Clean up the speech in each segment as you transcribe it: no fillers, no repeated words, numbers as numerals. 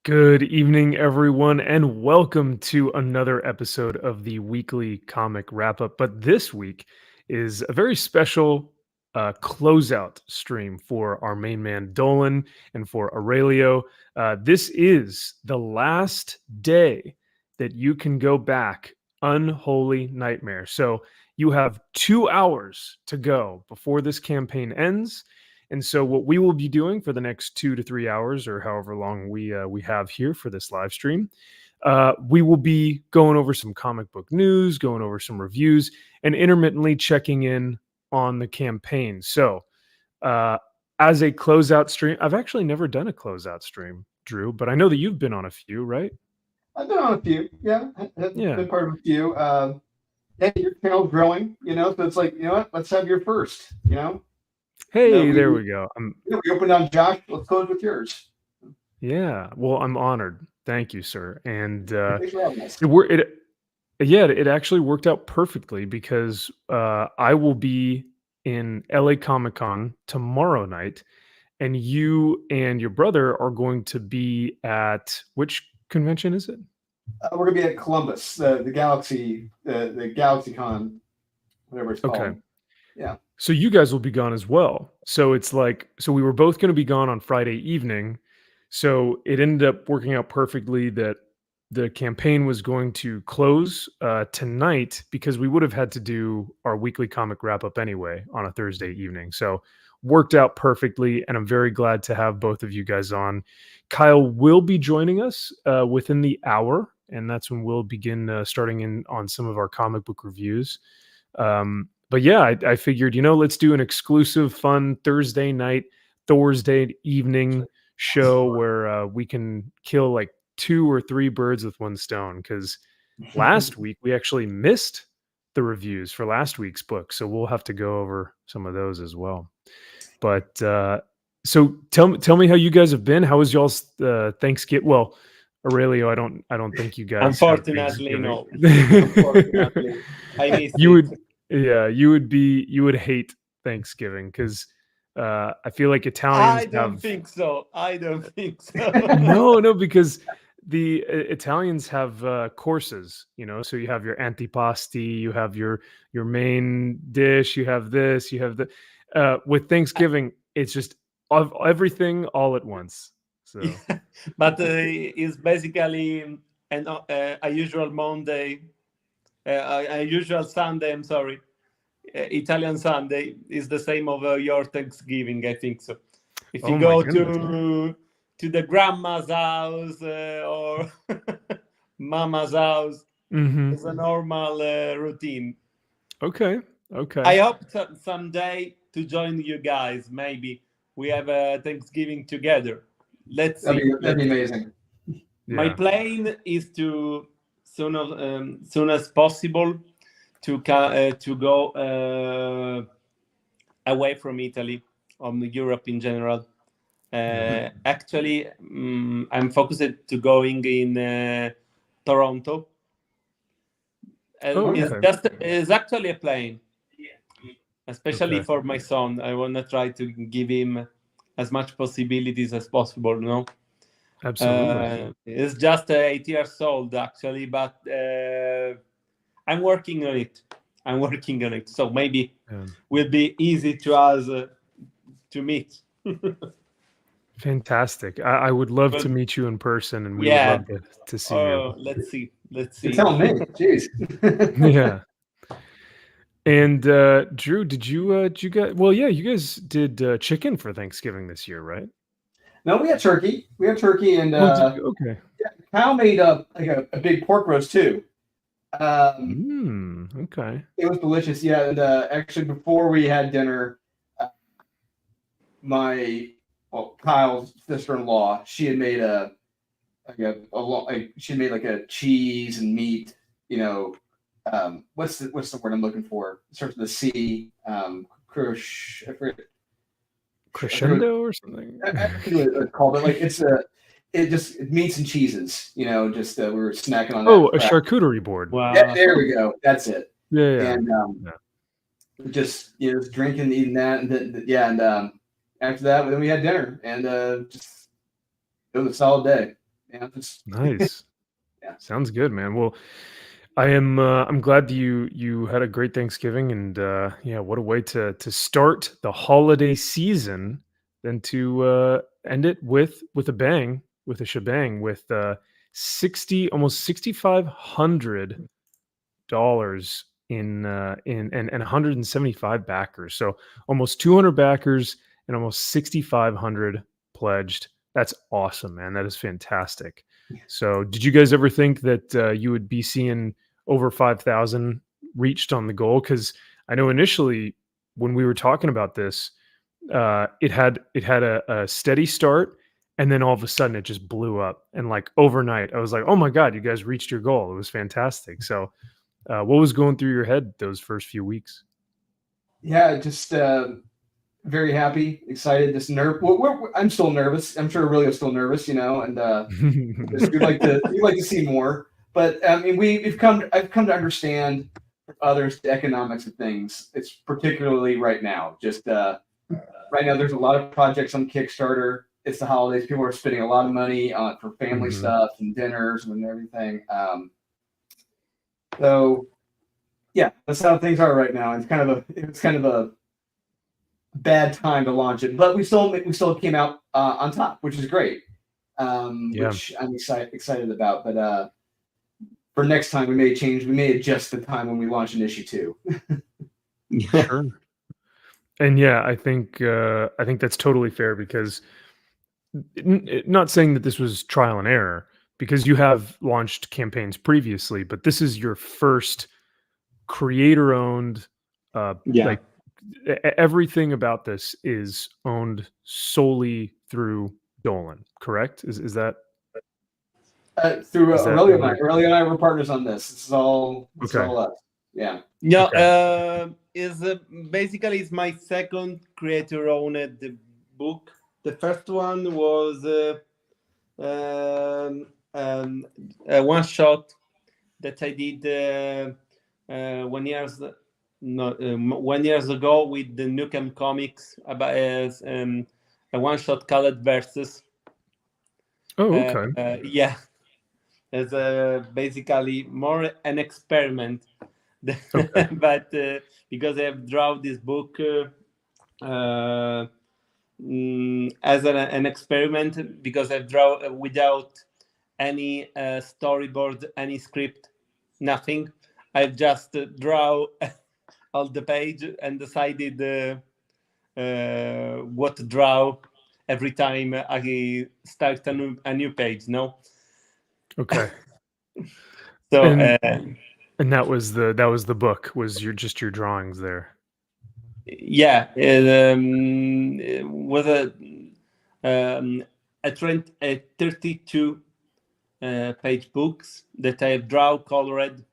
Good evening, everyone, and welcome to another episode of the weekly comic wrap up. But this week is a very special closeout stream for our main man Dolan and for Aurelio. This is the last day that you can go back Unholy Nightmare. So you have 2 hours to go before this campaign ends. And so, what we will be doing for the next 2 to 3 hours, or however long we have here for this live stream, we will be going over some comic book news, going over some reviews, and intermittently checking in on the campaign. So, uh, as a closeout stream, I've actually never done a closeout stream, Drew, but I know that you've been on a few, right? I've been on a few. Yeah, I've Yeah. been part of a few. Hey, your channel's growing, so it's like, what? Let's have your first, Hey, there we go. We opened on Josh. Let's close with yours. Yeah. Well, I'm honored. Thank you, sir. And Thanks for having us. it actually worked out perfectly because I will be in LA Comic Con tomorrow night, and you and your brother are going to be at which convention is it? We're gonna be at Columbus, the Galaxy, the Galaxy Con, whatever it's called. Okay. Yeah. So you guys will be gone as well. So it's like, so we were both going to be gone on Friday evening. So it ended up working out perfectly that the campaign was going to close tonight because we would have had to do our weekly comic wrap up anyway on a Thursday evening. So worked out perfectly. And I'm very glad to have both of you guys on. Kyle will be joining us within the hour. And that's when we'll begin starting in on some of our comic book reviews. But yeah, I figured, let's do an exclusive, fun Thursday night, Thursday evening show where we can kill like 2 or 3 birds with one stone. Because last week we actually missed the reviews for last week's book, so we'll have to go over some of those as well. But so tell me how you guys have been. How was y'all's Thanksgiving? Well, Aurelio, I don't think you guys. Unfortunately, no. Unfortunately, I missed it. Yeah, you would hate Thanksgiving because I feel like Italians. I don't think so. No, because the Italians have courses, so you have your antipasti, you have your main dish, you have this, you have the. With Thanksgiving, it's just of everything all at once. So, but it's basically a usual Monday. A usual Sunday, I'm sorry, Italian Sunday is the same of your Thanksgiving, I think so. If you go to the grandma's house or mama's house, it's a normal routine. Okay. I hope someday to join you guys. Maybe we have a Thanksgiving together. Let's see. That'd be amazing. My plan is to soon as possible to go away from Italy, Europe in general. Actually, I'm focused to going in Toronto. It's actually a plan, especially for my son. I want to try to give him as much possibilities as possible. Absolutely. It's just 8 years old actually, but I'm working on it. So maybe will be easy to us to meet. Fantastic. I would love to meet you in person, and we would love to see you. Let's see. You're telling me, jeez. Yeah. And Drew, did you guys? Well, yeah, you guys did chicken for Thanksgiving this year, right? No, we had turkey. And okay. Yeah, Kyle made a big pork roast too. Okay. It was delicious. Yeah, and actually before we had dinner, Kyle's sister-in-law, she had made she made like a cheese and meat. What's the word I'm looking for? It starts with a C. Crescendo or something. I forget what it's called, but like it's meats and cheeses. We were snacking on that. Oh, a charcuterie board. Wow. Yeah, there we go. That's it. Yeah. And just drinking, eating that, and then after that, then we had dinner, and just it was a solid day. Nice. Yeah. Sounds good, man. Well, I'm glad that you had a great Thanksgiving, and yeah, what a way to start the holiday season than to end it with a bang, with a shebang, with 60 almost $6,500 and 175 backers. So almost 200 backers and almost 6,500 pledged. That's awesome, man. That is fantastic. So, did you guys ever think that you would be seeing over 5,000 reached on the goal? Because I know initially when we were talking about this, it had a steady start, and then all of a sudden it just blew up. And like overnight, I was like, "Oh my god, you guys reached your goal! It was fantastic." So, what was going through your head those first few weeks? Yeah, just very happy, excited. Just I'm still nervous. I'm sure Aurelio's still nervous, and just we'd like to see more. But I mean, I've come to understand others the economics of things. It's particularly right now. Just right now, there's a lot of projects on Kickstarter. It's the holidays. People are spending a lot of money for family Mhm. stuff and dinners and everything. So yeah, that's how things are right now. It's kind of a bad time to launch it, but we still came out on top, which is great. Yeah. Which I'm excited about. But for next time, we may change. We may adjust the time when we launch an issue 2. Sure. And yeah, I think that's totally fair because not saying that this was trial and error because you have launched campaigns previously, but this is your first creator owned Yeah. like everything about this is owned solely through Dolan, correct? Through Is that Aurelio and I. accurate? Aurelio and I were partners on this. This is Okay. all us. Yeah. Yeah, Okay. is basically it's my second creator-owned book. The first one was a one shot that I did 1 years no 1 years ago with the Nukem Comics about a one shot called Versus. Oh, okay. Yeah, it's basically more an experiment. Okay. But because I have drawn this book as an experiment, because I've drawn without any storyboard, any script, nothing. I've just draw on the page and decided what to draw every time I start a new page. No, Okay. so And and that was the book, was your drawings there. yeah, it was a 32 page books that I have drawn, colored,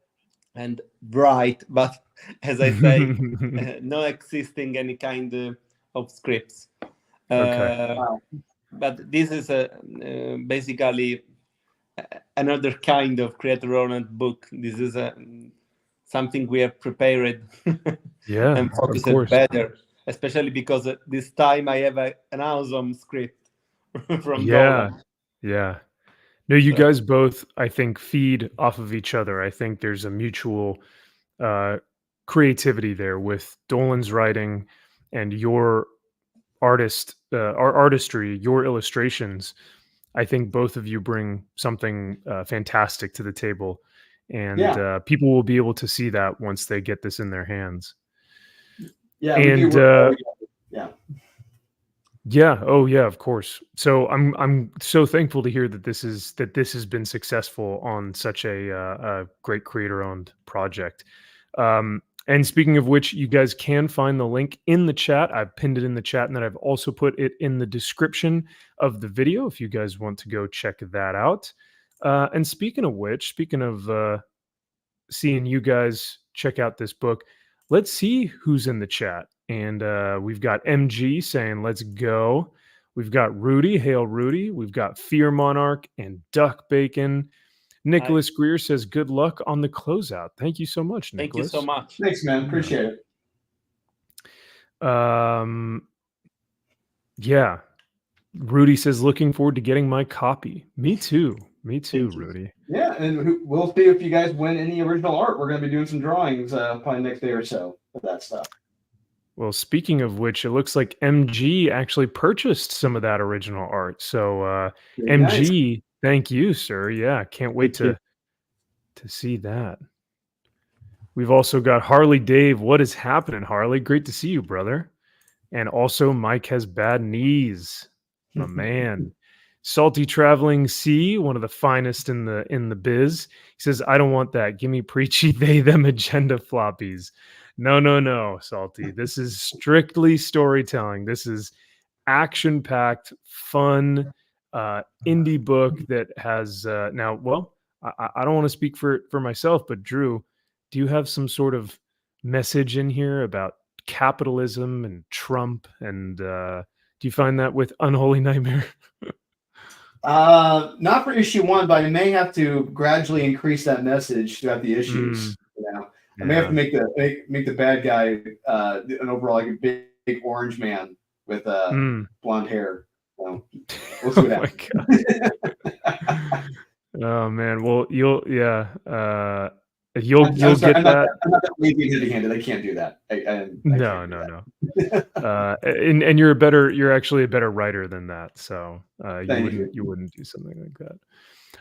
and bright, but as I say, no existing any kind of scripts. Okay. Wow. But this is basically another kind of creator-owned book. This is something we have prepared Yeah, and of focused course. better, especially because this time I have an awesome script from Yeah. Dolan. Yeah. No, you So, guys both, I think, feed off of each other. I think there's a mutual uh, creativity there with Dolan's writing and your artistry, your illustrations. I think both of you bring something fantastic to the table, and Yeah. people will be able to see that once they get this in their hands. Yeah. We do And work well together. Yeah. yeah, oh yeah, of course. So I'm so thankful to hear that this has been successful on such a great creator-owned project. And speaking of which, you guys can find the link in the chat. I've pinned it in the chat, and then I've also put it in the description of the video if you guys want to go check that out. And speaking of which, speaking of seeing you guys check out this book, let's see who's in the chat. And we've got MG saying, let's go. We've got Rudy. Hail, Rudy. We've got Fear Monarch and Duck Bacon. Nicholas Greer says, good luck on the closeout. Thank you so much, thank you so Nicholas. much. Thanks, man. Appreciate it. Yeah. Rudy says, looking forward to getting my copy. Me too. Me too, Thank you. Rudy. Yeah, and we'll see if you guys win any original art. We're going to be doing some drawings probably next day or so of that stuff. Well, speaking of which, it looks like MG actually purchased some of that original art. So, Very nice. MG, thank you, sir. Yeah, can't wait Thank to see that. We've also got Harley Dave. What is happening, Harley? Great to see you, brother. And also, Mike has bad knees. My man. Salty Traveling C, one of the finest in the biz. He says, I don't want that. Give me preachy they them agenda floppies. No, no, no, Salty. This is strictly storytelling. This is action-packed, fun, indie book that has now, well, I don't want to speak for myself, but Drew, do you have some sort of message in here about capitalism and Trump? And do you find that with Unholy Nightmare? Not for issue 1, but I may have to gradually increase that message throughout the issues. I may have to make the bad guy an overall like a big orange man with blonde hair. So we'll see what happens. Oh man, well you'll get I'm that. I'm not that lazy and heavy-handed. I can't do that. No. And you're actually a better writer than that. So you wouldn't do something like that.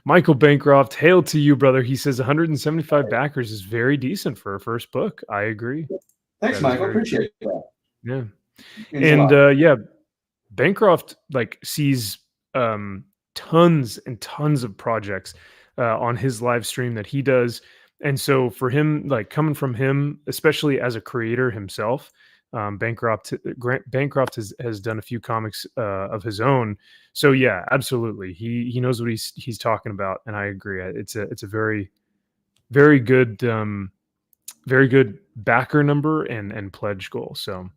Michael Bancroft, hail to you, brother. He says 175 backers is very decent for a first book. I agree. Thanks, Michael. Appreciate that. Yeah. And Bancroft like sees tons and tons of projects on his live stream that he does. And so for him, like coming from him, especially as a creator himself, Bancroft has done a few comics of his own. So yeah, absolutely, he knows what he's talking about, and I agree. It's a very very good backer number and pledge goal. So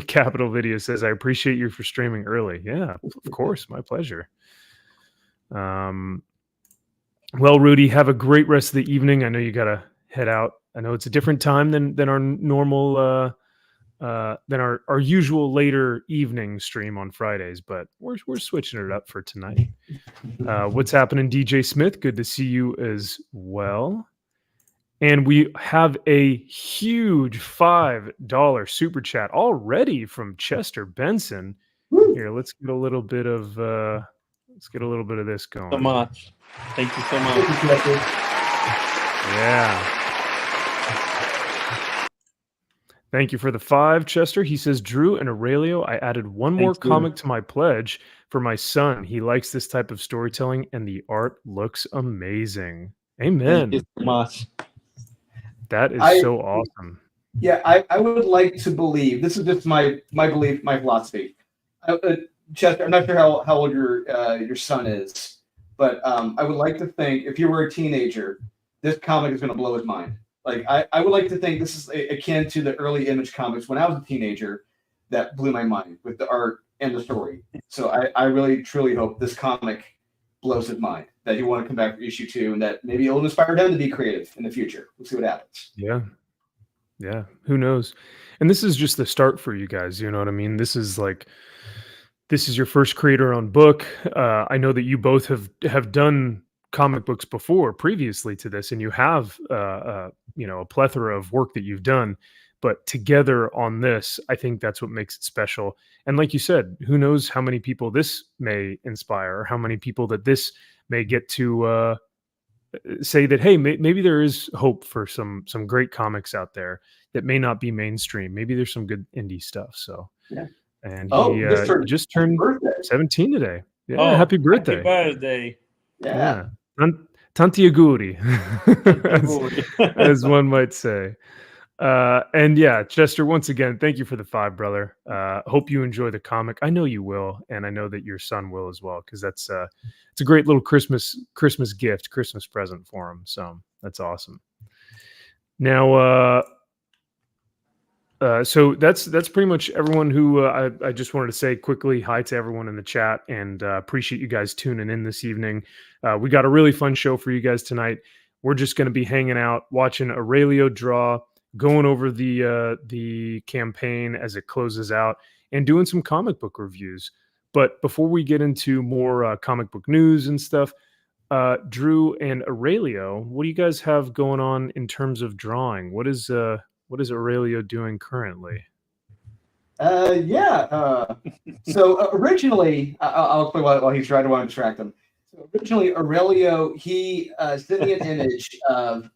Capital Video says, I appreciate you for streaming early. Yeah, of course, my pleasure. Well, Rudy, have a great rest of the evening. I know you gotta head out. I know it's a different time than our normal than our usual later evening stream on Fridays, but we're switching it up for tonight. What's happening, DJ Smith? Good to see you as well. And we have a huge $5 super chat already from Chester Benson. Here, let's get a little bit of this going. So much. Thank you so much. Yeah. Thank you for the 5, Chester. He says, Drew and Aurelio, I added one more comic to my pledge for my son. He likes this type of storytelling, and the art looks amazing. Amen. Thank you so much. That is so awesome. Yeah, I would like to believe, this is just my belief, my philosophy. Chester, I'm not sure how old your son is, but I would like to think if you were a teenager, this comic is going to blow his mind. Like I would like to think this is akin to the early Image comics when I was a teenager that blew my mind with the art and the story. So I really truly hope this comic blows his mind, that he want to come back for issue 2, and that maybe it'll inspire him to be creative in the future. We'll see what happens. Yeah, who knows? And this is just the start for you guys, you know what I mean? This is your first creator-owned book. I know that you both have done comic books before previously to this, and you have a plethora of work that you've done, but together on this, I think that's what makes it special. And like you said, who knows how many people this may inspire, or how many people that this may get to say that, hey, maybe there is hope for some great comics out there that may not be mainstream. Maybe there's some good indie stuff. So yeah. And he just turned 17 today. Yeah, happy birthday. Happy birthday. Yeah. Tanti auguri, as one might say. And yeah, Chester, once again, thank you for the 5, brother. Hope you enjoy the comic. I know you will, and I know that your son will as well, because it's a great little Christmas gift, Christmas present for him. So that's awesome. Now, so that's pretty much everyone who I just wanted to say quickly hi to everyone in the chat, and appreciate you guys tuning in this evening. We got a really fun show for you guys tonight. We're just going to be hanging out, watching Aurelio draw, going over the campaign as it closes out, and doing some comic book reviews. But before we get into more comic book news and stuff, Drew and Aurelio, what do you guys have going on in terms of drawing? What is Aurelio doing currently? Yeah. So originally, I'll explain while he's trying to want to distract him. So originally, Aurelio he sent me an image of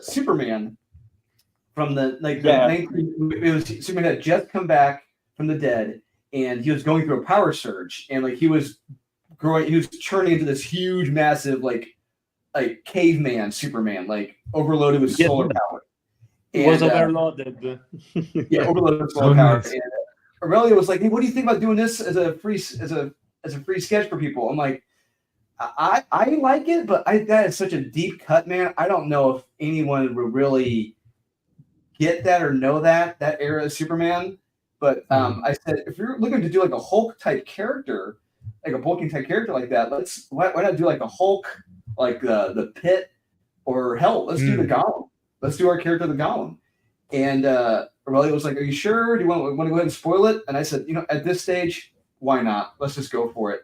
Superman from the Yeah. 19. It was Superman had just come back from the dead, and he was going through a power surge, and like he was growing, he was turning into this huge, massive like caveman Superman, like overloaded with Yes. solar power. It was And, overloaded. yeah, overloaded with Oh, solar power. nice. And Aurelio was like, "Hey, what do you think about doing this as a free sketch for people?" I'm like, I like it, but that is such a deep cut, man. I don't know if anyone would really get that or know that era of Superman. But I said, if you're looking to do like a Hulk type character, like a bulking type character like that, why not do like a Hulk, like the Pit, or hell, let's do the Golem. Let's do our character the Golem. And Aurelio was like, "Are you sure? Do you want to go ahead and spoil it?" And I said, at this stage, why not? Let's just go for it.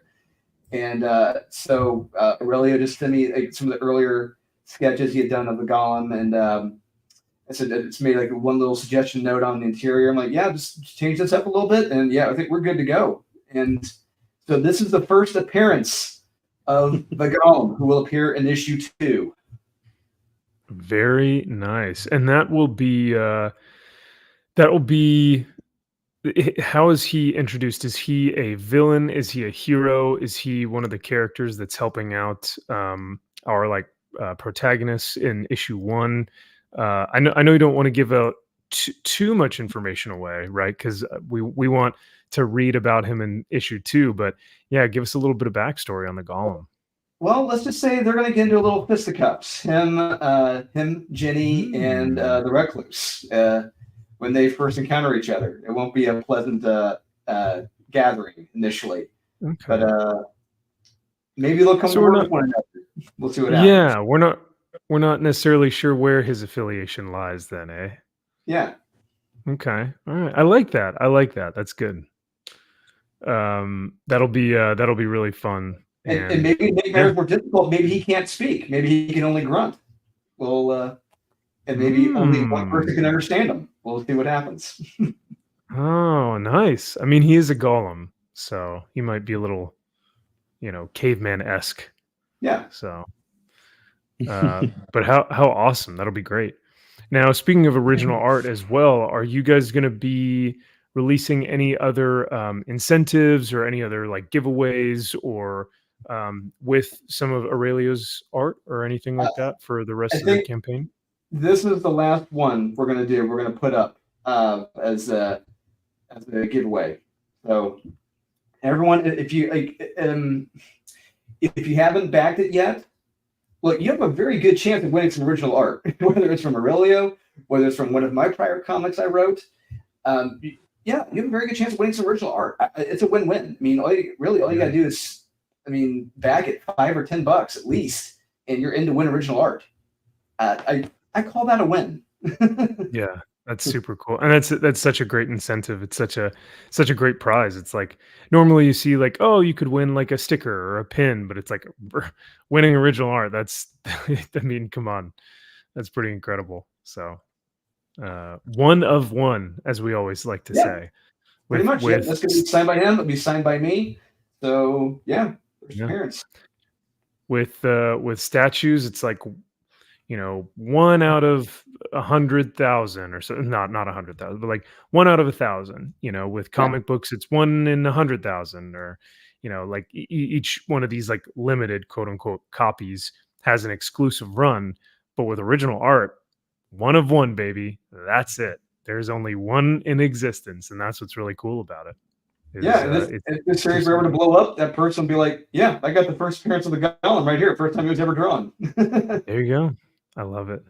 And so Aurelio just sent me like, some of the earlier sketches he had done of the Golem, and I said it's made like one little suggestion note on the interior. I'm like, yeah, just change this up a little bit, and yeah, I think we're good to go. And so this is the first appearance of the Golem, who will appear in issue 2. Very nice. And that will be how is he introduced? Is he a villain? Is he a hero? Is he one of the characters that's helping out our protagonists in issue 1? I know you don't want to give out too much information away, right? Because we want to read about him in issue 2. But yeah, give us a little bit of backstory on the Golem. Well, let's just say they're going to get into a little fisticuffs. Him, Jenny, and the Recluse. When they first encounter each other, it won't be a pleasant gathering initially. Okay. But maybe they'll come to work with one another. We'll see what happens. Yeah, we're not necessarily sure where his affiliation lies then, eh? Yeah. Okay. All right. I like that. I like that. That's good. That'll be really fun. And maybe make matters more difficult. Maybe he can't speak. Maybe he can only grunt. Well, and maybe only one person can understand him. We'll see what happens. Oh, nice. I mean, he is a golem, so he might be a little, caveman-esque. Yeah. So, but how awesome. That'll be great. Now, speaking of original art as well, are you guys going to be releasing any other incentives or any other like giveaways or with some of Aurelio's art or anything like that for the rest of the campaign? This is the last one we're going to do. We're going to put up as a giveaway. So everyone, if you haven't backed it yet, look, you have a very good chance of winning some original art, whether it's from Aurelio, whether it's from one of my prior comics I wrote. Yeah, you have a very good chance of winning some original art. It's a win-win. I mean, all you got to do is, bag it $5 or $10 at least, and you're in to win original art. I call that a win. Yeah, that's super cool, and that's such a great incentive. It's such a great prize. It's like normally you see like, oh, you could win like a sticker or a pin, but it's like winning original art. That's I mean, come on, that's pretty incredible. So, one of one, as we always like to say. Pretty much. Yeah, that's gonna be signed by him. It'll be signed by me. So yeah, first appearance. With statues, it's like 1 out of 100,000 or so. Not 100,000, but like 1 out of 1,000. With comic books, it's 1 in 100,000, or like each one of these like limited quote unquote copies has an exclusive run. But with original art, 1 of 1, baby. That's it. There's only 1 in existence, and that's what's really cool about it. If this series were ever to blow up, that person will be like, "Yeah, I got the first appearance of the Golem right here. First time he was ever drawn." There you go. I love it.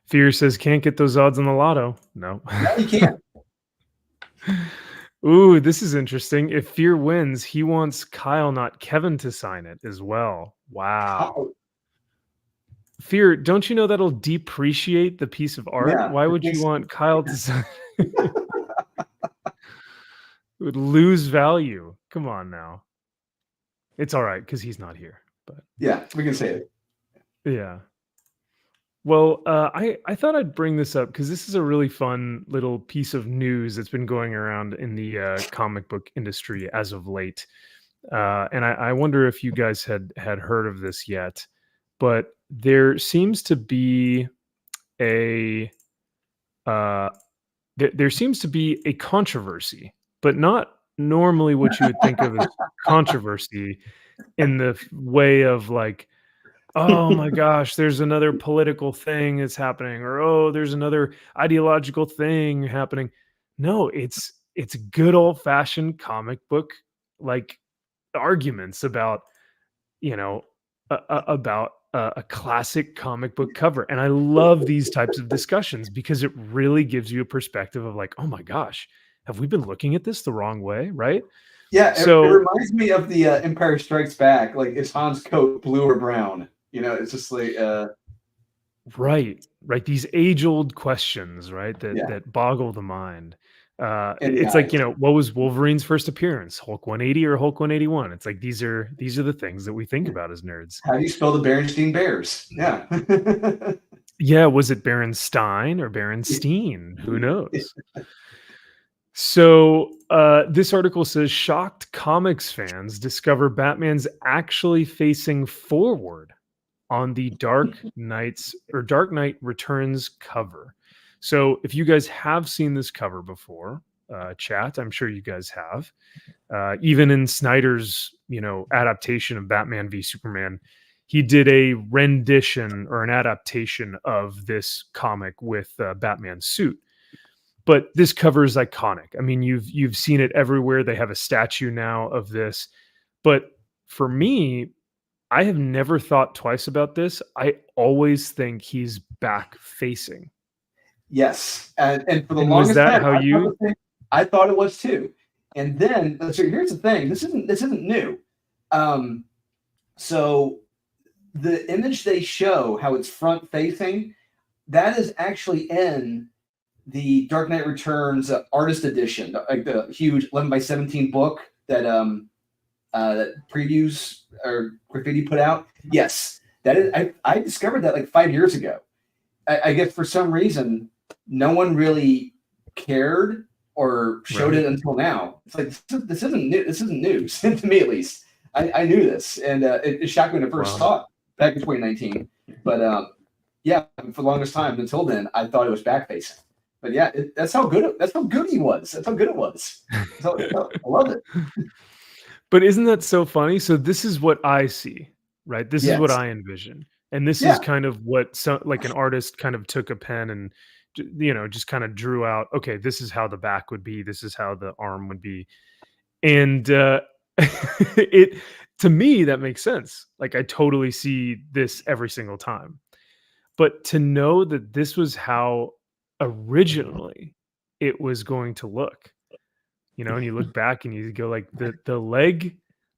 Fear says, "Can't get those odds on the lotto." No, no, you can't. Ooh, this is interesting. If Fear wins, he wants Kyle, not Kevin, to sign it as well. Wow. Oh. Fear, don't you know that'll depreciate the piece of art? Yeah, Why would you want Kyle to sign? It would lose value. Come on now. It's all right because he's not here. But Yeah, we can say it. yeah. Well, I thought I'd bring this up because this is a really fun little piece of news that's been going around in the comic book industry as of late, and I wonder if you guys had heard of this yet. But there seems to be a uh, there seems to be a controversy, but not normally what you would think of as controversy in the way of like, oh my gosh, there's another political thing that's happening, or oh, there's another ideological thing happening. No, it's good old fashioned comic book like arguments about, you know, about a classic comic book cover. And I love these types of discussions because it really gives you a perspective of like, oh my gosh, have we been looking at this the wrong way? Right. Yeah, it So, reminds me of the Empire Strikes Back. Like, is Han's coat blue or brown? You know, it's just like, right, right. These age-old questions, right? That yeah, that boggle the mind. in the It's like, eyes. you know, what was Wolverine's first appearance? Hulk 180 or Hulk 181? It's like these are the things that we think about as nerds. How do you spell the Berenstein Bears? Yeah. Yeah, was it Berenstein or Berenstein? Who knows? So, this article says shocked comics fans discover Batman's actually facing forward on the Dark Knight Returns cover. So if you guys have seen this cover before, chat, I'm sure you guys have. Even in Snyder's, you know, adaptation of Batman v Superman, he did a rendition or an adaptation of this comic with Batman's suit. But this cover is iconic. I mean, you've seen it everywhere. They have a statue now of this. But for me, I have never thought twice about this. I always think he's back facing. Yes, and for the And was longest that time, how you? I thought it was too. And then, so here's the thing: this isn't new. Um, so the image they show, how it's front facing, that is actually in the Dark Knight Returns artist edition, like the huge 11 by 17 book that previews or graffiti put out. Yes, that is. I discovered that like 5 years ago. I guess for some reason, no one really cared or showed Right. it until now. It's like this isn't new. This isn't news to me, at least. I knew this, and it shocked me when I first Wow. saw it back in 2019. But yeah, for the longest time until then, I thought it was back facing. But yeah, that's how good. That's how good he was. That's how good it was. I love it. But isn't that so funny? So this is what I see, right? This is what Yes. I envision. And this is Yeah. kind of what like an artist kind of took a pen and you know, just kind of drew out, okay, this is how the back would be, this is how the arm would be. And it to me that makes sense. Like I totally see this every single time. But to know that this was how originally it was going to look, you know, and you look back and you go like the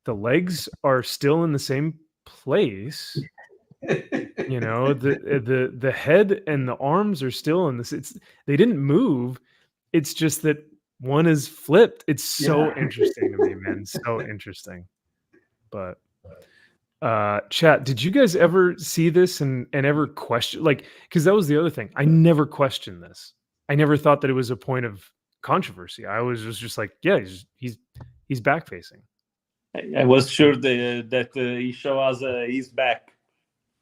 legs are still in the same place, you know, the head and the arms are still in this. It's they didn't move. It's just that one is flipped. It's so Yeah. interesting to me, man. So interesting. But chat, did you guys ever see this and ever question like because that was the other thing. I never questioned this. I never thought that it was a point of controversy. I was just like, yeah, he's back facing. I was sure that he show us his back.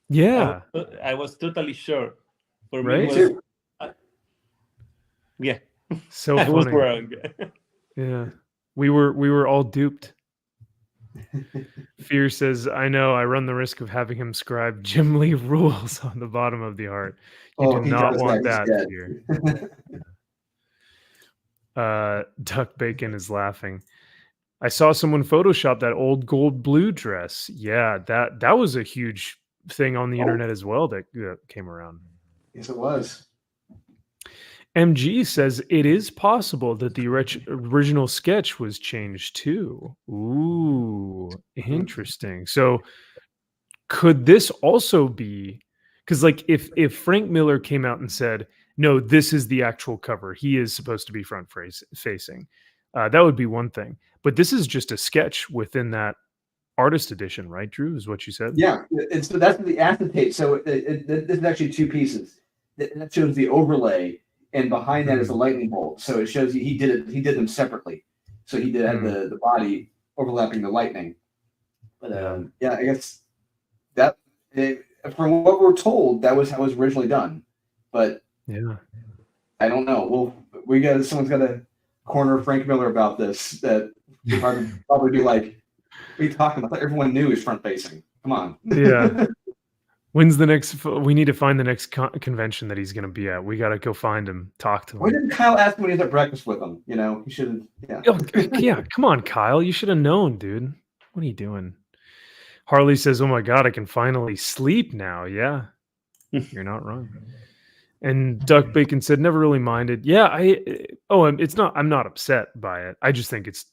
Yeah, I was totally sure. For me, right? it was, yeah, So I was funny. wrong. Yeah. We were all duped. Fear says, I know I run the risk of having him scribe Jim Lee rules on the bottom of the art. You do He not does want that. that, He's Fear. dead. Duck Bacon is laughing. I saw someone Photoshop that old gold blue dress. Yeah, that was a huge thing on the internet as well that came around. Yes, it was. MG says it is possible that the original sketch was changed too. Ooh, interesting. So could this also be because like if Frank Miller came out and said, no, this is the actual cover, he is supposed to be front facing. That would be one thing. But this is just a sketch within that artist edition, right, Drew? Is what you said? Yeah, that's the acetate. So this is actually two pieces. That shows the overlay, and behind that is a lightning bolt. So it shows you he did them separately. So he had the body overlapping the lightning. But yeah, I guess that from what we're told, that was how it was originally done. But yeah, I don't know. Someone's got to corner Frank Miller about this. That probably be like, what are you talking about? Everyone knew he's front facing. Come on. yeah. When's the next? We need to find the next convention that he's going to be at. We got to go find him, talk to him. Why didn't Kyle ask him when he was at breakfast with him? You know, he should have. Yeah. Yeah, come on, Kyle. You should have known, dude. What are you doing? Harley says, "Oh my god, I can finally sleep now." Yeah, you're not wrong. And Duck Bacon said, "Never really minded." Yeah, it's not. I'm not upset by it. I just think it's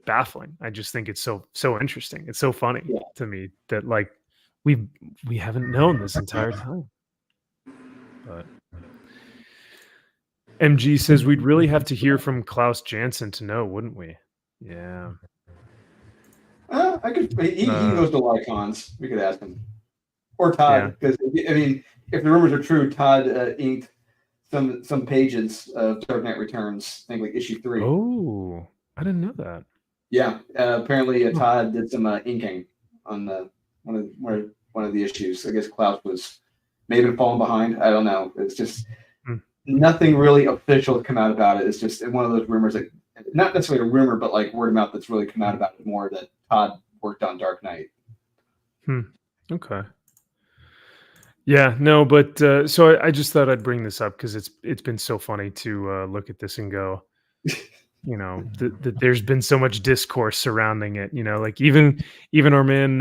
baffling. I just think it's so interesting. It's so funny to me that like we haven't known this entire time. But MG says we'd really have to hear from Klaus Janson to know, wouldn't we? Yeah. I could. He goes to a lot of cons. We could ask him, or Todd, because I mean, if the rumors are true, Todd inked some pages of Dark Knight Returns. I think like issue 3. Oh, I didn't know that. Yeah, apparently Todd did some inking on one of the issues. I guess Klaus was maybe falling behind. I don't know. It's just nothing really official to come out about it. It's just one of those rumors that, not necessarily a rumor, but like word of mouth that's really come out about it more, that Todd worked on Dark Knight. Okay. Yeah, no, but so I just thought I'd bring this up because it's been so funny to look at this and go, you know, that there's been so much discourse surrounding it. You know, like even our man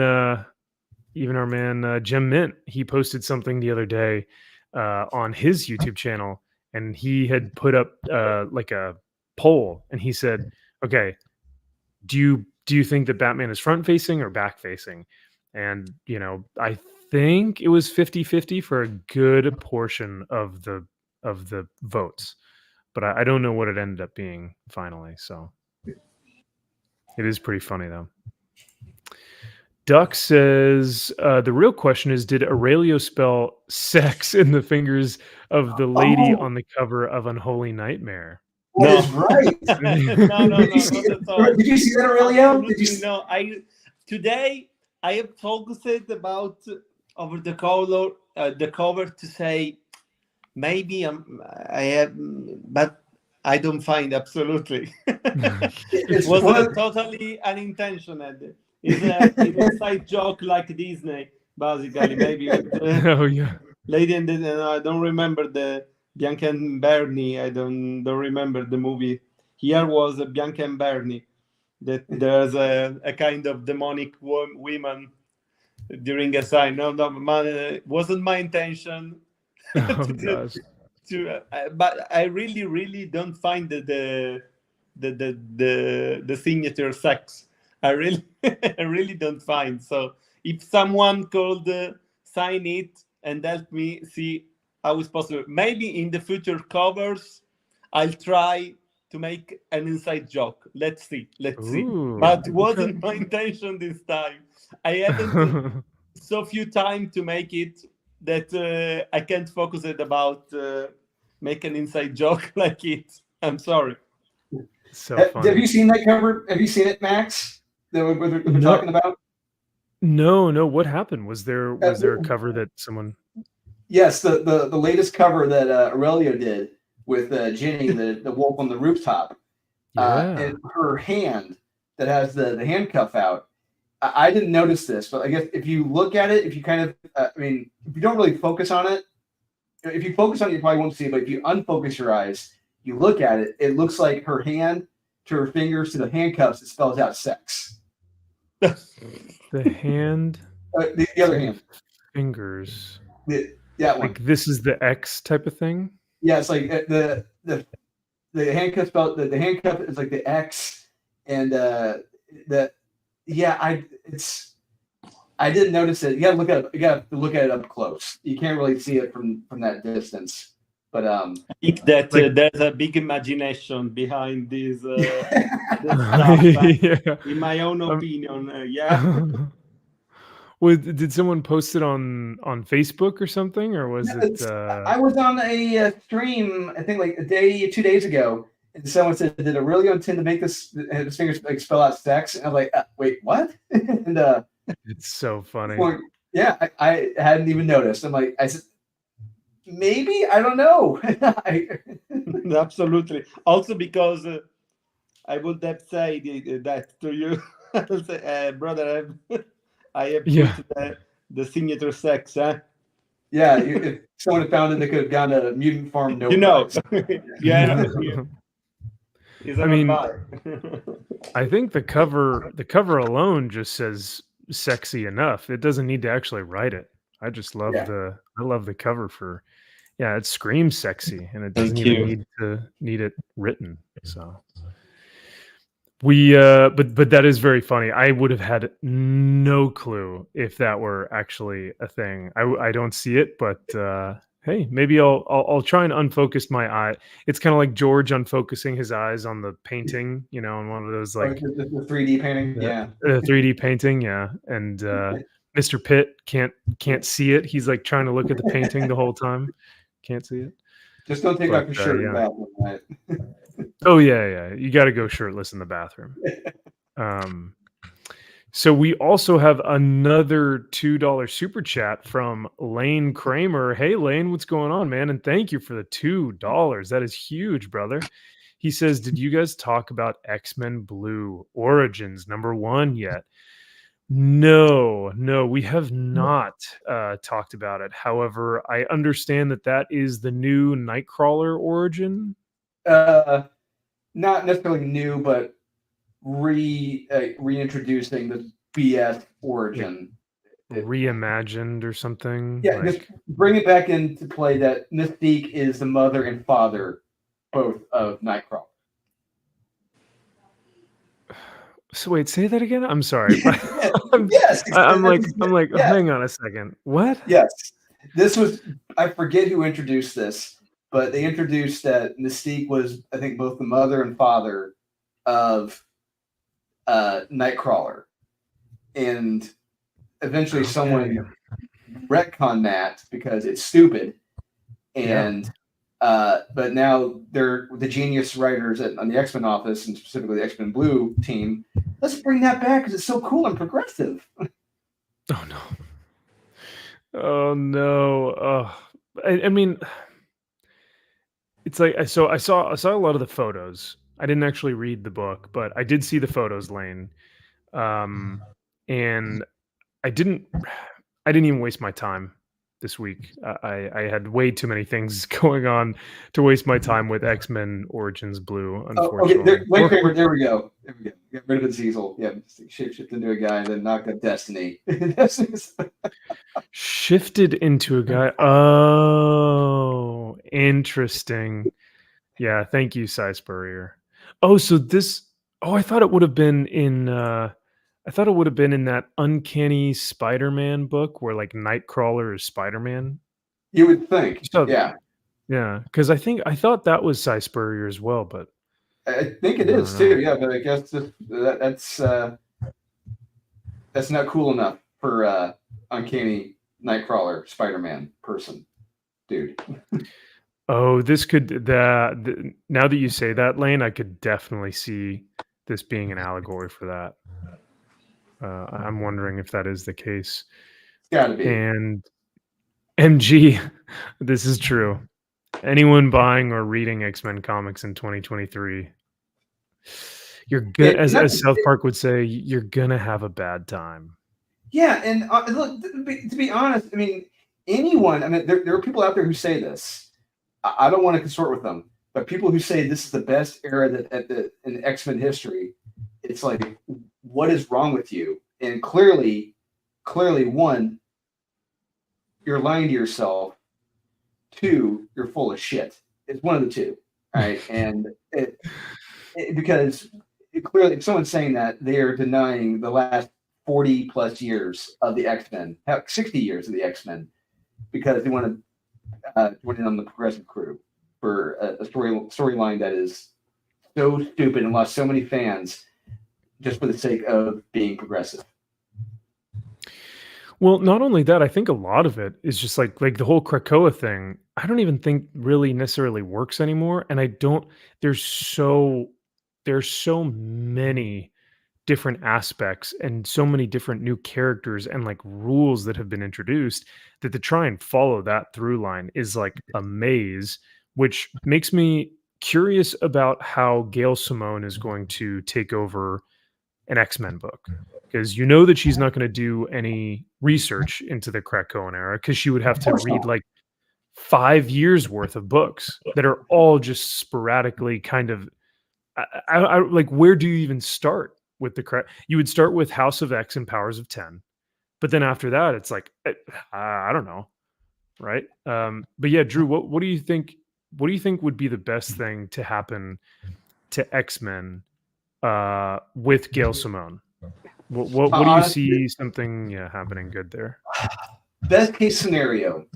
Jim Mint, he posted something the other day on his YouTube channel, and he had put up like a poll, and he said, "Okay, do you think that Batman is front facing or back facing?" And you know, I think it was 50-50 for a good portion of the votes, but I don't know what it ended up being finally. So it is pretty funny though. Duck says the real question is, did Aurelio spell sex in the fingers of the lady on the cover of Unholy Nightmare? That is right. No, Did you see that, Aurelio? No, today I have focused about over the cover to say maybe I have, but I don't find absolutely. It was totally unintentional. It's an inside joke like Disney, basically. Maybe oh yeah, lady and I don't remember the Bianca and Bernie. I don't remember the movie. Here was Bianca and Bernie. That there's a kind of demonic woman during a sign. No, wasn't my intention. Gosh. But I really don't find the signature sex. I really don't find. So if someone could sign it and help me see how it's possible, maybe in the future covers, I'll try to make an inside joke. Let's see. Ooh, But it wasn't my intention this time. I haven't so few time to make it that I can't focus it about make an inside joke like it. I'm sorry. So funny. Have you seen that cover? Have you seen it, Max? That we're talking about? No. What happened? Was there a cover that someone? Yes, the latest cover that Aurelio did with Ginny, the wolf on the rooftop, and her hand that has the handcuff out. I didn't notice this, but I guess if you look at it, if you kind of, if you don't really focus on it, if you focus on it, you probably won't see it. But if you unfocus your eyes, you look at it, it looks like her hand to her fingers to the handcuffs. It spells out sex. The hand. The other hand. Fingers. Yeah, like this is the X type of thing. Yeah, it's like the handcuff spelled. The handcuff is like the X, and I didn't notice it. You gotta look at it up close. You can't really see it from that distance. But I think that there's a big imagination behind this stuff. Yeah. In my own opinion, yeah. Did someone post it on Facebook or something, or was it? I was on a stream, I think like 2 days ago, and someone said, "Did I really intend to make this his fingers like spell out sex?" And I'm like, "Wait, what?" And It's so funny. well, yeah, I hadn't even noticed. I'm like, I said, maybe I don't know. Absolutely. Also because I would have said that to you, I'll say, brother, I have Yeah. put the signature sex, huh? Yeah, if someone had found it, they could have gone to Mutant Farm You know, Notebooks. yeah, is I an mean, advice. I think the cover alone just says sexy enough. It doesn't need to actually write it. I just love Yeah. I love the cover for, yeah, it screams sexy and it doesn't Thank even you. need it written. So we but that is very funny. I would have had no clue if that were actually a thing. I don't see it, but hey, maybe I'll try and unfocus my eye. It's kind of like George unfocusing his eyes on the painting, you know, on one of those Or like the 3D painting. Yeah. 3D painting, yeah. And Mr. Pitt can't see it. He's like trying to look at the painting the whole time. Can't see it. Just don't take But, off your shirt in yeah. the bathroom, right? Oh yeah. You got to go shirtless in the bathroom. So we also have another $2 super chat from Lane Kramer. Hey Lane, what's going on, man? And thank you for the $2. That is huge, brother. He says, "Did you guys talk about X-Men Blue Origins #1 yet?" No, we have not talked about it. However, I understand that is the new Nightcrawler origin. Not necessarily new, but reintroducing the BS origin. Reimagined or something. Yeah, just bring it back into play that Mystique is the mother and father both of Nightcrawler. So wait, say that again. I'm sorry. Yes, I'm like, yeah. Hang on a second. What? Yes, this was. I forget who introduced this, but they introduced that Mystique was, I think, both the mother and father of Nightcrawler, and eventually someone retconned that because it's stupid, and but now they're the genius writers on the X-Men office, and specifically the X-Men Blue team. Let's bring that back because it's so cool and progressive. Oh no! Oh no! I mean, it's like I saw a lot of the photos. I didn't actually read the book, but I did see the photos, Lane. And I didn't even waste my time this week. I had way too many things going on to waste my time with X-Men Origins Blue, unfortunately. Okay, there we go. Get rid of Azazel. Yeah, shift into a guy and then knocked up Destiny. Shifted into a guy. Oh, interesting. Yeah, thank you, Cy Spurrier. Oh, so this. Oh, I thought it would have been in. I thought it would have been in that Uncanny Spider-Man book where like Nightcrawler is Spider-Man. You would think, yeah, because I thought that was Cy Spurrier as well, but I think it is too. Yeah, but I guess that's not cool enough for Uncanny Nightcrawler Spider-Man person, dude. Oh, this could now that you say that, Lane, I could definitely see this being an allegory for that. I'm wondering if that is the case. It's gotta be. And MG, this is true. Anyone buying or reading X-Men comics in 2023, you're good, as South Park would say, you're gonna have a bad time. Yeah, and look, to be honest, I mean, anyone. I mean, there are people out there who say this. I don't want to consort with them, but people who say this is the best era in X-Men history, it's like, what is wrong with you? And clearly, one, you're lying to yourself. Two, you're full of shit. It's one of the two, right? And because clearly, if someone's saying that, they are denying the last 40 plus years of the X-Men, 60 years of the X-Men, because they want to joining on the progressive crew for a storyline that is so stupid and lost so many fans just for the sake of being progressive. Well, not only that, I think a lot of it is just like the whole Krakoa thing. I don't even think really necessarily works anymore, and I don't. There's so there's so many different aspects and so many different new characters and like rules that have been introduced that to try and follow that through line is like a maze, which makes me curious about how Gail Simone is going to take over an X-Men book. Because you know that she's not going to do any research into the Krakoan era because she would have Of to course read not. like 5 years worth of books that are all just sporadically kind of like where do you even start with the you would start with House of X and Powers of 10, but then after that it's like I don't know, right? But yeah, Drew, what do you think, what do you think would be the best thing to happen to X-Men with Gail Simone? What do you Honestly, see something, yeah, happening good there? best case scenario.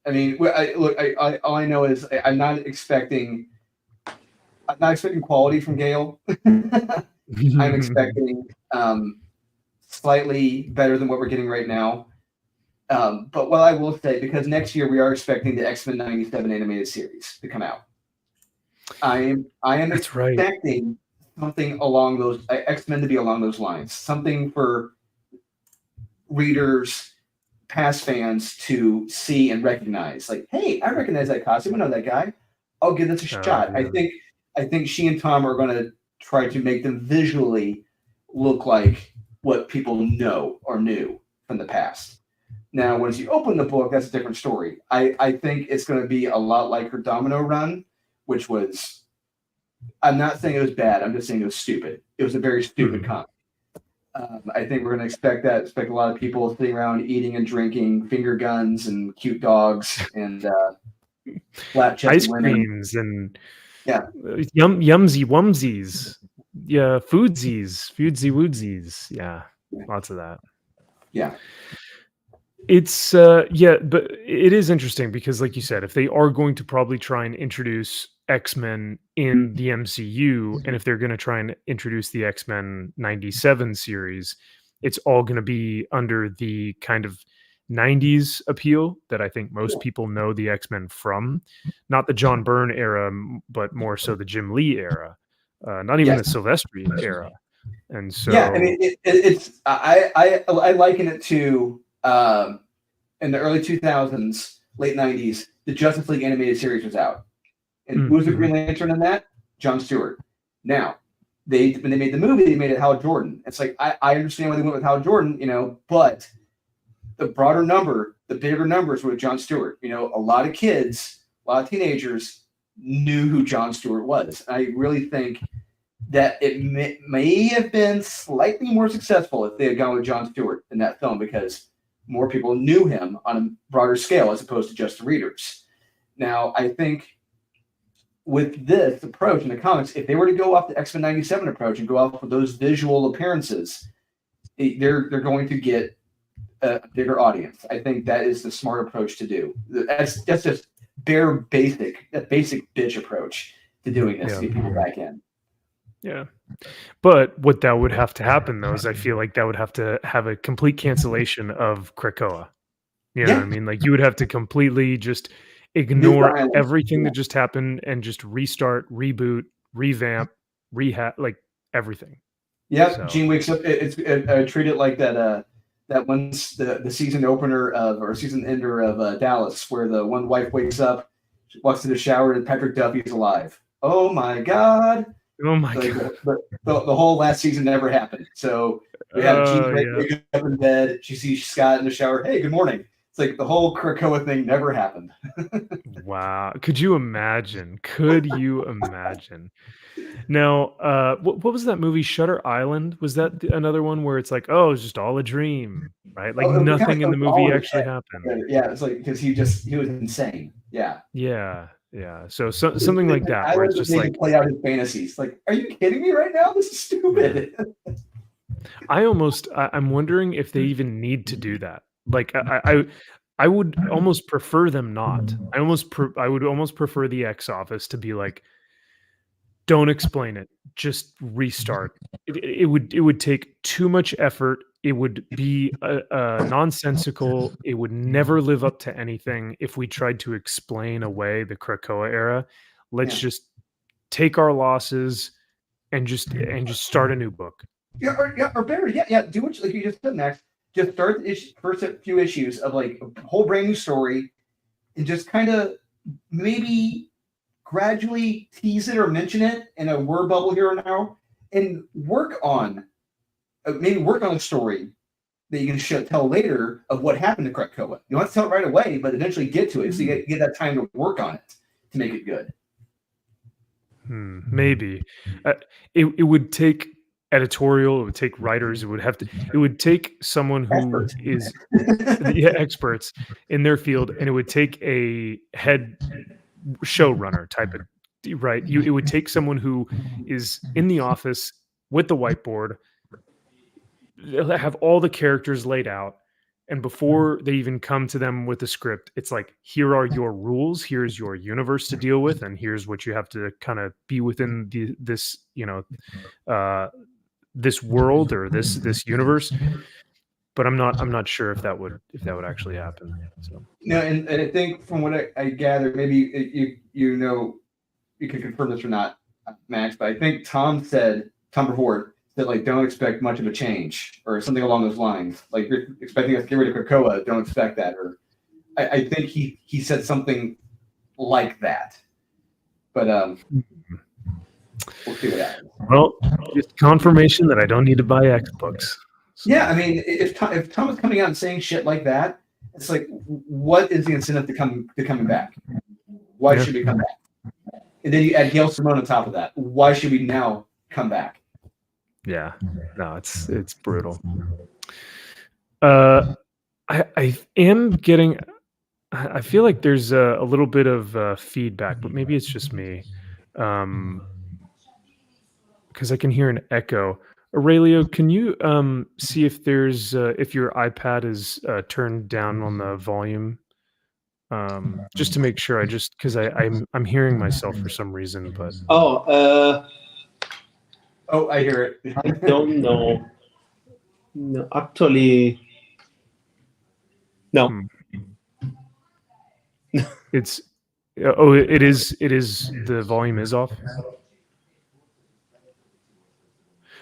I mean, all I know is I'm not expecting quality from Gale. I'm expecting slightly better than what we're getting right now. But what I will say, because next year we are expecting the X-Men '97 animated series to come out. I am That's right. expecting something along those X-Men to be along those lines. Something for readers, past fans to see and recognize. Like, hey, I recognize that costume. I know that guy. I'll give this a shot. Yeah. I think she and Tom are going to try to make them visually look like what people know or knew from the past. Now, once you open the book, that's a different story. I think it's going to be a lot like her Domino run, which was, I'm not saying it was bad. I'm just saying it was stupid. It was a very stupid Mhm. comic. I think we're going to expect that. Expect a lot of people sitting around eating and drinking, finger guns and cute dogs and flat chested Ice women. creams and Yeah, yumsy wumsies. Yeah, foodsy woodsies. Yeah, lots of that. yeah, It's yeah, but it is interesting because like you said, if they are going to probably try and introduce X-Men in the MCU, and if they're going to try and introduce the X-Men 97 series, it's all going to be under the kind of 90s appeal that I think most people know the X-Men from. Not the John Byrne era, but more so the Jim Lee era. Not even yes, the Silvestri era. And yeah. I so mean, it's I liken it to in the early 2000s, late 90s, the Justice League animated series was out, and who was the mhm. Green Lantern in that? John Stewart. Now, when they made the movie, they made it Hal Jordan. It's like I understand why they went with Hal Jordan, but the bigger numbers were with John Stewart. A lot of kids, a lot of teenagers knew who John Stewart was. I really think that it may have been slightly more successful if they had gone with John Stewart in that film because more people knew him on a broader scale as opposed to just the readers. Now, I think with this approach in the comics, if they were to go off the X-Men '97 approach and go off of those visual appearances, they're going to get a bigger audience. I think that is the smart approach to do. That's just basic bitch approach to doing this to Yeah. get people back in. Yeah. But what that would have to happen though is I feel like that would have to have a complete cancellation of Krakoa. You know what I Yeah, mean? Like you would have to completely just nuke the ignore island. everything Yeah. that just happened and just restart, reboot, revamp, rehab, like everything. Yep, So, Gene wakes up. Treat it like that one's the season opener of or season ender of Dallas, where the one wife wakes up, walks to the shower, and Patrick Duffy's alive. Oh my God! oh my Like god. the whole last season never happened. So we have Gene Oh yeah. waking up in bed. She sees Scott in the shower. Hey, good morning. It's like the whole Krakoa thing never happened. Wow. Could you imagine? Could you imagine? Now, what was that movie, Shutter Island? Was that another one where it's like, oh, it's just all a dream, right? Like Oh, it kind nothing of in the was all movie in his actually head. happened. Yeah, it's like because he was insane. Yeah. Yeah, yeah. So, something like that I where it's was just made to like play out his fantasies. Like, are you kidding me right now? This is yeah. stupid. I'm wondering if they even need to do that. Like I would almost prefer them not. I would almost prefer the X office to be like, don't explain it. Just restart. It would take too much effort. It would be nonsensical. It would never live up to anything if we tried to explain away the Krakoa era. Let's Yeah. just take our losses and just start a new book. Or better, do what like you just said, Max. Just start the first few issues of like a whole brand new story, and just kind of maybe gradually tease it or mention it in a word bubble here and now, and work on maybe work on a story that you can tell later of what happened to Krakoa. You don't have to tell it right away, but eventually get to it, so you get that time to work on it to make it good. Maybe it would take editorial. It would take writers. It would take someone who Experts. is experts in their field, and it would take a head showrunner type of right. It would take someone who is in the office with the whiteboard, have all the characters laid out, and before they even come to them with the script, it's like, here are your rules, here's your universe to deal with, and here's what you have to kind of be within this this world or this universe. But I'm not sure if that would actually happen. So No, and I think from what I gather, maybe you can confirm this or not, Max, but I think Tom Brevoort said like don't expect much of a change or something along those lines. Like if you're expecting us to get rid of Krakoa, don't expect that. Or I think he said something like that. But we'll see what happens. Well, it's confirmation that I don't need to buy X books. So. Yeah, I mean, if Tom is coming out and saying shit like that, it's like, what is the incentive to coming back? Why should we come back? And then you add Gail Simone on top of that. Why should we now come back? Yeah, no, it's brutal. I am getting. I feel like there's a little bit of feedback, but maybe it's just me, because I can hear an echo. Aurelio, can you see if there's if your iPad is turned down on the volume? Just to make sure, because I'm hearing myself for some reason, but I hear it. I don't know. No, actually, no. It's it is the volume is off.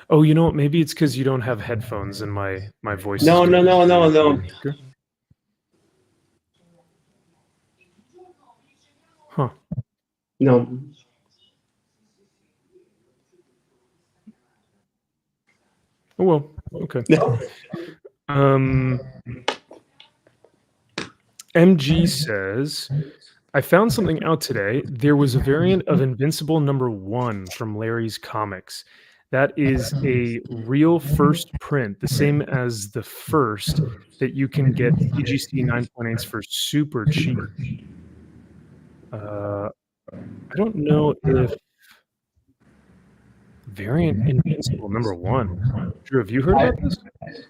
Oh, you know what? Maybe it's because you don't have headphones and my voice. No. Huh. No. Oh well. Okay. MG says, I found something out today. There was a variant of Invincible #1 from Larry's Comics. That is a real first print, the same as the first that you can get CGC 9.8s for super cheap. I don't know if variant Invincible #1. Drew, have you heard about this?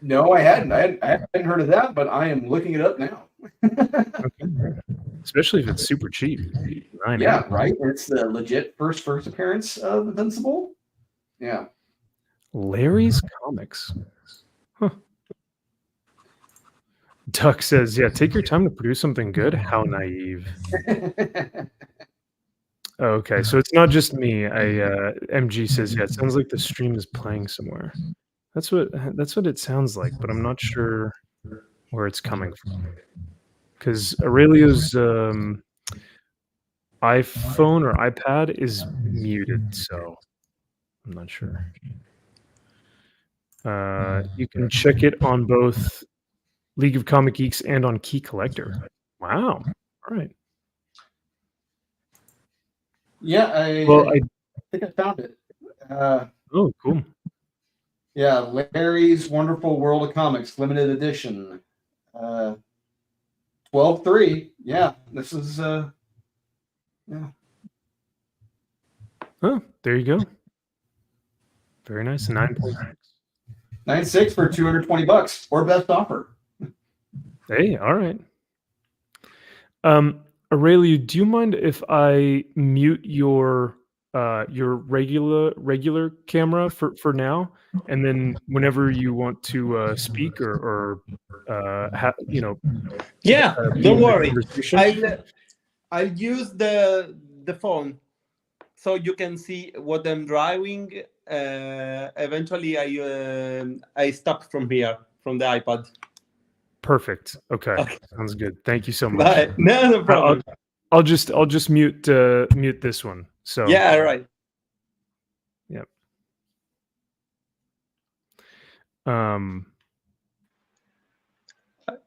No, I hadn't. I hadn't heard of that, but I am looking it up now. Okay. Especially if it's super cheap. Yeah, right. It's the legit first appearance of Invincible. Yeah. Larry's Comics. Huh. Duck says, yeah, take your time to produce something good. How naive. Okay, so it's not just me. MG says, yeah, it sounds like the stream is playing somewhere. That's what it sounds like, but I'm not sure where it's coming from. Because Aurelio's iPhone or iPad is muted, so I'm not sure. You can check it on both League of Comic Geeks and on Key Collector. Wow. All right. Yeah, I think I found it. Oh, cool. Yeah, Larry's Wonderful World of Comics, limited edition. 12/3. Yeah, this is yeah. Oh, there you go. Very nice. 9.6. 9.6 for $220 or best offer. Hey, all right. Aurelio, do you mind if I mute your regular camera for now, and then whenever you want to speak or Yeah, be don't in the worry. conversation? I'll use the phone so you can see what I'm driving. Eventually, I stop from here from the iPad. Perfect. Okay, Okay, sounds good. Thank you so much. bye. No I'll problem. I'll just mute this one. So Yeah, right. yeah. Um.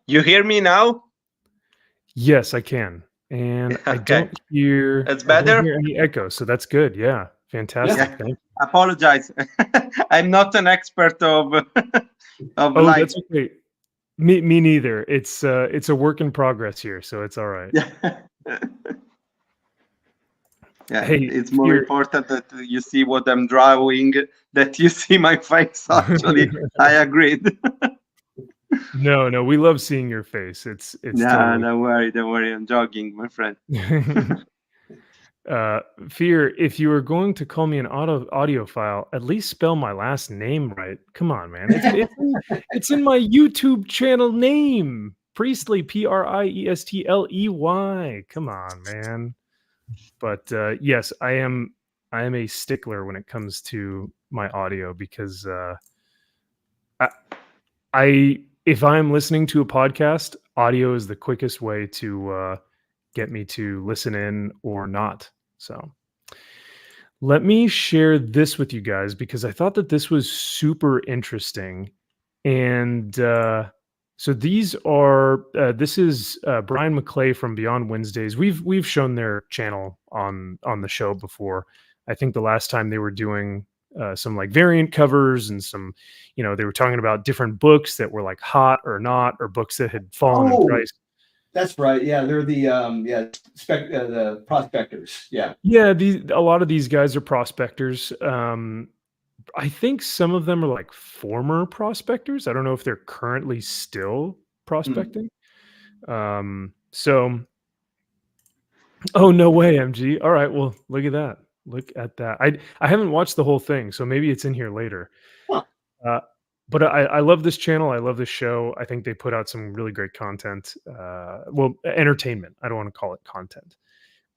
You hear me now? Yes, I can, and Okay, it's I don't better. hear any echo, so that's good. Yeah, fantastic. Yeah, Thank. apologize. I'm not an expert of of Oh, light. that's okay. Me neither. It's a work in progress here, so it's all right. Yeah, yeah. Hey, It's more here. important that you see what I'm drawing, that you see my face. Actually, I agreed. No, we love seeing your face. It's Yeah, totally. don't worry. I'm jogging, my friend. Fear, if you were going to call me an audio file, at least spell my last name right. Come on, man. It's in my YouTube channel name. Priestley, Priestley. Come on, man. But yes, I am a stickler when it comes to my audio because I, I if I'm listening to a podcast, audio is the quickest way to get me to listen in or not. So let me share this with you guys because I thought that this was super interesting. And so these are this is Brian McClay from Beyond Wednesdays. We've shown their channel on the show before. I think the last time they were doing some like variant covers and some, they were talking about different books that were like hot or not, or books that had fallen in Oh, price. that's right. Yeah, they're the the prospectors. Yeah. Yeah, a lot of these guys are prospectors. I think some of them are like former prospectors. I don't know if they're currently still prospecting. So, oh no way, MG. All right, well, look at that. Look at that. I haven't watched the whole thing, so maybe it's in here later. Huh. But I love this channel. I love this show. I think they put out some really great content. Well, entertainment. I don't want to call it content,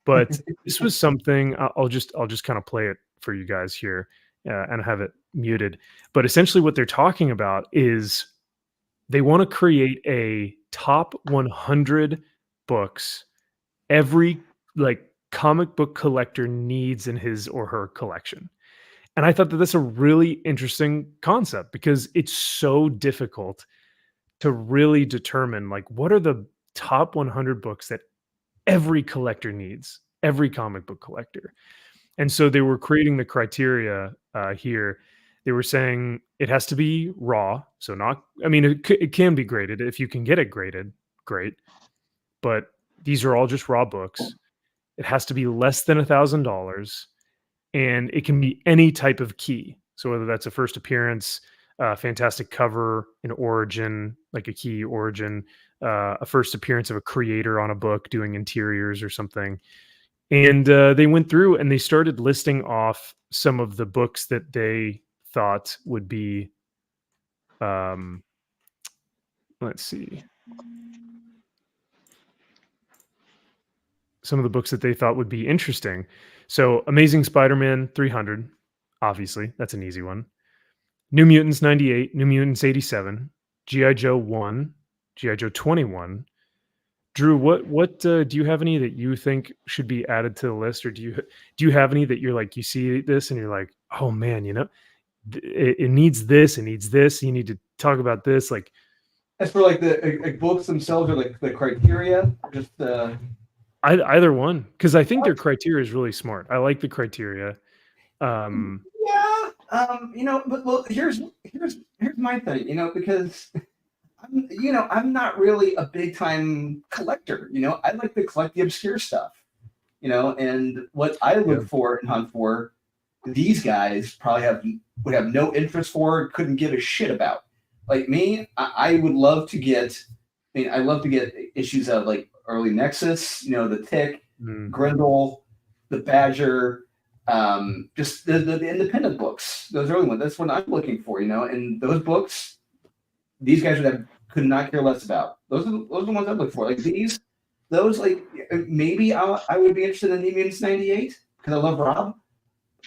but this was something. I'll just kind of play it for you guys here and have it muted. But essentially, what they're talking about is they want to create a top 100 books every like comic book collector needs in his or her collection. And I thought that that's a really interesting concept because it's so difficult to really determine like what are the top 100 books that every collector needs, every comic book collector. And so they were creating the criteria here. They were saying it has to be raw. So not, I mean, it can be graded. If you can get it graded, great. But these are all just raw books. It has to be less than $1,000 and it can be any type of key. So whether that's a first appearance, fantastic cover, an origin, like a key origin, a first appearance of a creator on a book doing interiors or something. And they went through and they started listing off some of the books that they thought would be, let's see, some of the books that they thought would be interesting. So Amazing Spider-Man 300, obviously, that's an easy one. New Mutants 98, New Mutants 87, G.I. Joe 1, G.I. Joe 21. Drew, what do you have any that you think should be added to the list, or do you have any that you're like you see this and you're like, oh man, it needs this, it needs this. You need to talk about this. Like, As for like the books themselves, or like the criteria, just either one, because I think their criteria is really smart. I like the criteria. yeah, but well, here's my thing, because I'm not really a big time collector. I like to collect the obscure stuff. And what I look Yeah. for and hunt for, these guys probably would have no interest for, couldn't give a shit about. Like me, I would love to get I mean, I love to get issues of like early Nexus, you know, the Tick, Mm. Grendel, the Badger, just the independent books, those early ones. That's what I'm looking for, you know. And those books, these guys could not care less about. Those are the ones I look for. Like those like maybe I would be interested in the Mutants '98 because I love Rob,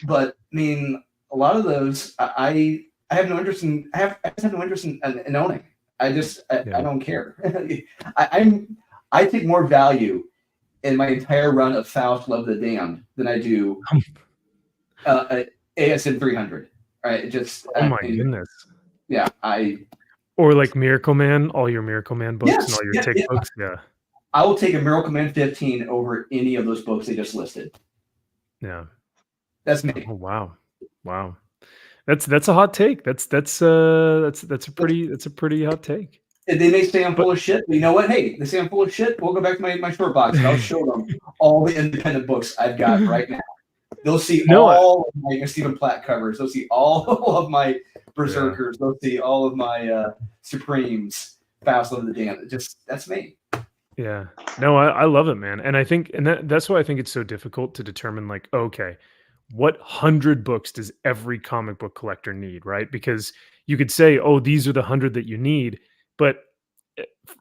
but I mean a lot of those I have no interest in. I just have no interest in owning. I don't care. I take more value in my entire run of Faust Love the Damned than I do ASN 300. Right? Oh my goodness. Yeah, or like Miracle Man, all your Miracle Man books yes, and all your Tick books. Yeah. I will take a Miracle Man 15 over any of those books they just listed. Yeah. That's me. Oh wow. Wow. That's a hot take. That's a pretty hot take. They may say I'm full of shit, but you know what? Hey, they say I'm full of shit. We'll go back to my short box and I'll show them all the independent books I've got right now. They'll see all of my Stephen Platt covers. They'll see all of my Berserkers. Yeah. They'll see all of my Supremes, Faust of the Damned. That's me. Yeah. No, I love it, man. And I think, and that's why I think it's so difficult to determine, like, okay, what 100 books does every comic book collector need, right? Because you could say, oh, these are the 100 that you need, but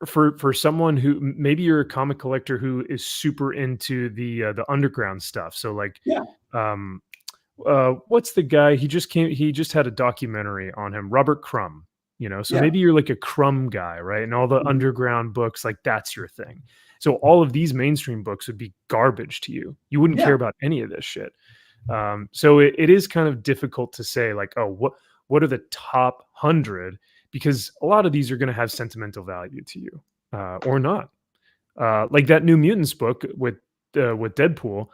for someone who maybe you're a comic collector who is super into the underground stuff, so like, what's the guy? He just had a documentary on him, Robert Crumb. You know, so maybe you're like a Crumb guy, right? And all the underground books, like that's your thing. So all of these mainstream books would be garbage to you. You wouldn't care about any of this shit. So it is kind of difficult to say, like, oh, what are the top 100? Because a lot of these are going to have sentimental value to you, or not. Like that New Mutants book with Deadpool,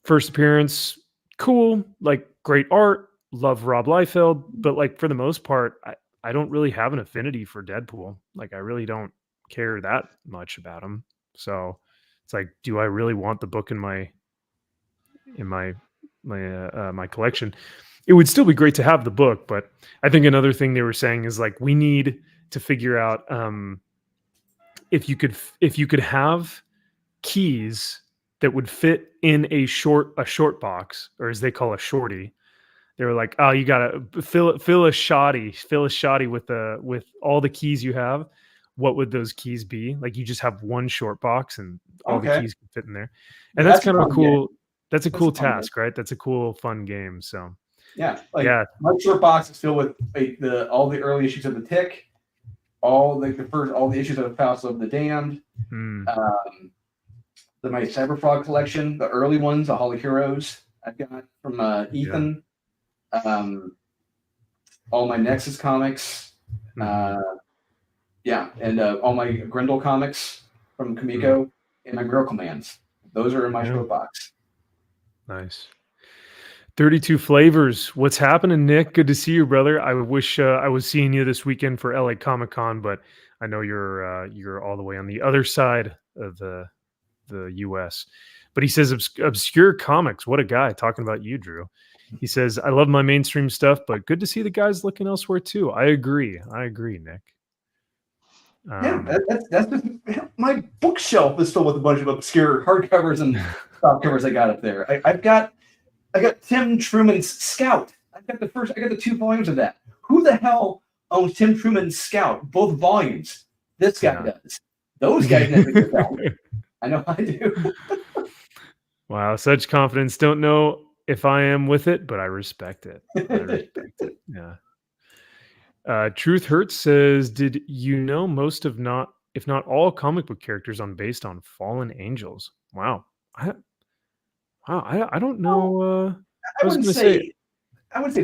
first appearance, cool, like great art. Love Rob Liefeld, but like for the most part, I don't really have an affinity for Deadpool. Like I really don't care that much about him. So it's like, do I really want the book in my collection? It would still be great to have the book, but I think another thing they were saying is like we need to figure out if you could have keys that would fit in a short box, or as they call a shorty. They were like, oh, you gotta fill a shoddy with all the keys you have. What would those keys be? Like you just have one short box and all the keys can fit in there. And that's kind of a cool. Game. That's a cool task, right? That's a cool, fun game. So my short box is filled with all the early issues of the Tick, all the issues of Faust of the Damned, my Cyberfrog collection, the early ones, the Holy Heroes I've got from Ethan. Yeah. All my Nexus comics, and all my Grendel comics from Kamiko, and my Miracle Mans. Those are in my short box. Nice. 32 Flavors. What's happening, Nick? Good to see you, brother. I wish I was seeing you this weekend for LA Comic Con, but I know you're all the way on the other side of the US. But he says obscure comics. What a guy, talking about you, Drew. He says, I love my mainstream stuff, but good to see the guys looking elsewhere too. I agree, Nick. That's my bookshelf is filled with a bunch of obscure hardcovers and softcovers I got up there. I got Tim Truman's Scout. I got the 2 volumes of that. Who the hell owns Tim Truman's Scout? Both volumes. This guy does. Those guys never get that. I know I do. Wow, such confidence. Don't know if I am with it, but I respect it. Yeah. Truth Hurts says, did you know most of if not all comic book characters based on fallen angels? Wow. I don't know. I wouldn't say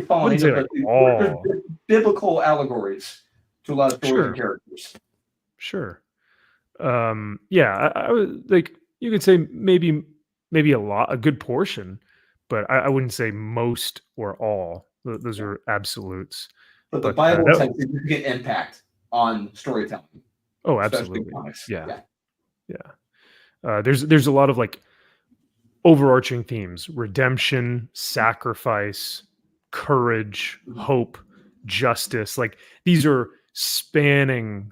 fallen angels, but all biblical allegories to a lot of stories and characters. Sure. Yeah, I would like, you could say maybe a good portion, but I wouldn't say most or all. Those are absolutes. But the Bible has significant impact on storytelling. Oh, absolutely. Yeah. There's a lot of like overarching themes: redemption, sacrifice, courage, hope, justice. Like these are spanning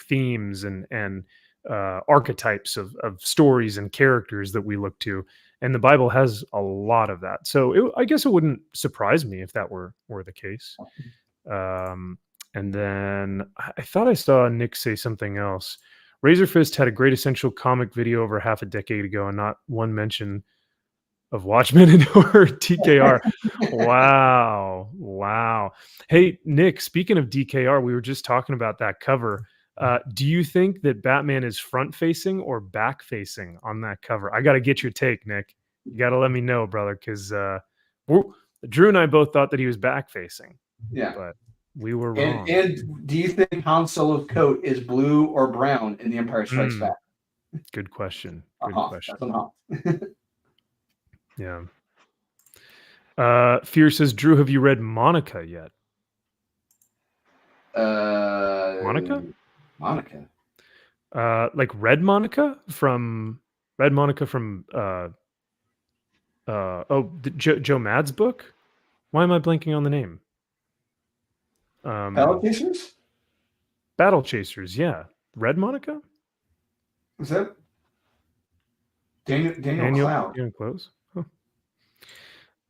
themes and archetypes of stories and characters that we look to, and the Bible has a lot of that. So I guess it wouldn't surprise me if that were the case. Um, and then I thought I saw Nick say something else. Razor Fist had a great essential comic video over half a decade ago, and not one mention of Watchmen or TKR. Wow. Hey, Nick, speaking of DKR, we were just talking about that cover. Do you think that Batman is front facing or back facing on that cover? I got to get your take, Nick. You got to let me know, brother, because Drew and I both thought that he was back facing. Yeah. But we were wrong. And do you think Han Solo's coat is blue or brown in The Empire Strikes Back? Good question. That's on Han. Yeah. Fear says, Drew, have you read Monica yet? Monica? Like Red Monica from Joe Mad's book? Why am I blanking on the name? Battle Chasers? Battle Chasers, yeah. Red Monica? Was that Daniel Cloud? Daniel Close? Huh.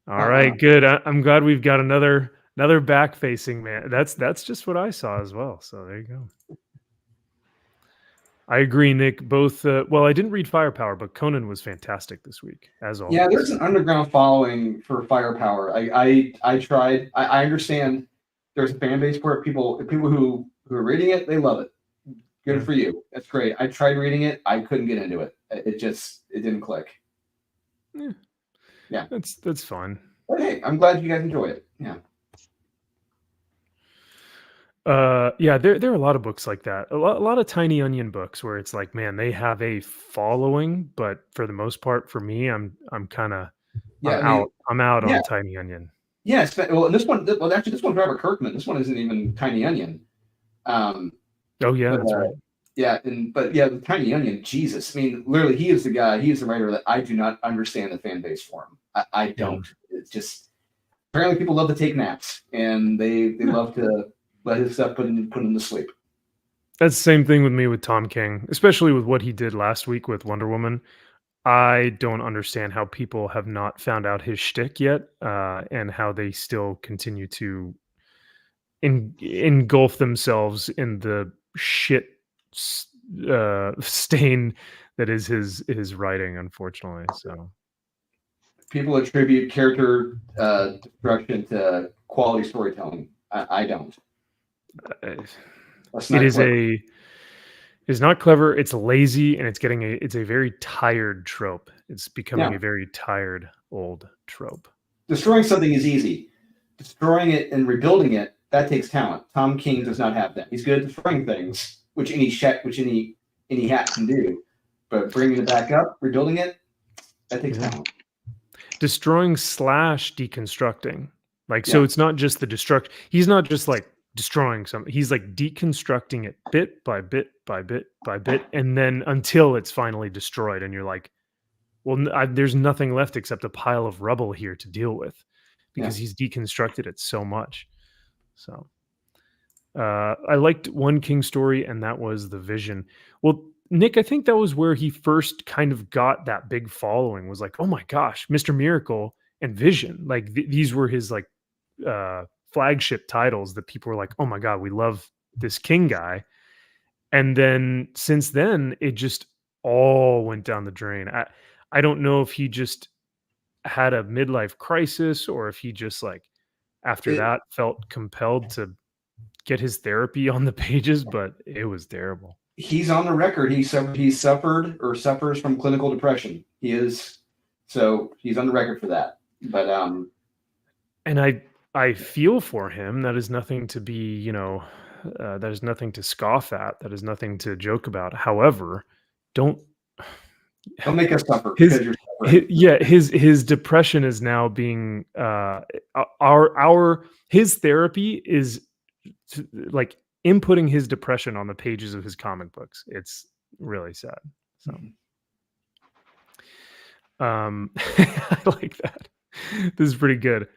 All right, good. I'm glad we've got another back-facing man. That's just what I saw as well. So there you go. I agree, Nick. Both. Well, I didn't read Firepower, but Conan was fantastic this week, as always. Yeah, there's an underground following for Firepower. I tried. I understand there's a fan base for it. People who are reading it, they love it. Good for you. That's great. I tried reading it. I couldn't get into it. It didn't click. Yeah. That's fun. But hey, I'm glad you guys enjoy it. Yeah. Yeah, there are a lot of books like that. A lot of Tiny Onion books where it's like, man, they have a following, but for the most part, for me, I'm kind of I'm out on Tiny Onion. Yeah, well, this one, actually, this one's Robert Kirkman. This one isn't even Tiny Onion. Oh yeah, that's right. Yeah, the Tiny Onion, Jesus. I mean, literally, he is the guy. He is the writer that I do not understand the fan base for him. I don't. It's just apparently people love to take naps and they love to let his stuff put him to sleep. That's the same thing with me with Tom King, especially with what he did last week with Wonder Woman. I don't understand how people have not found out his shtick yet, and how they still continue to engulf themselves in the shit stain that is his writing, unfortunately. So people attribute character destruction to quality storytelling. I don't. It's not clever. It's lazy, and it's a very tired trope. It's becoming a very tired old trope. Destroying something is easy. Destroying it and rebuilding it, that takes talent. Tom King does not have that. He's good at destroying things, which any hat can do. But bringing it back up, rebuilding it, that takes talent. Destroying / deconstructing. So it's not just the destruct. He's not just like destroying something. He's like deconstructing it bit by bit by bit by bit, and then until it's finally destroyed, and you're like, well, there's nothing left except a pile of rubble here to deal with, because he's deconstructed it so much. So I liked one King story, and that was The Vision. Well, Nick, I think that was where he first kind of got that big following, was like, oh my gosh, Mr. Miracle and Vision. Like these were his like flagship titles that people were like, oh my God, we love this King guy. And then since then, it just all went down the drain. I don't know if he just had a midlife crisis, or if he just like after that felt compelled to get his therapy on the pages, but it was terrible. He's on the record. He suffered or suffers from clinical depression. So he's on the record for that. But and I feel for him. That is nothing to be, that is nothing to scoff at. That is nothing to joke about. However, don't make us suffer. His depression is now being his therapy is like inputting his depression on the pages of his comic books. It's really sad. So I like that. This is pretty good.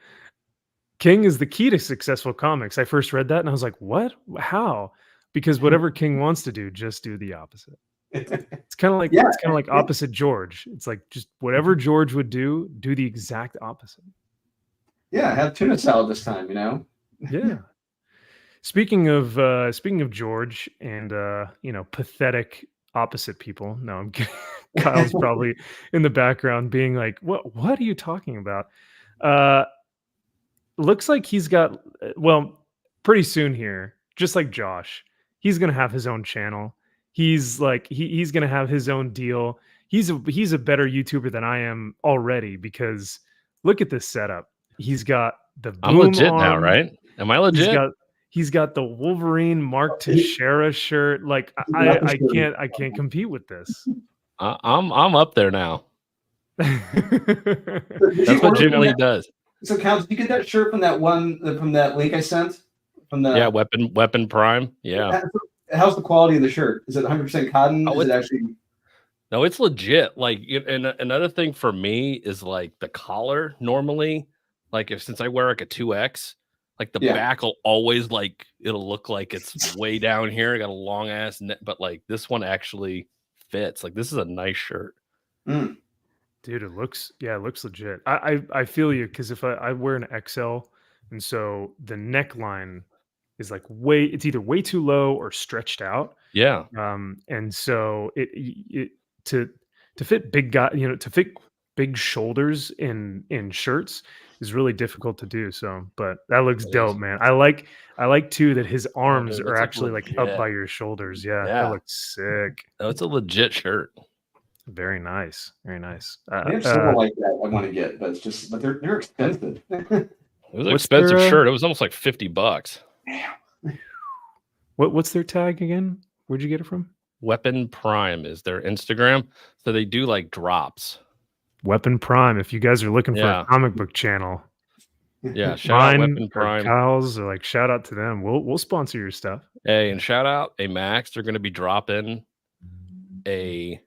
King is the key to successful comics. I first read that and I was like, what? How? Because whatever King wants to do, just do the opposite. It's kind of like Yeah, it's kind of like opposite George. It's like just whatever George would do the exact opposite. Yeah, have tuna salad this time, you know? Yeah. Speaking of George and pathetic opposite people. No, I'm kidding. Kyle's probably in the background being like, what are you talking about? Looks like he's got pretty soon here, just like Josh, he's gonna have his own channel. He's like he's gonna have his own deal. He's a better YouTuber than I am already because look at this setup. He's got the I'm boom legit now, arm. right? Am I legit? He's got the Wolverine Mark Teixeira shirt. Like I can't compete with this. I'm up there now. Did That's you what order Jim from Lee that- does. So, Cal, did you get that shirt from that link I sent? From the Yeah, Weapon Prime. Yeah. How's the quality of the shirt? Is it 100% cotton? Oh, Is it actually? No, it's legit. Like, and another thing for me is like the collar. Normally, like since I wear like a 2X, like the back will always like it'll look like it's way down here. I got a long ass neck, but like this one actually fits. Like this is a nice shirt. Mm. Dude, it looks legit. I feel you because if I wear an XL, and so the neckline is like it's either way too low or stretched out. Yeah. And so it to fit big guy, to fit big shoulders in shirts is really difficult to do. So, but that looks dope, man. I like too that his arms dude, are that's actually like up by your shoulders. Yeah, that looks sick. No, it's a legit shirt. Very nice. Very nice. I have several like that I want to get, but but they're expensive. It was an expensive shirt. It was almost like $50. What's their tag again? Where'd you get it from? Weapon Prime is their Instagram. So they do like drops. Weapon Prime. If you guys are looking for a comic book channel, shout out Weapon Prime. Kyle's, or like shout out to them. We'll sponsor your stuff. Hey, and shout out Max. They're going to be dropping a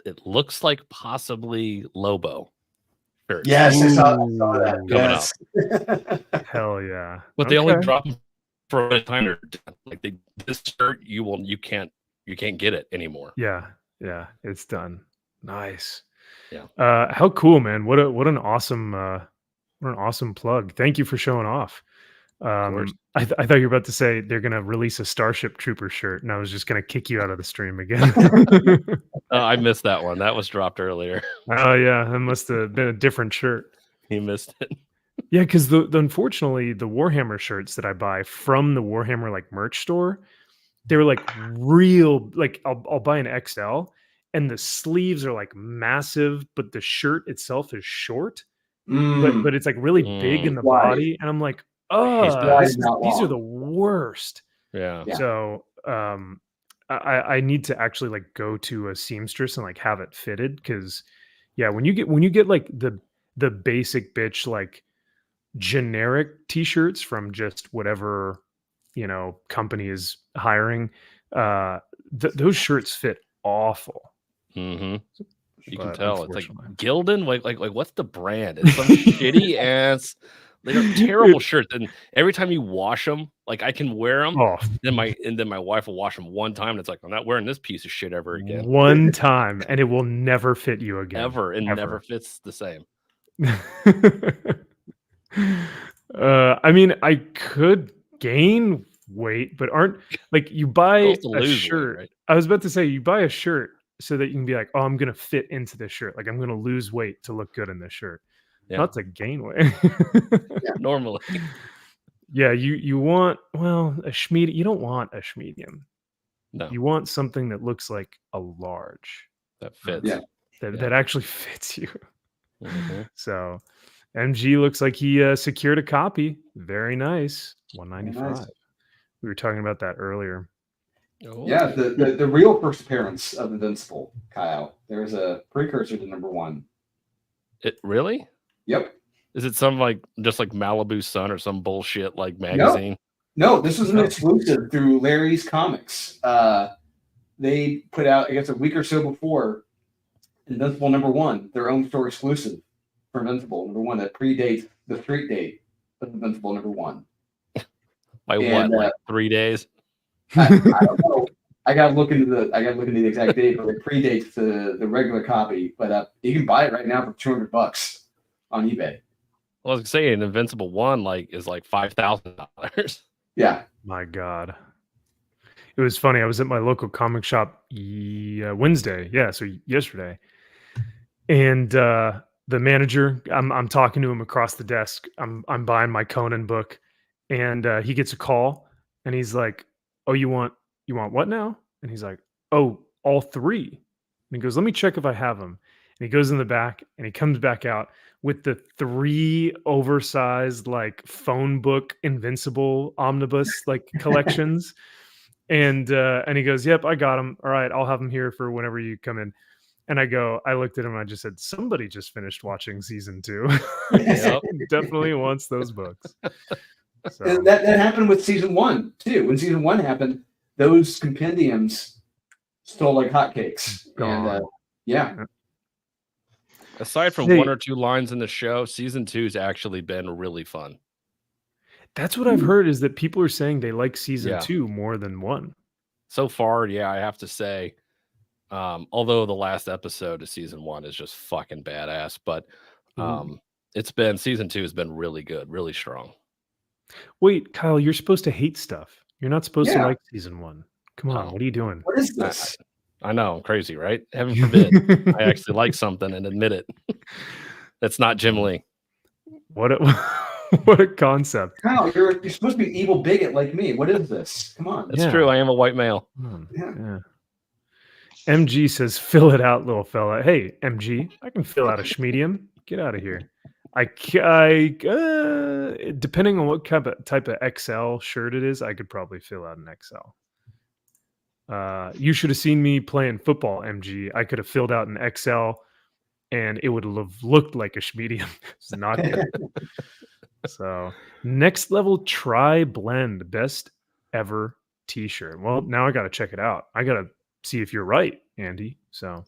it looks like possibly Lobo shirt. Yes, I saw that. Coming up. Hell yeah. But they only drop them for a time. Like this shirt, you can't get it anymore. Yeah, it's done. Nice. Yeah. How cool, man. What an awesome plug. Thank you for showing off. I thought you were about to say they're gonna release a Starship Trooper shirt, and I was just gonna kick you out of the stream again. I missed that one. That was dropped earlier. Oh yeah, that must have been a different shirt. He missed it. Yeah, because unfortunately the Warhammer shirts that I buy from the Warhammer like merch store, they were like real. Like I'll buy an XL, and the sleeves are like massive, but the shirt itself is short. But it's like really big in the body, and I'm like, these are the worst. Yeah. So I need to actually like go to a seamstress and like have it fitted because when you get like the basic bitch like generic t-shirts from just whatever company is hiring, those shirts fit awful. Mm-hmm. You can tell it's like Gildan. Like what's the brand? It's some shitty ass. They're terrible shirts, and every time you wash them, like I can wear them. Then my wife will wash them one time, and it's like I'm not wearing this piece of shit ever again. One time, and it will never fit you again. Ever. Never fits the same. I mean, I could gain weight, but aren't like you buy a shirt. Weight, right? I was about to say you buy a shirt so that you can be like, oh, I'm gonna fit into this shirt. Like I'm gonna lose weight to look good in this shirt. Yeah. Not to gain weight. Normally. Yeah, you want a schmedium. You don't want a schmedium. No. You want something that looks like a large. That fits. Yeah. That actually fits you. Mm-hmm. So MG looks like he secured a copy. Very nice. $195. Nice. We were talking about that earlier. Oh. Yeah, the real first appearance of Invincible, Kyle. There's a precursor to #1. It really? Yep. Is it some just like Malibu Sun or some bullshit like magazine? No, this was an exclusive through Larry's Comics. They put out, I guess, a week or so before Invincible #1, their own store exclusive for Invincible #1 that predates the street date of Invincible #1. By And, what, like 3 days? I don't know. I gotta look into the exact date, but it predates the regular copy. But you can buy it right now for $200 on eBay. Well, I was saying Invincible 1 is like $5,000. Yeah. My God. It was funny. I was at my local comic shop Wednesday. Yeah, so yesterday. And the manager, I'm talking to him across the desk. I'm buying my Conan book, and he gets a call, and he's like, "Oh, you want what now?" And he's like, "Oh, all 3." And he goes, "Let me check if I have them." And he goes in the back, and he comes back out with the 3 oversized phone book Invincible omnibus collections. And he goes, "Yep, I got them. All right, I'll have them here for whenever you come in." And I looked at him and I just said, "Somebody just finished watching season 2." Yep. Definitely wants those books. So. And that happened with season 1 too. When season 1 happened, those compendiums stole like hotcakes. And yeah. Aside from 1 or 2 lines in the show, season 2's actually been really fun. That's what I've heard, is that people are saying they like season 2 more than 1. So far, yeah, I have to say. Although the last episode of season 1 is just fucking badass, but season 2 has been really good, really strong. Wait, Kyle, you're supposed to hate stuff. You're not supposed to like season 1. Come on, what are you doing? What is this? I know, I'm crazy, right? Heaven forbid I actually like something and admit it. That's not Jim Lee. What a concept. Kyle, you're supposed to be an evil bigot like me. What is this? Come on. It's true. I am a white male. Yeah. MG says, "Fill it out, little fella." Hey, MG, I can fill out a schmedium. Get out of here. Depending on what type of XL shirt it is, I could probably fill out an XL. You should have seen me playing football, MG. I could have filled out an XL, and it would have looked like a schmedium. It's not good. So, next level try blend, best ever T-shirt. Well, now I got to check it out. I got to see if you're right, Andy. So,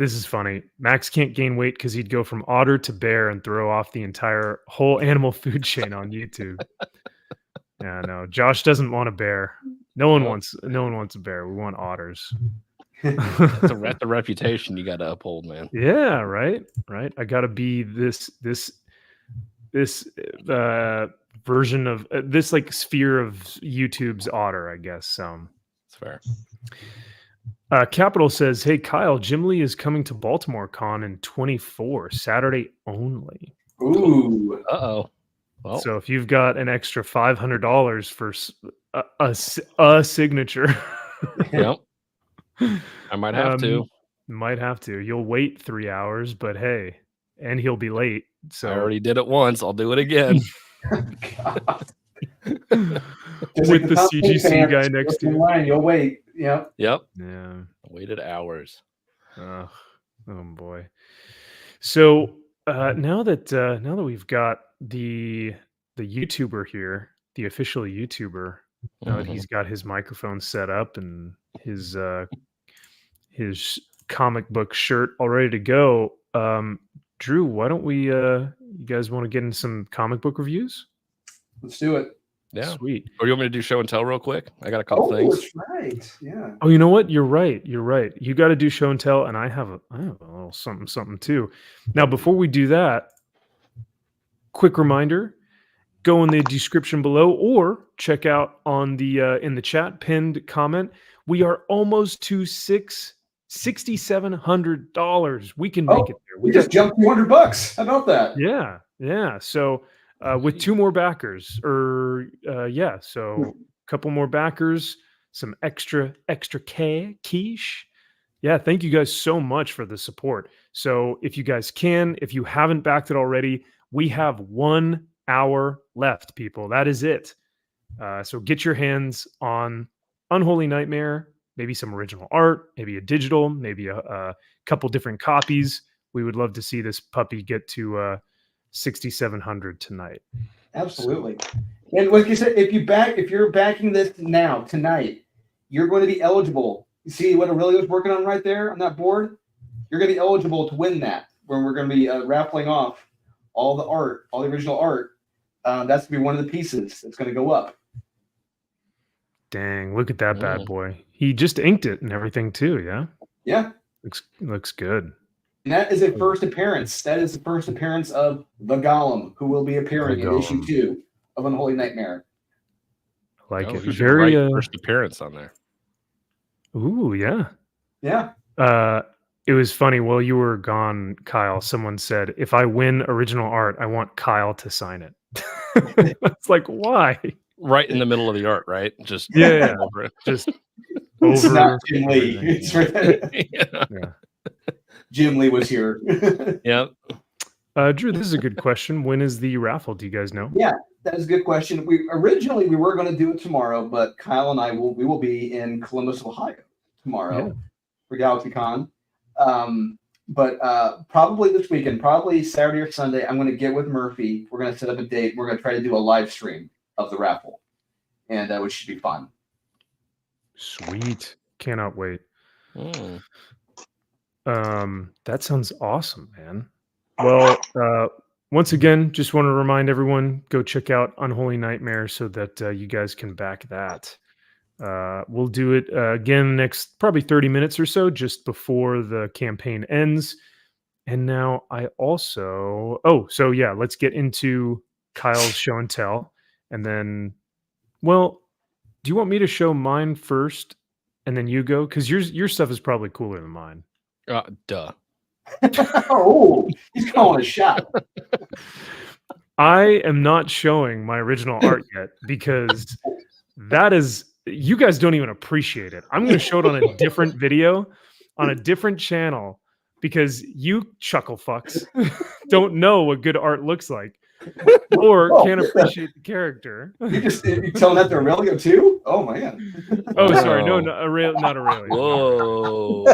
This is funny. Max can't gain weight because he'd go from otter to bear and throw off the entire whole animal food chain on YouTube. Yeah, no. Josh doesn't want a bear. No one wants a bear. We want otters. That's a reputation you got to uphold, man. Yeah, right. I got to be this version of this sphere of YouTube's otter, I guess. So it's fair. Capital says, "Hey Kyle, Jim Lee is coming to Baltimore Con in 24, Saturday only." Ooh. Uh-oh. Well, so if you've got an extra $500 for a signature, yep, I might have to. Might have to. You'll wait 3 hours, but hey, and he'll be late. So I already did it once. I'll do it again. With the CGC guy next to you. You'll wait. Yep. Yeah. I waited hours. Oh boy. So now that we've got the YouTuber here, the official YouTuber, now that he's got his microphone set up and his comic book shirt all ready to go, Drew, why don't we you guys want to get in some comic book reviews? Let's do it. Yeah. Sweet. Or you want me to do show and tell real quick? I got a couple things. That's right. Yeah. Oh, you know what? You're right. You got to do show and tell, and I have a little something too. Now, before we do that, quick reminder: go in the description below, or check out on the in the chat pinned comment. We are almost to $6,700. We can make it there. We just jumped $200. How about that? Yeah. So with 2 more backers, so a couple more backers, some extra quiche. Yeah, thank you guys so much for the support. So if you guys if you haven't backed it already, we have 1 hour left, people. That is it. So get your hands on Unholy Nightmare, maybe some original art, maybe a digital, maybe a couple different copies. We would love to see this puppy get to 6,700 tonight. Absolutely. And like you said, if you're backing this tonight, you're going to be eligible. You see what Aurelio's working on right there on that board? You're going to be eligible to win that, where we're going to be raffling off all the art, all the original art. That's gonna be one of the pieces that's gonna go up. Dang, look at that bad boy. He just inked it and everything too, yeah? Yeah. Looks good. And that is a first appearance. That is the first appearance of the Golem, who will be appearing in issue 2 of Unholy Nightmare. Like it. You should Very write first appearance on there. Ooh, yeah. Yeah. It was funny. While you were gone, Kyle, someone said, if I win original art, I want Kyle to sign it. It's like, why? Right in the middle of the art, right? Just Yeah. over it. Just It's over not Jim Lee. everything. Yeah. Jim Lee was here. Yep. Drew, this is a good question. When is the raffle? Do you guys know? Yeah, that is a good question. We were going to do it tomorrow, but Kyle and I will be in Columbus, Ohio tomorrow for GalaxyCon. But probably this weekend, probably Saturday or Sunday, I'm going to get with Murphy. We're going to set up a date. We're going to try to do a live stream of the raffle, and which should be fun. Sweet. Cannot wait. That sounds awesome, man. Well, once again, just want to remind everyone, go check out Unholy Nightmare so that you guys can back that. We'll do it again next probably 30 minutes or so, just before the campaign ends. And now I also, so yeah, let's get into Kyle's show and tell. And then, well, do you want me to show mine first and then you go? Because your stuff is probably cooler than mine. Duh. Oh, he's calling a shot. I am not showing my original art yet because that is, you guys don't even appreciate it. I'm going to show it on a different video on a different channel because you chuckle fucks don't know what good art looks like or can't appreciate the character. You telling that to Aurelio too? Oh man. Oh, sorry. No, not Aurelio. Whoa.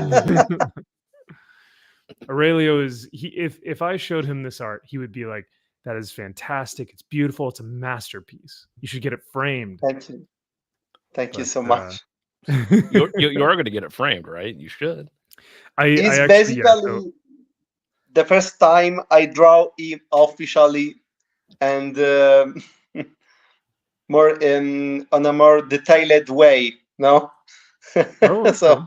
Aurelio is if I showed him this art, he would be like, that is fantastic. It's beautiful. It's a masterpiece. You should get it framed. Thank you. Thank you so much. You are going to get it framed, right? You should. It's basically the first time I draw him officially and more on a more detailed way. No. Okay. So.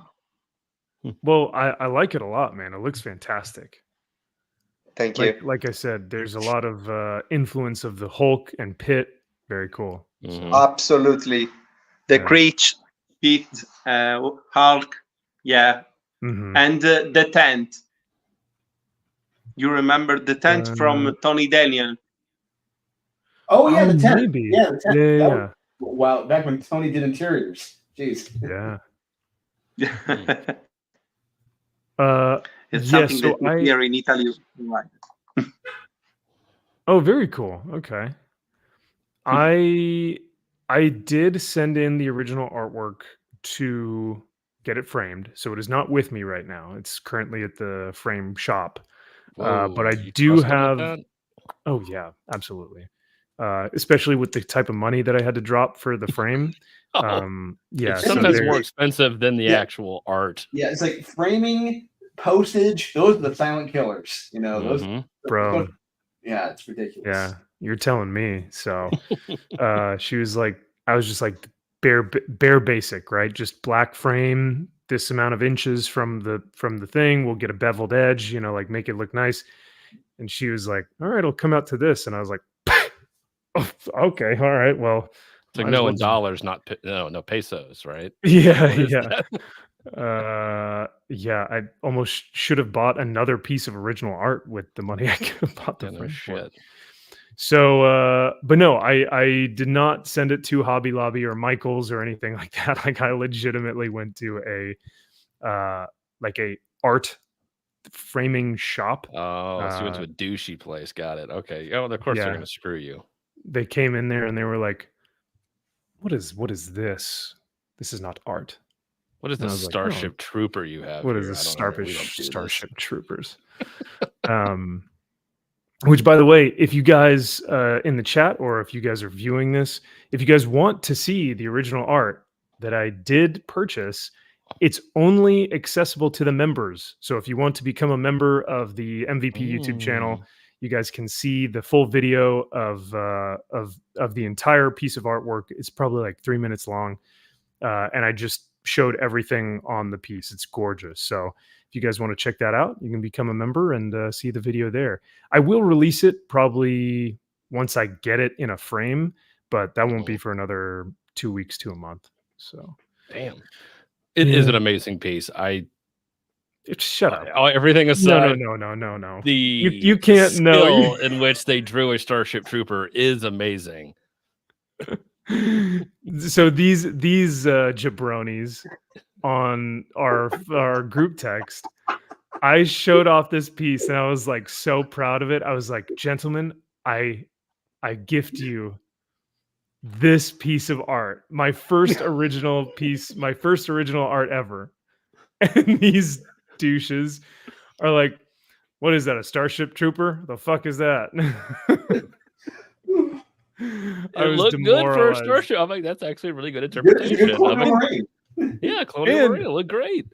Well, I like it a lot, man. It looks fantastic. Thank you. Like I said, there's a lot of influence of the Hulk and Pit. Very cool. Absolutely. The Creech, Pit, Hulk, yeah. And the tent. You remember the tent from Tony Daniel? Oh yeah, the tent. Maybe. Yeah, the tent. Yeah. Wow, back when Tony did interiors. Jeez. Yeah. It's something that we here in Italy. Right. Oh, very cool. Okay. I did send in the original artwork to get it framed, so it is not with me right now. It's currently at the frame shop. But I do have. Oh yeah, absolutely. Especially with the type of money that I had to drop for the frame. Yeah, it's sometimes more expensive than the actual art. Yeah, it's like framing, postage. Those are the silent killers. You know, those, bro. Yeah, it's ridiculous. Yeah, you're telling me. So, she was like, I was just like bare basic, right? Just black frame, this amount of inches from the thing. We'll get a beveled edge, you know, like make it look nice. And she was like, all right, it'll come out to this. And I was like, oh, okay, all right, well. It's like no in dollars, not no pesos, right? Yeah. Yeah, I almost should have bought another piece of original art with the money I could have bought the frame for. So, but no, I did not send it to Hobby Lobby or Michael's or anything like that. Like I legitimately went to a art framing shop. Oh, so you went to a douchey place. Got it. Okay. Oh, of course they're going to screw you. They came in there and they were like, what is this? This is not art. What is the Starship Trooper you have? What is this Starship Troopers? Which, by the way, if you guys in the chat or if you guys are viewing this, if you guys want to see the original art that I did purchase, it's only accessible to the members. So if you want to become a member of the MVP YouTube channel, You guys can see the full video of the entire piece of artwork. It's probably like 3 minutes long, and I just showed everything on the piece. It's gorgeous. So if you guys want to check that out, you can become a member and see the video there. I will release it probably once I get it in a frame, but that won't be for another 2 weeks to a month. So damn, it is an amazing piece. Shut up. Everything aside, no. The you can't skill in which they drew a Starship Trooper is amazing. So these jabronis on our group text, I showed off this piece and I was like so proud of it. I was like, gentlemen, I gift you this piece of art, my first original piece, my first original art ever. And these douches are like, what is that, a Starship Trooper? The fuck is that? It looked good for a Starship. I'm like, that's actually a really good interpretation. Yeah, Colonial Marine looked great.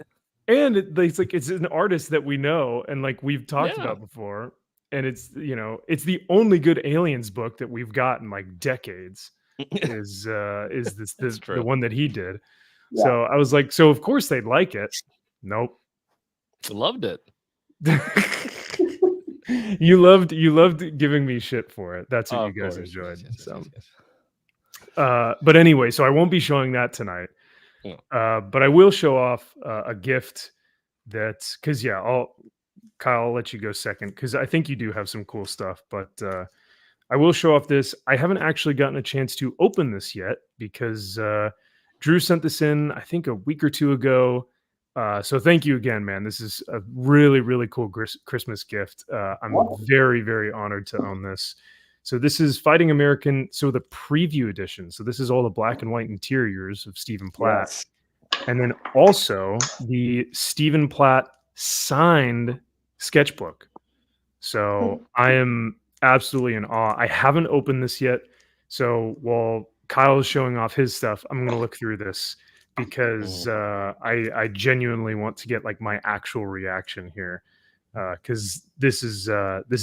And it's an artist that we know and like we've talked about before. And it's, it's the only good Aliens book that we've got in like decades. is the one that he did. Yeah. So I was like, so of course they'd like it. Nope. Loved it. You loved giving me shit for it. That's what you guys enjoyed. But anyway, so I won't be showing that tonight. But I will show off a gift that, because Kyle, I'll let you go second because I think you do have some cool stuff, but I will show off this. I haven't actually gotten a chance to open this yet because Drew sent this in, I think, a week or two ago. So thank you again, man. This is a really, really cool Christmas gift. I'm very, very honored to own this. So this is Fighting American. So the preview edition. So this is all the black and white interiors of Stephen Platt. Yes. And then also the Stephen Platt signed sketchbook. So I am absolutely in awe. I haven't opened this yet. So while Kyle is showing off his stuff, I'm going to look through this because I genuinely want to get like my actual reaction here because this is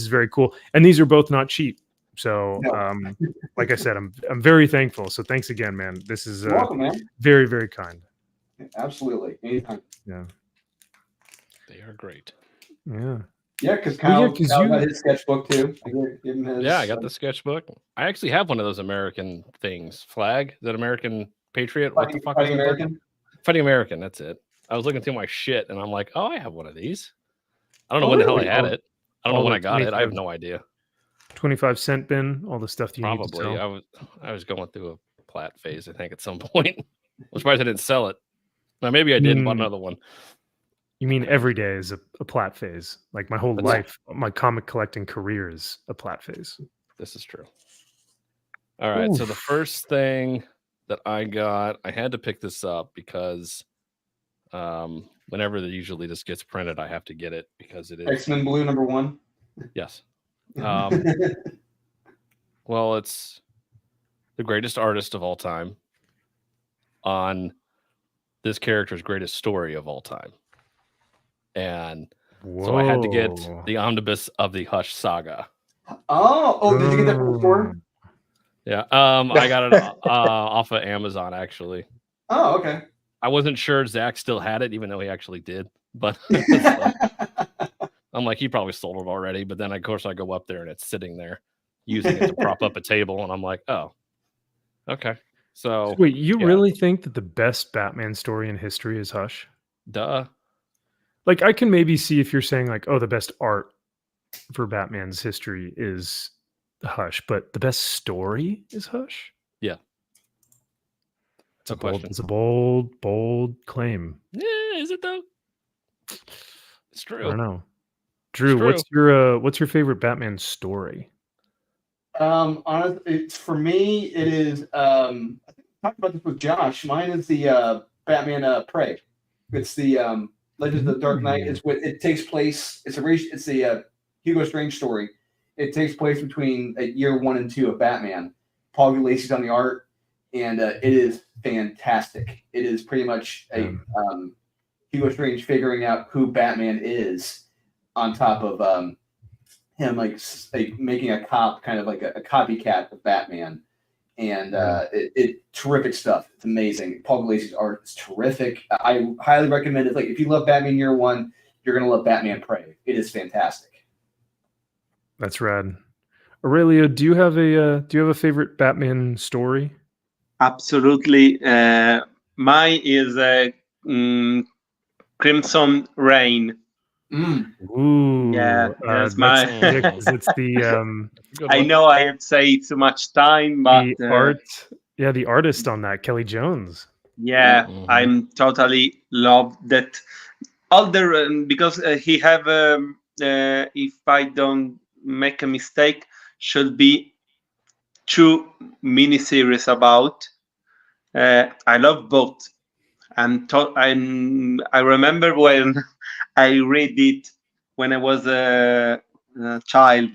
very cool. And these are both not cheap. So like I said, I'm very thankful. So thanks again, man. This is welcome, man. Very, very kind. Absolutely. Anytime. Yeah. They are great. Yeah. Yeah, because Kyle got his sketchbook too. I got the sketchbook. I actually have one of those American things. Flag? Is that American Patriot? What the fuck is American? Fighting American, that's it. I was looking through my shit and I'm like, oh, I have one of these. I don't know when the hell I had it. I don't know when I got it. I have no idea. 25-cent bin, all the stuff that you need to sell. I was going through a Platt phase, I think, at some point. I'm surprised I didn't sell it. Now, maybe I did bought another one. You mean every day is a Platt phase? Like my whole life, my comic collecting career is a Platt phase. This is true. All right. Oof. So the first thing that I got, I had to pick this up because whenever usually this gets printed, I have to get it because it is X-Men Blue #1. Yes. Well, it's the greatest artist of all time on this character's greatest story of all time. And so I had to get the omnibus of the Hush saga. Oh, did you get that from the store? Yeah. I got it off of Amazon, actually. Oh, okay. I wasn't sure Zach still had it, even though he actually did. But I'm like, he probably sold it already. But then, of course, I go up there and it's sitting there using it to prop up a table. And I'm like, oh, okay. So wait, you really think that the best Batman story in history is Hush? Duh. Like, I can maybe see if you're saying like, oh, the best art for Batman's history is Hush, but the best story is Hush? Yeah. It's a bold claim. Yeah, is it though? It's true. I don't know. Drew, what's your favorite Batman story? Honestly, for me, it is. I think I talked about this with Josh. Mine is the Batman Prey. It's the Legends of the Dark Knight. It takes place. It's a Hugo Strange story. It takes place between year 1 and 2 of Batman. Paul Gulacy's on the art, and it is fantastic. It is pretty much a Hugo Strange figuring out who Batman is, on top of him like making a cop, kind of like a copycat of Batman, and terrific stuff. It's amazing. Paul Gulacy's art is terrific. I highly recommend it. Like if you love Batman Year One, you're gonna love Batman Prey. It is fantastic. That's rad. Aurelia, do you have a favorite Batman story? Absolutely. Mine is Crimson Rain. Ooh, Yeah, that's that's my. yeah, 'cause it's the Good I one. know I have said too much time, but the art, the artist on that, Kelly Jones. yeah, Mhm. I'm totally love that. All the because he have, if I don't make a mistake, should be 2 miniseries about. I love both. I remember when I read it when I was a child.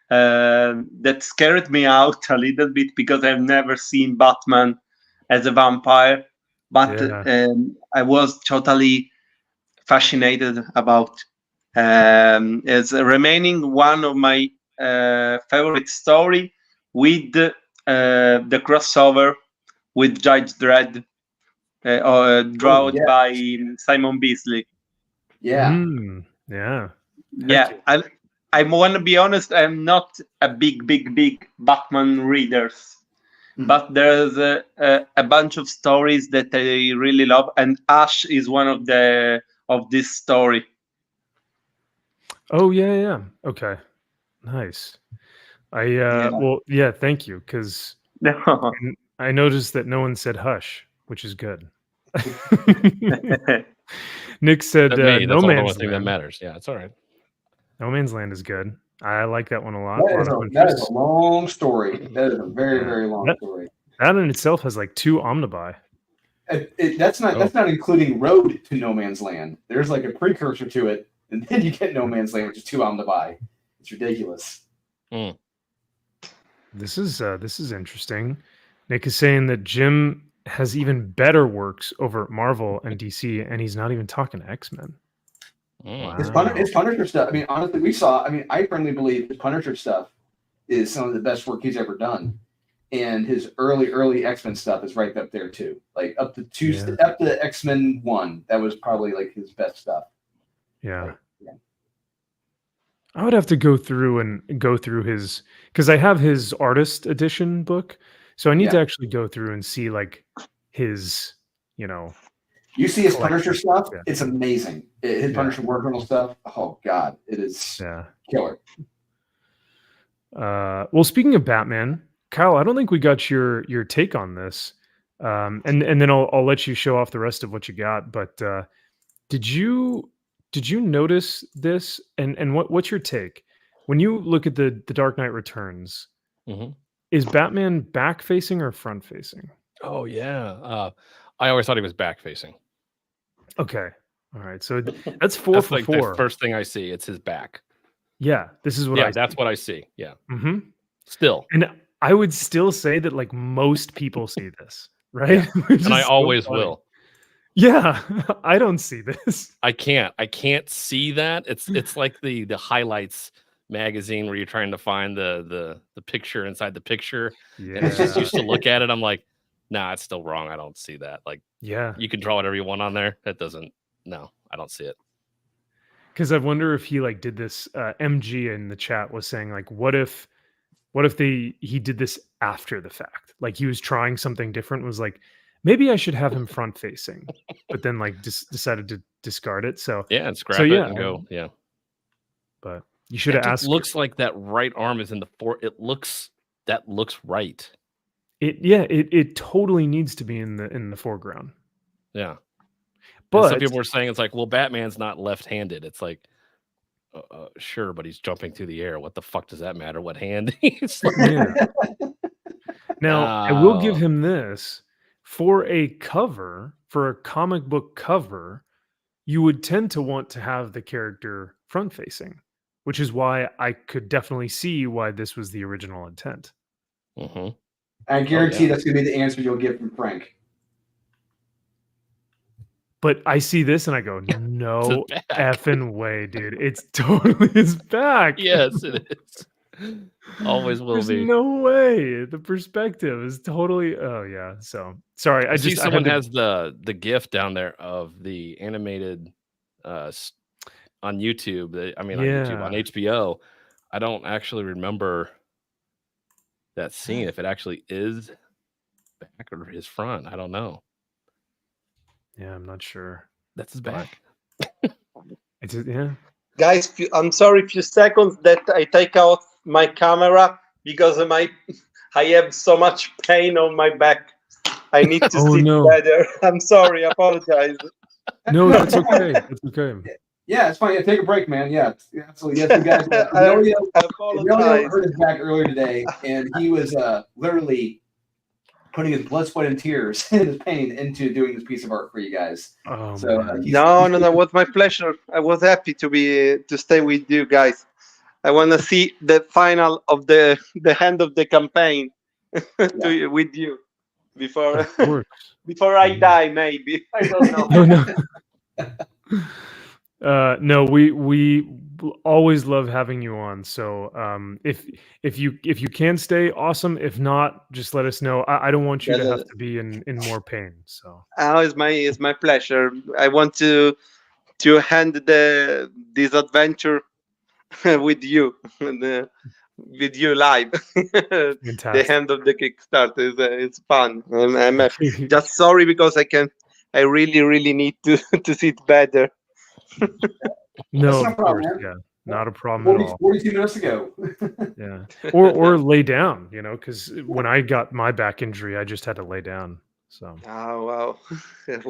That scared me out a little bit because I've never seen Batman as a vampire, but Yeah. I was totally fascinated about. It's remaining one of my favorite story with the crossover with Judge Dredd, drawn yeah. by Simon Beasley. Yeah. Yeah. Yeah, I want to be honest. I'm not a big Batman readers, but there's a bunch of stories that I really love, and Ash is one of this story. Oh yeah. Okay. Nice. Yeah. Well, yeah, thank you, because No. I noticed that no one said hush, which is good. Nick said That's me. No That's the only Man's thing that Land. matters. Yeah, it's all right. No Man's Land is good. I like that one a lot. A lot of That is hunters. a long story. That is a very, Yeah. very long story. That in itself has like 2 omnibuy. That's not including Road to No Man's Land. There's like a precursor to it, and then you get No Man's Land, which is 2 omnibuy. It's ridiculous. This is interesting. Nick is saying that Jim has even better works over at Marvel and DC, and he's not even talking X-Men. Mm. His Punisher stuff. I mean, honestly, I firmly believe his Punisher stuff is some of the best work he's ever done, and his early X-Men stuff is right up there too. Like up to X-Men 1, that was probably like his best stuff. Yeah. I would have to go through his, because I have his artist edition book, so I need to actually go through and see like his, You see his collection. Punisher stuff, Yeah. it's amazing. His Punisher War Journal stuff, oh god, it is killer. Well, speaking of Batman, Kyle, I don't think we got your take on this, and then I'll let you show off the rest of what you got. But did you notice this? And what's your take when you look at the Dark Knight Returns? Mhm. Is Batman back facing or front facing? Oh yeah. I always thought he was back facing. Okay. All right. So that's 4 That's for like 4. the first thing I see. It's his back. Yeah. This is what I that's see. what I see. Yeah. Mm-hmm. Still. And I would still say that like most people see this, right? Yeah. And I always will. Yeah. I don't see this. I can't see that. It's like the highlights magazine where you're trying to find the picture inside the picture. Yeah. And it's just used to look at it. I'm like, nah, it's still wrong. I don't see that. Like, yeah, you can draw whatever you want on there. That doesn't. No, I don't see it. Because I wonder if he like did this. MG in the chat was saying like, what if he did this after the fact? Like he was trying something different. Was like, maybe I should have him front facing, but then like decided to discard it. So yeah, and scrap it and go. Yeah, but you should have asked. Looks like that right arm is in the that looks right. It totally needs to be in the foreground. Yeah. But and some people were saying it's like, well, Batman's not left-handed. It's like, sure, but he's jumping through the air. What the fuck does that matter? What hand he's like? Yeah. Now, I will give him this. For a cover, for a comic book cover, you would tend to want to have the character front-facing, which is why I could definitely see why this was the original intent. Mm-hmm. I guarantee that's going to be the answer you'll get from Frank. But I see this and I go, no back. effing way, dude. It's totally his back. Yes, it is. Always will There's be. no way. The perspective is totally. Oh yeah. So sorry. I see I someone had to. has the GIF down there of the animated on YouTube. I mean, on YouTube, on Yeah. HBO. I don't actually remember that scene. If it actually is back or his front, I don't know. Yeah, I'm not sure. That's his back. It's yeah. Guys, I'm sorry, few seconds that I take out my camera because I have so much pain on my back. I need to Oh sit no. better. I'm sorry, apologize. No, that's okay. That's okay. Yeah, it's fine. Yeah, take a break, man. Yeah, absolutely. Yes, you guys. I Emilio apologize. hurt his back earlier today, and he was literally putting his blood, sweat, and tears and his pain into doing this piece of art for you guys. Oh So man. No, it was my pleasure. I was happy to stay with you guys. I want to see the final of the end of the campaign with you before Of course. before I die, maybe. I don't know. No, we always love having you on. So if you can stay, awesome. If not, just let us know. I don't want you to have to be in more pain. So It's my pleasure. I want to end this adventure with you with you live. The fantastic. end of the Kickstarter is fun. I'm just sorry because I really need to sit better. No, no of problem, course, man. yeah, not a problem at all. 42 minutes to go. Yeah, or lay down, because when I got my back injury, I just had to lay down. So Oh wow.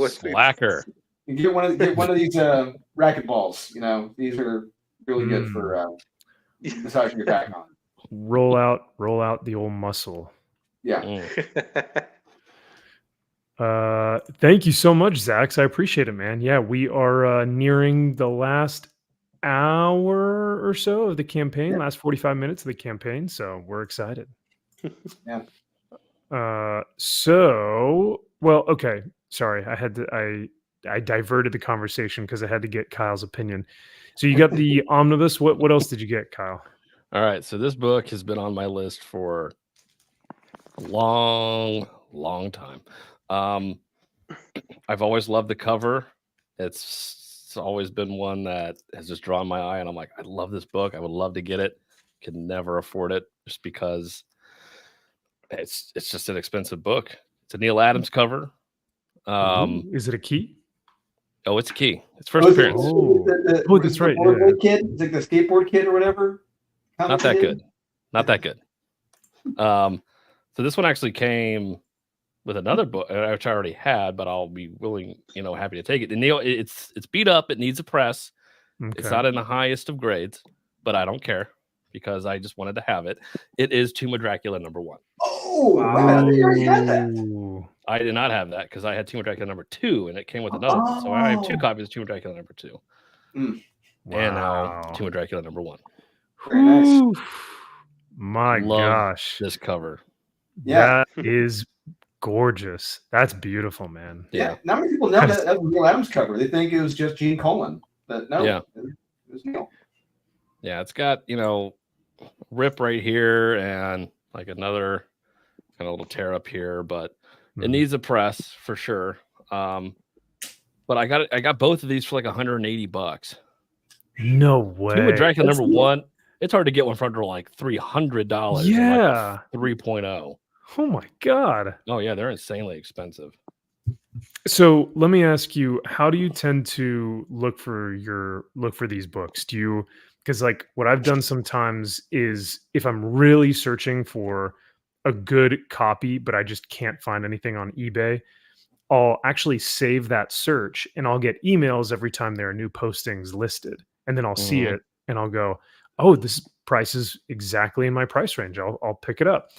Slacker. And get one of these racket balls. These are really good for massaging your back on. roll out the old muscle. Yeah. Thank you so much, Zax. I appreciate it, man. Yeah, we are nearing the last hour or so of the campaign, last 45 minutes of the campaign. So we're excited. Yeah. Well, okay. Sorry. I diverted the conversation because I had to get Kyle's opinion. So you got the omnibus. What else did you get, Kyle? All right. So this book has been on my list for a long time. I've always loved the cover. It's always been one that has just drawn my eye, and I'm like, I love this book. I would love to get it. Could never afford it just because it's just an expensive book. It's a Neil Adams cover. Is it a key? Oh, it's a key. It's first appearance. That's right. Yeah. Kid, it's like the skateboard kid or whatever. Not that good. Not that good. So this one actually came with another book, which I already had, but I'll be willing, happy to take it. And Neil, it's beat up. It needs a press. Okay. It's not in the highest of grades, but I don't care because I just wanted to have it. It is Tomb of Dracula #1. Oh, wow. I already had that. I did not have that because I had Tomb of Dracula #2, and it came with another one. So I have 2 copies of Tomb of Dracula #2. And now Tomb of Dracula #1. Very nice. My gosh. This cover. Yeah. That is gorgeous. That's beautiful, man. Yeah. Not many people know that was Neil Adams cover. They think it was just Gene Colan. But no, it was Neil. Yeah, it's got, rip right here and like another kind of little tear up here, but it needs a press for sure. But I got both of these for like $180. No way. Tomb of Dracula #1. It's hard to get one for under like $300. Yeah. Like 3.0. Oh my God. Oh yeah, they're insanely expensive. So let me ask you, how do you tend to look for these books? Do you, because like what I've done sometimes is if I'm really searching for a good copy, but I just can't find anything on eBay, I'll actually save that search and I'll get emails every time there are new postings listed. And then I'll see it and I'll go, oh, this price is exactly in my price range. I'll pick it up.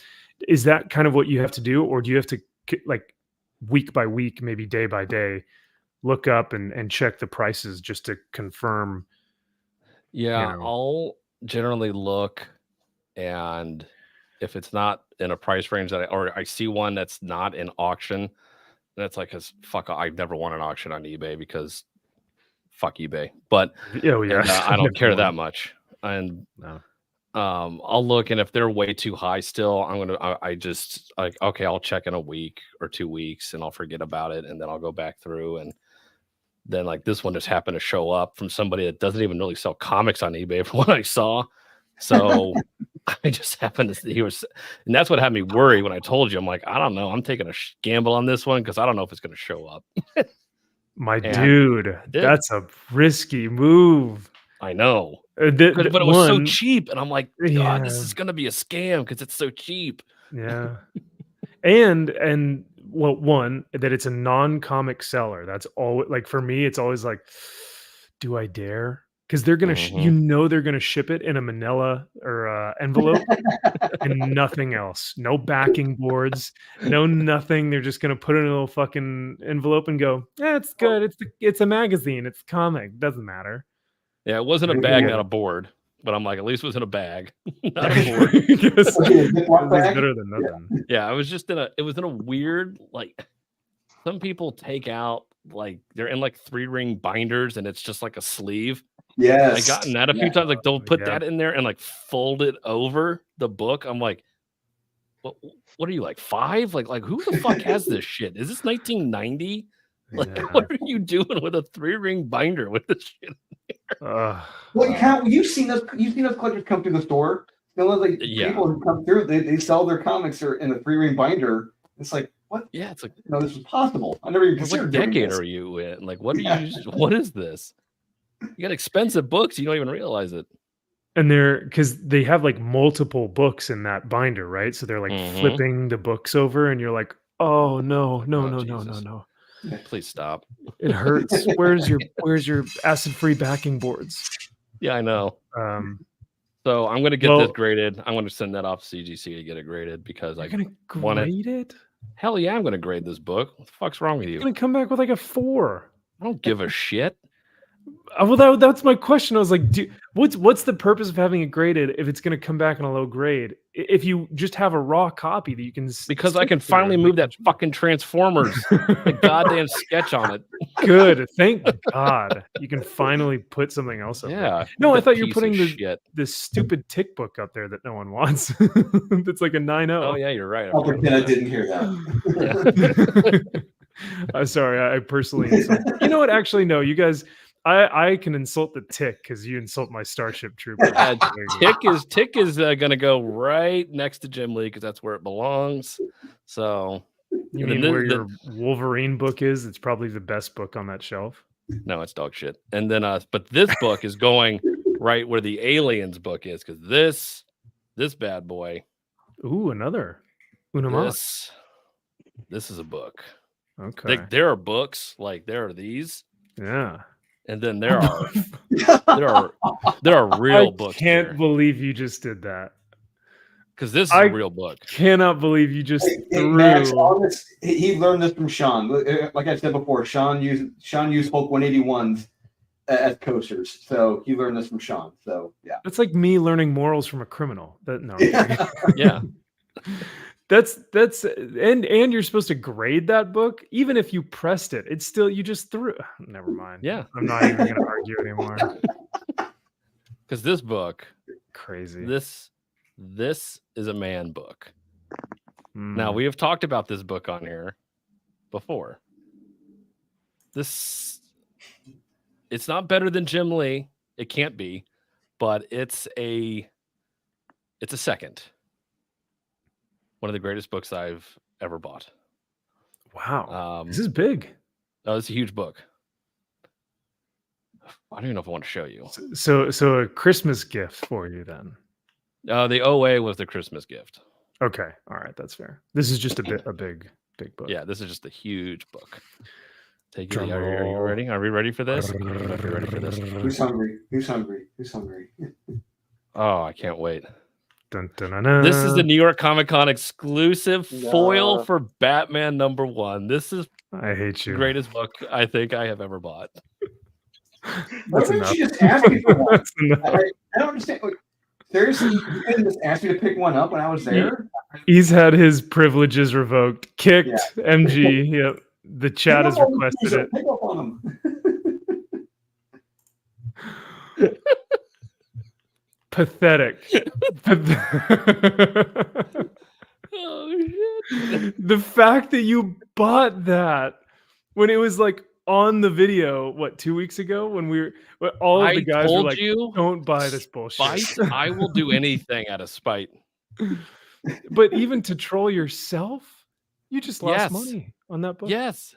Is that kind of what you have to do? Or do you have to like week by week, maybe day by day, look up and check the prices just to confirm? Yeah, I'll generally look, and if it's not in a price range or I see one that's not in auction, That's like, cause fuck, I've never won an auction on eBay because fuck eBay. But Oh yeah, and, I don't care Never that mind. much. And No. I'll look, and if they're way too high still, I just like, okay, I'll check in a week or 2 weeks and I'll forget about it, and then I'll go back through. And then like this one just happened to show up from somebody that doesn't even really sell comics on eBay from what I saw. So I just happened to see and that's what had me worry when I told you. I'm like, I don't know, I'm taking a gamble on this one because I don't know if it's going to show up. My And dude, that's a risky move. I know. But it was so cheap, and I'm like, God, this Yeah. is gonna be a scam because it's so cheap. Yeah. and well, one, that it's a non-comic seller. That's all. Like for me, it's always like, do I dare? Because they're gonna, they're gonna ship it in a manila or envelope, and nothing else. No backing boards, no nothing. They're just gonna put it in a little fucking envelope and go, yeah, it's good. It's a magazine. It's comic. Doesn't matter. Yeah, it wasn't a bag, not a board. But I'm like, at least it was in a bag, not a board. It's better than nothing. Yeah, I was just it was in a weird, like, some people take out, like, they're in like 3-ring binders and it's just like a sleeve. Yes. I've gotten that a few times. Like, they'll put that in there and like fold it over the book. I'm like, what are you, like 5? Like who the fuck has this shit? Is this 1990? Like, what are you doing with a 3-ring binder with this shit? Well, you've seen those collectors come through the store. You know, like people who come through, they sell their comics in a 3-ring binder. It's like, what? Yeah, it's like, no, this was possible. I never even considered. What decade are you in? Like, what are you? What is this? You got expensive books. You don't even realize it. And because they have like multiple books in that binder, right? So they're like flipping the books over, and you're like, oh no. Please stop. It hurts. Where's your acid-free backing boards? Yeah, I know. So I'm gonna get this graded. I'm gonna send that off to CGC to get it graded because I want to grade it. Hell yeah, I'm gonna grade this book. What the fuck's wrong with you? I'm gonna come back with like a 4. I don't give a shit. Well, that's my question. I was like, what's the purpose of having it graded if it's going to come back in a low grade? If you just have a raw copy that you can, because I can finally move that fucking Transformers the goddamn sketch on it. Good, thank God you can finally put something else up. Yeah. No, I thought you were putting this stupid tick book up there that no one wants. It's like a 9.0. Oh yeah, you're right. I'll pretend I didn't hear that. I'm sorry. I personally insult. You know what? Actually, no. You guys. I can insult the tick because you insult my Starship Trooper. Tick is gonna go right next to Jim Lee because that's where it belongs. So you mean where your Wolverine book is? It's probably the best book on that shelf. No, it's dog shit. And then but this book is going right where the Aliens book is because this bad boy. Ooh, another This is a book. Okay, there are books like there are these. Yeah. And then there are real books. I can't believe you just did that. Because this is a real book. Cannot believe you just threw. Max, he learned this from Sean. Like I said before, Sean used Hulk 181s as coasters. So he learned this from Sean. So yeah. That's like me learning morals from a criminal. Yeah. That's and you're supposed to grade that book even if you pressed it. It's still you just threw. Never mind. Yeah, I'm not even gonna argue anymore. Because this book, crazy. This is a man book. Now we have talked about this book on here before. It's not better than Jim Lee. It can't be, but it's a second. One of the greatest books I've ever bought. Wow. This is big. Oh, it's a huge book. I don't even know if I want to show you. So a Christmas gift for you then. The OA was the Christmas gift. Okay. All right. That's fair. This is just a big book. Yeah, this is just a huge book. Take it. Are you ready? Are we ready for this? Are we ready for this? Who's hungry? Oh, I can't wait. Dun, dun, dun, dun. This is the New York Comic Con exclusive foil for Batman #1. This is I hate you. The greatest book I think I have ever bought. Why didn't you just ask me for one? I don't understand. Like, seriously, you didn't just ask me to pick one up when I was there? He's had his privileges revoked. Kicked. MG. Yep. The chat has requested it. Pick up on them. Pathetic. Oh shit! The fact that you bought that when it was like on the video, what, 2 weeks ago, when all of the guys were told like, you, "Don't buy this bullshit." spite. I will do anything out of spite. But even to troll yourself, you just lost Yes. money on that book. Yes.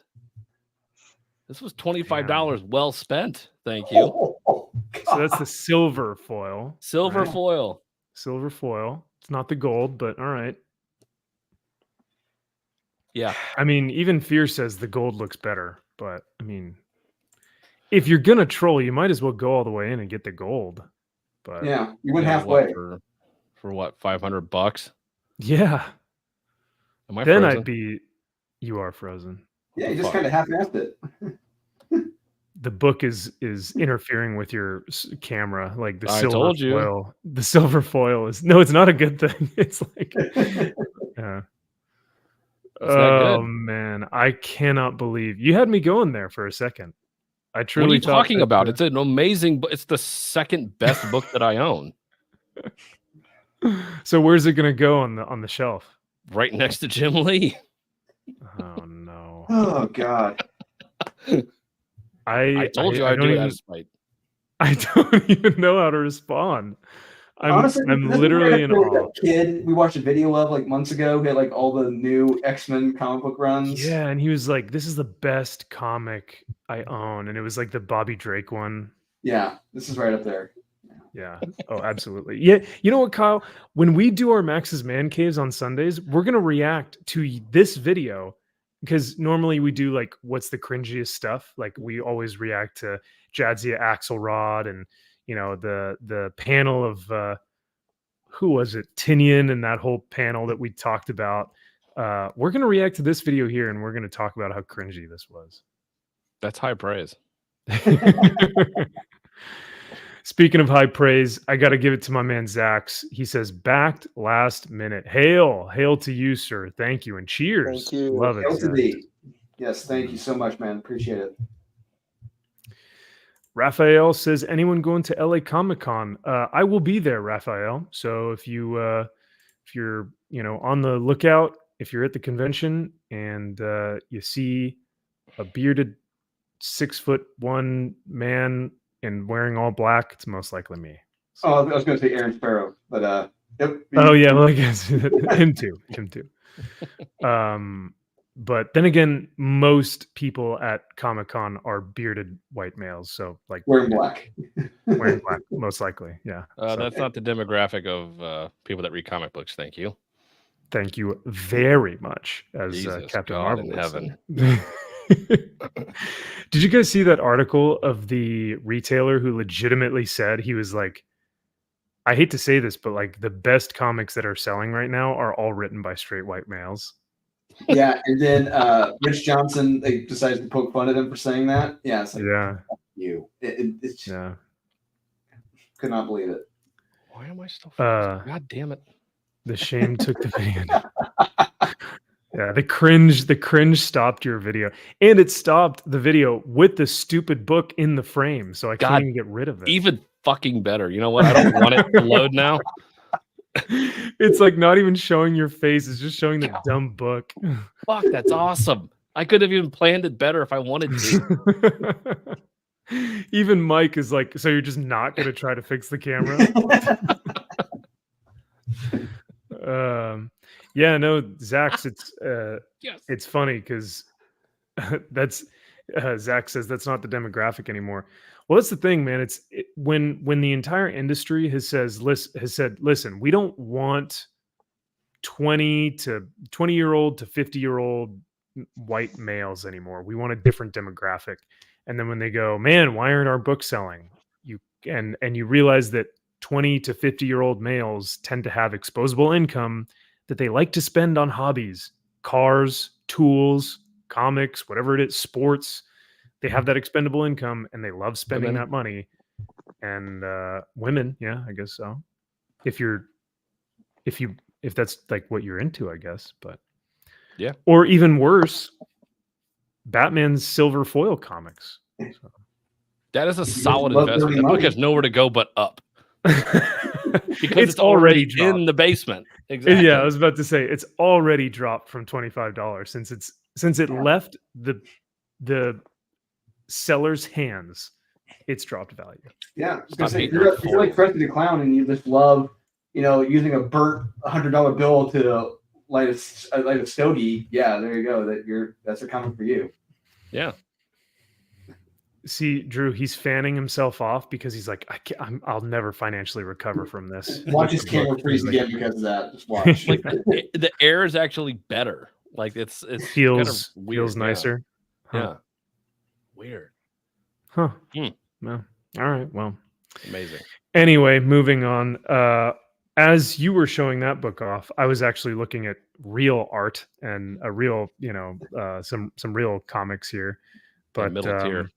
This was $25 well spent. Thank you. So that's the silver foil. Silver right? foil. Silver foil. It's not the gold, but all right. Yeah. I mean, even Fear says the gold looks better, but I mean, if you're gonna troll, you might as well go all the way in and get the gold. But Yeah, you went Yeah, halfway. for what, $500? yeah, Am I then frozen? I'd be. You are frozen. Yeah, you just Fuck. kind of half-assed it. The book is interfering with your camera, like the I silver told you. foil. The silver foil is no, it's not a good thing. It's like, yeah. It's not Oh good. man, I cannot believe you had me going there for a second. I What are truly you thought talking that, about? It's an amazing book. It's the second best book that I own. So where's it gonna go on the shelf? Right next to Jim Lee. Oh no. Oh God. I told you I'd do it out of spite. I don't even know how to respond. Honestly, I'm this is literally right in after awe. that kid we watched a video of like months ago who had like all the new X-Men comic book runs. Yeah, and he was like, "This is the best comic I own," and it was like the Bobby Drake one. Yeah, this is right up there. Yeah. Oh, absolutely. Yeah. You know what, Kyle? When we do our Max's Man Caves on Sundays, we're gonna react to this video because normally we do like what's the cringiest stuff. Like we always react to Jadzia Axelrod and the panel of who was it? Tinian and that whole panel that we talked about. We're gonna react to this video here and we're gonna talk about how cringy this was. That's high praise. Speaking of high praise, I got to give it to my man Zax. He says, "Backed last minute. Hail to you, sir. Thank you and cheers. Thank you. Love it. Hail to Zax." thee. Yes, thank you so much, man. Appreciate it. Raphael says, "Anyone going to LA Comic Con? I will be there, Raphael. So if you're on the lookout, if you're at the convention and you see a bearded 6'1" man and wearing all black, it's most likely me." So. Oh, I was going to say Aaron Sparrow, but yep. Oh yeah, well I guess him too. But then again, most people at Comic-Con are bearded white males, so like wearing black. wearing black, most likely. Yeah. So, That's not the demographic of people that read comic books. Thank you. thank you very much, as Jesus, Captain God Marvel in heaven. Did you guys see that article of the retailer who legitimately said he was like, I hate to say this, but like the best comics that are selling right now are all written by straight white males? Yeah, and then Rich Johnson, they decided to poke fun at him for saying that. Yeah, it's like, Yeah. you. It's just, Yeah. could not believe it. Why am I still frozen? God damn it. The shame took the video. Yeah, the cringe stopped your video. And it stopped the video with the stupid book in the frame. So I God, can't even get rid of it. Even fucking better. You know what? I don't want it to load now. It's like not even showing your face, it's just showing the dumb book. Fuck, that's awesome. I could have even planned it better if I wanted to. Even Mike is like, so you're just not gonna try to fix the camera? Yeah, no, Zax, Yes. it's funny because that's Zach says that's not the demographic anymore. Well, that's the thing, man. When the entire industry has said, listen, we don't want 20-year-old to 50-year-old white males anymore. We want a different demographic. And then when they go, man, why aren't our books selling? And you realize that 20 to 50-year-old males tend to have exposable income that they like to spend on hobbies, cars, tools, comics, whatever it is, sports. They have that expendable income and they love spending that money. And women, yeah, I guess so. If that's like what you're into, I guess. But yeah. Or even worse, Batman's Silver Foil comics. So. That is a You guys solid love investment. dirty That book money. has nowhere to go but up because it's already in dropped. the basement. Exactly. Yeah, I was about to say it's already dropped from $25 since it left the seller's hands. It's dropped value. Yeah, I was Stop gonna say, if hating you're, on if you're like Krusty the Clown and you just love, using a burnt $100 bill to light a stogie, yeah, there you go. That's a comic for you. Yeah. See, Drew, he's fanning himself off because he's like, I'll never financially recover from this. Watch his camera freeze He's again because of that. Just watch. Like the air is actually better. Like it's feels kind of weird. feels nicer. Yeah. Huh. Weird. Huh. Hmm. Well, all right. Well, Amazing. anyway, moving on. As you were showing that book off, I was actually looking at real art and a real, some real comics here. But middle tier.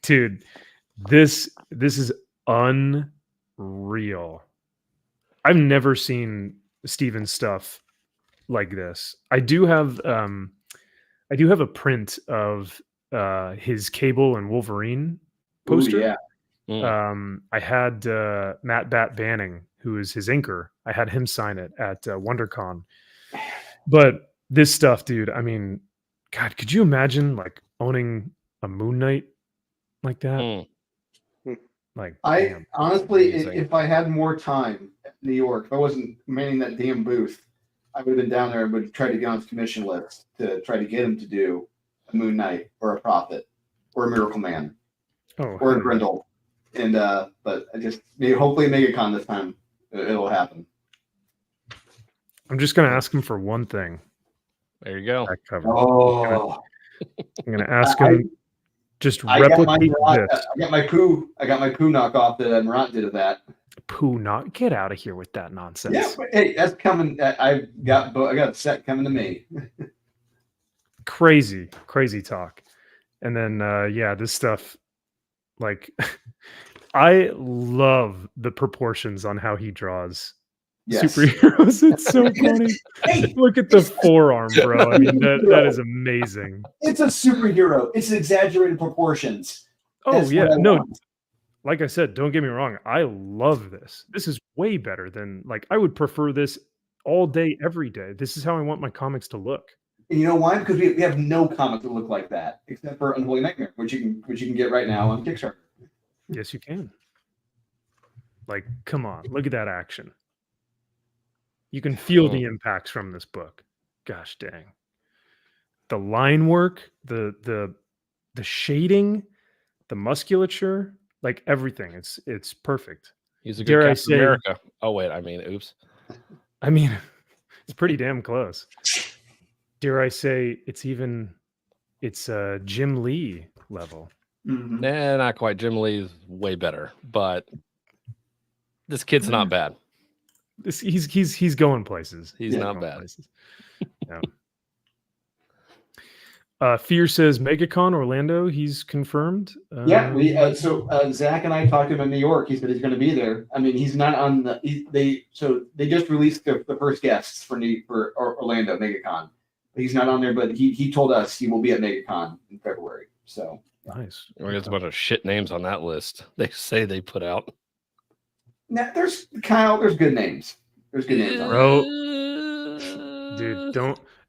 dude, this is unreal. I've never seen Steven's stuff like this. I do have a print of his Cable and Wolverine poster. Ooh, yeah. I had Matt Bat Banning, who is his inker. I had him sign it at WonderCon. But this stuff, dude, I mean, God, could you imagine like owning a Moon Knight like that? Like, I honestly, Amazing. if I had more time at New York, if I wasn't manning that damn booth, I would have been down there and would try to get on his commission list to try to get him to do a Moon Knight or a Prophet or a Miracle Man or a Grendel. And but I just hopefully MegaCon this time it'll happen. I'm just gonna ask him for one thing. There you go. Back cover. Oh, I'm gonna ask him just I got replicate this. I got my poo knockoff that Morant did of that. Pooh, not get out of here with that nonsense. Yeah, but hey, that's coming. I got a set coming to me. Crazy talk. And then this stuff, like I love the proportions on how he draws superheroes. It's so funny. Hey, look at the forearm, bro. I mean, that is amazing. It's a superhero. It's exaggerated proportions. Oh yeah, no. Like I said, don't get me wrong. I love this. This is way better than I would prefer this all day, every day. This is how I want my comics to look. And you know why? Because we have no comic that look like that, except for Unholy Nightmare, which you can get right now on Kickstarter. Yes, you can. Like, come on, look at that action. You can feel the impacts from this book. Gosh dang. The line work, the shading, the musculature, like everything. It's perfect. He's a good Captain America. Oh wait, oops. I mean, it's pretty damn close. Dare I say it's Jim Lee level. Mm-hmm. Nah, not quite. Jim Lee is way better, but this kid's not bad. He's going places. He's not bad. Yeah. Fear says MegaCon Orlando. He's confirmed. So Zach and I talked to him in New York. He said he's going to be there. I mean, he's not on the. They just released the first guests for Orlando MegaCon. He's not on there, but he told us he will be at MegaCon in February. So nice. There's a bunch of shit names on that list. They say they put out. Now, there's Kyle. There's good names. There's good names on there. Dude,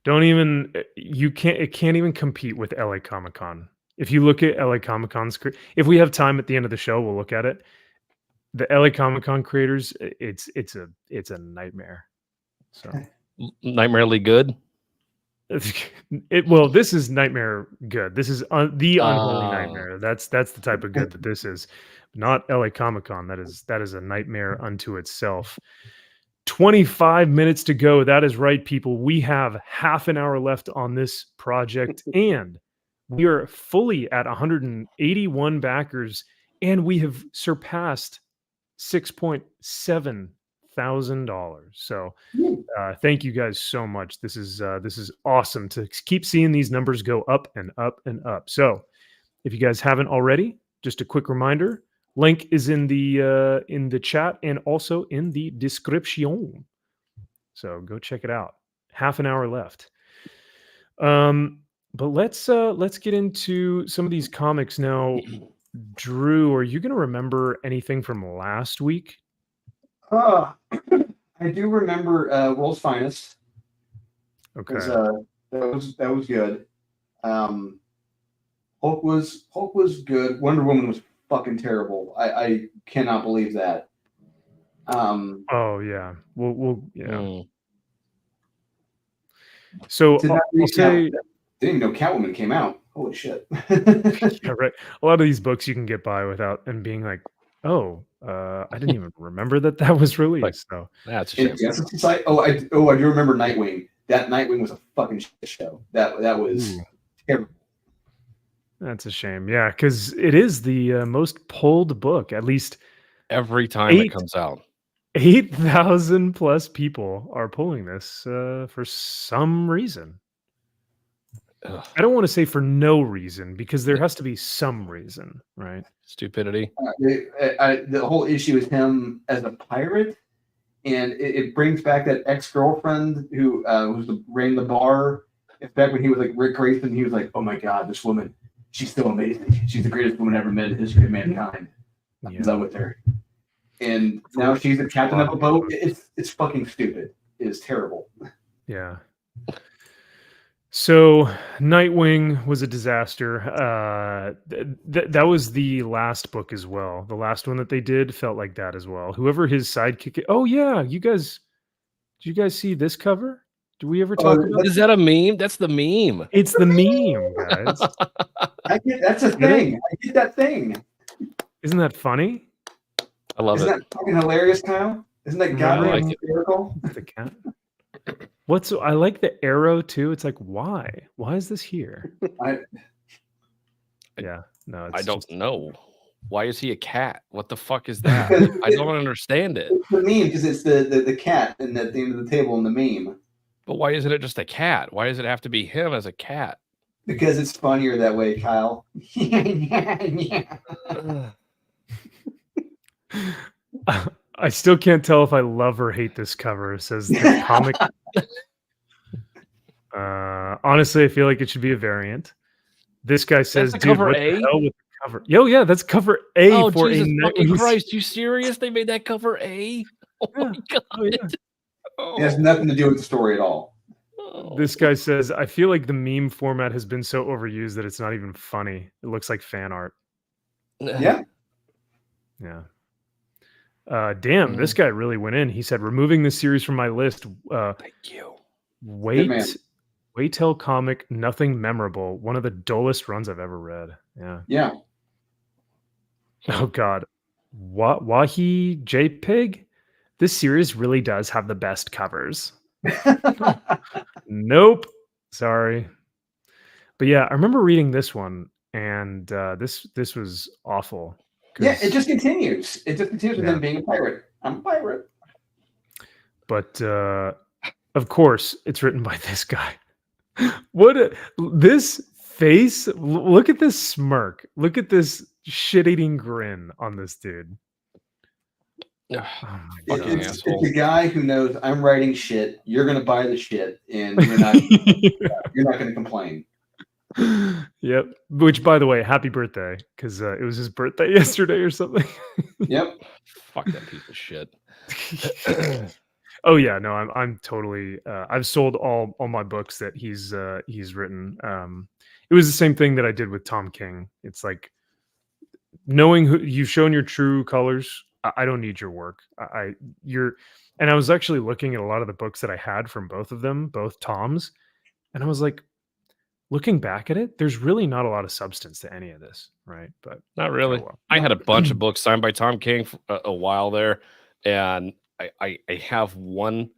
don't even. It can't even compete with LA Comic-Con. If you look at LA Comic-Con's, if we have time at the end of the show, we'll look at it. The LA Comic-Con creators, it's a nightmare. So nightmarely good. This is nightmare good. This is the Unholy Nightmare. That's the type of good that this is. Not LA Comic-Con. That is a nightmare unto itself. 25 minutes to go. That is right, people. We have half an hour left on this project, and we are fully at 181 backers, and we have surpassed $6,700. So thank you guys so much. This is awesome to keep seeing these numbers go up and up and up. So if you guys haven't already, just a quick reminder, link is in the chat and also in the description. So go check it out. Half an hour left. But let's get into some of these comics now. Drew, are you going to remember anything from last week? I do remember World's Finest. Okay. That was good. Hulk was good. Wonder Woman was fucking terrible. I cannot believe that. Oh yeah. We'll yeah. Mm. So Did not I'll read say, didn't even know Catwoman came out. Holy shit. yeah, right. A lot of these books you can get by without and being like, oh, I didn't even remember that was released. So That's a shame. Justice Society. I do remember Nightwing. That Nightwing was a fucking shit show. That was terrible. That's a shame. Yeah, because it is the most pulled book. At least Every time it comes out. 8,000 plus people are pulling this for some reason. Ugh. I don't want to say for no reason because there has to be some reason, right? Stupidity. The whole issue is him as a pirate, and it brings back that ex-girlfriend who ran the bar. In fact, when he was like Rick Grayson, he was like, "Oh my God, this woman, she's so amazing. She's the greatest woman ever met in the history of mankind. I'm in love with her." And now she's the captain of a boat. It's fucking stupid. It is terrible. Yeah. So Nightwing was a disaster. That was the last book as well. The last one that they did felt like that as well. Whoever his sidekick. Oh yeah, did you guys see this cover? Do we ever talk about? Is that a meme? That's the meme. It's the meme, guys. That's a thing. I get that thing. Isn't that funny? I love Isn't it. that fucking hilarious, Kyle? Isn't that goddamn like hysterical? The cat. I like the arrow too. It's like, why? Why is this here? Yeah, no, I don't just know. Why is he a cat? What the fuck is that? I don't understand it. It's the meme because it's the cat and at the end of the table in the meme. But why isn't it just a cat? Why does it have to be him as a cat? Because it's funnier that way, Kyle. I still can't tell if I love or hate this cover. It says the comic. Honestly, I feel like it should be a variant. This guy says, the "Dude, cover what A? the hell with the cover?" Yo, yeah, that's cover A Oh, for Jesus a fucking Nightwing. Christ. You serious? They made that cover A? Oh Yeah. my God. Oh, yeah. It has nothing to do with the story at all. Oh. This guy says, "I feel like the meme format has been so overused that it's not even funny. It looks like fan art." Yeah. Yeah. Damn, this guy really went in. He said, "Removing this series from my list. Thank you. Wait till comic, nothing memorable. One of the dullest runs I've ever read." Yeah. Yeah. Oh God. Wahi JPEG? This series really does have the best covers. Nope. Sorry. But yeah, I remember reading this one, and this was awful. Yeah, it just continues. It just continues with him being a pirate. I'm a pirate. But of course, it's written by this guy. This face? Look at this smirk. Look at this shit-eating grin on this dude. Oh, It's a guy who knows I'm writing shit. You're gonna buy the shit, and you're not gonna complain. Yep. Which, by the way, happy birthday, because it was his birthday yesterday or something. Yep. Fuck that piece of shit. Oh yeah, no, I'm totally. I've sold all my books that he's written. It was the same thing that I did with Tom King. It's like knowing who you've shown your true colors. I don't need your work. And I was actually looking at a lot of the books that I had from both of them, both Toms, and I was like, looking back at it, there's really not a lot of substance to any of this, right? But not really. well. I had a bunch of books signed by Tom King for a while there, and I have one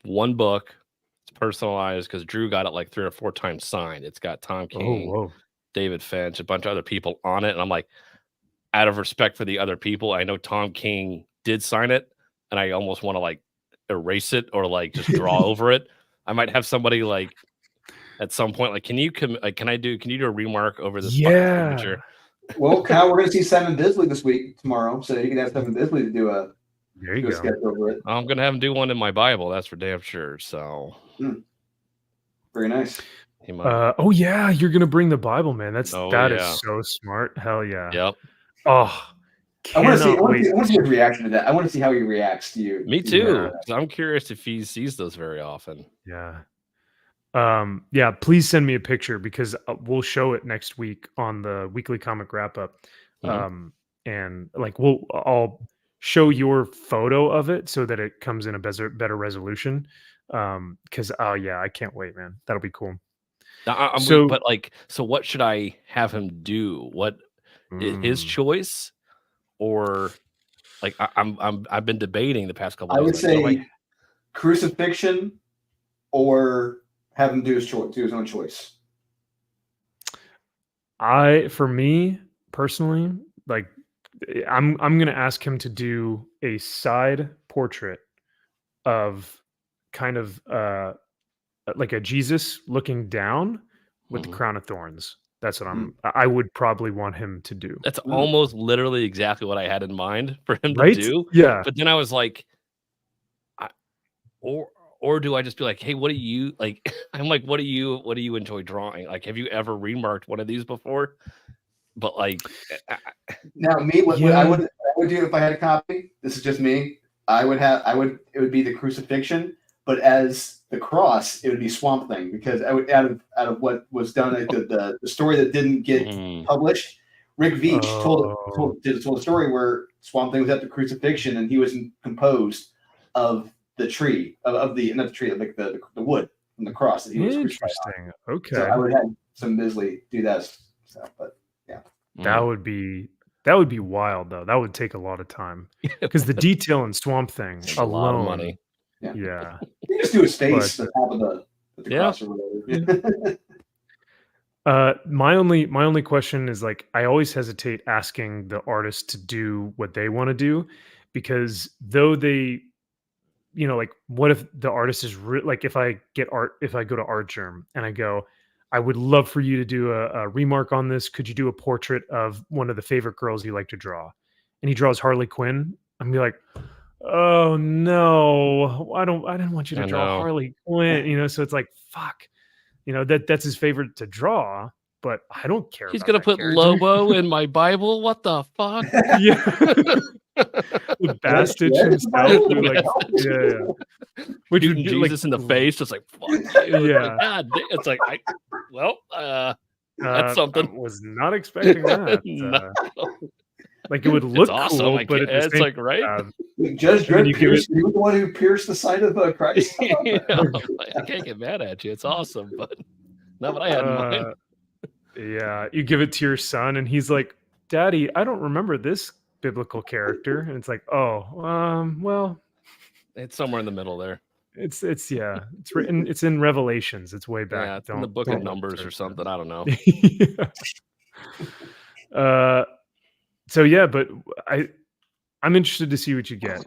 book. It's personalized because Drew got it like 3 or 4 times signed. It's got Tom King, David Finch, a bunch of other people on it, and I'm like, out of respect for the other people, I know Tom King did sign it, and I almost want to like erase it or like just draw over it. I might have somebody like at some point like, can you do a remark over this fucking signature? Well, Kyle, we're gonna see Simon Bisley tomorrow, so you can have Simon Bisley to do a sketch over it. I'm gonna have him do one in my Bible, that's for damn sure. So very nice. He might. Oh yeah, you're gonna bring the Bible, man. Oh, That is yeah. so smart. Hell yeah. Yep. Oh, I want to see. I cannot want wait. to see his reaction to that. I want to see how he reacts to you. Me to you. too. 'Cause I'm curious if he sees those very often. Yeah. Yeah, please send me a picture because we'll show it next week on the weekly comic wrap up. Mhm. And like I'll show your photo of it so that it comes in a better resolution. Because oh yeah, I can't wait, man. That'll be cool. So But like, so what should I have him do? What his mm, choice, or like I've been debating the past couple I of would days. Like, what do say crucifixion, or have him do his own choice. for me personally, like I'm gonna ask him to do a side portrait of kind of like a Jesus looking down with the Mhm. crown of thorns. That's what Mm. I would probably want him to do. That's Mm. almost literally exactly what I had in mind for him to Right? do. Yeah. But then I was like, I, or do I just be like, hey, what do you like? I'm like, what do you enjoy drawing? Like, have you ever remarked one of these before? But like, Now, me, what Yeah. I would do if I had a copy. This is just me. It would be the crucifixion, but as the cross, it would be Swamp Thing, because I would out of what was done, like the story that didn't get mhm. published. Rick Veitch Oh. told a story where Swamp Thing was at the crucifixion and he was composed of the tree of the not the tree, like the wood from the cross that he was crucified on. Interesting. So Okay. I would have some Bisley do that stuff, but That Mm. would be wild though. That would take a lot of time. Because the detail in Swamp Thing It's a lot of alone. money. Yeah. you just do his face But, on top of the Yeah. cross or whatever. My only question is like I always hesitate asking the artist to do what they want to do because though they like what if the artist is like if I go to Art Germ and I go, I would love for you to do a remark on this. Could you do a portrait of one of the favorite girls you like to draw? And he draws Harley Quinn. I'm be like, oh no, I didn't want you to I draw know. Harley Quinn. So it's like fuck. That's his favorite to draw, but I don't care He's about gonna that put character. Lobo in my Bible. What the fuck? Yeah. With Bastich himself. Like, yeah. Which would Shooting be like Jesus in the face, just like fuck you. It's Yeah. like, God, it's like that's something. I was not expecting that. No. Like it would look awesome, cool, I but at the it's same like, right? Judge And then Dredd you give Pierce, he was the one who pierced the side of Christ. Yeah, I can't get mad at you. It's awesome, but not what I had in mind. Yeah, you give it to your son, and he's like, "Daddy, I don't remember this biblical character," and it's like, "Oh, well, It's somewhere in the middle there. it's written, it's in Revelations, it's way back. Yeah, it's in the book of Numbers or something. I don't know. So yeah, but I'm interested to see what you get.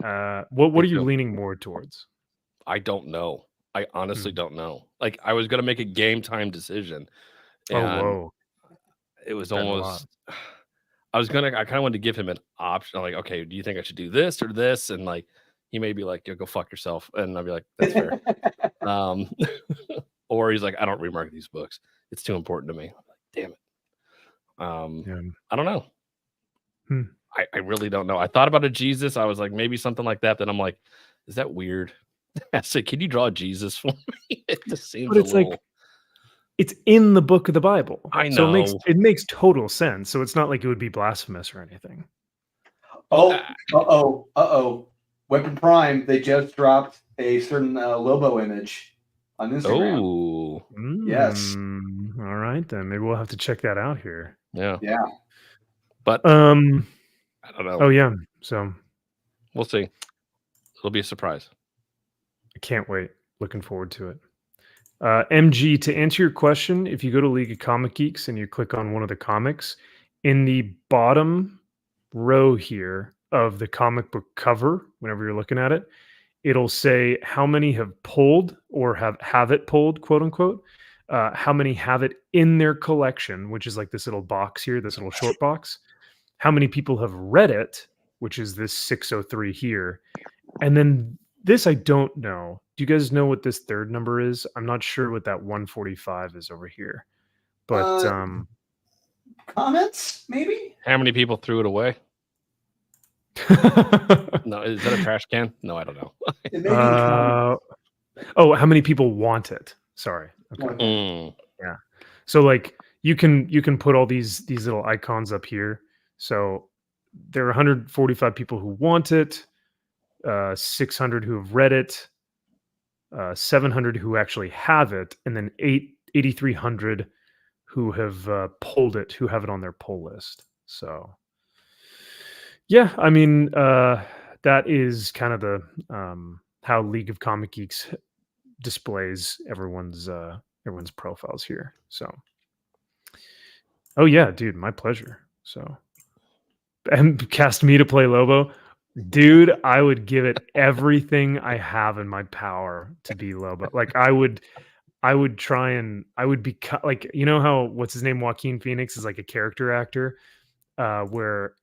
What Me are you too. leaning more towards? I don't know. I honestly don't know. Like I was gonna make a game time decision, Oh, and whoa. it was That's a lot. almost. I kind of wanted to give him an option. Like, okay, do you think I should do this or this? And like, he may be like, "Yo, go fuck yourself," and I'll be like, "That's fair." Or he's like, "I don't remark these books. It's too important to me." I'm like, damn it. Yeah. I don't know. Hmm. I really don't know. I thought about a Jesus. I was like, maybe something like that. Then I'm like, is that weird? I said, can you draw Jesus for me? It just seems But it's like it's in the book of the Bible. I So know. it makes total sense. So it's not like it would be blasphemous or anything. Weapon Prime, they just dropped a certain Lobo image on Instagram. Oh, Yes. All right, then maybe we'll have to check that out here. yeah. Yeah. But I don't know. Oh yeah. So We'll see. It'll be a surprise. I can't wait. Looking forward to it. MG, to answer your question, if you go to League of Comic Geeks and you click on one of the comics, in the bottom row here of the comic book cover, whenever you're looking at it, it'll say how many have pulled or have it pulled, quote unquote. How many have it in their collection, which is like this little box here, this little short box. How many people have read it, which is this 603 here. And then this I don't know. Do you guys know what this third number is? I'm not sure what that 145 is over here. But Comments, maybe? How many people threw it away? No, is that a trash can? No, I don't know. It may be comments. oh, how many people want it? Sorry. Okay. Yeah. So like you can put all these little icons up here. So there are 145 people who want it, 600 who have read it, 700 who actually have it, and then 8,300 who have pulled it, who have it on their pull list. So yeah, I mean, that is kind of the how League of Comic Geeks displays everyone's profiles here. So, oh yeah, dude, my pleasure. So, and cast me to play Lobo, dude. I would give it everything I have in my power to be Lobo. Like I would try and I would be like, you know how what's his name, Joaquin Phoenix is like a character actor, where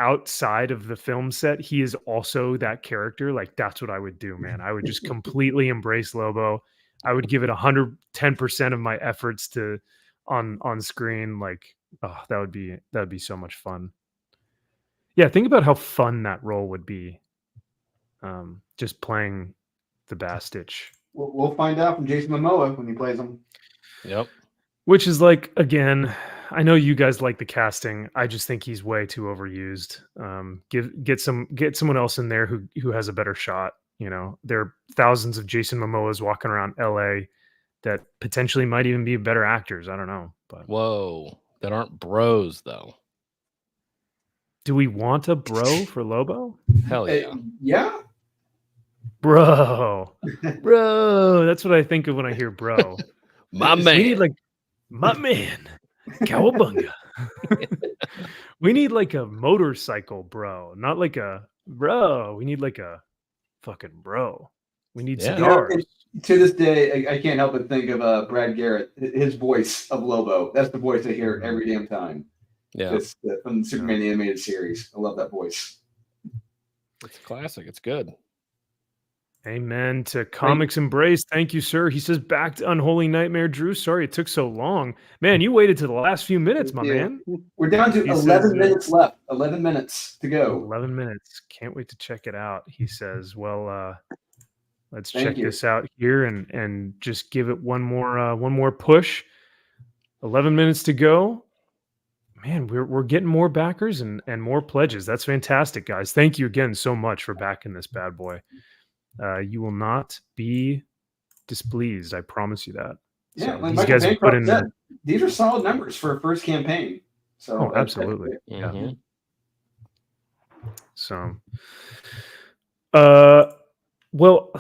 outside of the film set, he is also that character. Like that's what I would do, man. I would just completely embrace Lobo. I would give it 110% of my efforts to on screen. Like, oh, that would be so much fun. Yeah, think about how fun that role would be. Just playing the Bastich. We'll find out from Jason Momoa when he plays him. Yep. Which is like, again, I know you guys like the casting. I just think he's way too overused. Get someone else in there who has a better shot. You know, there are thousands of Jason Momoas walking around LA that potentially might even be better actors. I don't know, but whoa, that aren't bros though. Do we want a bro for Lobo? Hell yeah, yeah, bro. That's what I think of when I hear bro. my man. We need like my man, cowabunga. We need like a motorcycle bro, not like a bro. We need like a fucking bro. We need cigars. To this day, I can't help but think of Brad Garrett, his voice of Lobo. That's the voice I hear every damn time. Yeah, it's from the Superman animated series. I love that voice. It's a classic. It's good. Amen to Comics Embrace. Thank you, sir. He says back to Unholy Nightmare, Drew. Sorry it took so long. Man, you waited to the last few minutes, my man. We're down to 11 minutes left. 11 minutes to go. 11 minutes. Can't wait to check it out. He says, well, let's check this out here and just give it one more push. 11 minutes to go. Man, we're getting more backers and more pledges. That's fantastic, guys. Thank you again so much for backing this bad boy. You will not be displeased. I promise you that. Yeah, so like these guys put in said, these are solid numbers for a first campaign. So absolutely. Mm-hmm. Yeah. So we'll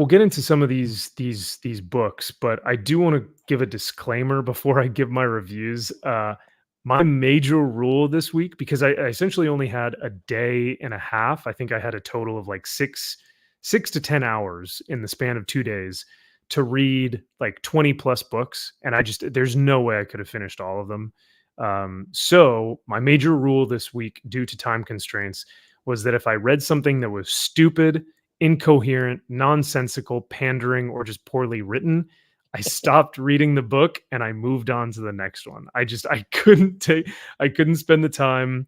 get into some of these books, but I do want to give a disclaimer before I give my reviews. My major rule this week, because I essentially only had a day and a half. I think I had a total of like 6 to 10 hours in the span of 2 days to read like 20 plus books. And there's no way I could have finished all of them. So my major rule this week, due to time constraints, was that if I read something that was stupid, incoherent, nonsensical, pandering, or just poorly written, I stopped reading the book and I moved on to the next one. I couldn't spend the time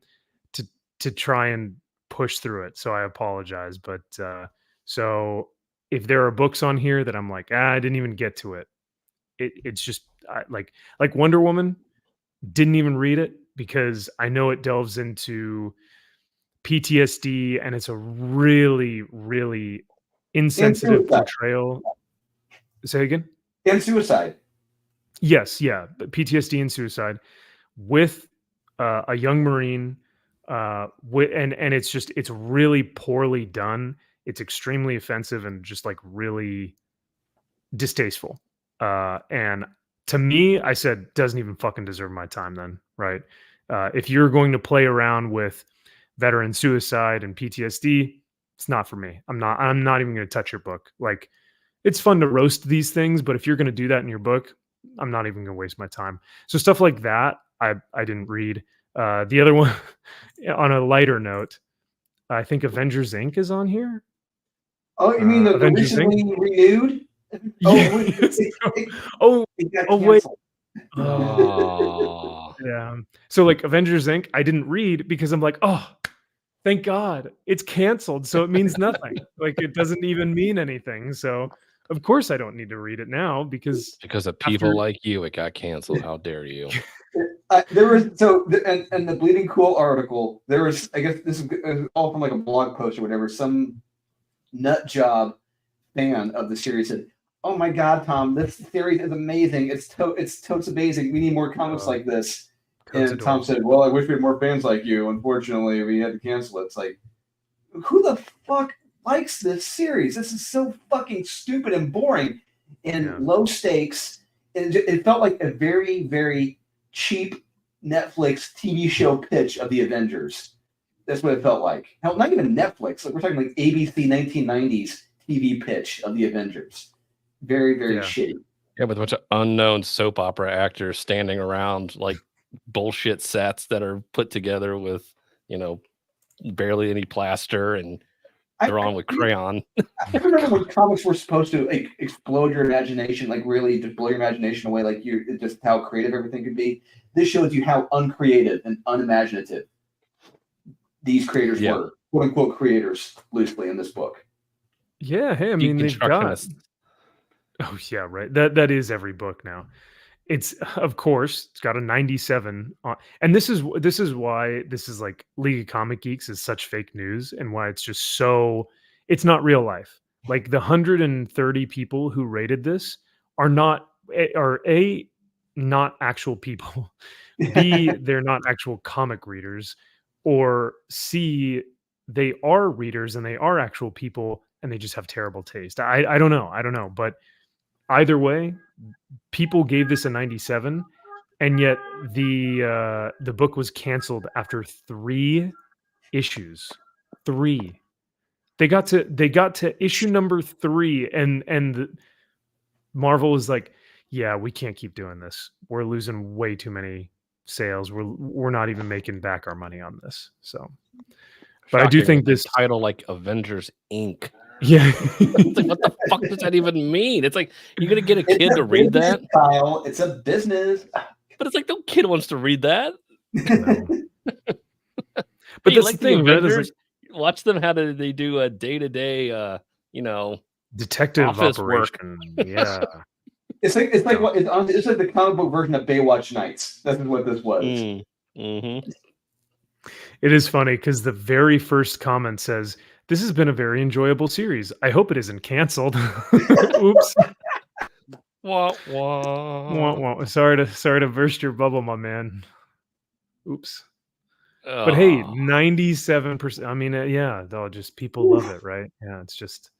to try and push through it. So I apologize. But so if there are books on here that I'm like, I didn't even get to it. It's just like Wonder Woman, didn't even read it because I know it delves into PTSD and it's a really, really insensitive portrayal. Say again? And suicide. Yes, yeah, PTSD and suicide with a young Marine, and it's really poorly done. It's extremely offensive and just like really distasteful. And to me, I said, doesn't even fucking deserve my time. Then, right? If you're going to play around with veteran suicide and PTSD, it's not for me. I'm not even going to touch your book. Like, it's fun to roast these things, but if you're going to do that in your book, I'm not even going to waste my time. So stuff like that, I didn't read. The other one, on a lighter note, I think Avengers Inc. is on here. Oh, you mean the Avengers Inc.? recently renewed? Yes. It got wait. canceled. Oh. Yeah. So like Avengers Inc. I didn't read because I'm like, oh, thank God it's canceled. So it means nothing. Like it doesn't even mean anything. So of course I don't need to read it now because of people like you, it got canceled. How dare you? There was and the Bleeding Cool article. There was, I guess this is all from like a blog post or whatever. Some nut job fan of the series said, "Oh my God, Tom, this series is amazing. It's totes amazing. We need more comics like this." And Tom said, "Well, I wish we had more fans like you. Unfortunately, we had to cancel it." It's like, who the fuck likes this series? This is so fucking stupid and boring and low stakes. And it felt like a very, very cheap Netflix TV show pitch of the Avengers. That's what it felt like. Hell, not even Netflix. Like we're talking like ABC 1990s TV pitch of the Avengers. Very, very shitty. Yeah, with a bunch of unknown soap opera actors standing around like bullshit sets that are put together with, barely any plaster and they're on with crayon. I remember when comics were supposed to like explode your imagination, like really just blow your imagination away, like just how creative everything could be. This shows you how uncreative and unimaginative these creators were, quote unquote creators, loosely in this book. Yeah, hey, I mean they've got. Oh yeah, right. That is every book now. It's of course it's got a 97 on, and this is why this is like League of Comic Geeks is such fake news and why it's just so it's not real life. Like the 130 people who rated this are not actual people. B, they're not actual comic readers, or C, they are readers and they are actual people and they just have terrible taste. I don't know, but either way, people gave this a 97, and yet the book was canceled after 3 issues. 3. They got to issue number 3, and Marvel was like, "Yeah, we can't keep doing this. We're losing way too many sales. We're not even making back our money on this." So, but I do think this title, like Avengers Inc. Yeah. It's like, what the fuck does that even mean? It's like, you're going to get a kid to read that? Kyle, it's a business. But it's like, no kid wants to read that. But that's like the thing, Avengers, like, watch them how they do a day-to-day, detective office operation. Work. Yeah. It's like the comic book version of Baywatch Nights. That's what this was. Mm-hmm. It is funny because the very first comment says, "This has been a very enjoyable series. I hope it isn't canceled." Oops. Wah, wah. Wah, wah. Sorry to burst your bubble, my man. Oops. But hey, 97%. I mean, they'll just people love it, right? Yeah, it's just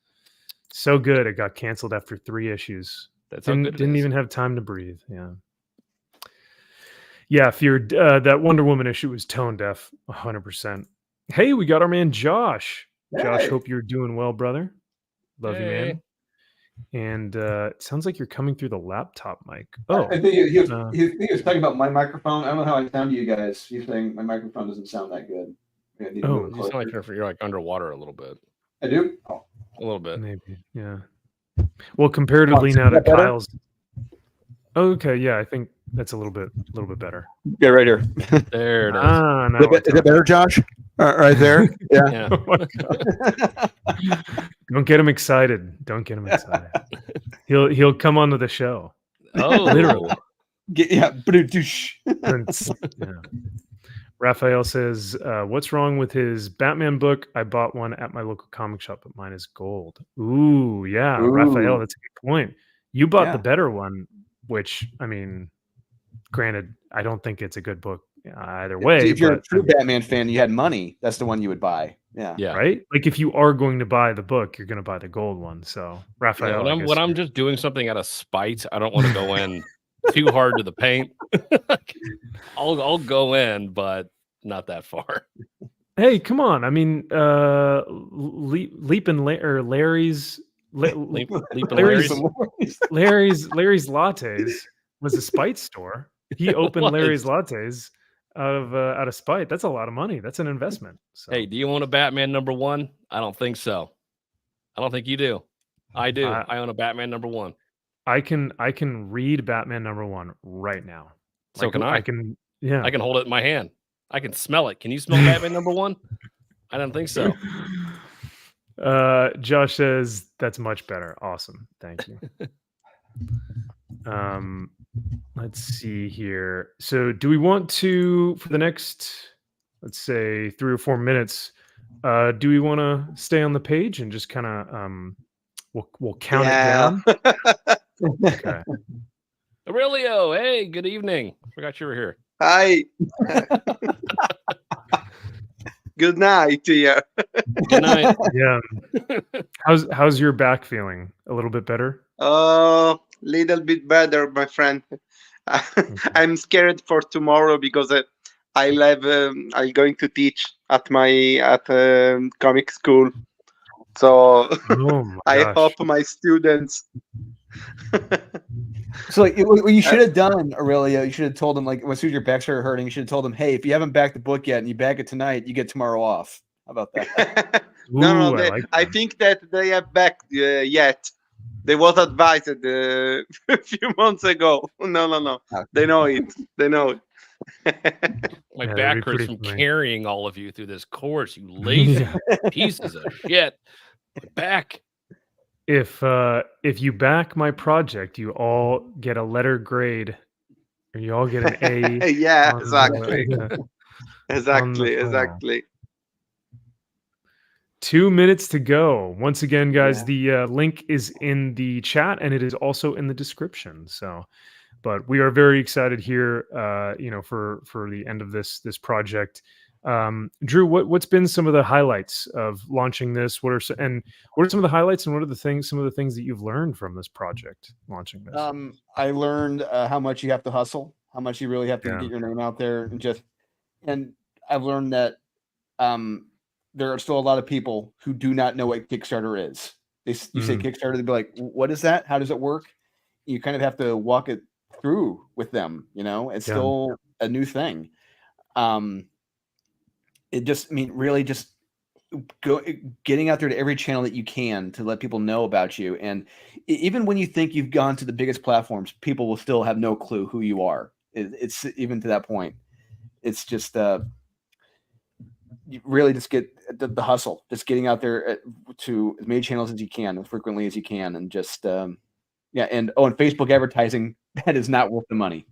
so good. It got canceled after 3 issues. Didn't even have time to breathe. Yeah. Yeah, if you're that Wonder Woman issue was tone deaf, 100%. Hey, we got our man Josh. Hey. Josh, hope you're doing well, brother. Love you, man. Hey. And it sounds like you're coming through the laptop mic. Oh, I think he was talking about my microphone. I don't know how I sound to you guys. He's saying my microphone doesn't sound that good. You sound like you're like underwater a little bit. I do? Oh. A little bit. Maybe, yeah. Well, comparatively now to Kyle's. Oh, okay, yeah, I think that's a little bit better. Yeah, right here. There it is. Is it better, Josh? Right there? Yeah. Oh my God. Don't get him excited. He'll come onto the show. Oh, literally. Yeah. Raphael says, "What's wrong with his Batman book? I bought one at my local comic shop, but mine is gold." Ooh, yeah, Ooh. Raphael, that's a good point. You bought the better one, which, I mean, granted, I don't think it's a good book either way. If you're a true Batman fan, you had money, that's the one you would buy. Yeah. Right? Like if you are going to buy the book, you're going to buy the gold one. So, Raphael, when I'm just doing something out of spite, I don't want to go in too hard to the paint. I'll go in, but not that far. Hey, come on! I mean, Leap and Larry's Lattes was a spite store. He opened Larry's Lattes. out of spite. That's a lot of money. That's an investment. So. Hey, do you own a Batman #1? I don't think so. I don't think you do. I do. I own a Batman #1. I can read Batman #1 right now. So can I. I can. Yeah. I can hold it in my hand. I can smell it. Can you smell Batman #1? I don't think so. Josh says that's much better. Awesome. Thank you. Let's see here. So do we want to, for the next, let's say 3 or 4 minutes, do we want to stay on the page and just kind of we'll count it down? Okay. Aurelio, hey, good evening. Forgot you were here. Hi. Good night to you. Good night. Yeah. How's your back feeling? A little bit better? Little bit better, my friend. I'm scared for tomorrow because I'm going to teach at comic school. So I hope my students. So what you should have done, Aurelio, you should have told them, like, as soon as your back started hurting, you should have told them, hey, if you haven't backed the book yet and you back it tonight, you get tomorrow off. How about that? No, I think that they have backed yet. They was advised a few months ago. No. Okay. They know it. My back hurts from carrying all of you through this course, you lazy pieces of shit. My back. If you back my project, you all get a letter grade, or you all get an A. Yeah, exactly. Exactly. 2 minutes to go. Once again, guys, the link is in the chat and it is also in the description. So, but we are very excited here, for the end of this project. Drew, what's been some of the highlights of launching this? What are some of the highlights, and what are some of the things that you've learned from this project launching this? I learned how much you have to hustle, how much you really have to get your name out there, and I've learned that there are still a lot of people who do not know what Kickstarter is. You say Kickstarter, they'd be like, "What is that? How does it work?" You kind of have to walk it through with them. It's still a new thing. It just, really just getting out there to every channel that you can to let people know about you. And even when you think you've gone to the biggest platforms, people will still have no clue who you are. It's even to that point. It's just you really just get the hustle, just getting out there to as many channels as you can, as frequently as you can. And just, and Facebook advertising, that is not worth the money.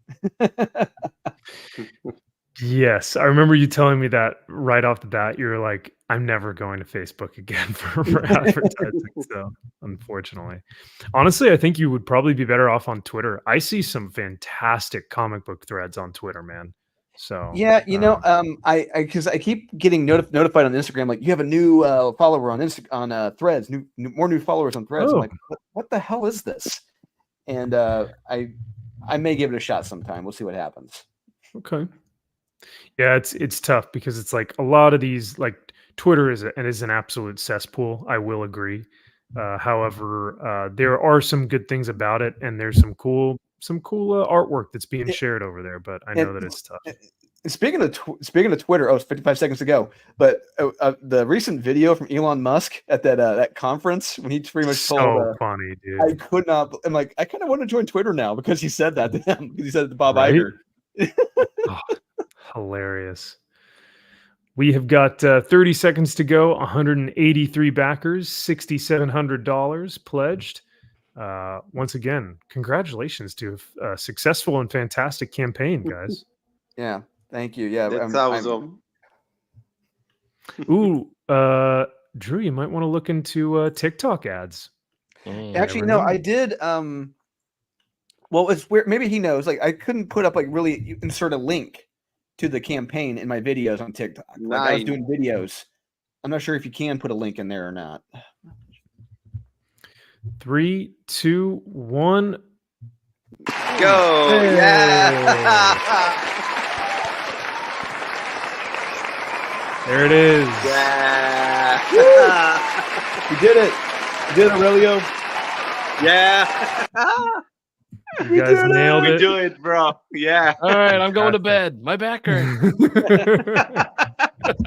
Yes, I remember you telling me that right off the bat. You're like, I'm never going to Facebook again for advertising. So, unfortunately, honestly, I think you would probably be better off on Twitter. I see some fantastic comic book threads on Twitter, man. So yeah, because I keep getting notified on Instagram, like, you have a new follower on Threads, more new followers on Threads. I'm like, what the hell is this? And I may give it a shot sometime. We'll see what happens. Okay. Yeah, it's tough because it's like a lot of these, like, Twitter is an absolute cesspool. I will agree. However, there are some good things about it, and there's some cool artwork that's being shared over there. But I know that it's tough. Speaking of Twitter, it's 55 seconds to go. But the recent video from Elon Musk at that conference, when he pretty much told, funny, dude. I could not. I'm like, I kind of want to join Twitter now because he said that to him. Because he said it to Bob Iger. Hilarious. We have got 30 seconds to go. 183 backers, $6,700 pledged. Once again, congratulations to a successful and fantastic campaign, guys. Yeah, thank you. Yeah, that's awesome. Ooh, Drew, you might want to look into TikTok ads. Actually, no, I did. Well, it's weird. Maybe he knows. Like, I couldn't put up, like, really insert a link to the campaign in my videos on TikTok. Like, I was doing videos. I'm not sure if you can put a link in there or not. 3, 2, 1. Go! Hey. Yeah! There it is. Yeah! You did it. You did it, Aurelio. Yeah! You guys nailed We it. do it, bro. Yeah. All right, I'm going to bed. My back hurts.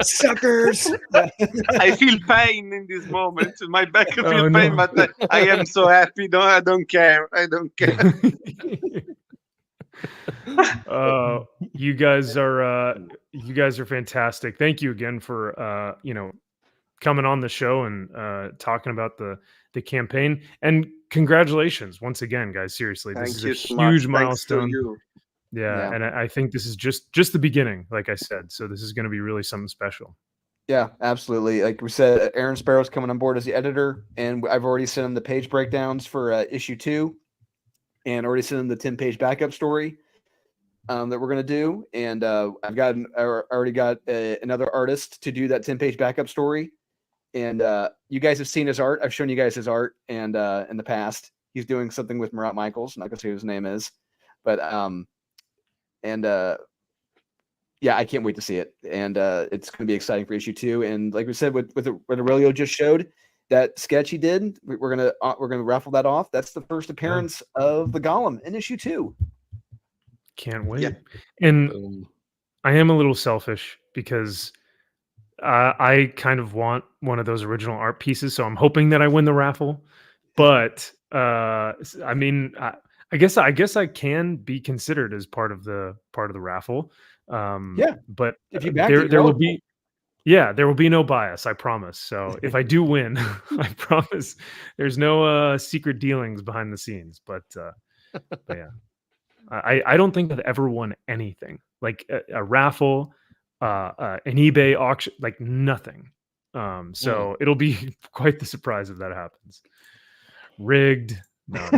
Suckers. I feel pain in this moment. My back feels Oh, pain, no. but I am so happy. No, I don't care. I don't care. You guys are fantastic. Thank you again for coming on the show and talking about the campaign. And congratulations once again, guys. Seriously, this Thank is you a so much. huge Thanks to milestone. you. Yeah, Yeah. and I think this is just the beginning, like I said. So this is going to be really something special. Yeah, absolutely. Like we said, Aaron Sparrow's coming on board as the editor, and I've already sent him the page breakdowns for issue 2, and already sent him the 10-page backup story that we're going to do. And I already got another artist to do that 10-page backup story. And you guys have seen his art. I've shown you guys his art, and in the past, he's doing something with Murat Michaels. I'm not gonna say who his name is, but yeah, I can't wait to see it, and it's going to be exciting for issue 2. And like we said, what Aurelio just showed, that sketch he did, we're gonna raffle that off. That's the first appearance of the Golem in issue 2. Can't wait. Yeah. And Boom. I am a little selfish because I kind of want one of those original art pieces, so I'm hoping that I win the raffle. But I mean, I guess I can be considered as part of the raffle. Yeah, but if you back there it, there you're will eligible. be there will be no bias, I promise. So if I do win, I promise there's no secret dealings behind the scenes. But yeah, I don't think I've ever won anything like a raffle, an eBay auction, like nothing. So it'll be quite the surprise if that happens. Rigged? No.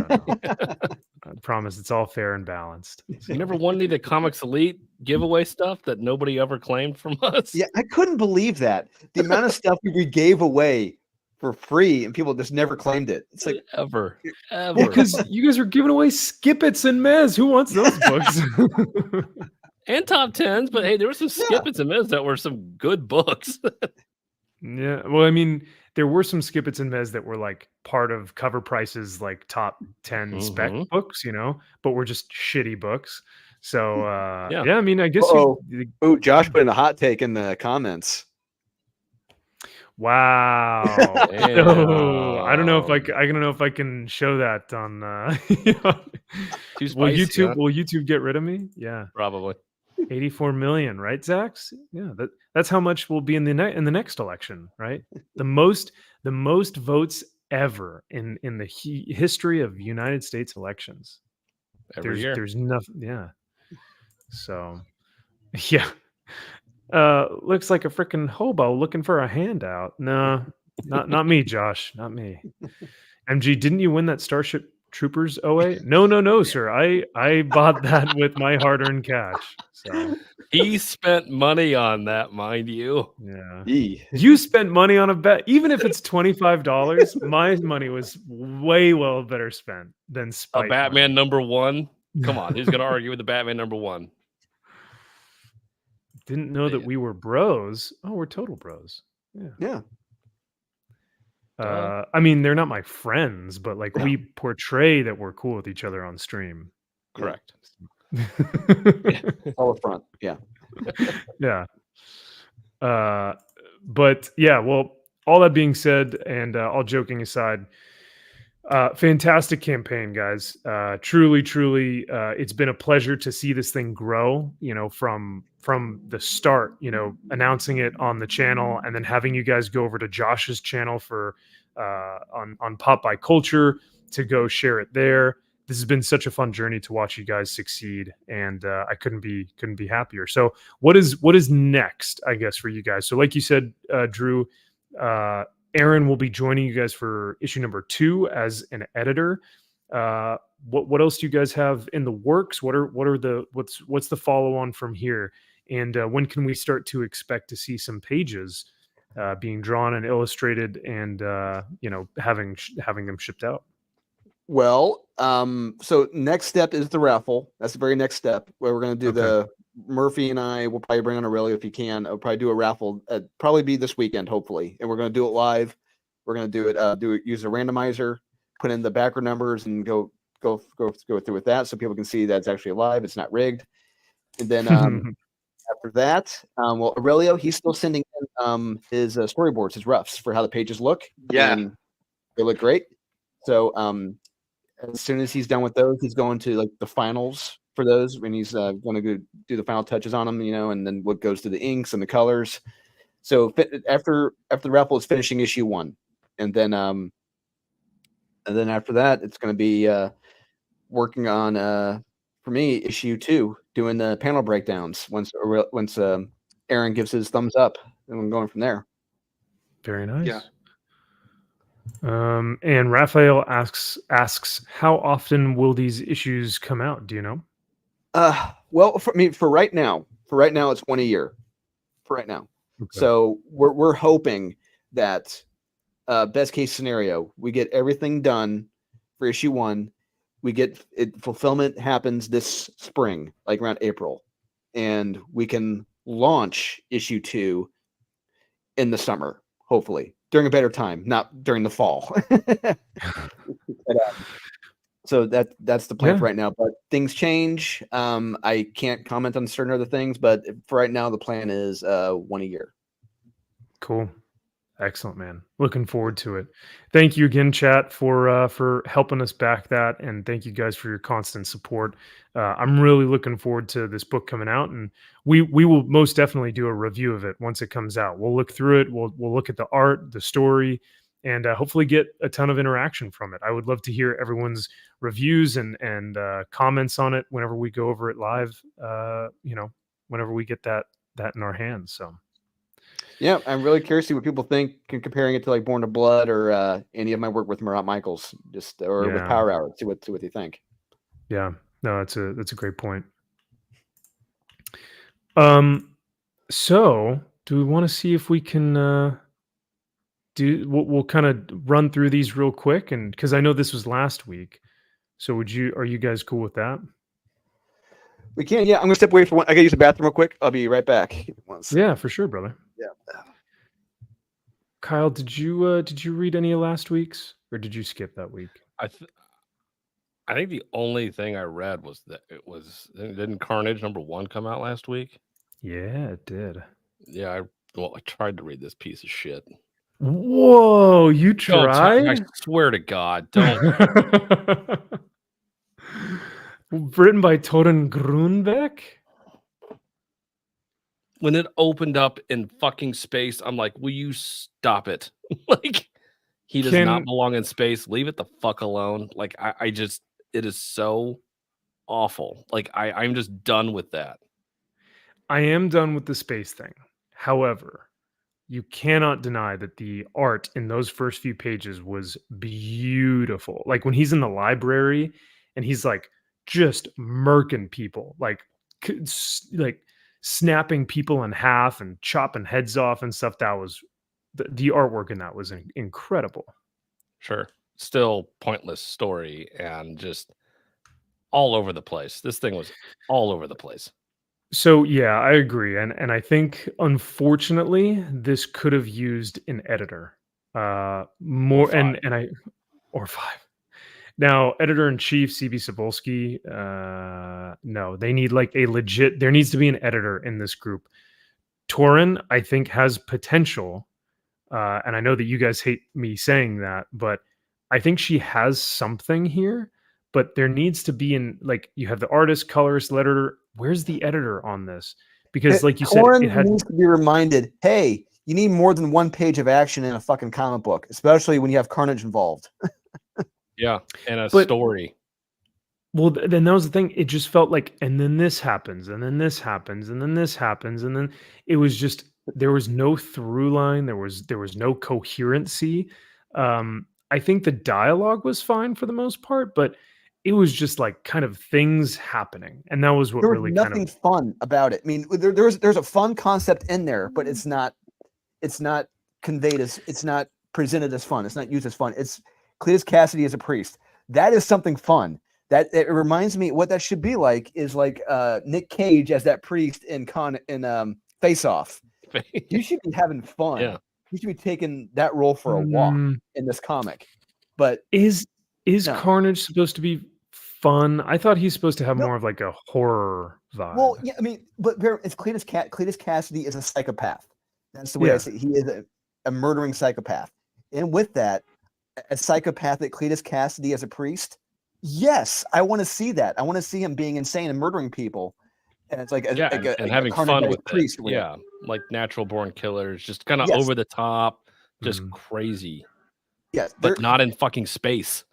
I promise it's all fair and balanced. You never won any of the Comics Elite giveaway stuff that nobody ever claimed from us? Yeah, I couldn't believe that. The amount of stuff we gave away for free and people just never claimed it. It's like Ever. Well, because you guys are giving away Skippets and Mez. Who wants those books? And top 10s, but hey, there were some Skippets and Mez that were some good books. Yeah. Well, I mean, there were some Skippets and Mez that were like part of Cover Price's like top 10 spec books, but were just shitty books. So yeah, I mean, I guess Josh put in a hot take in the comments. Wow. So, I don't know if I can show that on will YouTube get rid of me? Yeah. Probably. 84 million, right, Zax? Yeah, that's how much will be in the next election, right? The most votes ever in the history of United States elections. Every year. There's nothing, yeah. So, yeah. Looks like a freaking hobo looking for a handout. No, not me, Josh. Not me. MG, didn't you win that Starship Troopers OA? No, sir. I bought that with my hard-earned cash. So he spent money on that, mind you. Yeah. You spent money on a bet, even if it's $25. My money was way well better spent than a Batman #1. Come on, who's gonna argue with the Batman #1? Didn't know that we were bros. Oh, we're total bros. Yeah. I mean, they're not my friends, but like we portray that we're cool with each other on stream. Correct. All up front. Yeah. Yeah. But yeah, well, all that being said, and all joking aside, fantastic campaign, guys. Truly, it's been a pleasure to see this thing grow, from the start, announcing it on the channel and then having you guys go over to Josh's channel for on Pop by Culture to go share it there. This has been such a fun journey to watch you guys succeed, and I couldn't be happier. So what is next, I guess, for you guys? So like you said, Drew, Aaron will be joining you guys for issue number 2 as an editor. What else do you guys have in the works? What's the follow on from here? And when can we start to expect to see some pages being drawn and illustrated, and having them shipped out? Well, so next step is the raffle. That's the very next step, where we're going to do Murphy and I will probably bring on Aurelio if he can. I'll probably do a raffle. Probably be this weekend, hopefully, and we're going to do it live. We're going to do it. Use a randomizer, put in the backer numbers, and go go through with that, so people can see that it's actually alive. It's not rigged. And then after that, well, Aurelio, he's still sending in his storyboards, his roughs for how the pages look. Yeah. And they look great. So as soon as he's done with those, he's going to like the finals for those, and he's going to go do the final touches on them, and then what goes to the inks and the colors. So after the raffle is finishing issue 1, and then after that, it's going to be working on for me issue 2, doing the panel breakdowns once Aaron gives his thumbs up, and I'm going from there. Very nice. Yeah. And Raphael asks, how often will these issues come out? Do you know? Well, for right now, it's 1 a year. For right now, okay. So we're hoping that best case scenario, we get everything done for issue 1. We get it, fulfillment happens this spring, like around April, and we can launch issue 2 in the summer, hopefully during a better time, not during the fall. So that's the plan for right now, but things change. I can't comment on certain other things, but for right now, the plan is 1 a year. Cool. Excellent, man. Looking forward to it. Thank you again, chat, for helping us back that, and thank you guys for your constant support. I'm really looking forward to this book coming out, and we will most definitely do a review of it once it comes out. We'll look through it. We'll look at the art, the story, and hopefully get a ton of interaction from it. I would love to hear everyone's reviews and comments on it whenever we go over it live. Whenever we get that in our hands. So. Yeah, I'm really curious to see what people think comparing it to like Born to Blood or any of my work with Murat Michaels, with Power Hour. See what they think. Yeah, no, that's a great point. So do we want to see if we can we'll kind of run through these real quick, and because I know this was last week, so are you guys cool with that? We can, yeah. I'm gonna step away for one. I gotta use the bathroom real quick. I'll be right back. Yeah, for sure, brother. Yeah. Kyle, did you read any of last week's, or did you skip that week? I think the only thing I read was that didn't Carnage #1 come out last week? Yeah, it did. Yeah, I tried to read this piece of shit. Whoa, you tried? I swear to God, don't. Written by Torun Grunbeck? When it opened up in fucking space, I'm like, will you stop it? Like, he does not belong in space. Leave it the fuck alone. Like, it is so awful. Like, I'm just done with that. I am done with the space thing. However, you cannot deny that the art in those first few pages was beautiful. Like when he's in the library and he's like just murking people, like snapping people in half and chopping heads off and stuff. That was the artwork in that was incredible. Sure. Still pointless story and just all over the place. This thing was all over the place. So yeah, I agree, and I think unfortunately this could have used an editor more, or 5. Now, editor-in-chief CB Cebulski, no, they need like a legit. There needs to be an editor in this group. Torun, I think, has potential, and I know that you guys hate me saying that, but I think she has something here. But there needs to be you have the artist, colorist, letterer. Where's the editor on this? Because like you said, it needs to be reminded, hey, you need more than one page of action in a fucking comic book, especially when you have Carnage involved. Yeah, and story. Well, then that was the thing. It just felt like, and then this happens, and then this happens, and then this happens, and then it was just, there was no through line. There was no coherency. I think the dialogue was fine for the most part, but it was just like kind of things happening, and that was what there was really nothing fun about it. I mean, there's a fun concept in there, but it's not conveyed as, it's not presented as fun. It's not used as fun. It's Cletus Cassidy as a priest. That is something fun. That it reminds me what that should be like is like Nick Cage as that priest in Face Off. You should be having fun. Yeah. You should be taking that role for a walk in this comic. But is Carnage supposed to be fun. I thought he's supposed to have No. more of like a horror vibe. Well, yeah, I mean, but it's Cletus Cassidy is a psychopath. That's the way I see it. He is a murdering psychopath. And with that, a psychopathic Cletus Cassidy as a priest, yes, I want to see that. I want to see him being insane and murdering people. And it's like having fun with priest. Yeah, like natural born killers, just kind of over the top, just crazy. Yes, but not in fucking space.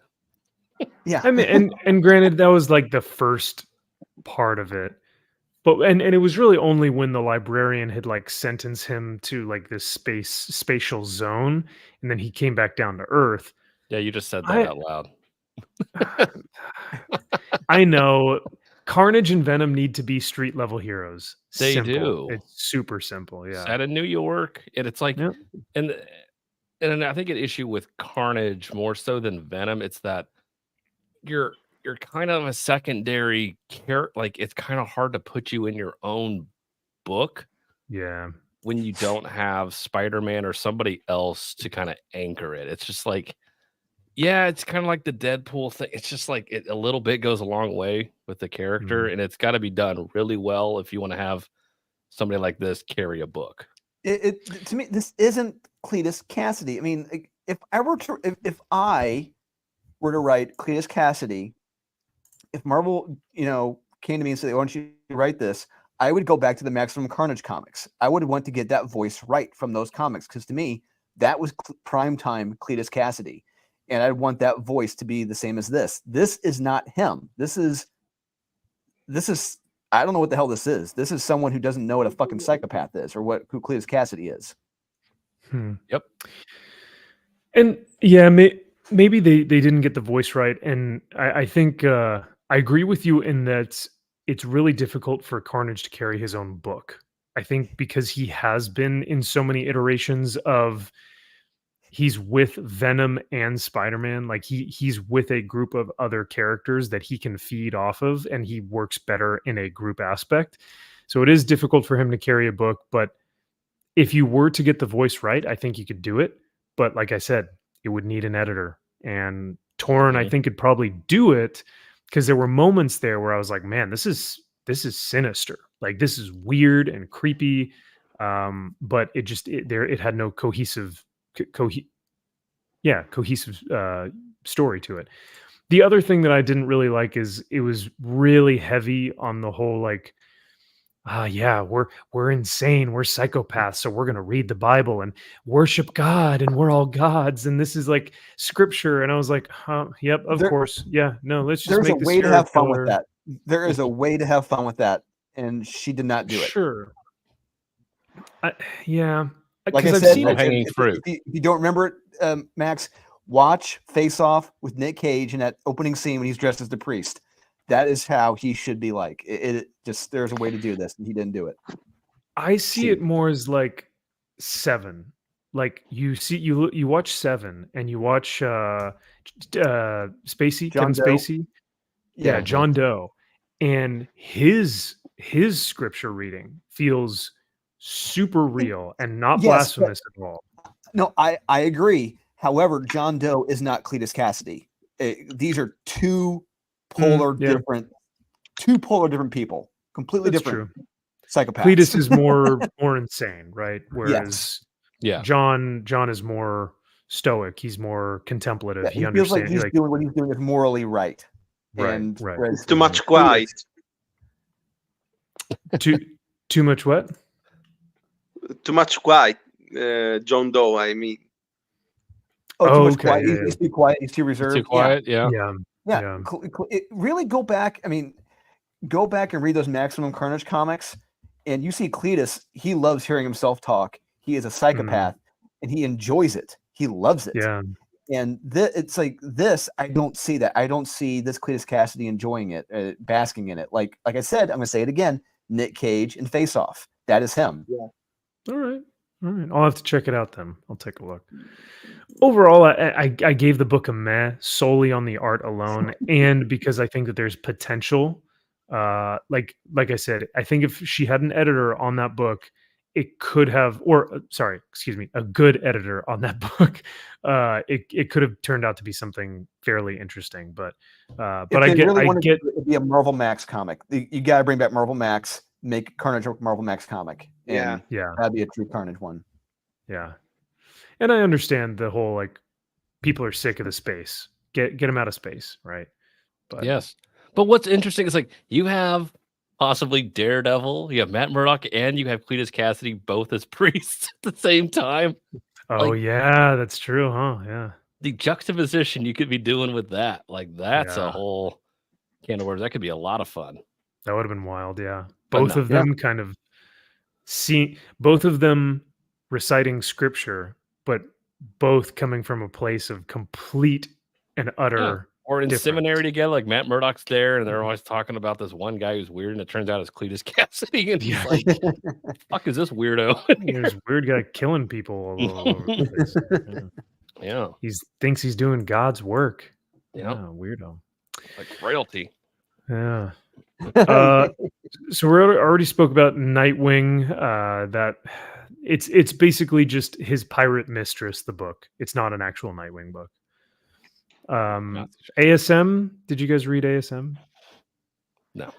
Yeah, I mean, and granted, that was like the first part of it, but and it was really only when the librarian had like sentenced him to like this spatial zone, and then he came back down to Earth. Yeah, you just said that out loud. I know. Carnage and Venom need to be street level heroes. They do. It's super simple. Yeah. Set in New York. And it's like, and I think an issue with Carnage more so than Venom, it's that you're kind of a secondary character. Like it's kind of hard to put you in your own book. Yeah. When you don't have Spider-Man or somebody else to kind of anchor it. It's just like, yeah, it's kind of like the Deadpool thing. It's just like a little bit goes a long way with the character, and it's got to be done really well if you want to have somebody like this carry a book. To me, this isn't Cletus Cassidy. I mean, if I were to write Cletus Cassidy, if Marvel, came to me and said, "I want you to write this," I would go back to the Maximum Carnage comics. I would want to get that voice right from those comics because to me, that was primetime Cletus Cassidy. And I want that voice to be the same as this. This is not him. This is I don't know what the hell this is. This is someone who doesn't know what a fucking psychopath is or who Cletus Cassidy is. Yep. And yeah, maybe they didn't get the voice right. And I think I agree with you in that it's really difficult for Carnage to carry his own book. I think because he has been in so many iterations of he's with Venom and Spider-Man, like he's with a group of other characters that he can feed off of, and he works better in a group aspect. So it is difficult for him to carry a book, but if you were to get the voice right, I think you could do it. But like I said, it would need an editor. And Torrin, I think, could probably do it because there were moments there where I was like, man, this is sinister. Like this is weird and creepy. But it had no cohesive story to it. The other thing that I didn't really like is it was really heavy on the whole like, we're insane, we're psychopaths, so we're gonna read the Bible and worship God, and we're all gods, and this is like scripture. And I was like, yep, of course, yeah, no, let's just make a way to have fun with that. There is a way to have fun with that, and she did not do it. Sure. Yeah. Like I said, if you don't remember it, Max, watch Face Off with Nick Cage in that opening scene when he's dressed as the priest. That is how he should be like. There's a way to do this, and he didn't do it. I see it more as like Seven. Like you watch Seven, and you watch Spacey, Kevin Spacey. Yeah, John Doe. And his scripture reading feels super real and not blasphemous at all. No, I agree. However, John Doe is not Cletus Cassidy. These are two polar different people, completely different psychopaths. Cletus is more insane, right? Whereas John is more stoic. He's more contemplative. He feels like he's doing what he's doing is morally right. Right. Too much quiet. Too much what? Too much quiet, John Doe. I mean. Too much quiet. He's too quiet. He's too reserved. Too quiet. Yeah. Really go back. I mean, go back and read those Maximum Carnage comics, and you see Cletus. He loves hearing himself talk. He is a psychopath, and he enjoys it. He loves it. Yeah. And it's like this. I don't see that. I don't see this Cletus Cassidy enjoying it, basking in it. Like I said, I'm going to say it again. Nick Cage and Face Off. That is him. Yeah. All right. I'll have to check it out then. I'll take a look. Overall, I gave the book a meh solely on the art alone, and because I think that there's potential. Like I said, I think if she had an editor on that book it could have, or sorry, excuse me, a good editor on that book, it could have turned out to be something fairly interesting. But If I they really I wanted get it to be a Marvel Max comic, you got to bring back Marvel Max, make Carnage a Marvel Max comic, and yeah, that'd be a true Carnage one. yeah, and I understand the whole like people are sick of the space. Get them out of space, right? But Yes. But what's interesting is like you have possibly Daredevil, you have Matt Murdock, and you have Cletus Cassidy both as priests at the same time. oh Like, yeah, that's true, huh? Yeah, the juxtaposition you could be doing with that, like that's a Yeah. whole can of worms. That could be a lot of fun. that would have been wild. Yeah, But both no. of them kind of both of them reciting scripture, but both coming from a place of complete and Yeah. utter Or in difference. seminary together, like Matt Murdock's there, and they're always talking about this one guy who's weird, and it turns out it's Cletus Cassidy, and he's Yeah. like, "Fuck is this weirdo?" There's a weird guy killing people all over the place. Yeah, He thinks he's doing God's work. Yep. Yeah, weirdo. like frailty. Yeah. So we already spoke about Nightwing. That it's basically just his pirate mistress. The book. It's not an actual Nightwing book. ASM. Did you guys read ASM? No.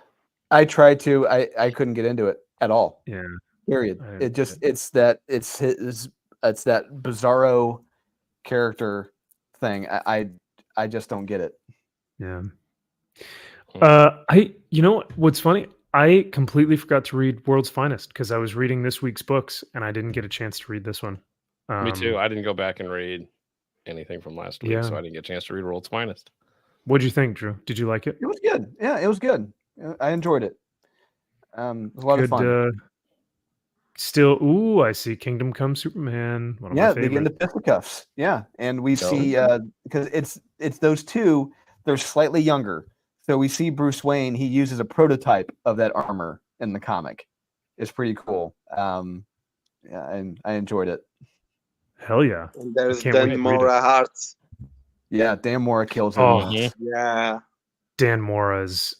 I tried to. I couldn't get into it at all. Yeah. Period. I- It just it's that bizarro character thing. I just don't get it. Yeah. You know what's funny? I completely forgot to read World's Finest because I was reading this week's books and I didn't get a chance to read this one. Me too. I didn't go back and read anything from last week, Yeah. so I didn't get a chance to read World's Finest. What'd you think, Drew? Did you like it? It was good. Yeah, it was good. I enjoyed it. It was a lot of fun. Still, ooh, I see Kingdom Come Superman. One of my They get into favorites. fisticuffs. Yeah, and we see because it's those two. They're slightly younger, so we see Bruce Wayne. He uses a prototype of that armor in the comic. It's pretty cool. Yeah, and I enjoyed it. Hell yeah. And there's can't wait to Dan read it. Mora Hearts. Yeah, Dan Mora kills him. Oh, Yeah. Dan Mora's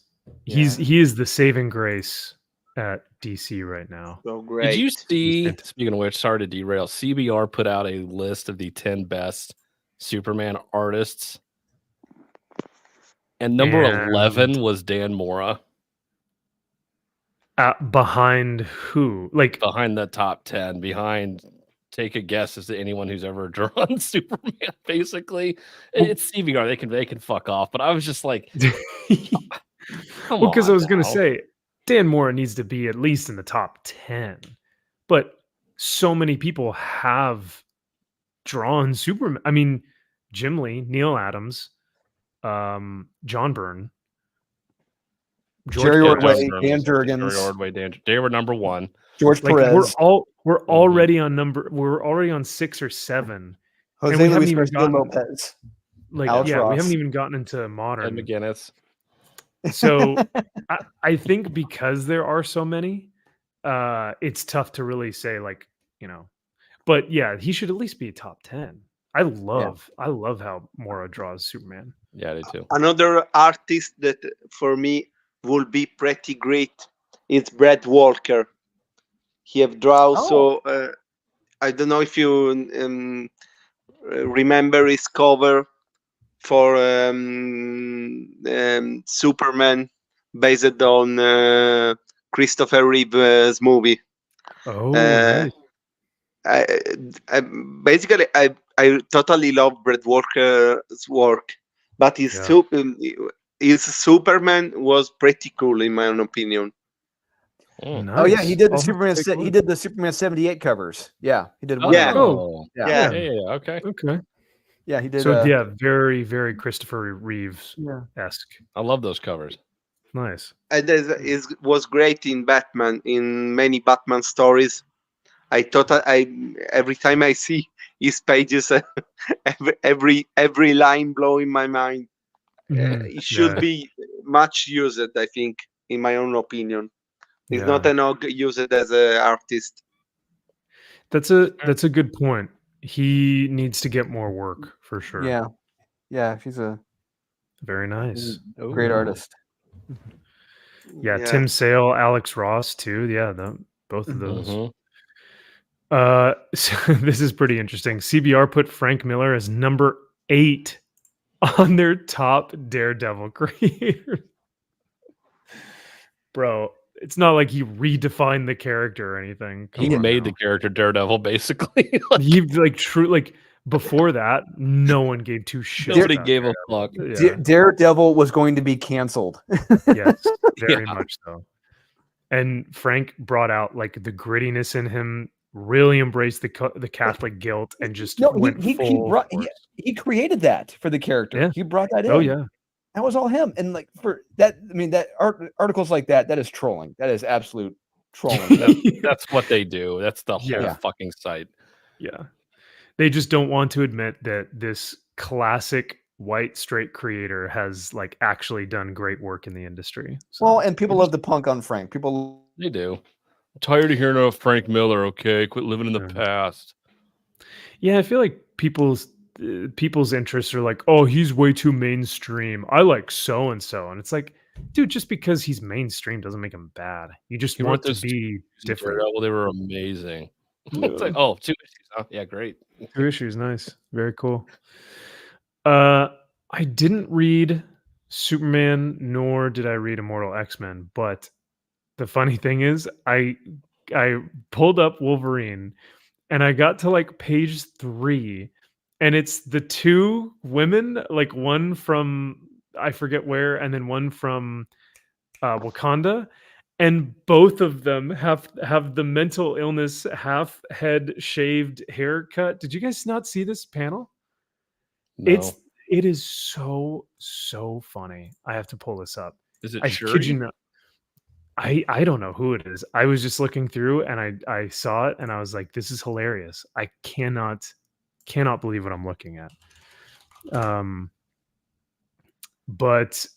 he is the saving grace at DC right now. So great. Did you see, fantastic. speaking of which, sorry to derail, CBR put out a list of the 10 best Superman artists, and number 11 was Dan Mora. Behind who? Like behind the top 10, behind, take a guess as to anyone who's ever drawn Superman, basically. It's CBR, they can fuck off, but I was just like, well, because I was going to now. say Dan Mora needs to be at least in the top 10, but so many people have drawn Superman. I mean, Jim Lee, Neil Adams, John Byrne, Jerry Ordway, Byrne, Dan Jerry Jurgens, Ordway, they were number 1. George like Perez, we're already on 6 or 7. Jose we haven't Luis even Garcia gotten- Lopez. Like Alex we Ross. haven't even gotten into Ed modern. McGinnis. So I think because there are so many, it's tough to really say like, but yeah, he should at least be a top 10. I love how Mora draws Superman. Yeah, I do too. Another artist that for me will be pretty great is Brad Walker. He have drawn so I don't know if you remember his cover for Superman based on Christopher Reeve's movie. Oh, nice. I totally love Brad Walker's work, but his Superman was pretty cool in my own opinion. Nice. Oh yeah, he did the I'll have to Superman. take a He look. did the Superman 78 covers. Yeah, he did. One Yeah. of them. Oh, Yeah. okay. Okay. Yeah, he did. So yeah, very, very Christopher Reeves-esque. I love those covers. Nice. And was great in Batman, in many Batman stories. I thought every time I see his pages, every line blowing my mind. It should be much used, I think, in my own opinion. He's not enough used as an artist. That's a good point. He needs to get more work for sure. Yeah, he's a Very nice. great artist. Yeah, Tim Sale, Alex Ross too. Yeah, both of those. So this is pretty interesting. CBR put Frank Miller as number 8 on their top Daredevil creator. Bro, it's not like he redefined the character or anything. He made the character Daredevil, basically. He like true like before that, no one gave two shits. Nobody gave a fuck. Yeah. Daredevil was going to be canceled. Yes, very much so. And Frank brought out like the grittiness in him, really embraced the Catholic guilt, and just went full. He created that for the character. Yeah. He brought that in. Oh yeah. That was all him. And like for that, I mean, that articles like that is trolling. That is absolute trolling. That's what they do. That's the whole fucking site. Yeah. They just don't want to admit that this classic white straight creator has like actually done great work in the industry. So, well, and people love the punk on Frank. They do. I'm tired of hearing of Frank Miller. Okay, quit living in the past. Yeah, I feel like people's interests are like, oh, he's way too mainstream. I like so and so, and it's like, dude, just because he's mainstream doesn't make him bad. You just want to be different. Well, they were amazing. It's like, oh, 2 issues. Huh? Yeah, great. 2 issues, nice, very cool. I didn't read Superman, nor did I read Immortal X-Men, but the funny thing is, I pulled up Wolverine, and I got to like page 3, and it's the 2 women, like one from I forget where, and then one from Wakanda, and both of them have the mental illness, half head shaved haircut. Did you guys not see this panel? No. It is so funny. I have to pull this up. Is it I Shuri? kid you not. I don't know who it is. I was just looking through and I saw it and I was like, this is hilarious. I cannot believe what I'm looking at. But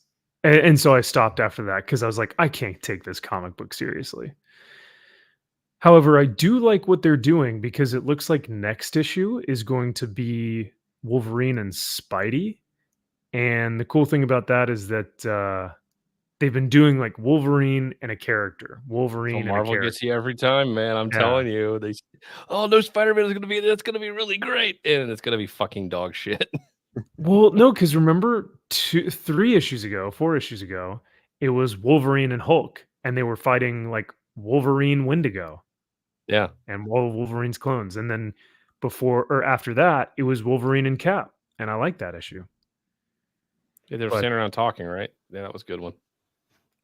and so I stopped after that because I was like, I can't take this comic book seriously. However, I do like what they're doing because it looks like next issue is going to be Wolverine and Spidey. And the cool thing about that is that they've been doing like Wolverine and a character. Wolverine and Marvel a character. gets you every time, man. I'm telling you. No, Spider-Man is gonna be that's gonna be really great. And it's gonna be fucking dog shit. Well, no, because remember 4 issues ago, it was Wolverine and Hulk, and they were fighting like Wolverine Wendigo. Yeah. And Wolverine's clones. And then before or after that, it was Wolverine and Cap. And I like that issue. Yeah, they were standing around talking, right? Yeah, that was a good one.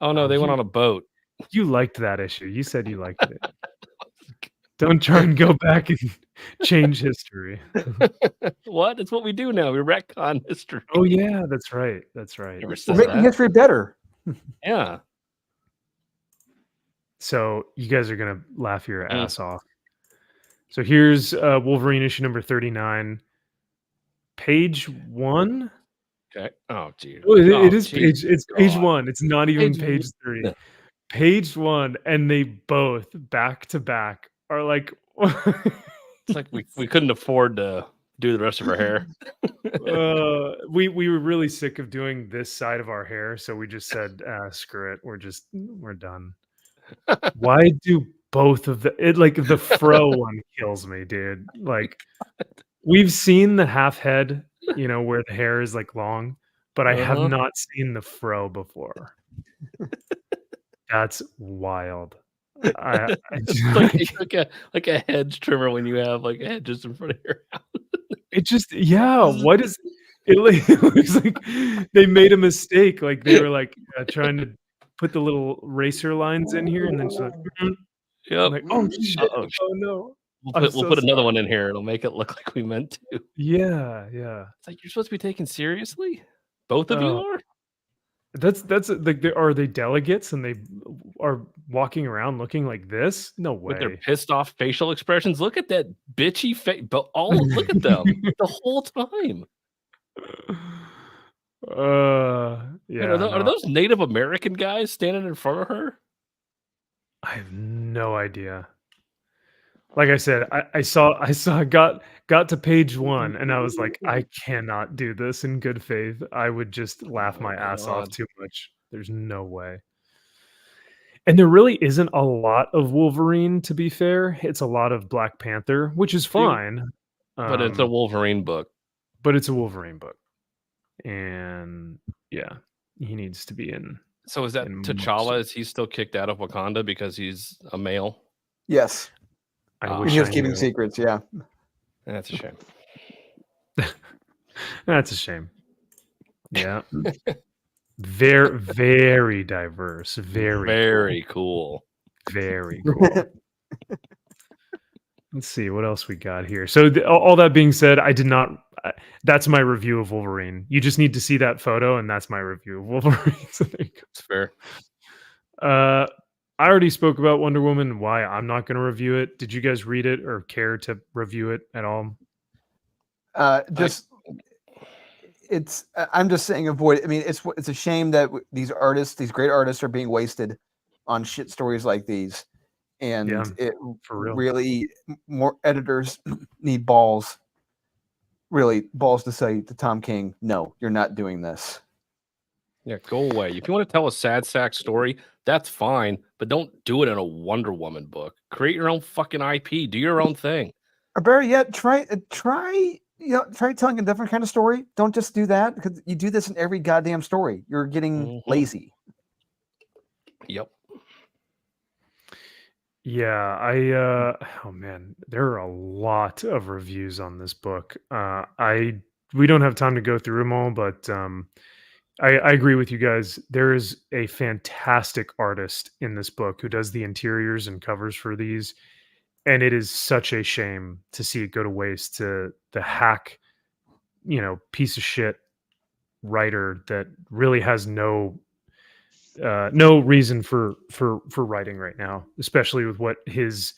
Oh no, they went on a boat. You liked that issue. You said you liked it. Don't try and go back and change history. What? It's what we do now. We retcon history. Oh yeah, that's right. That's right. We're making history better. Yeah. So you guys are gonna laugh your ass off. So here's Wolverine issue number 39, page 1. Okay. Oh, dude. It is page. It's page 1. It's not even page 3. Page 1, and they both back to back are like. It's like we couldn't afford to do the rest of our hair. We were really sick of doing this side of our hair, so we just said, "Screw it. We're done." Why do both of the fro one kills me, dude? Like, we've seen the half head, where the hair is like long, but I have not seen the fro before. That's wild. It's like a hedge trimmer when you have like a head just in front of your house. It just what is it? It looks like they made a mistake. Like they were like trying to put the little racer lines in here, and then she's like, yep. Like, oh shit! Oh no! We'll put another one in here. It'll make it look like we meant to. Yeah. It's like you're supposed to be taken seriously. Both of you are. That's like, are they delegates and they are walking around looking like this? No way. With their pissed off facial expressions. Look at that bitchy face. But look at them the whole time. Yeah. Are those Native American guys standing in front of her? I have no idea. Like I said, I got to page 1 and I was like, I cannot do this in good faith. I would just laugh my ass off too much. There's no way. And there really isn't a lot of Wolverine, to be fair. It's a lot of Black Panther, which is fine. But it's a Wolverine book. But it's a Wolverine book. And yeah, he needs to be in. So is that T'Challa? Is he still kicked out of Wakanda because he's a male? Yes. I wish he was keeping secrets, yeah. That's a shame. That's a shame. Yeah. Very, very diverse. Very cool. Very cool. Let's see what else we got here. So all that being said, I did not. That's my review of Wolverine. You just need to see that photo, and that's my review of Wolverine. So it's fair. I already spoke about Wonder Woman. Why I'm not going to review it. Did you guys read it or care to review it at all? I'm just saying avoid. I mean, it's a shame that these great artists, are being wasted on shit stories like these, and it for real. Really more editors need balls to say to Tom King, no, you're not doing this. Yeah, go away. If you want to tell a sad sack story, that's fine, but don't do it in a Wonder Woman book. Create your own fucking IP. Do your own thing. Or better yet, try telling a different kind of story. Don't just do that, because you do this in every goddamn story. You're getting lazy. Yep. Yeah, oh man, there are a lot of reviews on this book. We don't have time to go through them all, but I agree with you guys. There is a fantastic artist in this book who does the interiors and covers for these, and it is such a shame to see it go to waste to the hack, piece of shit writer that really has no reason for writing right now, especially with what his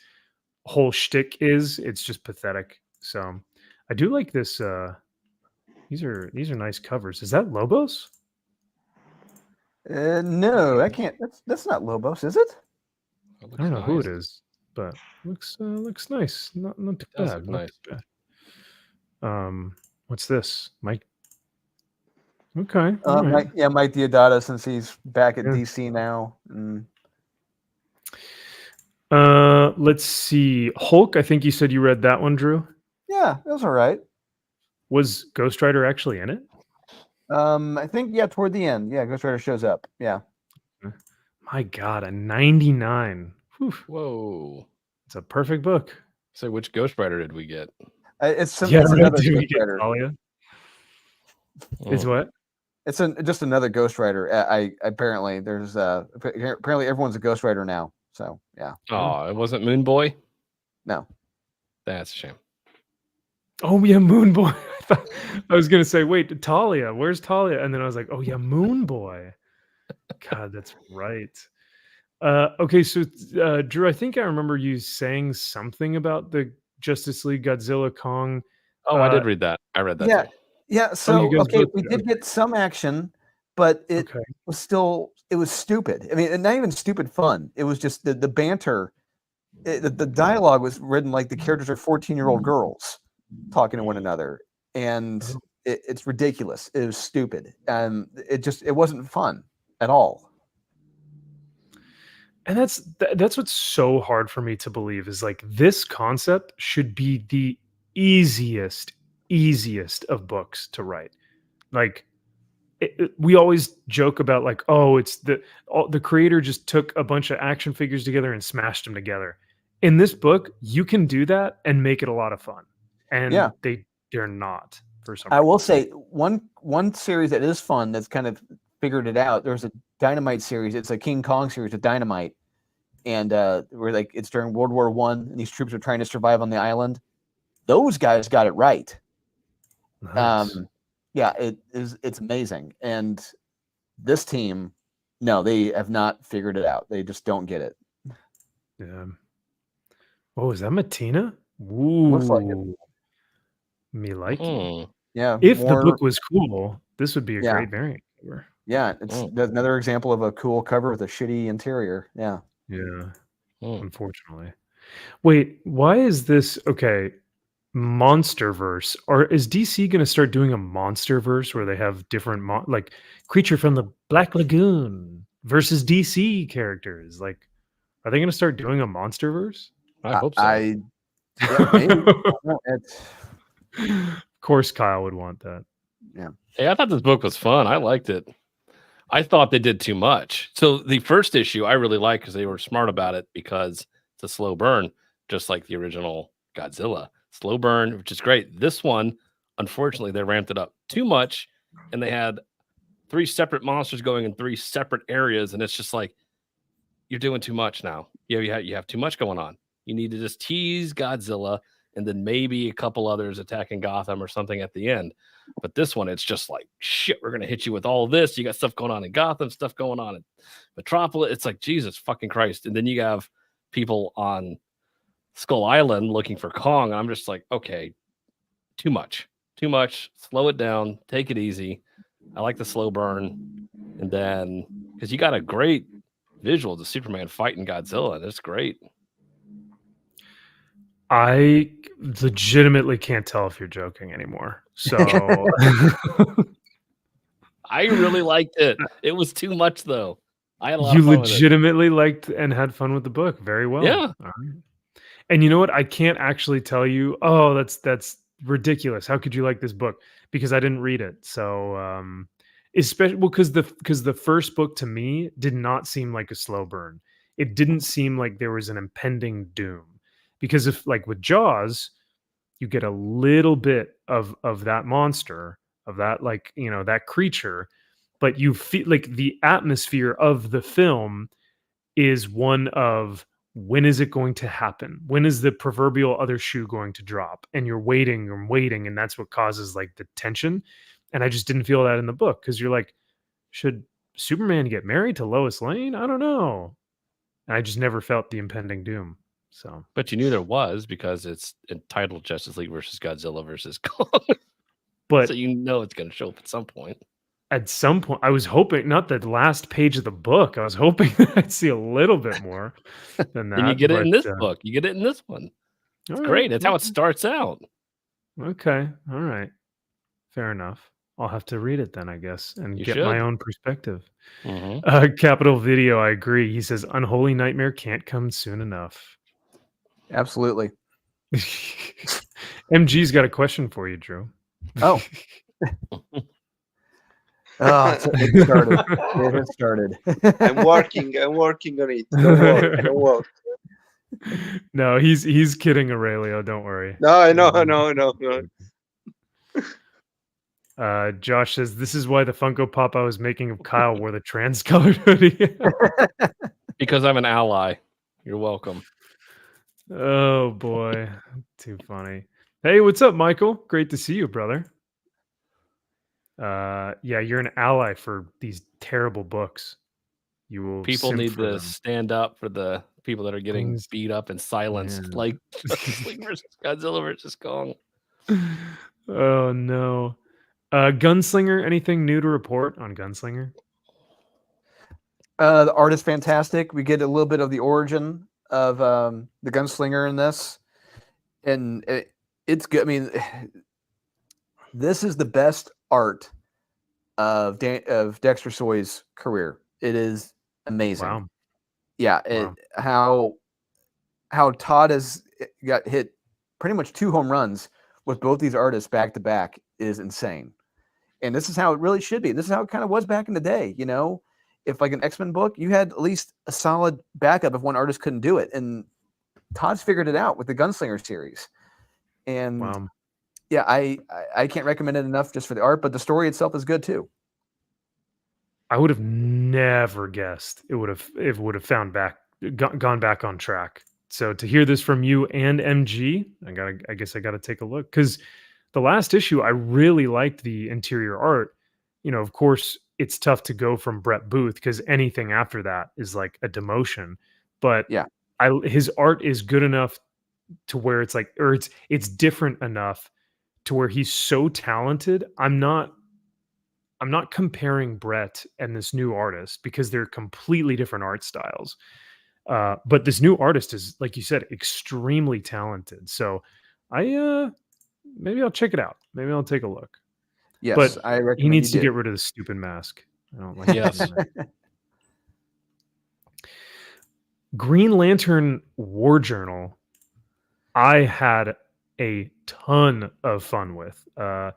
whole shtick is. It's just pathetic. So I do like this. These are nice covers. Is that Lobos? No, I can't. That's not Lobos, is it? I don't know who it is, but looks nice. Not too bad. Nice. Too bad. What's this, Mike? Okay. Mike Deodato, since he's back at DC now. Let's see. Hulk, I think you said you read that one, Drew. Yeah, it was all right. Was Ghost Rider actually in it? I think toward the end. Yeah, Ghost Rider shows up. Yeah. My God, a 99. Whew. Whoa. It's a perfect book. So which Ghost Rider did we get? It's another Ghost Rider. Talia? Is what? It's just another Ghost Rider. Apparently there's apparently everyone's a Ghost Rider now. So yeah. Oh, it wasn't Moon Boy? No. That's a shame. Oh yeah, Moon Boy. I was gonna say, wait, Talia. Where's Talia? And then I was like, oh yeah, Moon Boy. God, that's right. Okay, so Drew, I think I remember you saying something about the Justice League Godzilla Kong. Oh, I did read that. I read that. Yeah. Too. Yeah. So we did get some action, but it was stupid. I mean, not even stupid fun. It was just the banter. The dialogue was written like the characters are 14-year-old girls talking to one another, and it's ridiculous. It was stupid, and it wasn't fun at all. And that's what's so hard for me to believe is like this concept should be the easiest of books to write. Like we always joke about like, oh, it's the creator just took a bunch of action figures together and smashed them together. In this book, you can do that and make it a lot of fun. And they're not for some reason. I will say one series that is fun that's kind of figured it out. There's a Dynamite series. It's a King Kong series with Dynamite, and where like it's during World War I, and these troops are trying to survive on the island. Those guys got it right. Nice. It's amazing. And this team, no, they have not figured it out. They just don't get it. Yeah. Oh, is that Matina? Ooh. Looks like it. Me like it. Yeah. If the book was cool, this would be a great variant cover. Yeah, it's another example of a cool cover with a shitty interior. Yeah. Yeah. Unfortunately. Wait, why is this Monsterverse? Or is DC going to start doing a Monsterverse where they have different like Creature from the Black Lagoon? versus DC characters. Like, are they going to start doing a MonsterVerse? I hope so. Yeah, maybe. Of course, Kyle would want that. Yeah. Hey, I thought this book was fun. I liked it. I thought they did too much. So the first issue I really like because they were smart about it because it's a slow burn, just like the original Godzilla. Slow burn, which is great. This one, unfortunately, they ramped it up too much, and they had 3 separate monsters going in 3 separate areas, and it's just like you're doing too much now. You have too much going on. You need to just tease Godzilla and then maybe a couple others attacking Gotham or something at the end. But this one, it's just like, shit, we're going to hit you with all this. You got stuff going on in Gotham, stuff going on in Metropolis. It's like, Jesus fucking Christ. And then you have people on Skull Island looking for Kong. And I'm just like, okay, too much. Slow it down. Take it easy. I like the slow burn. And then, because you got a great visual, the Superman fighting Godzilla. That's great. I legitimately can't tell if you're joking anymore. So I really liked it. It was too much though. I had a lot you of fun with it. legitimately liked and had fun with the book. Very well. Yeah. All right. And you know what? I can't actually tell you, oh, that's ridiculous. How could you like this book? Because I didn't read it. So especially because the first book to me did not seem like a slow burn. It didn't seem like there was an impending doom. Because if, like with Jaws, you get a little bit of that monster, of that, like, you know, that creature, but you feel like the atmosphere of the film is one of, when is it going to happen? When is the proverbial other shoe going to drop? And you're waiting and waiting, and that's what causes like the tension. And I just didn't feel that in the book, because you're like, should Superman get married to Lois Lane? I don't know. And I just never felt the impending doom. So, But you knew there was because it's entitled Justice League versus Godzilla versus Kong. but So you know it's going to show up at some point. at some point, I was hoping, not the last page of the book, I was hoping that I'd see a little bit more than that. And you get it in this but, book. You get it in this one. It's all great. right, That's how it starts out. Okay. All right. Fair enough. I'll have to read it then, I guess, and You get my should. own perspective. Mhm. Capital Video, I agree. He says, Unholy Nightmare can't come soon enough. Absolutely. MG's got a question for you, Drew. Oh. Oh, it started. It has started. I'm working on it. Don't worry. No, he's kidding, Aurelio. Don't worry. No. Josh says, this is why the Funko Pop I was making of Kyle wore the trans-colored hoodie. Because I'm an ally. You're welcome. Oh boy, too funny. Hey, what's up, Michael? Great to see you, brother. Yeah, you're an ally for these terrible books. You will. People need to stand up for the people that are getting beat up and silenced, like Justice League versus Godzilla versus Kong. Oh no. Gunslinger, anything new to report on Gunslinger? The art is fantastic. We get a little bit of the origin of the Gunslinger in this, and it's good. I mean, this is the best art of Dexter Soy's career. It is amazing. Wow. Yeah, wow. How Todd has got hit pretty much 2 home runs with both these artists back to back is insane. And this is how it really should be. This is how it kind of was back in the day. You know, if like an X-Men book, you had at least a solid backup if one artist couldn't do it. And Todd's figured it out with the Gunslinger series. And wow. Yeah, I can't recommend it enough just for the art, but the story itself is good too. I would have never guessed it would have gone back on track. So to hear this from you and MG, I guess I gotta take a look, because the last issue I really liked the interior art. You know, of course, it's tough to go from Brett Booth because anything after that is like a demotion. But yeah, his art is good enough to where it's like, or it's different enough to where he's so talented. I'm not comparing Brett and this new artist because they're completely different art styles. But this new artist is, like you said, extremely talented. So maybe I'll check it out. Maybe I'll take a look. Yes, but I recommend he needs to get rid of the stupid mask. I don't like. Yes. Green Lantern War Journal, I had a ton of fun with. Not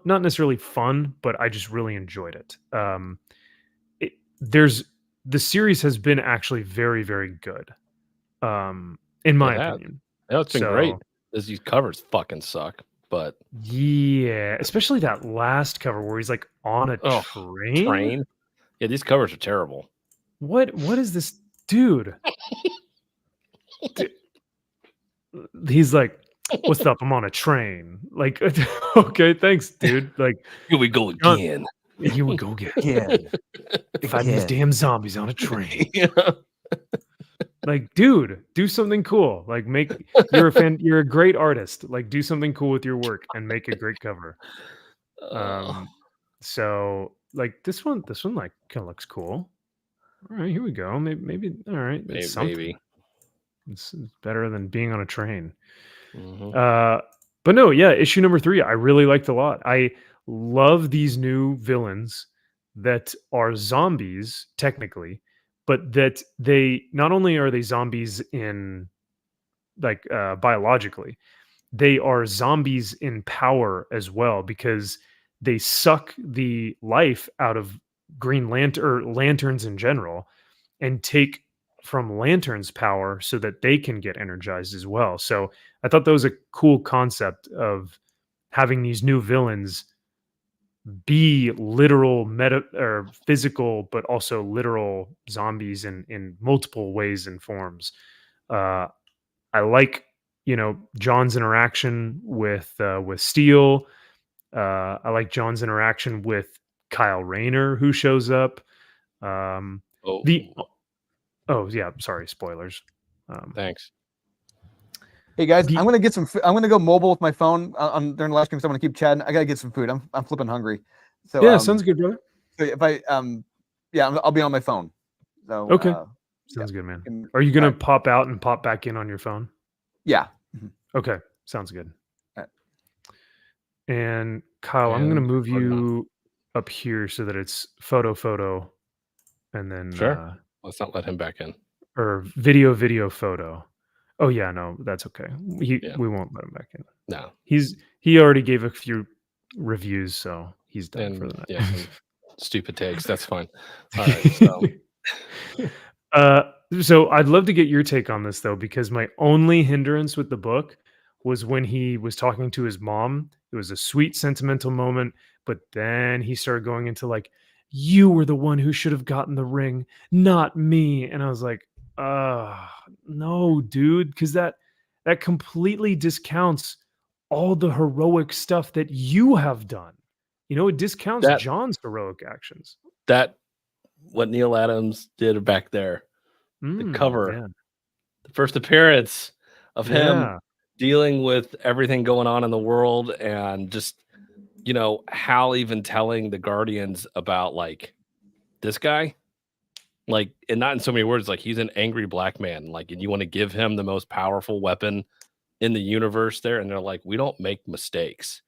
necessarily fun, but I just really enjoyed it. There's the series has been actually very, very good, in my It has. opinion. No, it's been great. So These covers fucking suck, but yeah, especially that last cover where he's like on a train. train. Yeah, these covers are terrible. What is this dude? He's like, "What's up? I'm on a train." Like, okay, thanks, dude. Like, Here we go again. here we go again. Fighting these damn zombies on a train. Yeah. Like, dude, do something cool. Like, you're a great artist. Like, do something cool with your work and make a great cover. So like this one like kind of looks cool. All right, here we go. Maybe all right. It's something. Maybe. It's better than being on a train. Mhm. But no, yeah, issue number 3, I really liked a lot. I love these new villains that are zombies, technically, but that they not only are they zombies in like biologically, they are zombies in power as well because they suck the life out of Green Lantern or lanterns in general and take from lanterns power so that they can get energized as well. So I thought that was a cool concept of having these new villains be literal meta or physical, but also literal zombies in multiple ways and forms. I like, John's interaction with Steel. I like John's interaction with Kyle Rayner, who shows up. The Oh yeah, sorry, spoilers. Thanks. Hey guys, I'm gonna get some. I'm gonna go mobile with my phone on during the live stream. So I'm gonna keep chatting. I gotta get some food. I'm flipping hungry. So yeah, sounds good, brother. So if I I'll be on my phone. So okay, sounds good, man. Are you gonna pop out and pop back in on your phone? Yeah. Okay, sounds good. And Kyle, I'm gonna move you up here so that it's photo, and then sure. Let's not let him back in. Or video, photo. Oh yeah, no, that's okay. We won't let him back in. No, he already gave a few reviews, so he's done for the night. Yeah, stupid takes. That's fine. All right. So I'd love to get your take on this though, because my only hindrance with the book was when he was talking to his mom. It was a sweet, sentimental moment, but then he started going into like, "You were the one who should have gotten the ring, not me," and I was like, no, dude, because that completely discounts all the heroic stuff that you have done. It discounts John's heroic actions. What Neil Adams did back there, the cover, the first appearance of him dealing with everything going on in the world, and just Hal even telling the Guardians about like this guy. Like, and not in so many words, like he's an angry black man, like, and you want to give him the most powerful weapon in the universe there. And they're like, we don't make mistakes.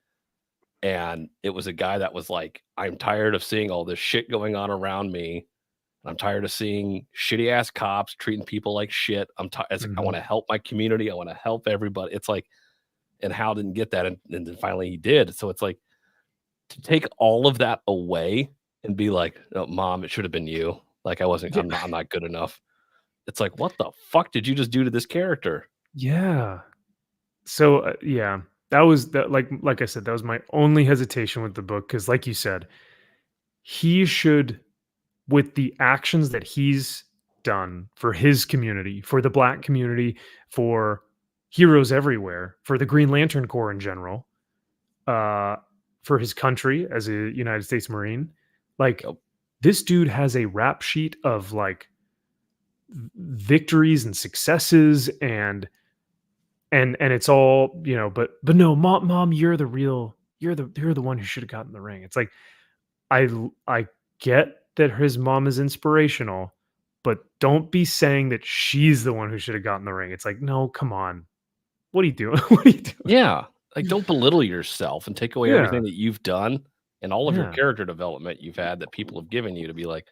And it was a guy that was like, I'm tired of seeing all this shit going on around me. I'm tired of seeing shitty ass cops treating people like shit. I want to help my community. I want to help everybody. It's like, and Hal didn't get that. And then finally he did. So it's like to take all of that away and be like, oh, Mom, it should have been you. Like I'm not good enough. It's like, what the fuck did you just do to this character? Yeah. So that was like I said, that was my only hesitation with the book, because like you said, he should, with the actions that he's done for his community, for the black community, for heroes everywhere, for the Green Lantern Corps in general, for his country as a United States Marine, like. This dude has a rap sheet of like victories and successes and it's all, but no, mom, you're the one who should have gotten the ring. It's like, I get that his mom is inspirational, but don't be saying that she's the one who should have gotten the ring. It's like, no, come on. What are you doing? What are you doing? Yeah. Like, don't belittle yourself and take away everything that you've done. And all of your character development you've had that people have given you to be like,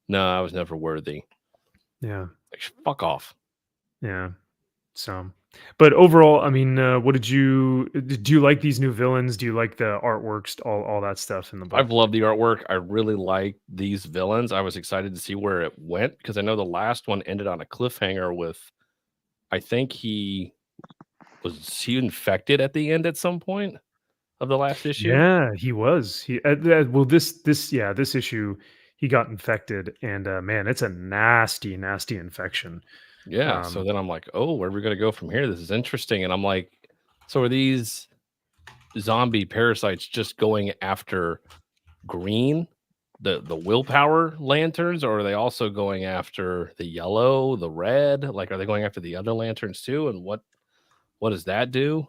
no, I was never worthy. Yeah. Like, fuck off. Yeah. So, but overall, I mean, what did you like these new villains? Do you like the artworks, all that stuff in the book? I've loved the artwork. I really like these villains. I was excited to see where it went because I know the last one ended on a cliffhanger with, I think he infected at the end at some point of the last issue. Yeah, he was. Well, this issue, he got infected, and man, it's a nasty, nasty infection. Yeah. So then I'm like, oh, where are we gonna go from here? This is interesting. And I'm like, so are these zombie parasites just going after green, the willpower lanterns, or are they also going after the yellow, the red? Like, are they going after the other lanterns too? And what does that do?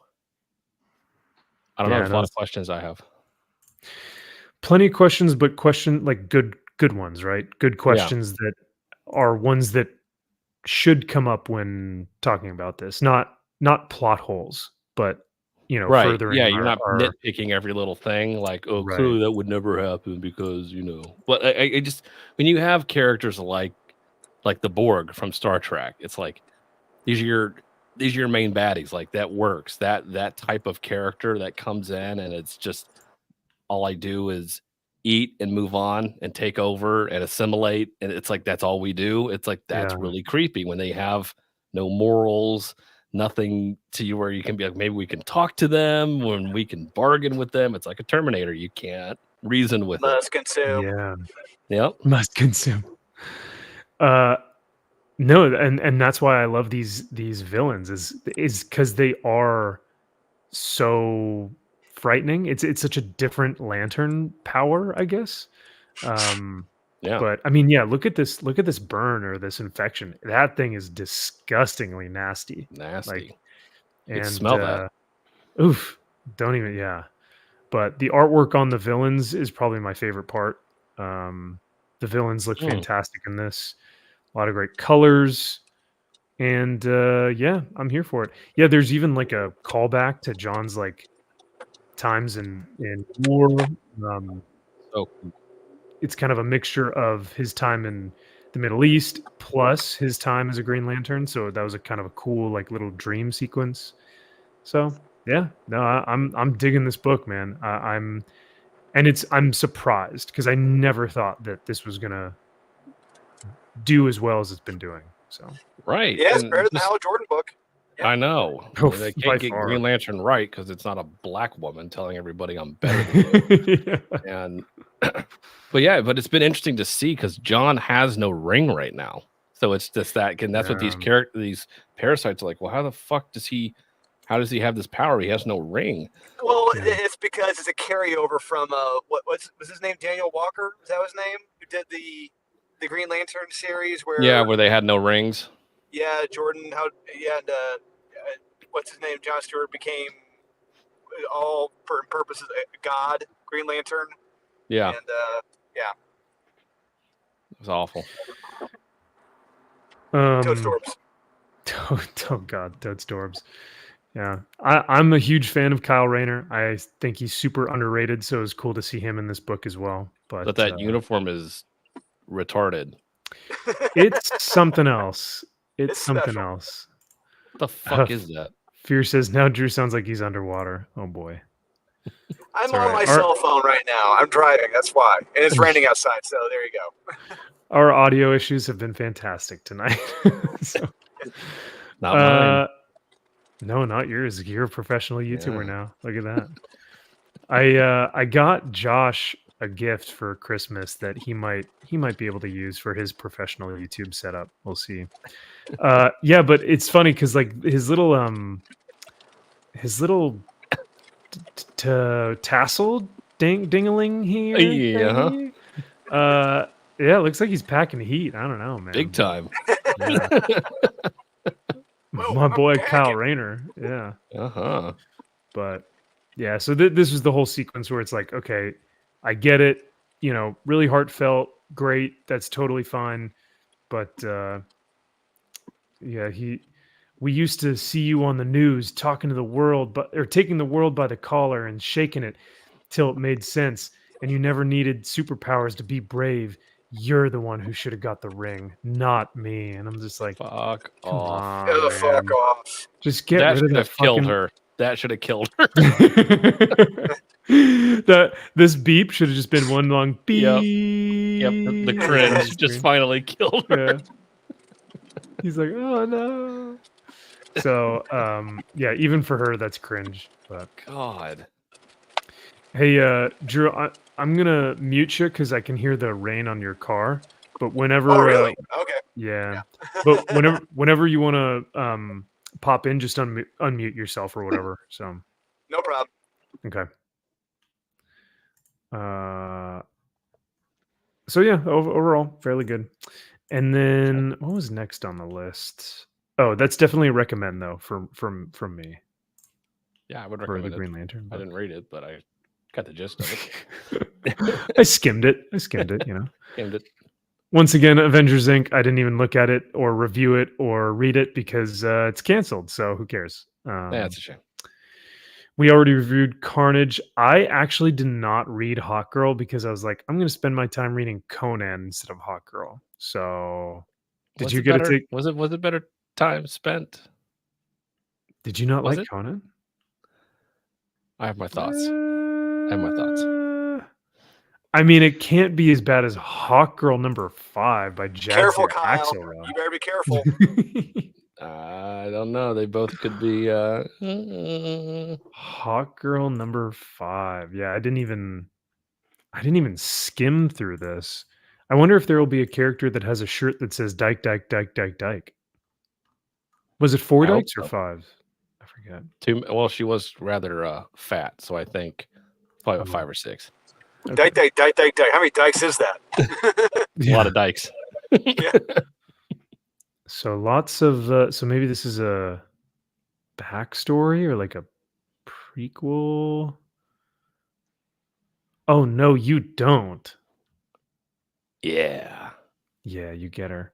I don't know. There's a lot of questions I have. Plenty of questions, but like good ones, right? Good questions that are ones that should come up when talking about this. Not plot holes, but Right. furthering. Yeah, you're not nitpicking every little thing like, oh, clearly that would never happen because, But I just, when you have characters like the Borg from Star Trek, it's like these are your main baddies. Like, that works. That type of character that comes in and it's just all I do is eat and move on and take over and assimilate, and it's like that's all we do. It's like that's really creepy when they have no morals, nothing to you where you can be like, maybe we can talk to them, when we can bargain with them. It's like a Terminator. You can't reason with Must consume. Yeah. Yep. Must consume. No, and that's why I love these villains is because they are so frightening. It's such a different lantern power, I guess. Yeah. But I mean, yeah, look at this burn or this infection. That thing is disgustingly nasty. Nasty. And smell that. Oof. Don't even, yeah. But the artwork on the villains is probably my favorite part. The villains look fantastic in this. A lot of great colors. And yeah, I'm here for it. Yeah, there's even like a callback to John's like times in war. It's kind of a mixture of his time in the Middle East plus his time as a Green Lantern. So that was a kind of a cool like little dream sequence. So yeah, no, I'm digging this book, man. I'm surprised because I never thought that this was gonna do as well as it's been doing. So right, yeah, it's better than the Hal Jordan book. Yeah. I know. They can't get Green Lantern right because it's not a black woman telling everybody I'm better than you. And but it's been interesting to see because John has no ring right now. So it's just that, and that's what these parasites are like. Well, how the fuck does he have this power? He has no ring. Well, it's because it's a carryover from was his name? Daniel Walker? Was that his name? Who did the Green Lantern series where they had no rings. Yeah, Jordan. And what's his name? John Stewart became all for purposes God, Green Lantern. Yeah, and it was awful. Toadstorbs. Oh God, Toadstorbs. Yeah, I'm a huge fan of Kyle Rayner. I think he's super underrated, so it's cool to see him in this book as well. But that uniform is retarded. It's something else. It's something special. else. What the fuck is that? Fear says now Drew sounds like he's underwater. Oh boy. I'm on my cell phone right now. I'm driving. That's why. And it's raining outside. So there you go. Our audio issues have been fantastic tonight. Not mine. No, not yours. You're a professional YouTuber now. Look at that. I got Josh a gift for Christmas that he might be able to use for his professional YouTube setup. We'll see. Yeah, but it's funny because like his little tassel ding-a-ling here. Yeah, it looks like he's packing heat. I don't know, man. Big time. Yeah. My boy Kyle Rayner. Yeah. But yeah, so this was the whole sequence where it's like, okay, I get it. Really heartfelt, great. That's totally fine. But yeah, we used to see you on the news talking to the world, or taking the world by the collar and shaking it till it made sense. And you never needed superpowers to be brave. you're the one who should have got the ring, not me. And I'm just like, Fuck come off. on, Yeah, the fuck man. off. Just get That rid of should that have killed fucking her. That should have killed her. that this beep should have just been one long beep. Yep. The on the cringe just screen. finally killed her. Yeah. He's like, oh no. So yeah, even for her, that's cringe. But God. hey, Drew, I'm gonna mute you because I can hear the rain on your car. But whenever, Oh, really? Okay. yeah. But whenever you want to pop in, just unmute yourself or whatever. So No problem. okay. So yeah, overall fairly good. And then what was next on the list? Oh, that's definitely a recommend though from me Yeah, I would for the recommend it. Green Lantern. I But didn't read it, but I got the gist of it. I skimmed it. You know. Aimed it. Once again, Avengers Inc. I didn't even look at it or review it or read it because it's canceled. So who cares? That's a shame. We already reviewed Carnage. I actually did not read Hawk Girl because I was like, I'm going to spend my time reading Conan instead of Hawk Girl. So, did Was you it get better? to take? Was it better time spent? Did you not Was like it? Conan? I have my thoughts. I have my thoughts. I mean, it can't be as bad as Hawk Girl #5 by Careful, Jadzia Kyle. Axelrod. You better be careful. I don't know. They both could be. Hawk Girl #5. Yeah, I didn't even skim through this. I wonder if there will be a character that has a shirt that says Dyke, Dyke, Dyke, Dyke, Dyke. Was it 4 I hope dykes or so. 5? I forget. Well, she was rather fat, so I think probably about 5 or 6. Okay. Dyke. How many dykes is that? A lot of dykes. So lots of so maybe this is a backstory or like a prequel. Oh no, you don't. Yeah. Yeah, you get her.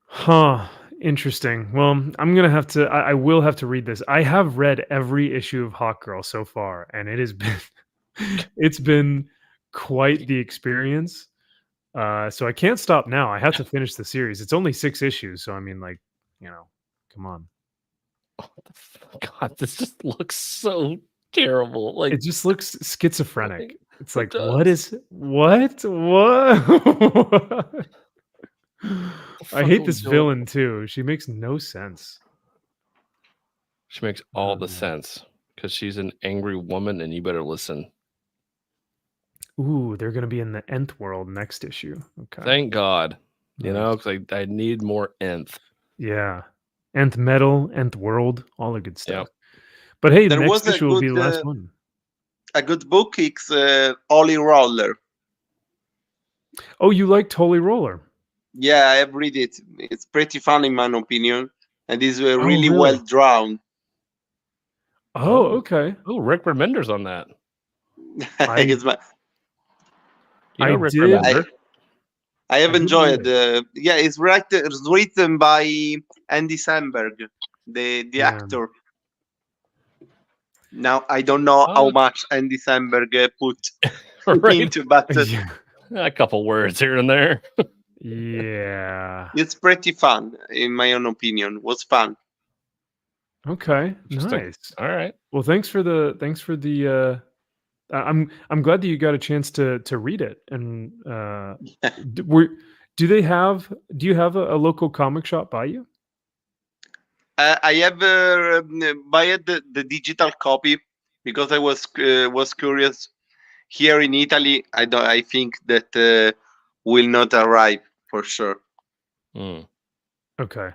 Huh. Interesting. Well, I'm gonna have to. I will have to read this. I have read every issue of Hawk Girl so far, and it has been it's been quite the experience. So I can't stop now. I have to finish the series. It's only 6 issues, so I mean, like, come on. God, this just looks so terrible. Like It just looks schizophrenic. It's like, does. what is what? What? I hate this villain too. She makes no sense. She makes all the man. sense because she's an angry woman, and you better listen. Ooh, they're gonna be in the Nth world next issue. Okay. Thank God. You know, Nice. because I need more nth. Yeah. Nth metal, Nth world, all the good stuff. Yep. But hey, the There next was a issue will be the good, last one. A good book. It's Holy Roller. Oh, you liked Holy Roller. Yeah, I have read it. It's pretty fun in my opinion, and it's really, really? well drawn. Oh, okay. Oh, Rick Remender's on that. It's my- You know I Rick did. Remender? I have I didn't enjoyed. know Yeah, it's written by Andy Samberg, the Yeah. actor. Now I don't know how Oh. much Andy Samberg put Right? into, but Yeah. A couple words here and there. Yeah. it's pretty fun in my own opinion. Was fun. Okay. Interesting. Nice. All right. Well, thanks for the I'm glad that you got a chance to read it. And do you have a local comic shop by you? I have bought the digital copy because I was curious. Here in Italy, I think that will not arrive for sure. Mm. Okay.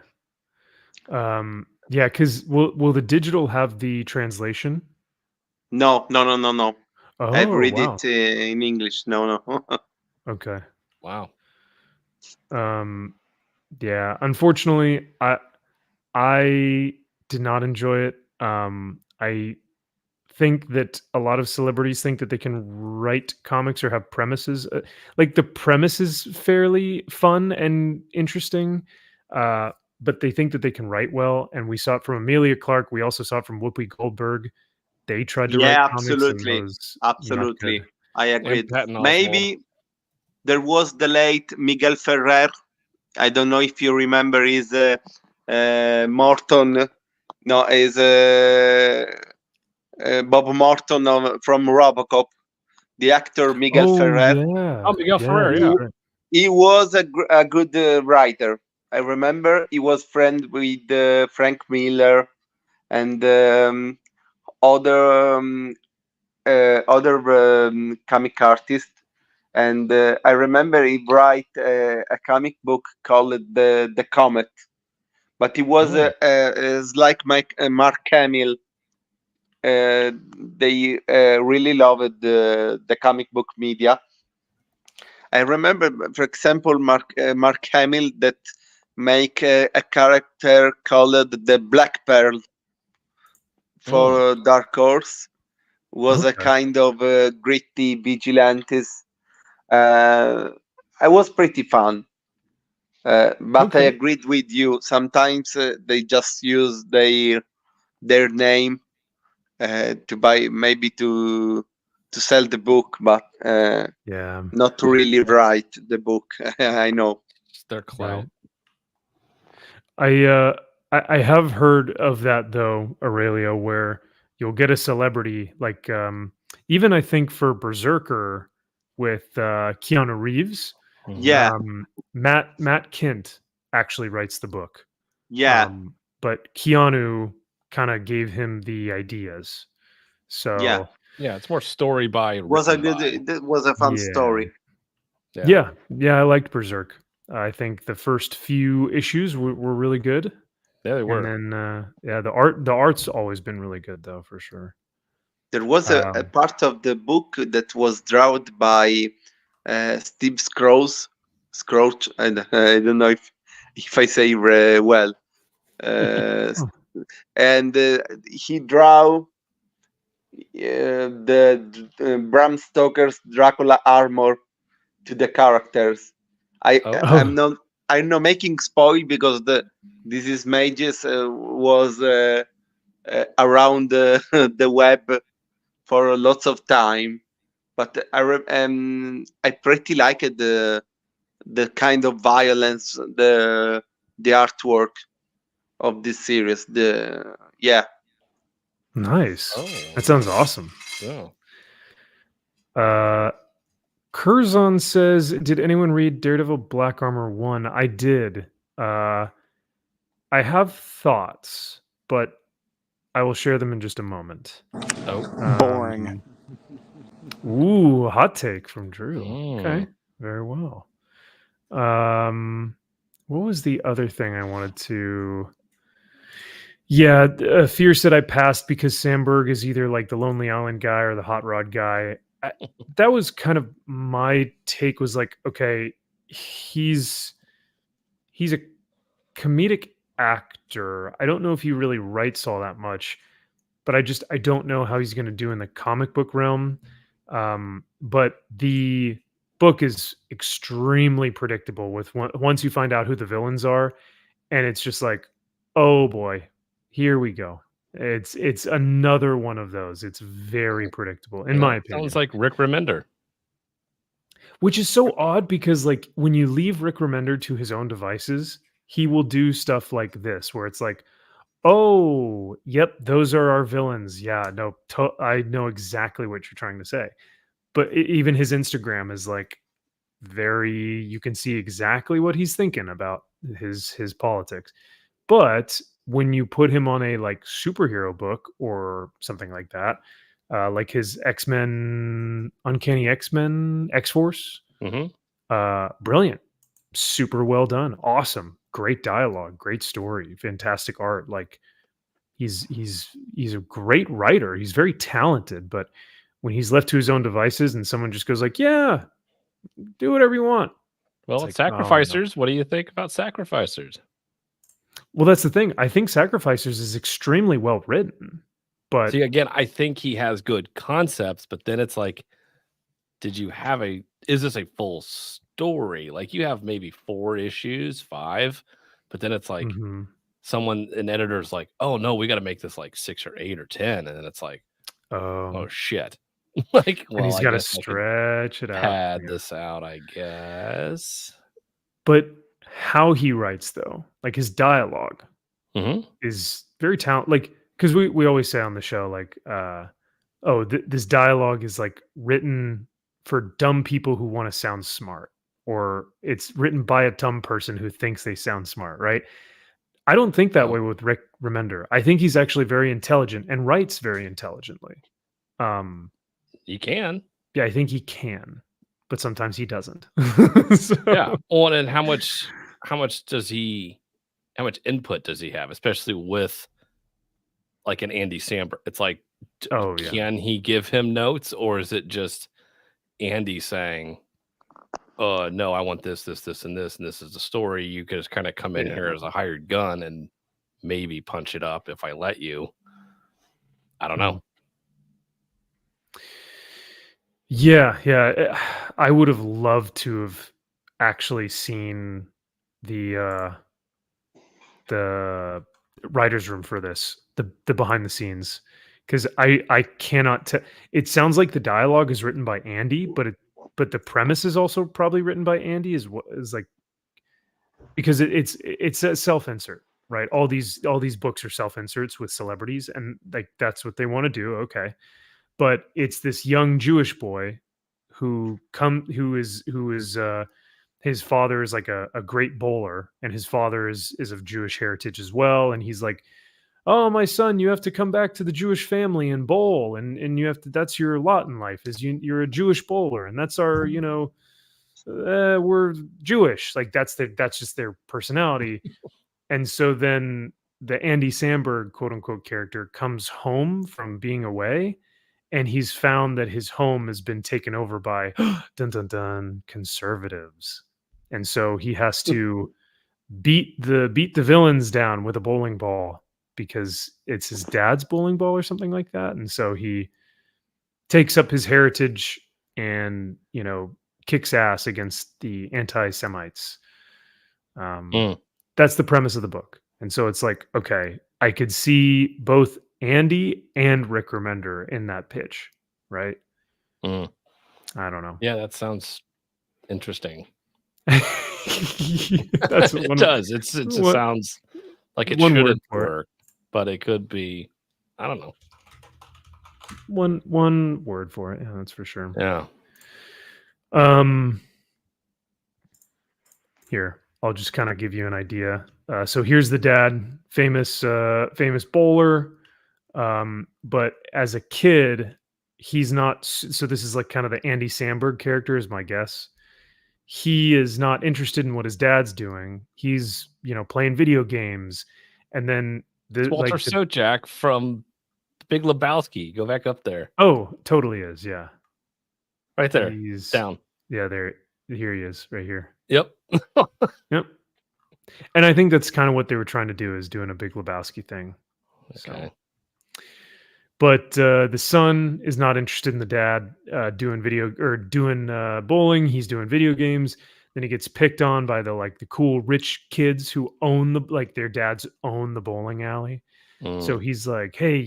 Yeah, because will the digital have the translation? No. Oh, I've read wow. it in English. No. Okay. Wow. Yeah. Unfortunately, I did not enjoy it. I think that a lot of celebrities think that they can write comics or have premises. Like the premise is fairly fun and interesting, but they think that they can write well. And we saw it from Amelia Clark. We also saw it from Whoopi Goldberg. They tried to write Yeah, comics and absolutely. those not Absolutely. good. I agree. And Patton Oswalt. Maybe there was the late Miguel Ferrer. I don't know if you remember his Morton. No, is Bob Morton from RoboCop. The actor Miguel Oh Ferrer. yeah. Oh, Miguel Yeah, Ferrer, that's yeah. right. He was a good writer. I remember he was friend with Frank Miller and other comic artists. And I remember he write a comic book called the Comet, but he was is like Mark Hamill. They really loved the comic book media. I remember, for example, Mark Hamill that make a character called the Black Pearl for Dark Horse. Was a Okay. kind of gritty vigilantes. I was pretty fun, but I Okay. agreed with you. Sometimes they just use their name to buy, maybe to sell the book, but Yeah. not to really write the book. I know. It's their clout. I have heard of that though, Aurelio, where you'll get a celebrity like even I think for Berserker with Keanu Reeves, Yeah, Matt Kint actually writes the book. yeah, But Keanu kind of gave him the ideas. yeah. So Yeah, it's more story by Was a written good. by. It was a fun yeah. story. Yeah, I liked Berserk. I think the first few issues were really good, Yeah, they and were. then the art's always been really good though, for sure. There was a Um, part of the book that was drawn by Steve Scrooge. Scrooge, I don't know if I say well. Uh, Oh. and he draw the Bram Stoker's Dracula armor to the characters. Oh. I'm not making spoil because this is Mages was around the web for lots of time, but I pretty like the kind of violence, the artwork of this series. Nice. Oh, That sounds awesome. yeah. Curzon says, "Did anyone read Daredevil Black Armor 1?" I did. I have thoughts, but I will share them in just a moment. Oh. Boring. Ooh, hot take from Drew. Mm. Okay, very well. What was the other thing I wanted to? Yeah, Fear said I passed because Sandberg is either like the Lonely Island guy or the Hot Rod guy. That was kind of my take. Was like, okay, he's a comedic actor. I don't know if he really writes all that much, but I don't know how he's going to do in the comic book realm. But the book is extremely predictable with once you find out who the villains are, and it's just like, oh boy, here we go. It's another one of those. It's very predictable, in my opinion. Sounds like Rick Remender. Which is so odd because like when you leave Rick Remender to his own devices, he will do stuff like this where it's like, oh, yep, those are our villains. Yeah, no, I know exactly what you're trying to say. But even his Instagram is like very, you can see exactly what he's thinking about his politics. But when you put him on a like superhero book or something like that, like his X-Men, Uncanny X-Men, X-Force, brilliant, super well done, awesome, great dialogue, great story, fantastic art. Like he's a great writer. He's very talented, but when he's left to his own devices and someone just goes like, "Yeah, do whatever you want." Well, It's like, oh, no. Sacrificers. What do you think about Sacrificers? Well, that's the thing. I think Sacrificers is extremely well written, but see, again, I think he has good concepts, but then it's like, is this a full story? Like you have maybe 4 issues, 5, but then it's like an editor's like, oh no, we got to make this like 6 or 8 or 10. And then it's like, oh shit. Like, and he's I got to guess I could stretch it out. pad this out, I guess. But how he writes, though, like his dialogue Mhm. is very talented. Like, because we always say on the show, like, oh, this dialogue is like written for dumb people who want to sound smart, or it's written by a dumb person who thinks they sound smart, right? I don't think that Oh. way with Rick Remender. I think he's actually very intelligent and writes very intelligently. You can. Yeah, I think he can, but sometimes he doesn't. Yeah. Well, and how much input does he have, especially with like an Andy Samberg? It's like, Oh, yeah. can he give him notes, or is it just Andy saying, no, I want this, and this, and this is the story. You could just kind of come in here as a hired gun and maybe punch it up if I let you. I don't know. Yeah. I would have loved to have actually seen the writer's room for this, the behind the scenes, because I cannot tell. It sounds like the dialogue is written by Andy, but the premise is also probably written by Andy, is what is like, because it's a self-insert, right? All these books are self-inserts with celebrities, and like that's what they want to do. Okay. But it's this young Jewish boy who is his father is like a great bowler, and his father is of Jewish heritage as well. And he's like, "Oh, my son, you have to come back to the Jewish family and bowl, and you have to. That's your lot in life. Is you're a Jewish bowler, and that's our we're Jewish. Like that's just their personality." And so then the Andy Samberg quote unquote character comes home from being away, and he's found that his home has been taken over by dun dun dun conservatives. And so he has to beat the villains down with a bowling ball, because it's his dad's bowling ball or something like that. And so he takes up his heritage and, kicks ass against the anti-Semites. That's the premise of the book. And so it's like, okay, I could see both Andy and Rick Remender in that pitch, right? I don't know. Yeah, that sounds interesting. That's it does. It sounds like it shouldn't work, but it could be. I don't know. One word for it. Yeah, that's for sure. Yeah. Here, I'll just kind of give you an idea. So here's the dad, famous bowler. But as a kid, he's not. So this is like kind of the Andy Samberg character, is my guess. He is not interested in what his dad's doing. He's, playing video games. And then it's Walter Sobchak from Big Lebowski. Go back up there. Oh, totally is. Yeah. Right there. He's down. Yeah, there. Here he is, right here. Yep. Yep. And I think that's kind of what they were trying to do, is doing a Big Lebowski thing. Okay. So. But the son is not interested in the dad doing bowling. He's doing video games. Then he gets picked on by the cool rich kids who own their dads own the bowling alley. So he's like, hey,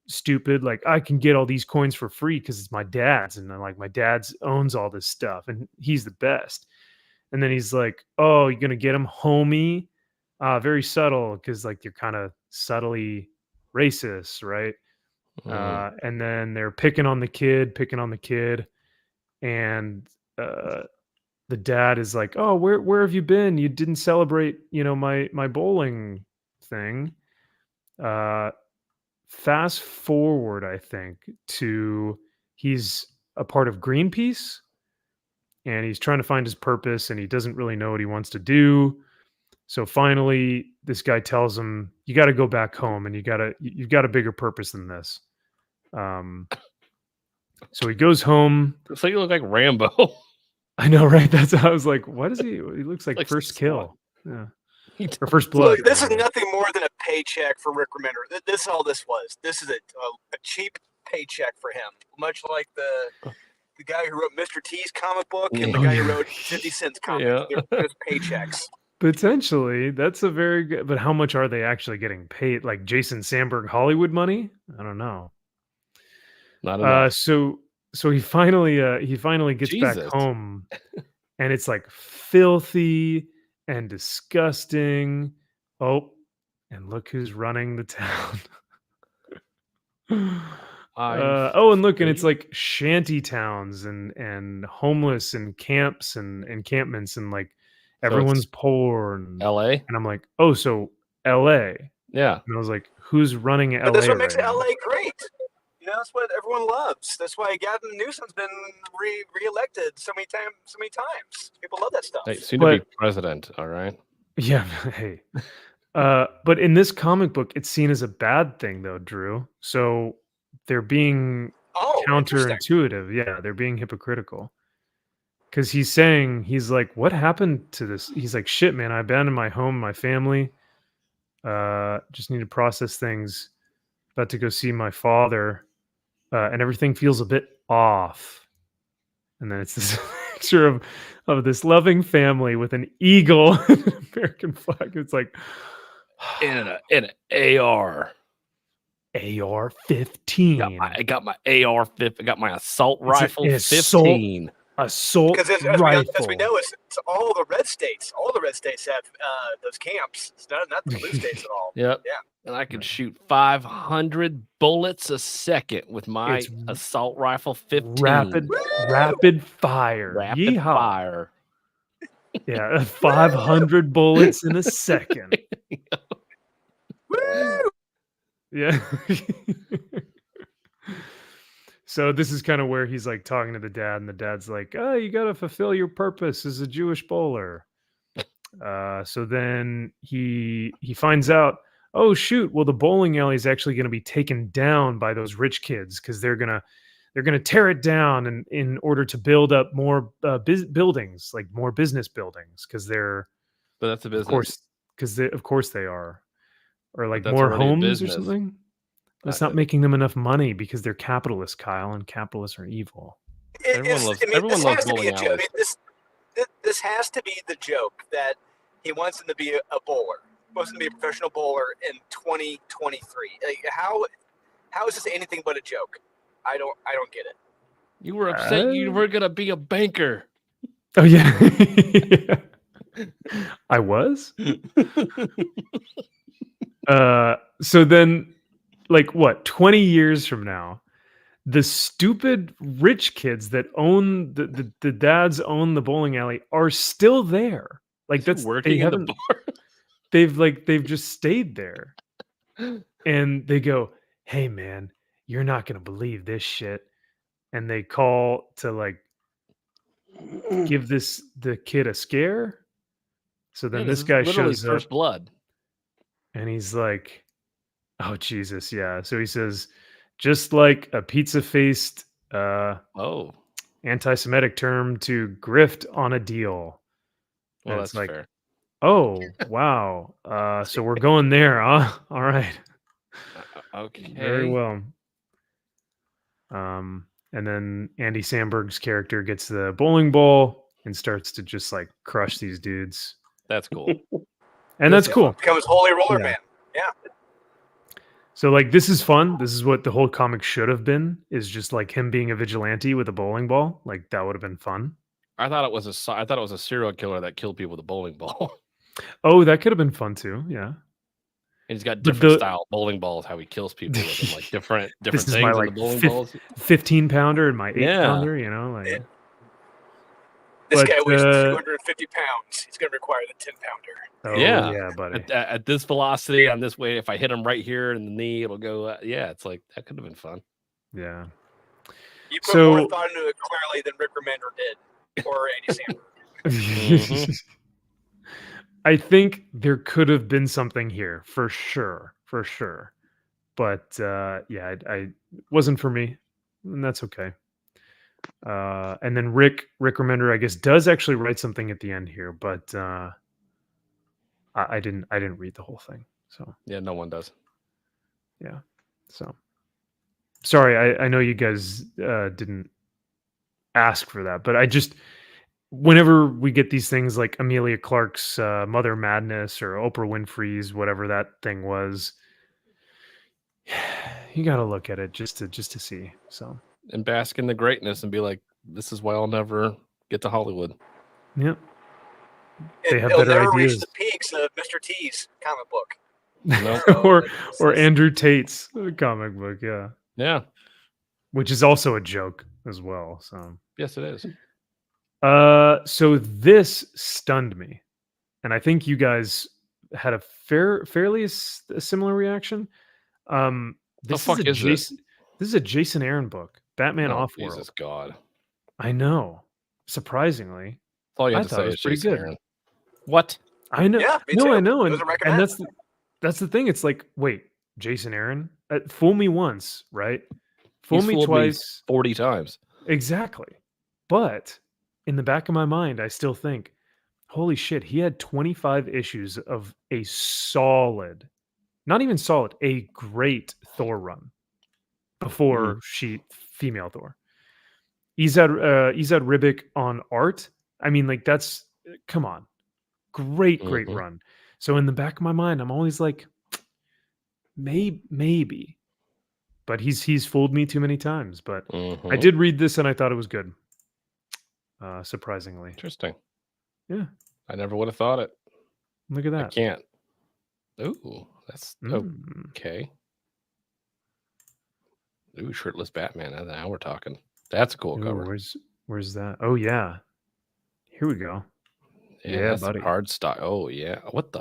stupid, like I can get all these coins for free because it's my dad's, and then my dad's owns all this stuff and he's the best. And then he's like, oh, you're gonna get him, homie? Very subtle, because they're kind of subtly racist, right? And then they're picking on the kid, and the dad is like, oh, where have you been? You didn't celebrate, my bowling thing. Fast forward, I think, to he's a part of Greenpeace, and he's trying to find his purpose, and he doesn't really know what he wants to do. So finally, this guy tells him, you got to go back home, and you've got a bigger purpose than this. So he goes home. Looks like you look like Rambo. I know, right? That's how I was like, what is he? He looks like First Kill. Yeah. Or First Blood. Look, this is nothing more than a paycheck for Rick Remender. This is all this was. This is a cheap paycheck for him. Much like the guy who wrote Mr. T's comic book and the guy who wrote 50 Cent's comic. Yeah. They're just paychecks. Potentially. That's a very good, but how much are they actually getting paid? Like Jason Samberg Hollywood money? I don't know. Not enough. So so he finally gets back Jesus. home, and it's like filthy and disgusting. Oh, and look who's running the town. And look, and it's like shanty towns and homeless and camps and encampments, and like So everyone's it's poor, and LA? I'm like, oh, so LA. Yeah. And I was like, who's running LA But that's what makes right now? LA great. You know, that's what everyone loves. That's why Gavin Newsom's been reelected so many times. People love that stuff. Hey, soon to be But president, all right? yeah, hey. But in this comic book, it's seen as a bad thing, though, Drew. So they're being Oh, interesting. counterintuitive. Yeah, they're being hypocritical. Because he's like, what happened to this? He's like, shit, man, I abandoned my home, my family. Just need to process things. About to go see my father, and everything feels a bit off. And then it's this picture of this loving family with an eagle and an American flag. It's like In an AR. AR-15. I got my AR-15. I got my assault It's rifle an 15. assault Because as rifle. we know, it's all the red states. All the red states have those camps. It's not the blue states at all. Yep. Yeah. And I can shoot 500 bullets a second with my It's assault rifle 15. rapid fire. Rapid Yeehaw. fire. Yeah, 500 bullets in a second. Woo! Yeah. So this is kind of where he's like talking to the dad, and the dad's like, "Oh, you got to fulfill your purpose as a Jewish bowler." So then he finds out, oh shoot, well the bowling alley is actually going to be taken down by those rich kids because they're gonna tear it down in order to build up more buildings, like more business buildings, because they're But that's a business. of course of course they are, or like that's more already a homes or business. something. That's not making them enough money because they're capitalists, Kyle, and capitalists are evil. Everyone loves this has to be bowling a joke. I alleys. mean, this has to be the joke that he wants him to be a bowler. He wants him to be a professional bowler in 2023. Like, how is this anything but a joke? I don't get it. You were upset you were gonna be a banker. Oh yeah. Yeah. I was. So then, like, what, 20 years from now, the stupid rich kids that own the dads own the bowling alley are still there. Like, Is he working they in the haven't, bar? they've just stayed there. And they go, "Hey man, you're not gonna believe this shit." And they call to like give the kid a scare. So then this guy literally shows First up, Blood. and he's like, "Oh Jesus, yeah." So he says, just like a pizza-faced Oh, anti-Semitic term to grift on a deal. well, And that's it's like, fair. oh wow. So we're going there, huh? All right. Okay. Very well. And then Andy Samberg's character gets the bowling ball and starts to just like crush these dudes. That's cool. And that's cool. Becomes Holy Roller Yeah. Man. Yeah. So like this is fun. This is what the whole comic should have been, is just like him being a vigilante with a bowling ball. Like that would have been fun. I thought it was a serial killer that killed people with a bowling ball. Oh, that could have been fun too. Yeah. And he's got But different style bowling balls, how he kills people with them, like different This is things my in like the bowling balls. 15 pounder and my 8 Yeah. pounder, you know, like This guy weighs 250 pounds. He's going to require the 10 pounder. oh Yeah. yeah, buddy. At this velocity, on this way, if I hit him right here in the knee, it'll go. Yeah, it's like that could have been fun. Yeah. You put So- more thought into it clearly than Rick Remender did, or Andy Samberg. Mm-hmm. I think there could have been something here for sure. But yeah, I wasn't for me, and that's okay. And then Rick Remender, I guess, does actually write something at the end here, but I didn't read the whole thing. So Yeah, no one does. yeah. So sorry, I know you guys didn't ask for that, but I just, whenever we get these things like Amelia Clark's Mother Madness or Oprah Winfrey's whatever that thing was, you got to look at it just to see. So and bask in the greatness and be like, this is why I'll never get to Hollywood. Yep. They have It'll better never reach ideas. the peaks of Mr. T's comic book. Nope. or Andrew Tate's comic book, yeah. Yeah. Which is also a joke as well. So Yes, it is. So this stunned me, and I think you guys had a fairly a similar reaction. This fuck is this? This is a Jason Aaron book, Batman Oh, Offworld. Jesus God. I know. Surprisingly, All you I have to thought say it was is pretty Jason good. Aaron. What? I know. Yeah, me no, too. I know, It was a and recommend. that's the thing. It's like, wait, Jason Aaron, fool me once, right? Fool He's me fooled twice. 40 times. Exactly. But in the back of my mind, I still think, holy shit, he had 25 issues of a solid, not even solid, a great Thor run before female Thor. Izad Ribic on art. I mean, like, that's, come on. Great run. So in the back of my mind, I'm always like, maybe. But he's fooled me too many times. But I did read this and I thought it was good. Surprisingly. Interesting. Yeah. I never would have thought it. Look at that. I can't. Ooh, that's okay. Ooh, shirtless Batman. Now we're talking. That's a cool cover. Where's that? Oh yeah. Here we go. Yeah, that's buddy. Hard stock. Oh yeah. What?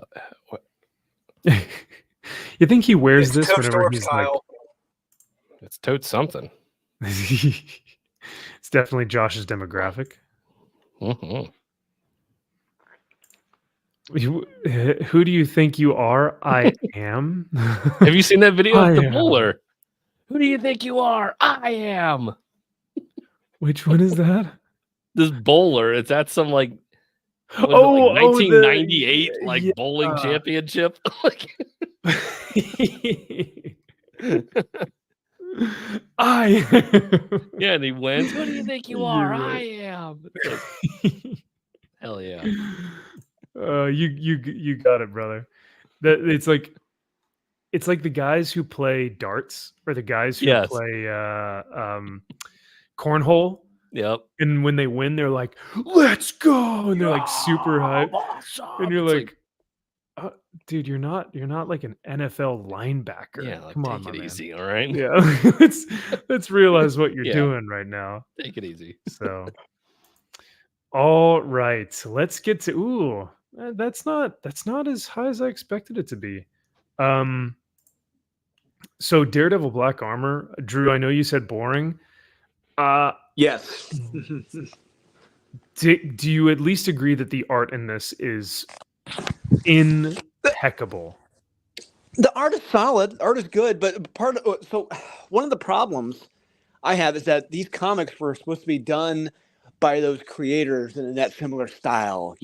You think he wears It's this Toad whenever Storm he's style. It's totes something. It's definitely Josh's demographic. Who do you think you are? I am. Have you seen that video of the bowler? Who do you think you are? I am. Which one is that? This bowler. It's at some like 1998 bowling championship. Yeah, and he wins. Who do you think you are? Right. I am. Hell yeah. You got it, brother. It's like the guys who play darts or the guys who play cornhole. Yep. And when they win, they're like, "Let's go!" And they're like super hype. Awesome. And you're like, dude, you're not like an NFL linebacker. Yeah, come on, take it man. easy, all right? Yeah, let's realize what you're doing right now. Take it easy. So, all right, let's get to. That's not as high as I expected it to be. So Daredevil Black Armor, Drew. I know you said boring. Yes. Do you at least agree that the art in this is impeccable? The art is solid. Art is good, but one of the problems I have is that these comics were supposed to be done by those creators in that similar style,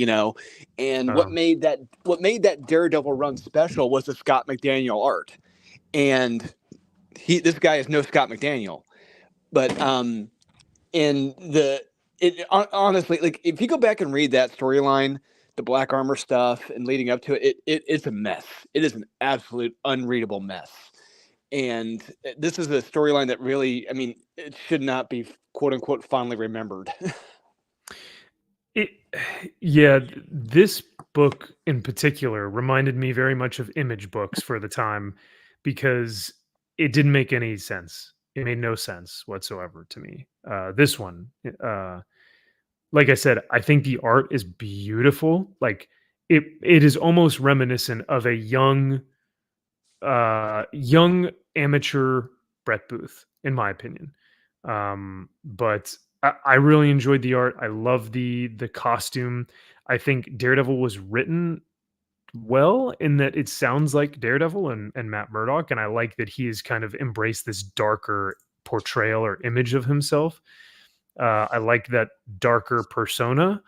And what made that Daredevil run special was the Scott McDaniel art, and this guy is no Scott McDaniel, but honestly, like if you go back and read that storyline, the Black Armor stuff and leading up to it's a mess. It is an absolute unreadable mess. And this is a storyline that really, it should not be quote unquote fondly remembered. This book in particular reminded me very much of Image books for the time because it didn't make any sense. It made no sense whatsoever to me. This one, like I said, I think the art is beautiful. Like it is almost reminiscent of a young amateur Brett Booth, in my opinion. But I really enjoyed the art. I love the costume. I think Daredevil was written well in that it sounds like Daredevil and Matt Murdock, and I like that he has kind of embraced this darker portrayal or image of himself. I like that darker persona,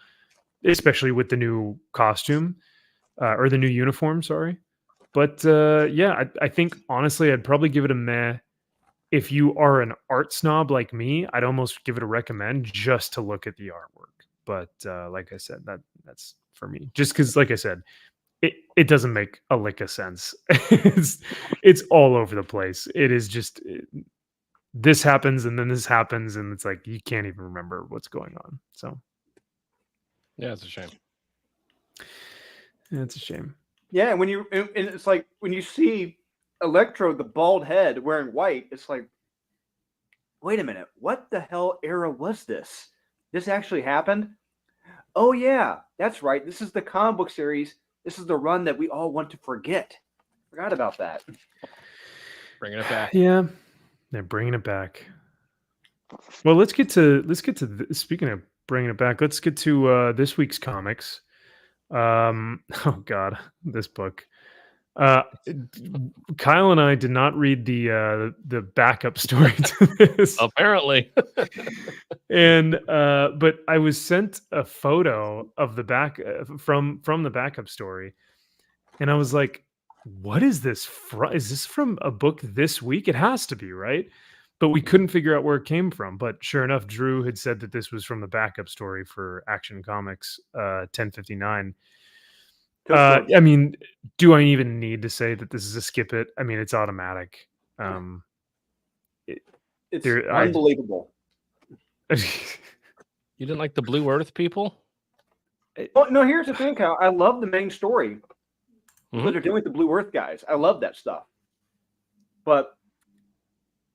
especially with the new costume or the new uniform. Sorry, but I think honestly, I'd probably give it a meh. If you are an art snob like me, I'd almost give it a recommend just to look at the artwork. But like I said, that's for me. Just because, like I said, it doesn't make a lick of sense. It's all over the place. It is just this happens and then this happens, and it's like you can't even remember what's going on. So yeah, it's a shame. it's a shame. Yeah, and it's like when you see Electro, the bald head wearing white, it's like, wait a minute, what the hell era was this? This actually happened? Oh yeah, that's right. This is the comic book series. This is the run that we all want to forget. Forgot about that. Bringing it back. Yeah, they're bringing it back. Well, let's get to speaking of bringing it back. Let's get to this week's comics. Oh God, this book. Kyle and I did not read the backup story to this. Apparently. And but I was sent a photo of the back from the backup story, and I was like, "What is this from? Is this from a book this week? It has to be, right?" But we couldn't figure out where it came from. But sure enough, Drew had said that this was from the backup story for Action Comics 1059. I mean, do I even need to say that this is a skip it? I mean, it's automatic. It's unbelievable. You didn't like the Blue Earth people? Oh, no, here's the thing, Kyle. I love the main story. What they're doing with the Blue Earth guys. I love that stuff. But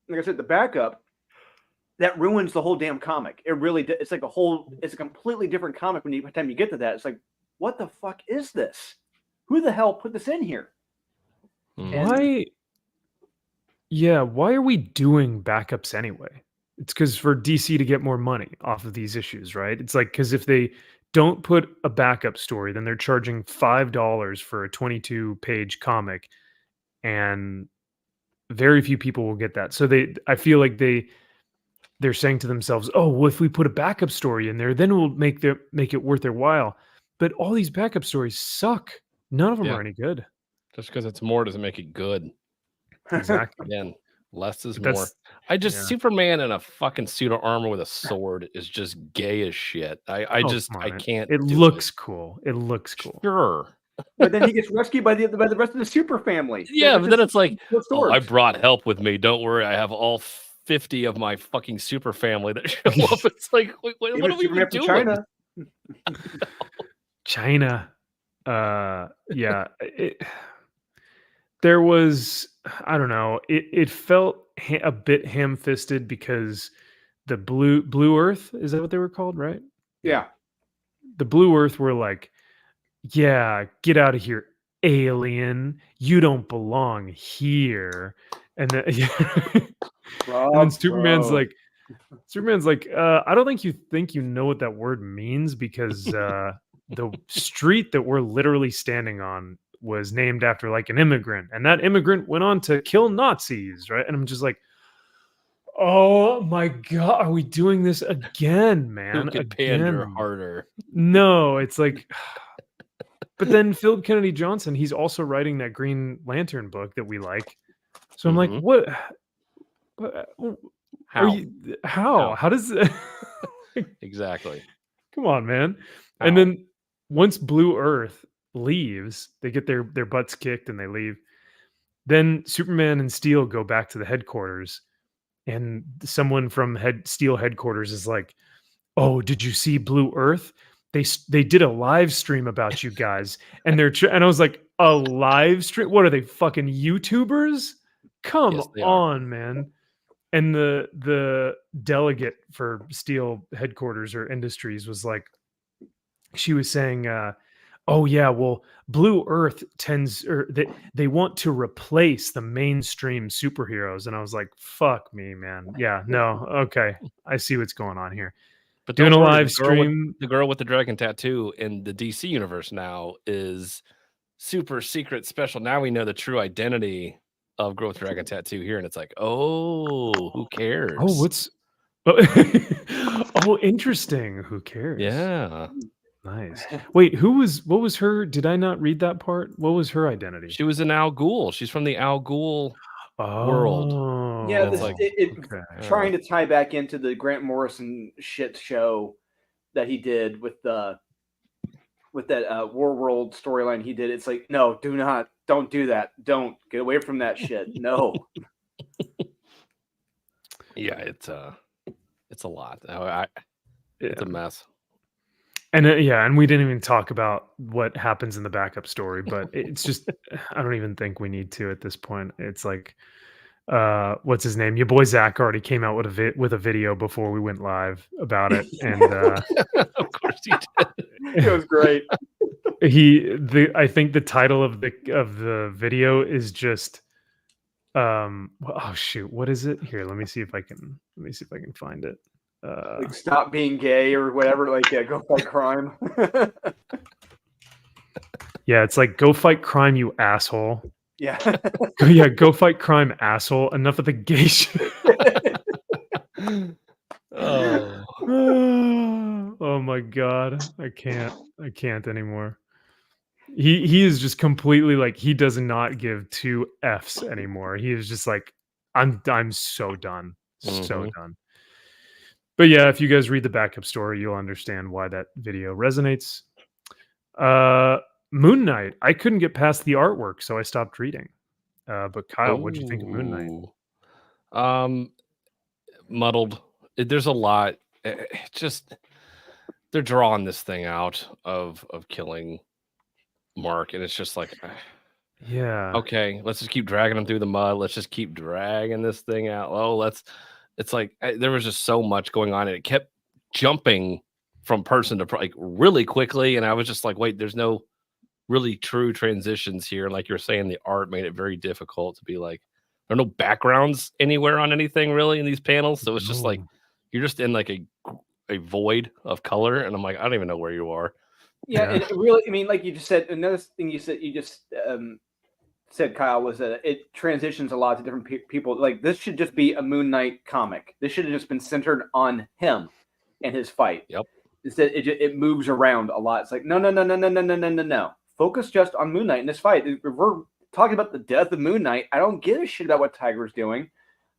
like I said, the backup, that ruins the whole damn comic. It really it's like it's a completely different comic by the time you get to that. It's like, what the fuck is this? Who the hell put this in here? Why? Yeah, why are we doing backups anyway? It's because for DC to get more money off of these issues, right? It's like because if they don't put a backup story, then they're charging $5 for a 22-page comic, and very few people will get that. So I feel like they're saying to themselves, "Oh, well, if we put a backup story in there, then we'll make it worth their while." But all these backup stories suck. None of them are any good. Just because it's more doesn't make it good. Exactly. Again, less is more. Superman in a fucking suit of armor with a sword is just gay as shit. I can't. It looks cool. It looks cool. Sure. But then he gets rescued by the rest of the super family. Yeah, but then it's like, oh, I brought help with me. Don't worry, I have all 50 of my fucking super family that show up. It's like, wait, what are we even doing? China. China. Yeah. There was, I don't know, it felt a bit ham-fisted because the Blue Earth, is that what they were called, right? Yeah. The Blue Earth were like, yeah, get out of here, alien. You don't belong here. And then, and then Superman's like, I don't think you know what that word means, because the street that we're literally standing on was named after like an immigrant, and that immigrant went on to kill Nazis, right? And I'm just like, oh my God, are we doing this again, man? Who could pander harder? No, it's like, but then Philip Kennedy Johnson, he's also writing that Green Lantern book that we like. So I'm like, what? How does it? Exactly. Come on, man. How? And then once Blue Earth leaves, they get their butts kicked and they leave. Then Superman and Steel go back to the headquarters, and someone from Steel headquarters is like, "Oh, did you see Blue Earth? They did a live stream about you guys." And and I was like, "A live stream? What are they, fucking YouTubers? Come on, man." And the delegate for Steel headquarters or industries was like, she was saying, oh yeah, well, Blue Earth they want to replace the mainstream superheroes. And I was like, fuck me, man. Yeah, no, okay, I see what's going on here. But doing a live stream, the girl with the dragon tattoo in the DC universe now is super secret special. Now we know the true identity of girl with dragon tattoo here, and it's like, oh, who cares? Oh, oh, interesting. Who cares? Yeah. Nice. Wait, what was her? Did I not read that part? What was her identity? She was an Al Ghul. She's from the Al Ghul world. Yeah, trying to tie back into the Grant Morrison shit show that he did with that War World storyline he did. It's like, no, don't do that. Don't get away from that shit. No. Yeah, it's a lot. It's a mess. And and we didn't even talk about what happens in the backup story, but it's just I don't even think we need to at this point. It's like what's his name? Your boy Zach already came out with a video before we went live about it, and of course he did. It was great. I think the title of the video is just oh shoot, what is it? Here, let me see if I can find it. Like stop being gay or whatever. Like go fight crime. Yeah, it's like go fight crime, you asshole. Yeah. Yeah, go fight crime, asshole. Enough of the gay shit. Oh. Oh my god, I can't anymore. He is just completely like he does not give two F's anymore. He is just like I'm so done, so done. But yeah, if you guys read the backup story, you'll understand why that video resonates. Moon Knight. I couldn't get past the artwork, so I stopped reading. But Kyle, what'd you think of Moon Knight? Muddled. There's a lot. Just they're drawing this thing out of killing Mark, and it's just like, yeah, okay, let's just keep dragging him through the mud. Let's just keep dragging this thing out. Oh, it's like there was just so much going on, and it kept jumping from person to like really quickly, and I was just like, wait, there's no really true transitions here. Like you're saying, the art made it very difficult to be like, there are no backgrounds anywhere on anything really in these panels, so it's just like you're just in like a void of color, and I'm like, I don't even know where you are. Yeah, and it really, I mean, like you just said, another thing you said, Kyle, was that it transitions a lot to different people. Like this should just be a Moon Knight comic. This should have just been centered on him and his fight. Yep. Instead, it moves around a lot. It's like no. Focus just on Moon Knight in this fight. If we're talking about the death of Moon Knight, I don't give a shit about what Tiger's doing.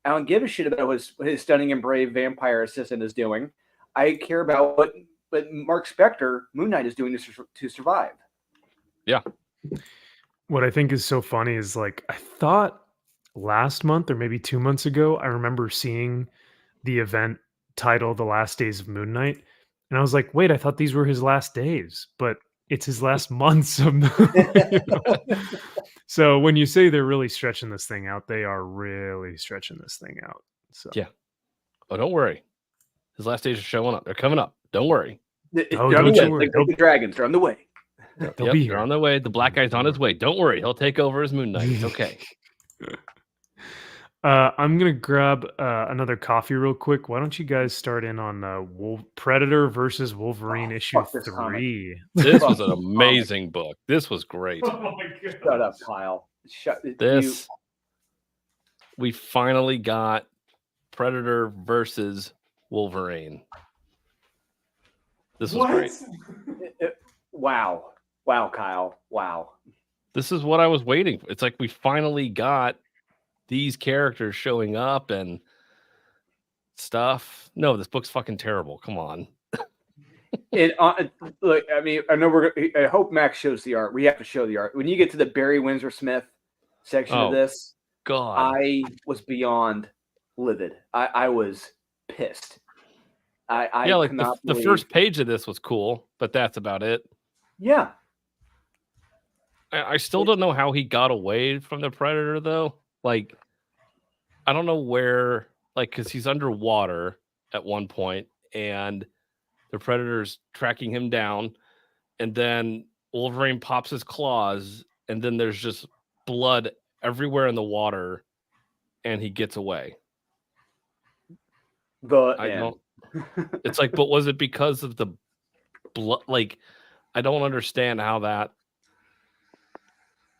I don't give a shit about what his stunning and brave vampire assistant is doing. I care about what Mark Spector, Moon Knight, is doing to survive. Yeah. What I think is so funny is like I thought last month or maybe 2 months ago, I remember seeing the event titled The Last Days of Moon Knight. And I was like, wait, I thought these were his last days, but it's his last months of So when you say they're really stretching this thing out, they are really stretching this thing out. So yeah. Oh, don't worry. His last days are showing up. They're coming up. Don't worry. Don't you worry. Like the dragons, they're on the way. They'll be here. They're on their way. The black guy's on his way. Don't worry. He'll take over as Moon Knight. It's okay. I'm gonna grab another coffee real quick. Why don't you guys start in on Predator versus Wolverine issue 3? This was an amazing book. This was great. Oh my god! Shut up, Kyle. We finally got Predator versus Wolverine. This was great. Wow, Kyle. Wow. This is what I was waiting for. It's like we finally got these characters showing up and stuff. No, this book's fucking terrible. Come on. Look, I mean, I know I hope Max shows the art. We have to show the art. When you get to the Barry Windsor Smith section of this, God, I was beyond livid. I was pissed. like the first page of this was cool, but that's about it. Yeah. I still don't know how he got away from the Predator, though. Like, I don't know where, like, because he's underwater at one point, and the Predator's tracking him down, and then Wolverine pops his claws, and then there's just blood everywhere in the water, and he gets away. It's like, but was it because of the blood? Like, I don't understand how that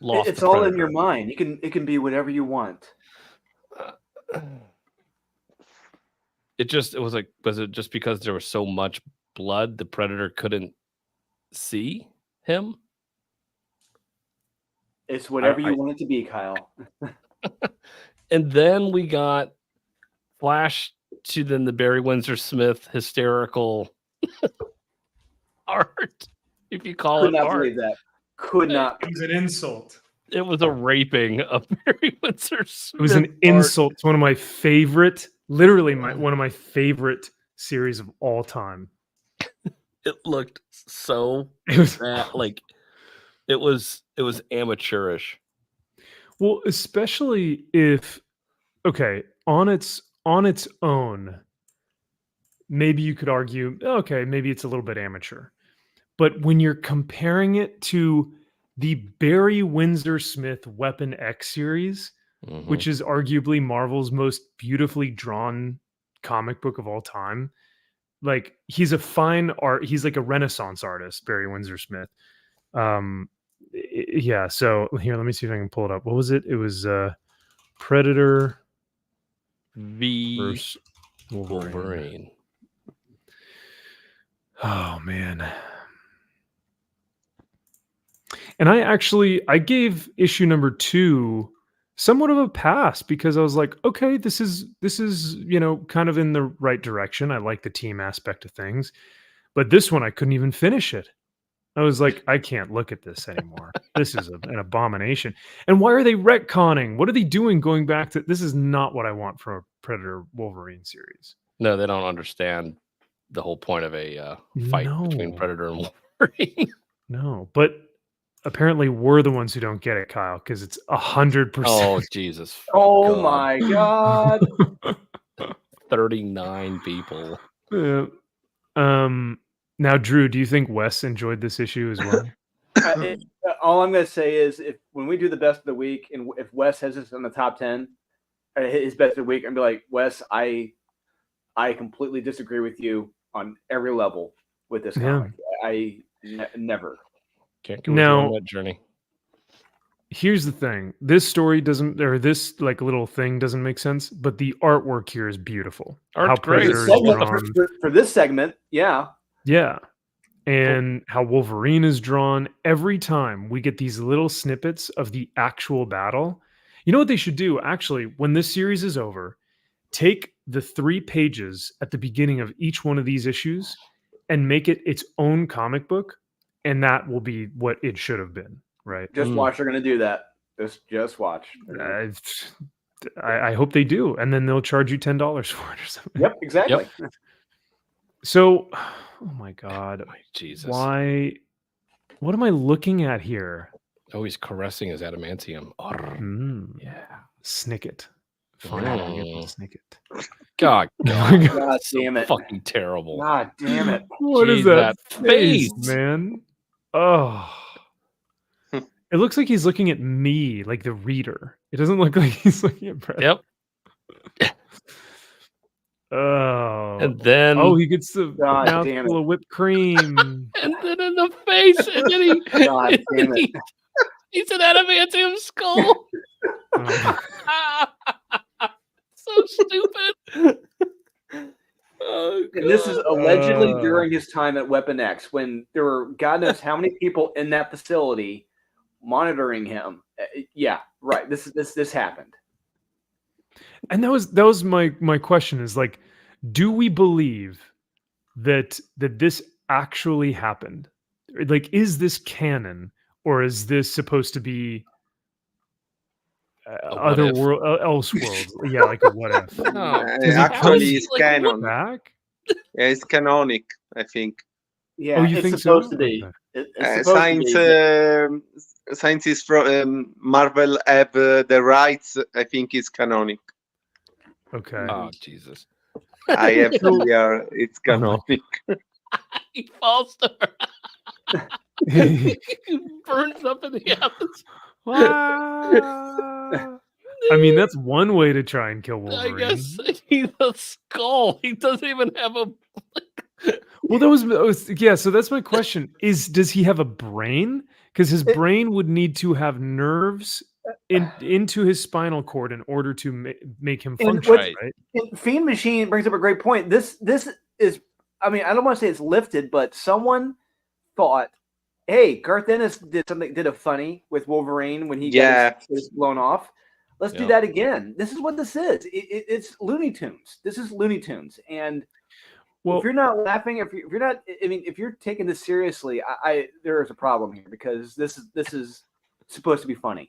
lost. It's all in your mind. It can be whatever you want. Was it just because there was so much blood the Predator couldn't see him? It's whatever you want it to be, Kyle. And then we got flash to then the Barry Windsor Smith hysterical art, if you call it art. Believe that. Could not. It was an insult. It was a raping of Barry Windsor Smith. It was an insult to one of my favorite Literally one of my favorite series of all time. It looked so It was like it was amateurish. well, especially if on its own, maybe you could argue, okay, maybe it's a little bit amateur. But when you're comparing it to the Barry Windsor Smith Weapon X series, which is arguably Marvel's most beautifully drawn comic book of all time, like he's a fine art. He's like a Renaissance artist, Barry Windsor Smith. Yeah. So here, let me see if I can pull it up. What was it? It was Predator versus Wolverine. Oh man. And I gave issue number 2 somewhat of a pass because I was like, okay, this is, kind of in the right direction. I like the team aspect of things. But this one I couldn't even finish it. I was like, I can't look at this anymore. This is an abomination. And why are they retconning? What are they doing going back to this is not what I want from a Predator Wolverine series. No, they don't understand the whole point of a fight between Predator and Wolverine. No, but apparently we're the ones who don't get it, Kyle, because it's 100%. Oh, Jesus. Oh, my God. 39 people. Yeah. Now, Drew, do you think Wes enjoyed this issue as well? All I'm going to say is when we do the best of the week, and if Wes has this in the top 10, his best of the week, I'm be like, Wes, I completely disagree with you on every level with this comic. I never. Can't go on that journey. Here's the thing. This story doesn't, or this like little thing doesn't make sense, but the artwork here is beautiful. Art's great. For this segment, yeah. Yeah. And how Wolverine is drawn every time we get these little snippets of the actual battle. You know what they should do? Actually, when this series is over, take the 3 pages at the beginning of each one of these issues and make it its own comic book. And that will be what it should have been, right? Just watch. They're going to do that. Just watch. I hope they do. And then they'll charge you $10 for it or something. Yep, exactly. Yep. So, oh my God. Jesus. Why? What am I looking at here? Oh, he's caressing his adamantium. Yeah. Snicket. Finally, get the Snicket. God damn it. Fucking terrible. God damn it. What is that face, man? Oh. It looks like he's looking at me, like the reader. It doesn't look like he's looking at Brett. Yep. Oh. And then he gets the mouthful of whipped cream. And then in the face, and then he God damn it. He's an adamantium skull. So stupid. Oh, and this is allegedly during his time at Weapon X, when there were God knows how many people in that facility monitoring him. Yeah, right. This happened. And that was my question is like, do we believe that this actually happened? Like, is this canon, or is this supposed to be other world, else worlds? Yeah, like a what if? Actually, it's canon. Back? Yeah, it's canonic, I think. Yeah, you think supposed so? to be. Okay. Science is from Marvel have the rights. I think it's canonic. Okay. Oh Jesus! I have here. It's canonic. He falls to her. He burns up in the atmosphere. I mean, that's one way to try and kill Wolverine. I guess he's a skull. He doesn't even have a. Well, that was yeah. So that's my question: does he have a brain? Because his brain would need to have nerves into his spinal cord in order to make him function. Right? Fiend Machine brings up a great point. This is. I mean, I don't want to say it's lifted, but someone thought, hey, Garth Ennis did a funny with Wolverine when he got his blown off. Let's do that again. This is what this is. It's Looney Tunes. This is Looney Tunes. And if you're not laughing, if you're not, I mean, if you're taking this seriously, there is a problem here, because this is supposed to be funny.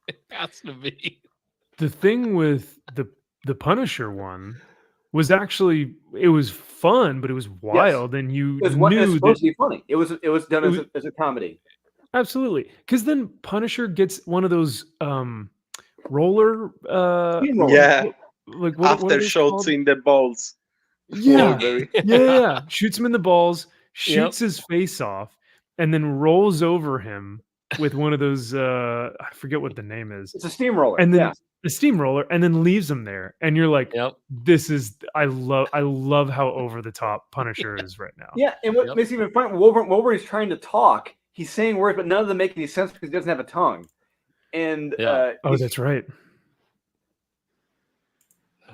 It has to be. The thing with the Punisher one was actually, it was fun, but it was wild, and you It was knew supposed that to be funny. It was done it was, as a comedy. absolutely, because then Punisher gets one of those roller Steamroller. Yeah. like what After are those shots called? in the balls. Yeah, Wolverine. yeah. Shoots him in the balls, Yep. shoots his face off, and then rolls over him with one of those I forget what the name is. It's a steamroller. And then yeah. the steamroller, and then leaves him there. And you're like, Yep. this is I love how over the top Punisher is right now. Yeah, and what Yep. makes it even fun, Wolverine's trying to talk. He's saying words, but none of them make any sense because he doesn't have a tongue. And Yeah. Oh, that's right.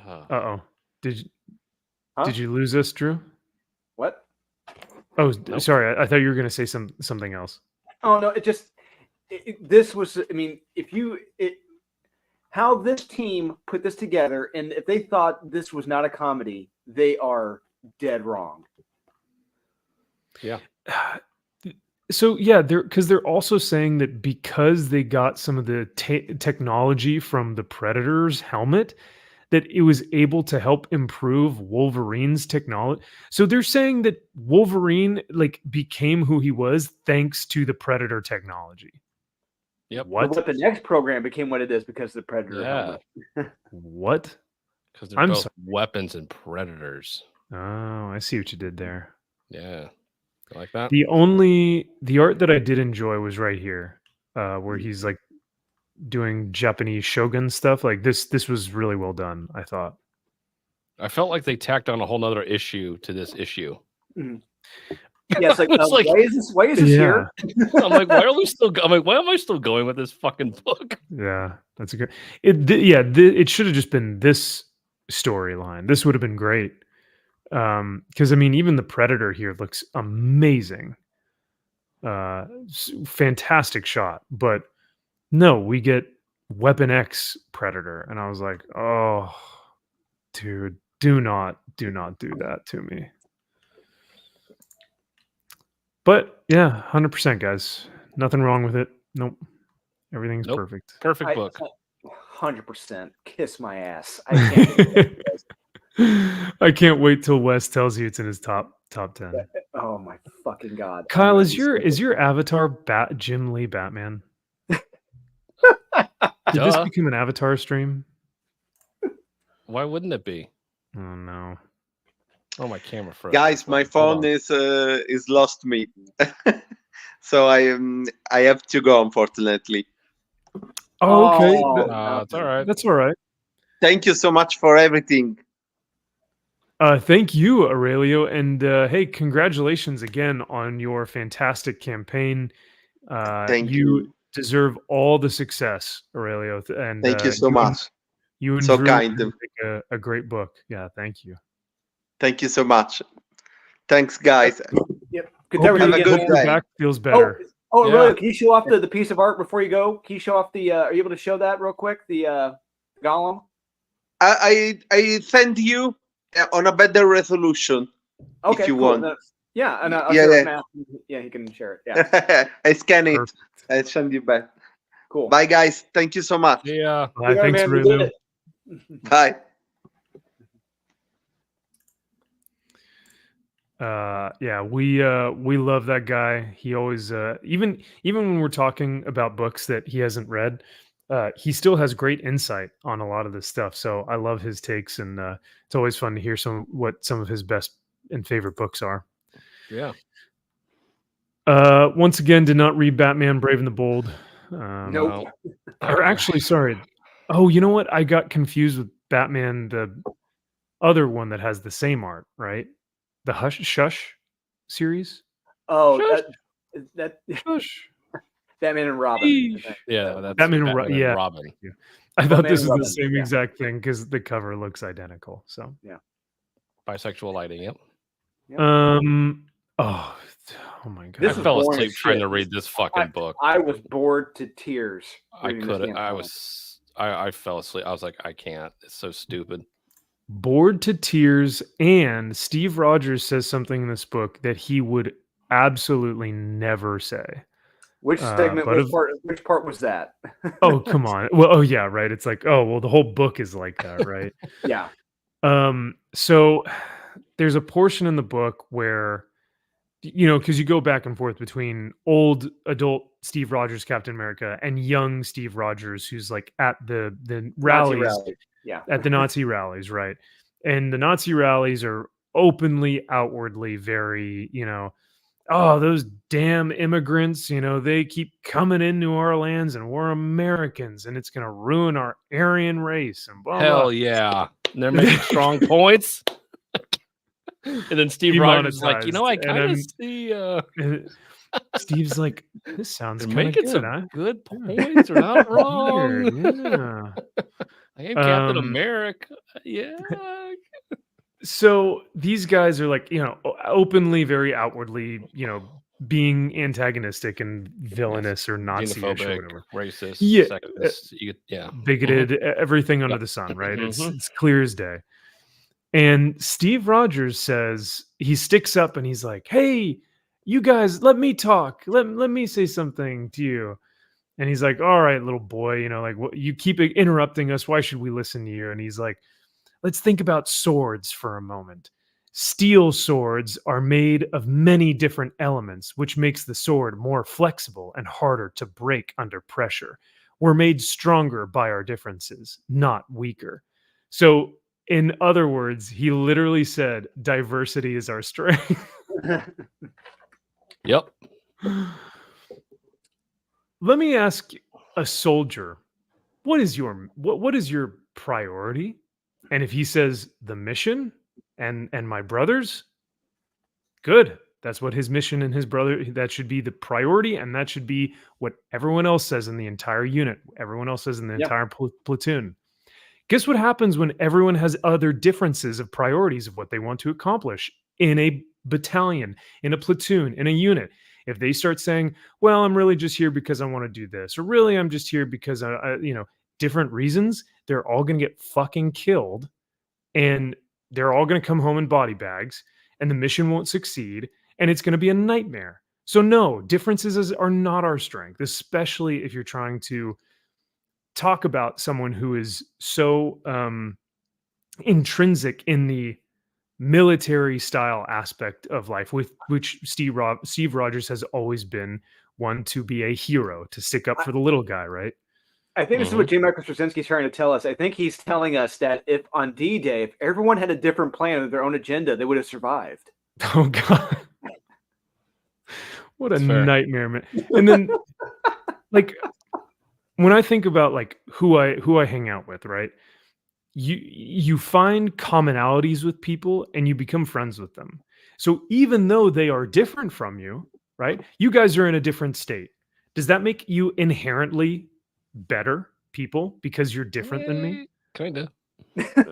Uh, Did you lose us, Drew? what? Oh, Nope. sorry. I thought you were going to say something else. Oh no! This was. I mean, how this team put this together, and if they thought this was not a comedy, they are dead wrong. yeah. So yeah, they're also saying that because they got some of the technology from the Predator's helmet, that it was able to help improve Wolverine's technology. So they're saying that Wolverine like became who he was thanks to the Predator technology. Yep. But the next program became what it is because of the Predator Yeah. helmet. What? Because they're I'm both sorry. weapons and predators. Oh, I see what you did there. Yeah. You like that? The art that I did enjoy was right here, where he's like doing Japanese shogun stuff. Like this was really well done, I thought. I felt like they tacked on a whole nother issue to this issue. Mhm. Yeah, it's like, It's like- why is this here? I'm like, why are we still? I'm like, why am I still going with this fucking book? Yeah, that's a good. It should have just been this storyline. This would have been great. Because I mean, even the Predator here looks amazing. Fantastic shot, but no, we get Weapon X Predator, and I was like, oh, dude, do not do that to me. But yeah, 100%, guys. Nothing wrong with it. Nope. Everything's Nope. perfect. Perfect book. 100%. Kiss my ass. I can't. I can't wait till Wes tells you it's in his top 10. Oh my fucking god. Kyle, I'm is your avatar Jim Lee Batman? Did this Duh. become an avatar stream? Why wouldn't it be? Oh no. Oh, my camera froze. Guys, my Hold phone on. is lost me. So I have to go, unfortunately. Oh, okay. It's all right. That's all right. Thank you so much for everything. Thank you, Aurelio, and hey, congratulations again on your fantastic campaign. Thank You deserve all the success, Aurelio, and Thank you so much. You and So Drew kind. make a great book. Yeah, thank you. Thank you so much. Thanks, guys. Yep. Good Hope time Have a to good get day. your back feels better. Oh, Yeah. really? Can you show off the piece of art before you go? Can you show off the? Are you able to show that real quick? The golem. I send you on a better resolution. Okay, if you cool. want. Yeah, and I'll Yeah, share it yeah. with Matt. Yeah, he can share it. Yeah, I scan it. Perfect. I send you back. cool. Bye, guys. Thank you so much. Yeah. Bye, You got it, thanks, man. We did Aurelio. it. Bye. Yeah, we love that guy. He always even when we're talking about books that he hasn't read, he still has great insight on a lot of this stuff. So I love his takes, and it's always fun to hear what some of his best and favorite books are. Yeah. Once again, did not read Batman Brave and the Bold. Nope. Or actually, sorry. Oh, you know what? I got confused with Batman, the other one that has the same art, right? The Shush series. Oh, Shush. that Shush. Batman and Robin. I think. Yeah. That's Batman and yeah. Robin. I thought Batman this and was Robin, the same yeah. exact thing because the cover looks identical. So, Bisexual lighting. Yep. oh my god, I This is fell boring asleep as trying shit. to read this fucking book. I was bored to tears. I reading this couldn't. damn I thing. was. I fell asleep. I was like, I can't. It's so stupid. bored to tears. And Steve Rogers says something in this book that he would absolutely never say. Which segment? but Which part was that? oh, come on. Well, oh yeah, right. It's like, oh well, the whole book is like that, right? Yeah. So there's a portion in the book where, because you go back and forth between old adult Steve Rogers, Captain America, and young Steve Rogers, who's like at the Nazi rallies, rally. Yeah. at the Nazi rallies, right? And the Nazi rallies are openly, outwardly very, oh, those damn immigrants, they keep coming into our lands and we're Americans and it's going to ruin our Aryan race and blah, Hell blah. yeah. And they're making strong points. And then Steve Rogers is like, I kind of see. Steve's like, this sounds they're kind of making good, some huh? good points. They're not wrong. Yeah. I am Captain America. Yeah. So these guys are like, openly, very outwardly, being antagonistic and villainous or Nazi-ish or whatever. Racist, Yeah, sexist, bigoted, everything under the sun, right? It's clear as day. And Steve Rogers says, he sticks up and he's like, hey, you guys, let me talk. Let me say something to you. And he's like, all right, little boy, like, what, you keep interrupting us. Why should we listen to you? And he's like, let's think about swords for a moment. Steel swords are made of many different elements, which makes the sword more flexible and harder to break under pressure. We're made stronger by our differences, not weaker. So, in other words, he literally said, diversity is our strength. Yep. Let me ask a soldier, what is your priority? And if he says the mission and my brothers, good. That's what his mission and his brother, that should be the priority. And that should be what everyone else says in the entire unit. Everyone else says in the entire platoon. Guess what happens when everyone has other differences of priorities of what they want to accomplish in a battalion, in a platoon, in a unit? If they start saying, well, I'm really just here because I want to do this, or really I'm just here because I different reasons, they're all going to get fucking killed and they're all going to come home in body bags and the mission won't succeed and it's going to be a nightmare. So no, differences are not our strength, especially if you're trying to talk about someone who is so intrinsic in the military style aspect of life, with which Steve Rogers has always been one to be a hero, to stick up for the little guy, right? I think this is what J. Michael Straczynski's trying to tell us. I think he's telling us that if on D-Day, if everyone had a different plan with their own agenda, they would have survived. Oh God. What a nightmare, man. And then like when I think about like who I hang out with, right? You find commonalities with people and you become friends with them. So even though they are different from you, right? You guys are in a different state. Does that make you inherently better people because you're different than me? Kind of.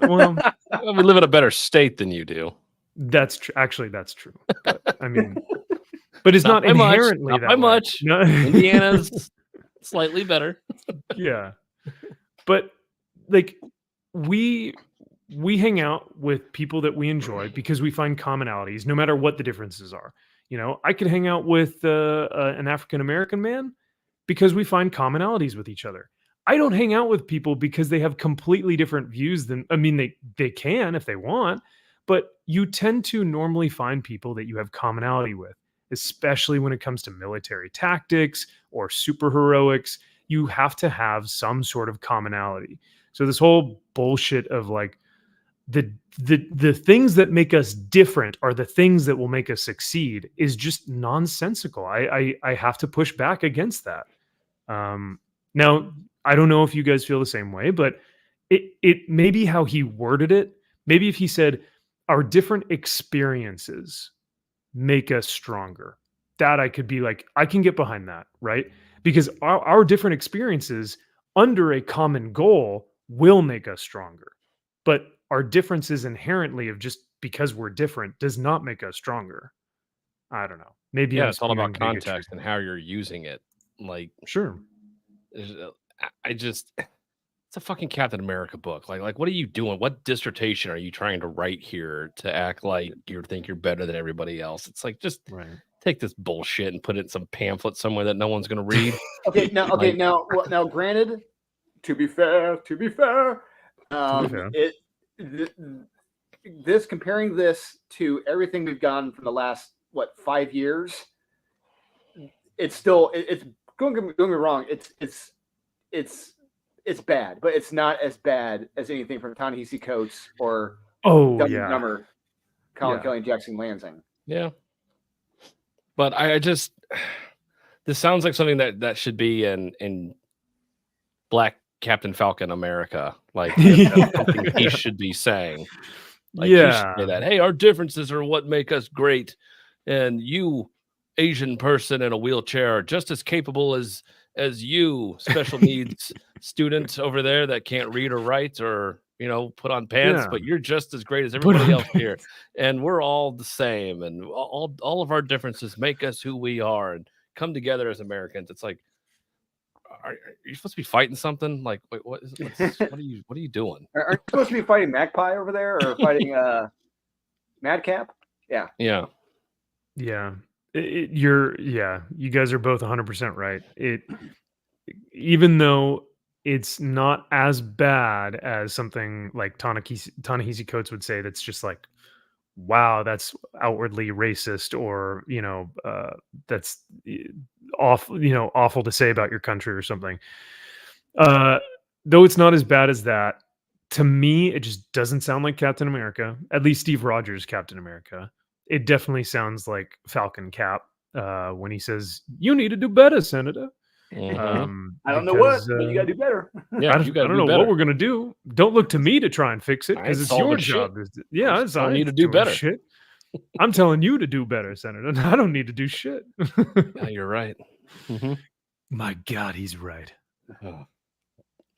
Well, we live in a better state than you do. That's true. Actually, that's true. But, I mean, but it's not inherently not that by way. much. No. Indiana's slightly better. Yeah. But like we hang out with people that we enjoy because we find commonalities no matter what the differences are. I could hang out with an African American man because we find commonalities with each other. I don't hang out with people because they have completely different views than, I mean, they can if they want, but you tend to normally find people that you have commonality with, especially when it comes to military tactics or superheroics. You have to have some sort of commonality. So this whole bullshit of like the things that make us different are the things that will make us succeed is just nonsensical. I have to push back against that. Now, I don't know if you guys feel the same way, but it may be how he worded it. Maybe if he said our different experiences make us stronger, that I could be like, I can get behind that, right? Because our different experiences under a common goal will make us stronger. But our differences inherently of just because we're different does not make us stronger. I don't know. Maybe it's all about context and how you're using it. Like, sure. It's a fucking Captain America book. Like, what are you doing? What dissertation are you trying to write here to act like you think you're better than everybody else? It's like, just take this bullshit and put it in some pamphlet somewhere that no one's going to read. Now, granted, to be fair, comparing this to everything we've gotten from the last 5 years, it's still don't get me wrong, it's bad, but it's not as bad as anything from Ta-Nehisi Coates or Dumb and Dumber, Colin Kelly and Jackson Lansing. Yeah, but I just this sounds like something that should be in Black Captain Falcon America, like that's something he should be saying. Like, he should say that, hey, our differences are what make us great, and you, Asian person in a wheelchair, are just as capable as you, special needs student over there that can't read or write or put on pants, but you're just as great as everybody else here, and we're all the same, and all of our differences make us who we are, and come together as Americans. It's like, are you supposed to be fighting something? Like, wait, what are you doing? Are you supposed to be fighting Magpie over there, or fighting Madcap? Yeah. You guys are both 100% right. Even though it's not as bad as something like Ta-Nehisi Coates would say, that's just like, wow, that's outwardly racist, or that's awful to say about your country or something. Though it's not as bad as that, to me, it just doesn't sound like Captain America. At least Steve Rogers' Captain America. It definitely sounds like Falcon Cap when he says, "You need to do better, Senator." I don't know what, but you gotta do better. Yeah, I don't know what we're gonna do. Don't look to me to try and fix it, because it's your job. I need to do better. Shit. I'm telling you to do better, Senator. I don't need to do shit. Yeah, you're right. My God, he's right.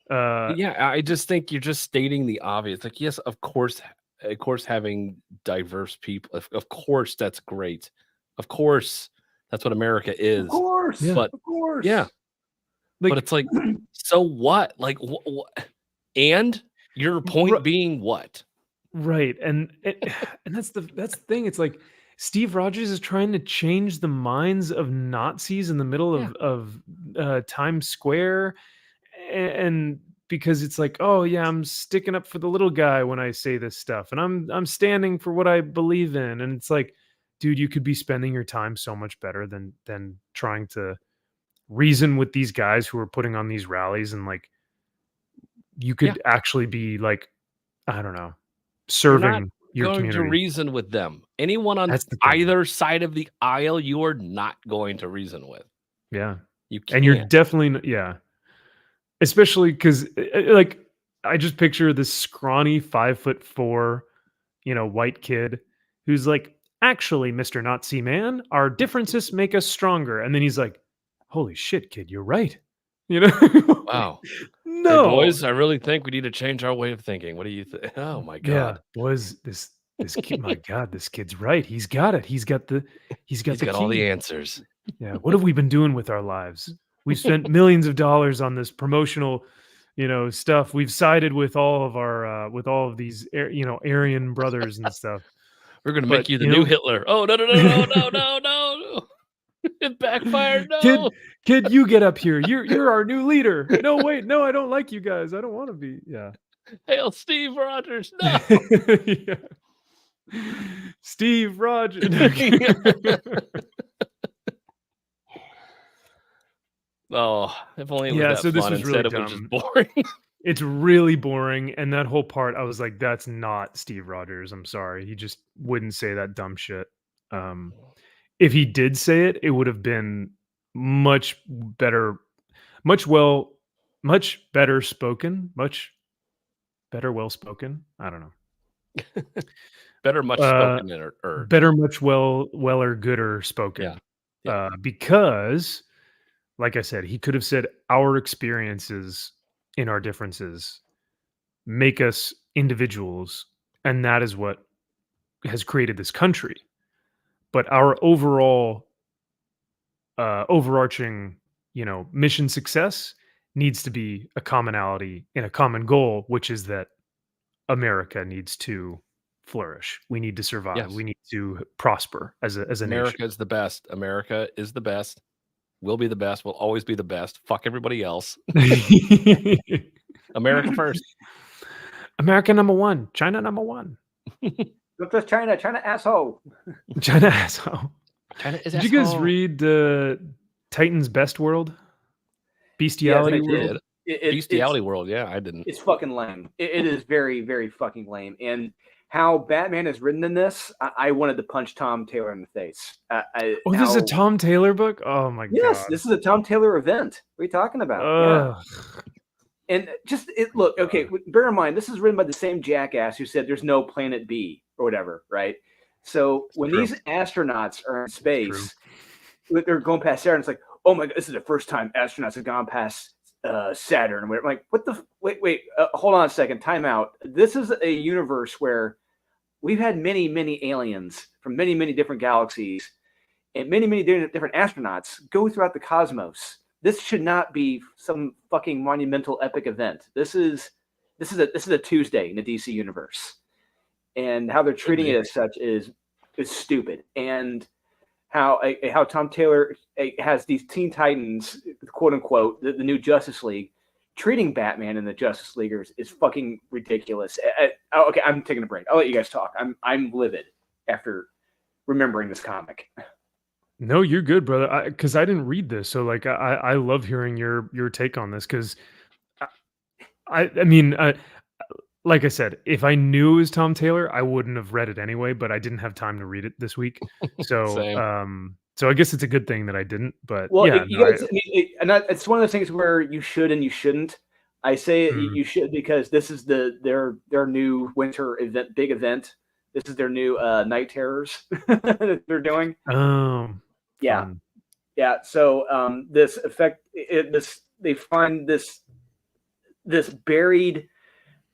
I just think you're just stating the obvious. Like, yes, of course, having diverse people, of course, that's great. Of course, that's what America is. Of course, yeah. But it's like, so what? Like, and your point being what? Right, and that's the thing. It's like Steve Rogers is trying to change the minds of Nazis in the middle of Times Square, and because it's like, oh yeah, I'm sticking up for the little guy when I say this stuff, and I'm standing for what I believe in, and it's like, dude, you could be spending your time so much better than trying to reason with these guys who are putting on these rallies, and like, you could actually be like, I don't know, serving your community. To reason with them. Anyone on either side of the aisle, you are not going to reason with. Yeah, you can't. And you're definitely especially because like, I just picture this scrawny 5'4", white kid who's like, actually, Mr. Nazi man, our differences make us stronger, and then he's like, holy shit, kid, you're right. Wow. No, hey, boys, I really think we need to change our way of thinking. What do you think? Oh my God. Yeah, boys, this kid, my God, this kid's right. He's got it. He's got all the answers. Yeah. What have we been doing with our lives? We've spent millions of dollars on this promotional, stuff. We've sided with all of these, Aryan brothers and stuff. We're gonna make you the new Hitler. Oh no. It backfired. No, kid, you get up here. You're our new leader. No, wait, no, I don't like you guys. I don't want to be. Yeah. Hail Steve Rogers. No. Yeah. Steve Rogers. Oh, if only it was that fun. This was really dumb. It was just boring. It's really boring, and that whole part, I was like, that's not Steve Rogers. I'm sorry. He just wouldn't say that dumb shit. If he did say it, it would have been much better, much better spoken, much better well spoken. I don't know. Better much spoken or better much weller gooder spoken. Yeah. Because, like I said, he could have said our experiences in our differences make us individuals, and that is what has created this country. But our overall overarching, mission success needs to be a commonality and a common goal, which is that America needs to flourish. We need to survive. Yes. We need to prosper as a America nation. is the best. America is the best. Will be the best. Will always be the best. Fuck everybody else. America first. America number one. China number one. Look, that's China. China asshole. China asshole. China is Did you guys read Titan's Best World? Bestiality Yes, I World? did. Bestiality World. Yeah, I didn't. It's fucking lame. It is very, very fucking lame. And how Batman is written in this, I wanted to punch Tom Taylor in the face. This is a Tom Taylor book? Oh my god. Yes, this is a Tom Taylor event. What are you talking about? Yeah. And just look, okay, bear in mind, this is written by the same jackass who said there's no planet B or whatever, right? So when these astronauts are in space, they're going past Saturn, it's like, oh my god, this is the first time astronauts have gone past Saturn. I'm like, what the wait, hold on a second, time out. This is a universe where we've had many aliens from many different galaxies and many different astronauts go throughout the cosmos. This should not be some fucking monumental epic event. This is a Tuesday in the DC universe, and how they're treating it as such is stupid. And how Tom Taylor has these Teen Titans, quote unquote, the new Justice League, treating Batman and the Justice Leaguers is fucking ridiculous. Okay, I'm taking a break. I'll let you guys talk. I'm livid after remembering this comic. No, you're good, brother. Because I didn't read this, so like I love hearing your take on this. Because I mean, like I said, if I knew it was Tom Taylor, I wouldn't have read it anyway. But I didn't have time to read it this week, so so I guess it's a good thing that I didn't. But yeah, it's one of those things where you should and you shouldn't. I say you should because this is their new winter event, big event. This is their new Night Terrors that they're doing. Yeah. Fun. Yeah. So this effect, they find this buried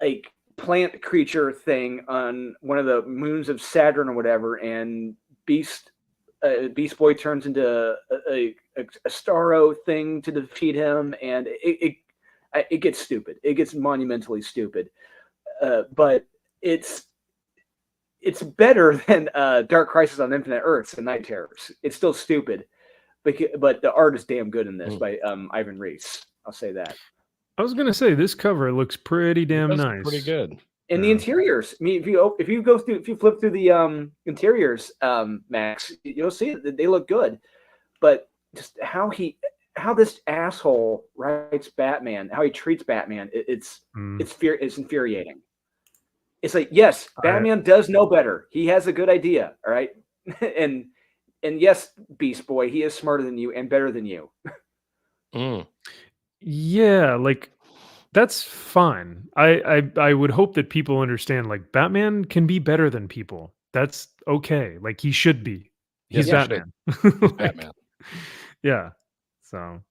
like plant creature thing on one of the moons of Saturn or whatever, and Beast Boy turns into a Starro thing to defeat him, and it gets stupid. It gets monumentally stupid, but it's better than Dark Crisis on Infinite Earths and Night Terrors. It's still stupid, but the art is damn good in this by Ivan Reis. I'll say that. I was gonna say this cover looks pretty damn nice. Pretty good. And the interiors. I mean, if you flip through the interiors, Max, you'll see that they look good. But just how this asshole writes Batman, how he treats Batman, it's infuriating. It's like, yes, Batman does know better. He has a good idea, all right? and yes, Beast Boy, he is smarter than you and better than you. Yeah, like that's fine. I would hope that people understand like Batman can be better than people. That's okay. Like he should be. He's Batman. He's Batman. Yeah. So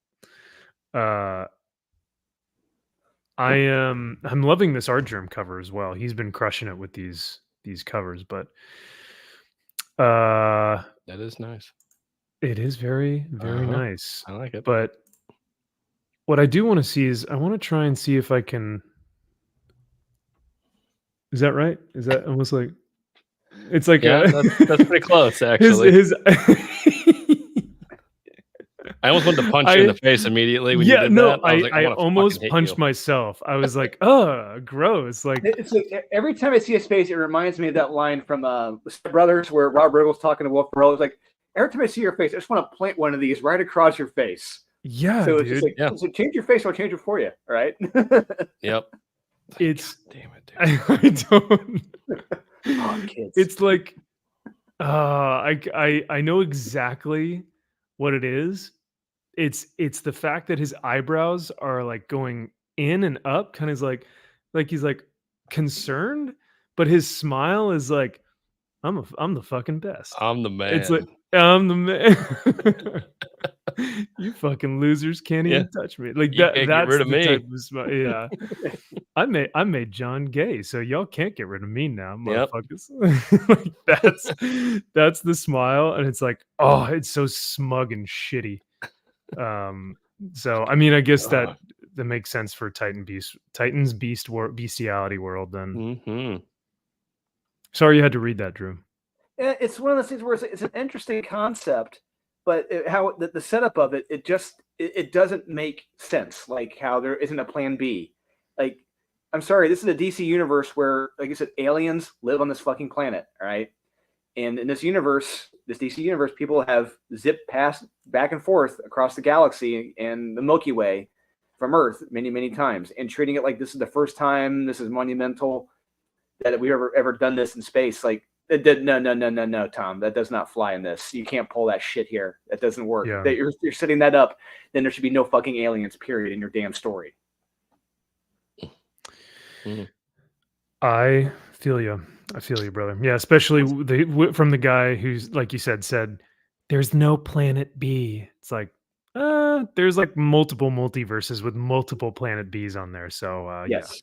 I'm loving this Art Germ cover as well. He's been crushing it with these covers, but that is nice. It is very nice. I like it. But what I do want to see is I want to try and see if I can. Is that right? Is that almost like? It's like that's pretty close actually. I almost wanted to punch you in the face immediately when you did that. I almost punched myself. I was like, "Oh, gross!" Like it's like every time I see a space, it reminds me of that line from Step Brothers where Rob Riggle's talking to Wolf Ferrell. It's like every time I see your face, I just want to plant one of these right across your face. Yeah, so it's just like, so change your face, I'll change it for you. All right. Yep. It's damn it, dude. I don't. Oh, kids. It's like, I know exactly what it is. It's the fact that his eyebrows are like going in and up, kind of like he's like concerned, but his smile is like, I'm the fucking best. I'm the man. It's like I'm the man. You fucking losers can't even touch me. Like that. That's rid of the me. type of smile. Yeah. I made John gay, so y'all can't get rid of me now, motherfuckers. Like that's the smile, and it's like, oh, it's so smug and shitty. So I mean, I guess that makes sense for Titans Bestiality World then. Sorry you had to read that, Drew. It's one of those things where it's an interesting concept, but how the setup of it, it doesn't make sense. Like how there isn't a plan B. Like, I'm sorry, this is a DC universe where, like I said, aliens live on this fucking planet, all right? And in this universe, this DC universe, people have zipped past back and forth across the galaxy and the Milky Way from Earth many, many times, and treating it like this is the first time, this is monumental that we've ever done this in space. Like, no, Tom, that does not fly in this. You can't pull that shit here. That doesn't work. Yeah. That you're setting that up, then there should be no fucking aliens, period, in your damn story. I feel you. I feel you, brother. Yeah, especially from the guy who's, like you said, there's no planet B. It's like, there's like multiple multiverses with multiple planet Bs on there. So, Yes.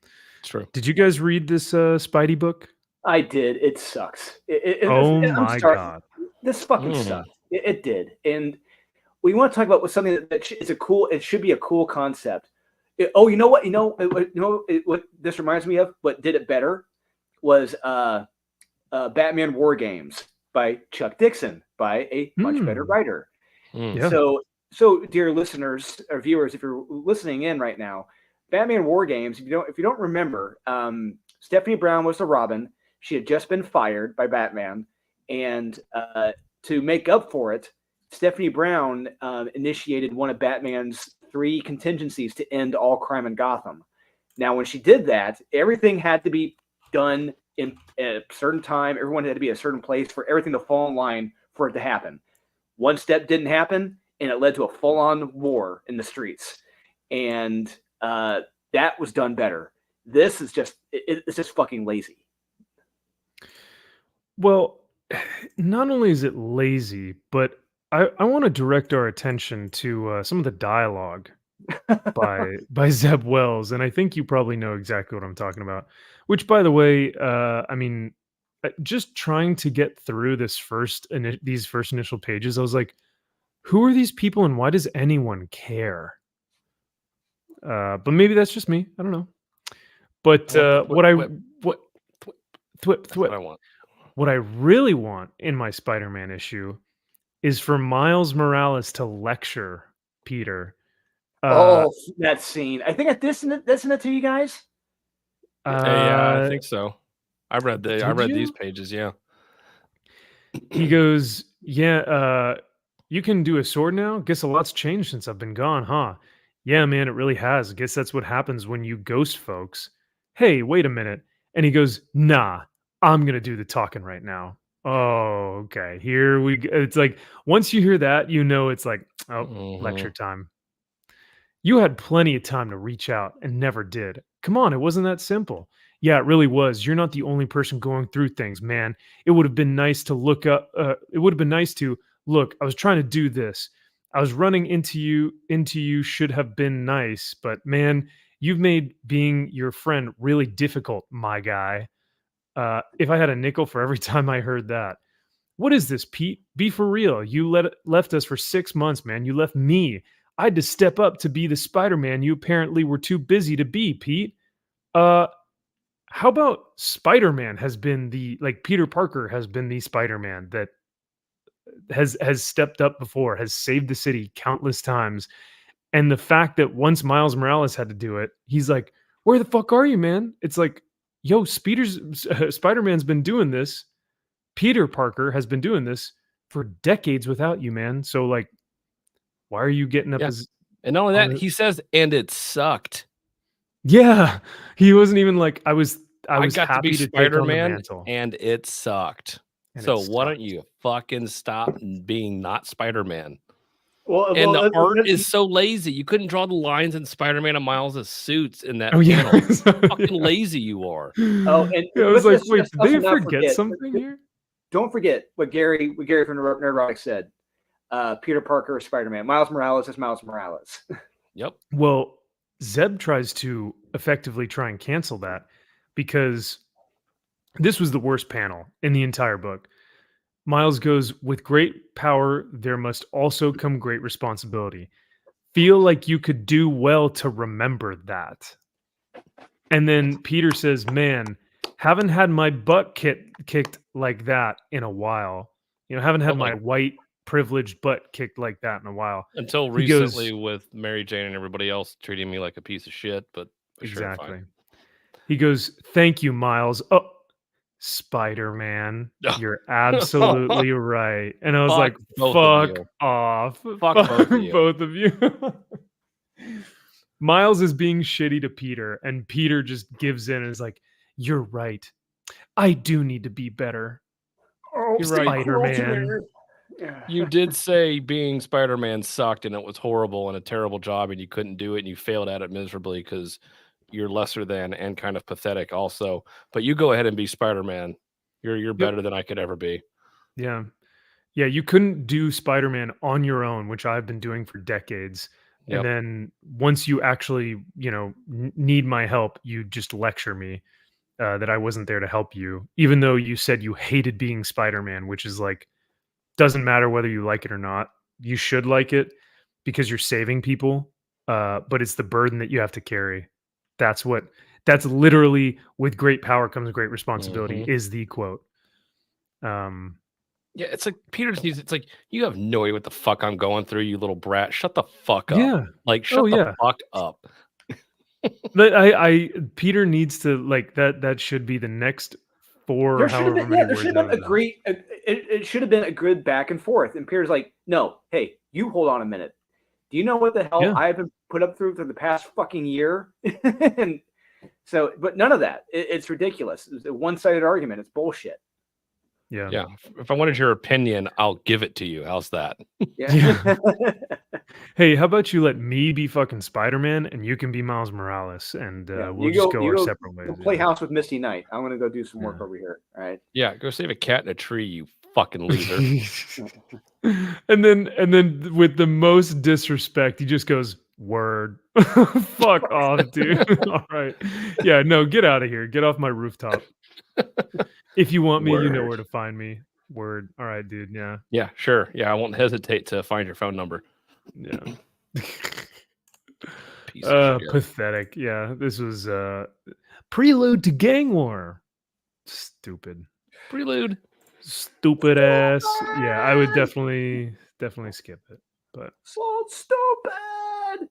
Yeah. True. Did you guys read this Spidey book? I did. It sucks. Oh my God. This fucking sucks. It did. And we want to talk about something that is it should be a cool concept. You know what? What this reminds me of? What did it better was Batman War Games by Chuck Dixon, by a much better writer. Yeah. So dear listeners or viewers, if you're listening in right now, Batman War Games, if you don't remember, Stephanie Brown was the Robin. She had just been fired by Batman, and to make up for it, Stephanie Brown initiated one of Batman's 3 contingencies to end all crime in Gotham. Now, when she did that, everything had to be done in a certain time. Everyone had to be at a certain place for everything to fall in line for it to happen. One step didn't happen, and it led to a full-on war in the streets. And that was done better. This is it's just fucking lazy. Well, not only is it lazy, but I want to direct our attention to some of the dialogue by Zeb Wells, and I think you probably know exactly what I'm talking about. Which, by the way, I mean, just trying to get through these first initial pages, I was like, who are these people, and why does anyone care? But maybe that's just me. I don't know. But what I want. What I really want in my Spider-Man issue is for Miles Morales to lecture Peter. That scene. I think I sent it to you guys. Yeah, I think so. I read these pages. Yeah. He goes, yeah, you can do a sword now? Guess a lot's changed since I've been gone, huh? Yeah, man, it really has. Guess that's what happens when you ghost folks. Hey, wait a minute. And he goes, nah, I'm going to do the talking right now. Oh, okay. Here we go. It's like, once you hear that, you know, it's like, lecture time. You had plenty of time to reach out and never did. Come on, it wasn't that simple. Yeah, it really was. You're not the only person going through things, man. It would have been nice to look up. It would have been nice to look. I was trying to do this. I was running into you should have been nice, but man, you've made being your friend really difficult, my guy. If I had a nickel for every time I heard that. What is this, Pete? Be for real. You left us for 6 months, man. You left me. I had to step up to be the Spider-Man you apparently were too busy to be, Pete. How about Spider-Man has been Peter Parker has been the Spider-Man that has stepped up before, has saved the city countless times. And the fact that once Miles Morales had to do it, he's like, where the fuck are you, man? It's like, yo, Spider-Man's been doing this. Peter Parker has been doing this for decades without you, man. So like, why are you getting up as... And not only that, he says, and it sucked. Yeah. He wasn't even like, I was got happy to be take on the Spider-Man, mantle. and it sucked. And so it why sucked. don't you fucking stop being not Spider-Man? Well, the art is so lazy. You couldn't draw the lines in Spider-Man and Miles' suits in that panel. Yeah. Fucking lazy you are. Oh, and I was like, wait, did they forget something here? Don't forget what Gary from Nerdrotic said. Peter Parker is Spider-Man. Miles Morales is Miles Morales. Yep. Well, Zeb tries to effectively try and cancel that because this was the worst panel in the entire book. Miles goes, with great power, there must also come great responsibility. Feel like you could do well to remember that. And then Peter says, man, haven't had my butt kicked like that in a while. You know, haven't had my white privileged butt kicked like that in a while. Until recently with Mary Jane and everybody else treating me like a piece of shit, but exactly. Sure, fine. He goes, "Thank you, Miles." Oh, Spider-Man, you're absolutely right. And I was like, "Fuck off, fuck both of you." Miles is being shitty to Peter, and Peter just gives in and is like, "You're right. I do need to be better." Oh, you're right, Spider-Man. You did say being Spider-Man sucked and it was horrible and a terrible job and you couldn't do it and you failed at it miserably because you're lesser than and kind of pathetic also. But you go ahead and be Spider-Man. You're better than I could ever be. Yeah. Yeah, you couldn't do Spider-Man on your own, which I've been doing for decades. And then once you actually, you know, need my help, you just lecture me that I wasn't there to help you, even though you said you hated being Spider-Man, which is like, doesn't matter whether you like it or not. You should like it because you're saving people, but it's the burden that you have to carry. That's literally, with great power comes great responsibility, is the quote. Yeah, it's like Peter just needs. It's like, you have no idea what the fuck I'm going through, you little brat. Shut the fuck up. Yeah, like shut the fuck up. But Peter needs to, like, that should be the next there should have been a great. It should have been a good back and forth. And Peter's like, "No, hey, you hold on a minute. Do you know what the hell I've been put up through for the past fucking year?" And so, but none of that. It's ridiculous. It's a one-sided argument. It's bullshit. Yeah. If I wanted your opinion, I'll give it to you. How's that? Yeah. Hey, how about you let me be fucking Spider-Man and you can be Miles Morales, and we'll just go our separate ways. Play house with Misty Knight. I'm gonna go do some work over here. All right. Yeah, go save a cat in a tree, you fucking loser. and then with the most disrespect, he just goes, "Word." Fuck off, dude. All right. Yeah, no, get out of here. Get off my rooftop. If you want me, you know where to find me. Word. All right, dude. Yeah. Yeah, sure. Yeah, I won't hesitate to find your phone number. Yeah. Piece of shit. Pathetic. Yeah, this was prelude to gang war. Stupid. Prelude. Stupid ass. Yeah, I would definitely skip it. But so stupid.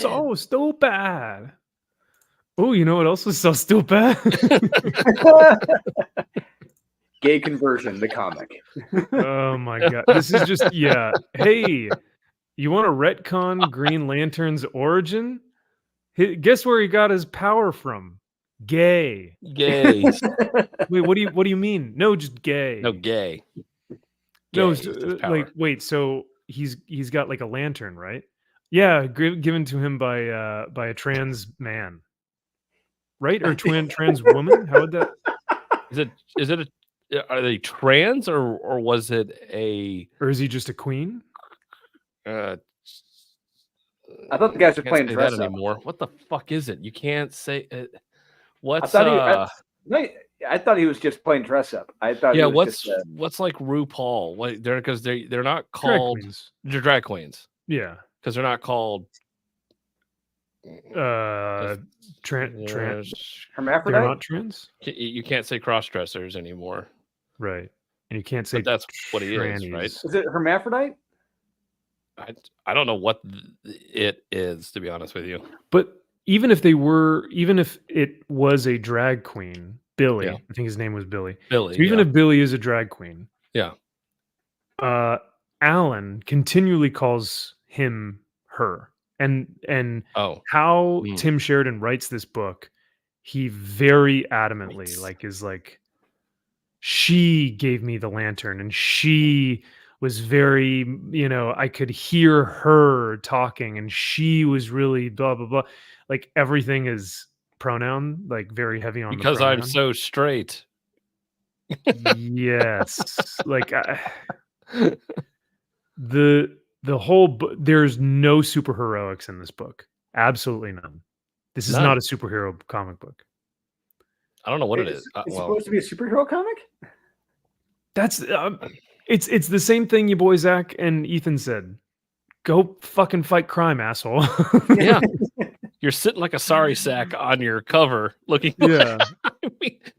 So stupid. Oh, you know what else was so stupid? Gay Conversion, the comic. Oh my god. This is just Hey, you want to retcon Green Lantern's origin? Guess where he got his power from? Gay. Gay. Wait, what do you mean? No, just gay. No, gay. No, like, wait, so he's got like a lantern, right? Yeah, given to him by a trans man. Right? Or trans woman? How would that? Are they trans or was it or is he just a queen? I thought the guys were playing dress up anymore. What the fuck is it? You can't say it. What's I thought he was just playing dress up. I thought what's like RuPaul? What they're not called drag queens. Yeah. Because they're not called trans hermaphrodite. They're not trans. You can't say cross dressers anymore, right? And you can't say that's what he is, right? Is it hermaphrodite? I don't know what it is, to be honest with you. But even if it was a drag queen, Billy, I think his name was Billy. Billy. So even if Billy is a drag queen, Alan continually calls him her. And how Tim Sheridan writes this book, he very adamantly is like, she gave me the lantern and she was very, I could hear her talking and she was really blah blah blah. Like, everything is pronoun, like very heavy on because the pronoun. I'm so straight. Yes. Like the whole book, there's no superheroics in this book. Absolutely none. This is not a superhero comic book. I don't know what it is. It's supposed to be a superhero comic? That's it's the same thing you boy Zach and Ethan said. Go fucking fight crime, asshole. Yeah. You're sitting like a sorry sack on your cover looking. Yeah.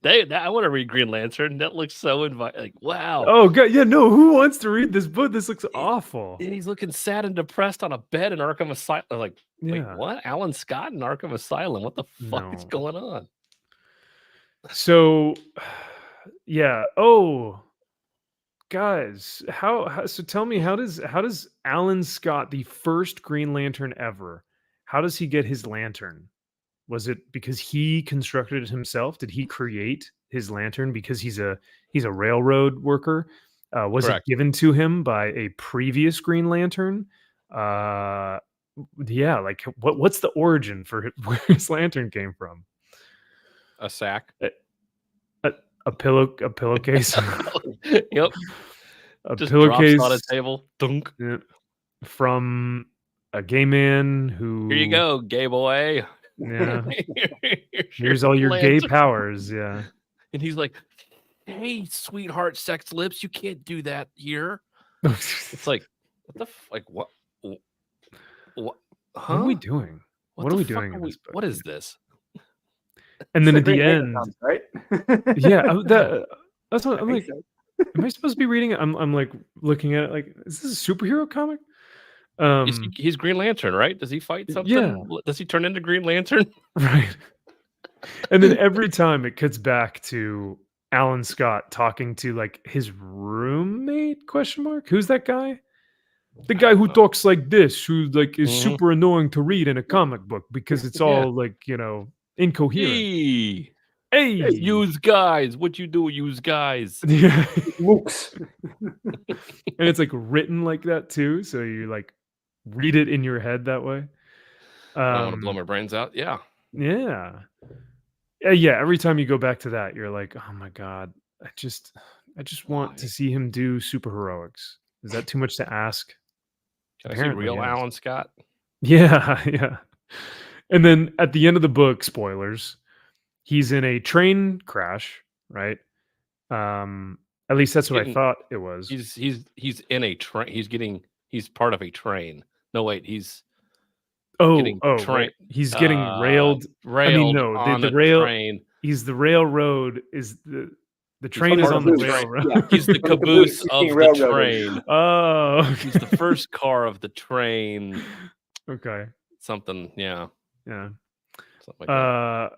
I want to read Green Lantern. That looks so like wow. Oh god, yeah, no. Who wants to read this book? This looks awful. And he's looking sad and depressed on a bed in Arkham Asylum. Like, wait, Yeah. what? Alan Scott in Arkham Asylum? What the fuck is No. going on? So, yeah. Oh, guys, so tell me, how does Alan Scott, the first Green Lantern ever, how does he get his lantern? Was it because he constructed it himself? Did he create his lantern because he's a railroad worker? Was Correct. it given to him by a previous Green Lantern? Yeah, like what's the origin for where his lantern came from? A sack. A pillowcase. Yep. A Just pillowcase drops on a table. Dunk. yeah, from a gay man who. Here you go, gay boy. Yeah. Here's Here's all your gay lantern. powers. Yeah. And he's like, "Hey, sweetheart, sex lips, you can't do that here." It's like, what the like what? What? Huh? What are we doing? What the are we fuck doing in this book? What is this? And then It's at the the Green Lantern end, comics, right? yeah, that's what I I'm think like. so. Am I supposed to be reading it? I'm like looking at it like, is this a superhero comic? He's Green Lantern, right? Does he fight something? Yeah. Does he turn into Green Lantern? Right. And then every time it cuts back to Alan Scott talking to like his roommate, question mark? Who's that guy? The guy who talks like this, who like is Mhm. super annoying to read in a comic book because it's all like, incoherent. Hey, Use guys. What you do, use guys. Yeah. Mooks. And it's like written like that too, so you like read it in your head that way. I don't want to blow my brains out. Yeah. Yeah. Yeah, every time you go back to that, you're like, oh my god, I just want to Why? see him do super heroics. Is that too much to ask? Can I see Apparently, real yes. Alan Scott? Yeah, yeah. And then at the end of the book, spoilers, he's in a train crash, right? At least that's what I thought it was. He's in a train. He's part of a train. No, wait, he's Right. train. He's getting railed. I mean, Railed no, on the a rail. train. He's the railroad. Is the train is part on of the the train. railroad? Yeah. He's the caboose of being the railroaded. train. Oh, He's the first car of the train. okay. Something, yeah. Yeah. Something like that.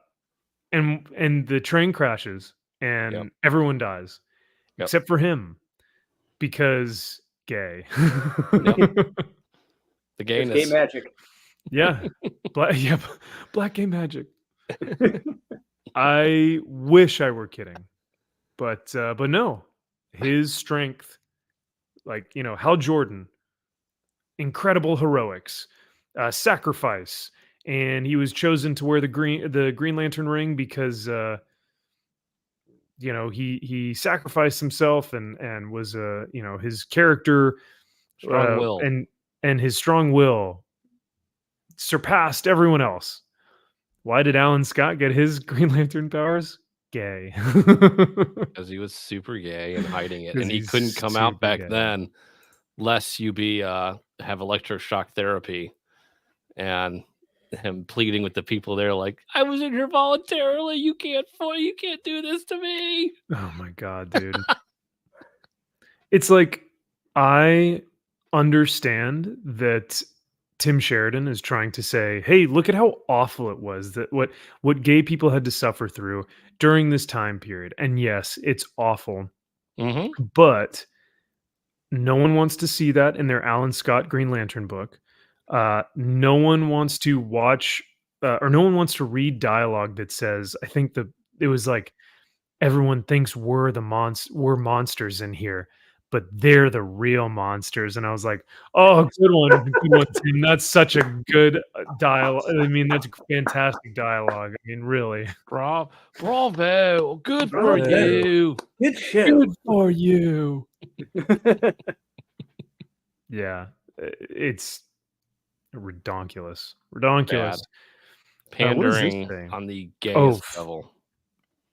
And the train crashes and Yep. everyone dies Yep. except for him because gay. The There's gayness. gay magic. Yeah. Black gay magic. I wish I were kidding. But no. His strength, like, Hal Jordan, incredible heroics, sacrifice, and he was chosen to wear the Green Lantern ring because he sacrificed himself and was his character Strong will. and his strong will surpassed everyone else. Why did Alan Scott get his Green Lantern powers? Gay. Because he was super gay and hiding it, 'Cause and he he's couldn't come out super back gay. then, lest you be have electroshock therapy, and him pleading with the people there, like, "I was in here voluntarily. You can't do this to me." Oh my god, dude. It's like, I understand that Tim Sheridan is trying to say, hey, look at how awful it was, that what gay people had to suffer through during this time period. And yes, it's awful. Mm-hmm. But no one wants to see that in their Alan Scott Green Lantern book. No one wants to watch or no one wants to read dialogue that says, I think it was like, everyone thinks we're monsters in here, but they're the real monsters. And I was like, oh, good one, Tim. That's such a good dialogue. I mean, that's fantastic dialogue. I mean, really. Bravo! Good for Bravo. you. Good shit. Good for you. Yeah, it's redonkulous. Bad. What does this Pandering say? on the gayest level.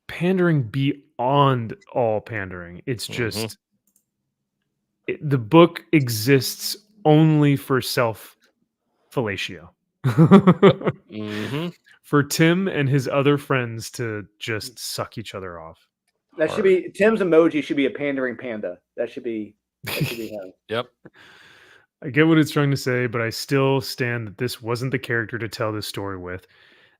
Pandering beyond all pandering. It's Mhm. just the book exists only for self fellatio. Mm-hmm. For Tim and his other friends to just suck each other off. That should be Tim's emoji. Should be a pandering panda. That should be him. Yep. I get what it's trying to say, but I still stand that this wasn't the character to tell this story with.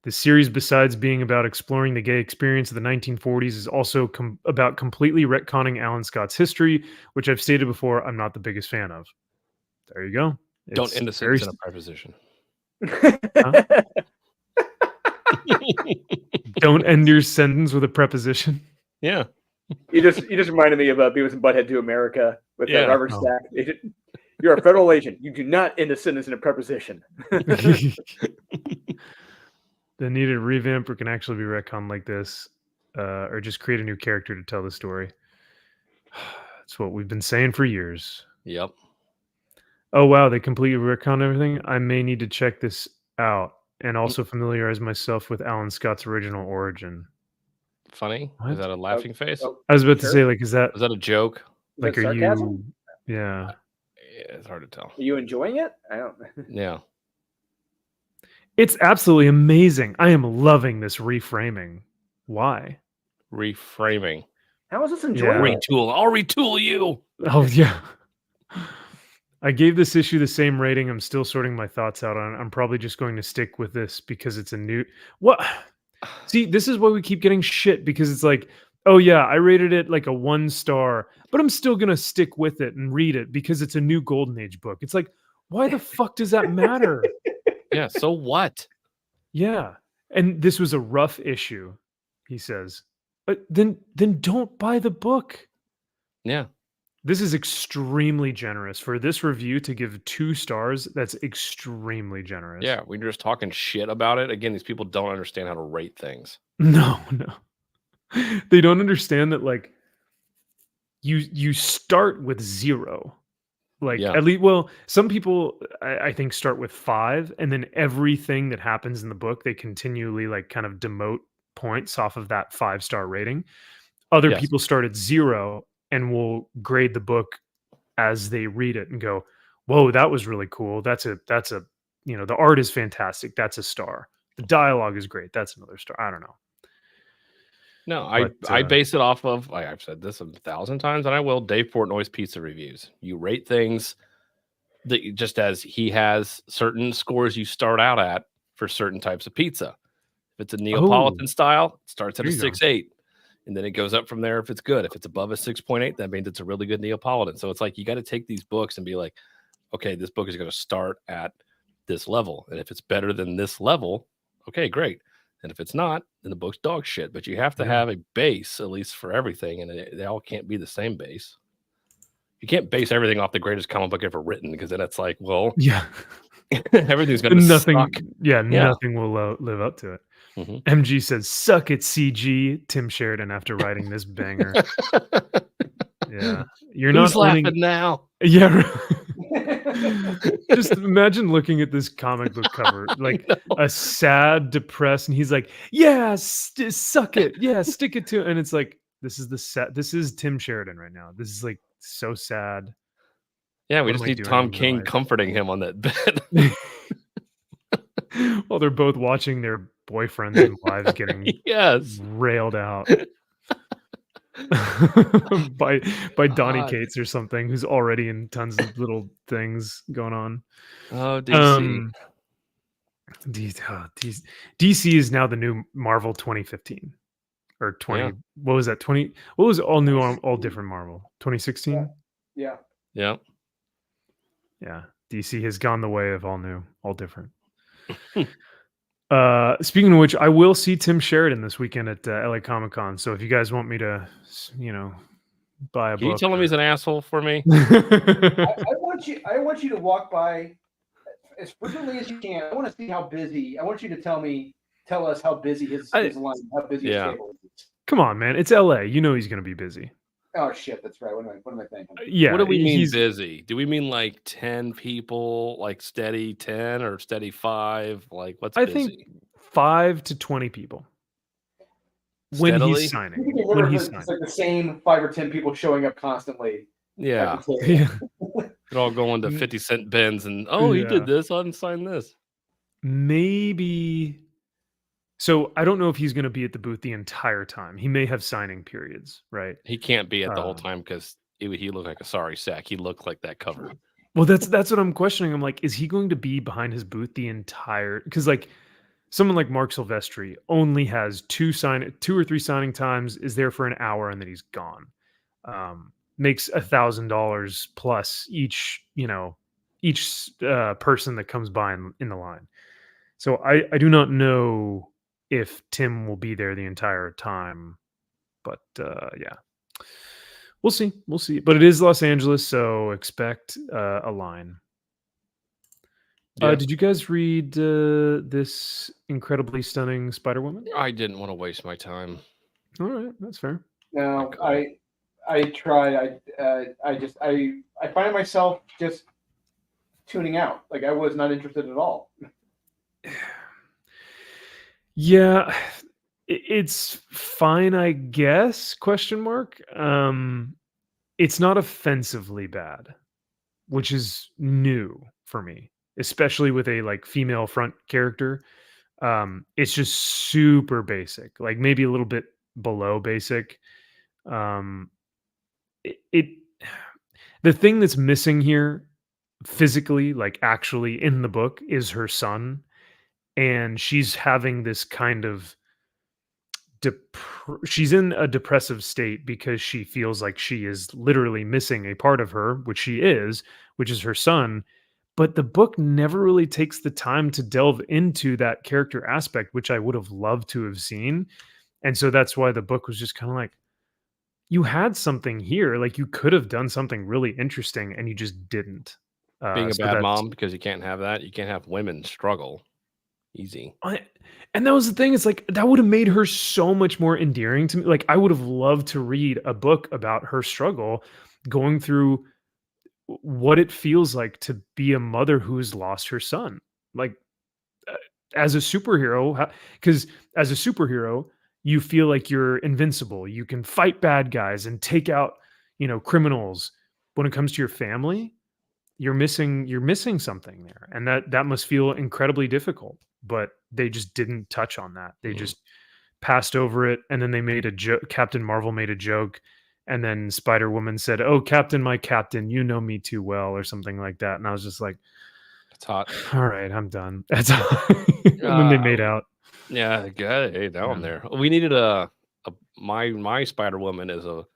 The series, besides being about exploring the gay experience of the 1940s, is also about completely retconning Alan Scott's history, which I've stated before I'm not the biggest fan of. There you go. Don't end a sentence in a preposition. Don't end your sentence with a preposition. Yeah. You just reminded me of Beavis and Butthead to America with that Robert Oh. Stack. You're a federal agent. You do not end a sentence in a preposition. They need a revamp or can actually be retconned like this, or just create a new character to tell the story. That's what we've been saying for years. Yep. Oh, wow. They completely retconned everything. I may need to check this out and also familiarize myself with Alan Scott's original origin. Funny? What? Is that a laughing face? I was about to say, like, is that a joke? Like, are sarcasm? you? Yeah. Yeah, it's hard to tell. Are you enjoying it? I don't. Yeah. It's absolutely amazing. I am loving this reframing. Why? Reframing. How is this enjoyable? Retool. I'll retool you. Oh, yeah. I gave this issue the same rating. I'm still sorting my thoughts out on it. I'm probably just going to stick with this because it's a new... What? See, this is why we keep getting shit, because it's like, oh yeah, I rated it like a 1 star, but I'm still going to stick with it and read it because it's a new Golden Age book. It's like, why the fuck does that matter? Yeah, so what? Yeah. And this was a rough issue, he says. But then don't buy the book. Yeah. This is extremely generous. For this review to give 2 stars, that's extremely generous. Yeah, we're just talking shit about it. Again, these people don't understand how to rate things. No. They don't understand that, like, you start with 0. Like, at least, well, some people I think start with 5, and then everything that happens in the book, they continually like kind of demote points off of that 5-star rating. Other people start at 0 and will grade the book as they read it and go, whoa, that was really cool. That's a, the art is fantastic. That's a star. The dialogue is great. That's another star. I don't know. No, I base it off of, I've said this 1,000 times, and I will, Dave Portnoy's pizza reviews. You rate things that just as he has certain scores you start out at for certain types of pizza. If it's a Neapolitan style, it starts at a 6.8. And then it goes up from there if it's good. If it's above a 6.8, that means it's a really good Neapolitan. So it's like you got to take these books and be like, okay, this book is going to start at this level. And if it's better than this level, okay, great. And if it's not, then the book's dog shit. But you have to have a base, at least for everything. And they all can't be the same base. You can't base everything off the greatest comic book ever written, because then it's like, well, everything's going to suck. Yeah, nothing will live up to it. MG says, suck it, CG. Tim Sheridan after writing this banger. Yeah. You're Who's not laughing now? Yeah. Just imagine looking at this comic book cover, like a sad, depressed, and he's like, yeah, suck it. Yeah, stick it to it. And it's like, this is Tim Sheridan right now. This is like so sad. Yeah, we just need Tom King comforting him on that bed. While they're both watching their boyfriends and wives getting railed out by Donny Cates or something, who's already in tons of little things going on. Oh, DC. DC is now the new Marvel 2015 or 20. Yeah. What was that? 20. What was all new, all different Marvel? 2016. Yeah. DC has gone the way of all new, all different. Speaking of which, I will see Tim Sheridan this weekend at LA Comic-Con. So if you guys want me to, buy a book. Can you tell him he's an asshole for me? I want you to walk by as frequently as you can. I want to see how busy. I want you to tell us how busy his line, how busy his table is. Come on, man. It's LA. You know he's going to be busy. Oh shit, that's right. What am I thinking? Yeah. What do we mean busy? Do we mean like 10 people, like steady 10 or steady 5? Like what's busy? I think 5 to 20 people. Steadily? When he's signing. It's like the same 5 or 10 people showing up constantly. Yeah. They're all going to 50-cent bins and he did this, I didn't sign this. maybe. So I don't know if he's going to be at the booth the entire time. He may have signing periods, right? He can't be at the whole time because he looked like a sorry sack. He looked like that cover. Well, that's what I'm questioning. I'm like, is he going to be behind his booth the entire? Because like someone like Mark Silvestri only has 2 or 3 signing times, is there for an hour, and then he's gone. Makes $1,000 plus each person that comes by in the line. So I do not know if Tim will be there the entire time, but yeah, we'll see. We'll see. But it is Los Angeles, so expect a line. Yeah. Did you guys read this incredibly stunning Spider-Woman? I didn't want to waste my time. All right, that's fair. No, I tried. I find myself just tuning out. Like I was not interested at all. Yeah, it's fine, I guess, question mark. It's not offensively bad, which is new for me, especially with a like female front character. It's just super basic, like maybe a little bit below basic. It the thing that's missing here physically, like actually in the book, is her son, and she's having this kind of she's in a depressive state because she feels like she is literally missing a part of her, which she is, which is her son. But the book never really takes the time to delve into that character aspect, which I would have loved to have seen. And so that's why the book was just kind of like, you had something here, like you could have done something really interesting and you just didn't. Being a So bad that's mom, because you can't have that. You can't have women struggle. Easy. and that was the thing. It's like that would have made her so much more endearing to me. Like I would have loved to read a book about her struggle, going through what it feels like to be a mother who's lost her son. Like as a superhero, because as a superhero, you feel like you're invincible. You can fight bad guys and take out, criminals. When it comes to your family, you're missing something there, and that must feel incredibly difficult. But they just didn't touch on that. They just passed over it, and then they made a joke. Captain Marvel made a joke, and then Spider-Woman said, "Oh, Captain, my captain, you know me too well," or something like that. And I was just like, "It's hot. All right, I'm done." That's and then they made out. Yeah, good. Hey, down there. We needed my Spider-Woman is a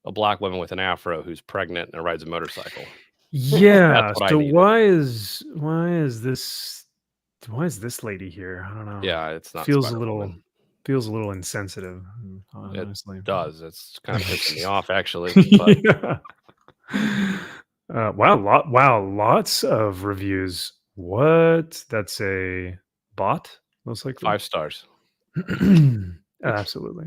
black woman with an afro who's pregnant and rides a motorcycle. Yeah. So why is this lady here? I don't know. Yeah, it's not feels a little insensitive. Honestly, it does. It's kind of pissing me off, actually. But wow, lots of reviews. What? That's a bot, most likely. 5 stars. Absolutely.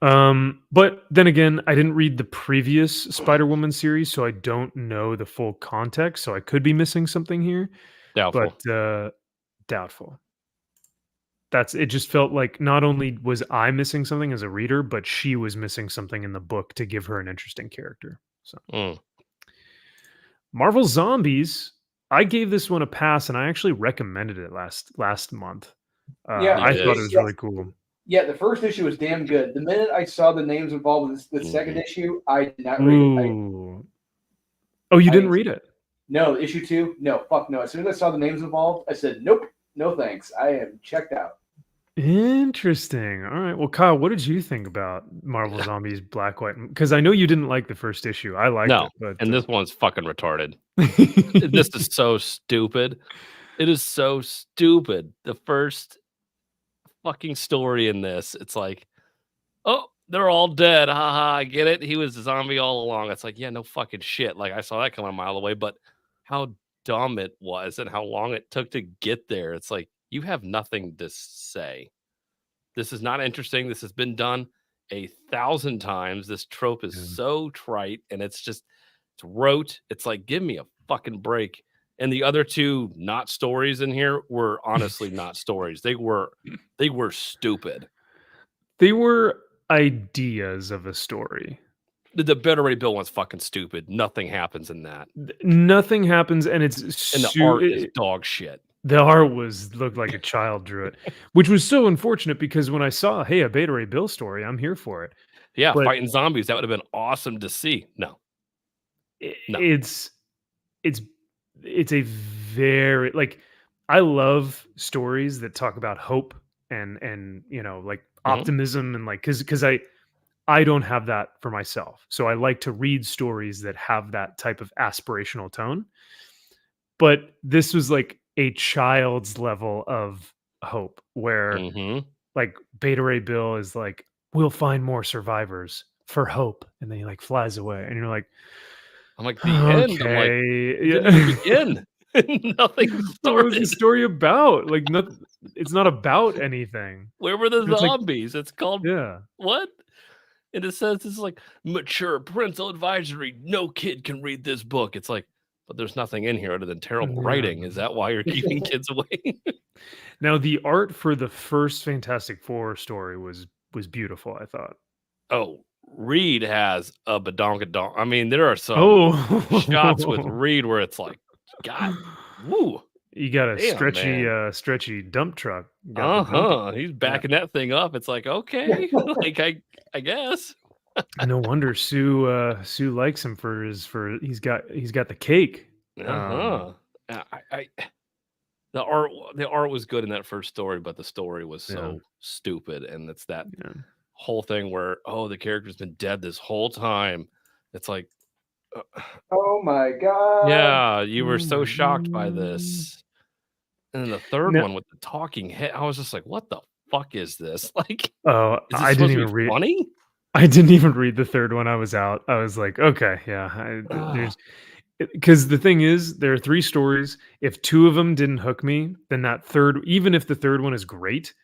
But then again, I didn't read the previous Spider-Woman series, so I don't know the full context. So I could be missing something here. Doubtful. But doubtful. It just felt like not only was I missing something as a reader, but she was missing something in the book to give her an interesting character. So Marvel Zombies, I gave this one a pass, and I actually recommended it last month. Yeah, I thought it was really cool. Yeah, the first issue was damn good. The minute I saw the names involved with the second issue, I did not read it. Oh, you didn't read it? No, issue 2? No, fuck no. As soon as I saw the names involved, I said, nope, no thanks. I am checked out. Interesting. All right. Well, Kyle, what did you think about Marvel Zombies Black White? Because I know you didn't like the first issue. I liked it. But, and this one's fucking retarded. This is so stupid. It is so stupid. The first fucking story in this, it's like, oh, they're all dead. Haha, I get it. He was a zombie all along. It's like, yeah, no fucking shit. Like I saw that coming a mile away, but how dumb it was and how long it took to get there. It's like, you have nothing to say. This is not interesting. This has been done 1,000 times. This trope is so trite, and it's rote. It's like, give me a fucking break. And the other 2 not stories in here were honestly not stories. They were stupid. They were ideas of a story. The Better Ray Bill one's fucking stupid. Nothing happens in that. Nothing happens, and it's And the art is dog shit. The art looked like a child drew it, which was so unfortunate because when I saw, hey, a Beta Ray Bill story, I'm here for it. Yeah, fighting zombies, that would have been awesome to see. No. It's a very, like, I love stories that talk about hope and you know, like optimism and like because I don't have that for myself. So I like to read stories that have that type of aspirational tone. But this was like a child's level of hope where like Beta Ray Bill is like, we'll find more survivors for hope. And then he like flies away. And you're like, I'm like, the end. I'm like, it didn't even begin. Nothing started. What was the story about? Like, it's not about anything. Where were the zombies? It's called what? And it says it's like mature parental advisory. No kid can read this book. It's like, but there's nothing in here other than terrible writing. Is that why you're keeping kids away? Now, the art for the first Fantastic Four story was beautiful, I thought. Oh, Reed has a badonkadonk. I mean, there are some shots with Reed where it's like, God, woo. You got a stretchy dump truck. He's backing that thing up. It's like, okay, like I guess. No wonder Sue likes him for he's got the cake. The art was good in that first story, but the story was so stupid, and it's that whole thing where the character's been dead this whole time. It's like, oh my god! Yeah, you were so shocked by this. And then the third one with the talking head, I was just like, "What the fuck is this?" Like, I didn't even read. Funny? I didn't even read the third one. I was out. I was like, okay, yeah. There's because the thing is, there are 3 stories. If 2 of them didn't hook me, then that third, even if the third one is great,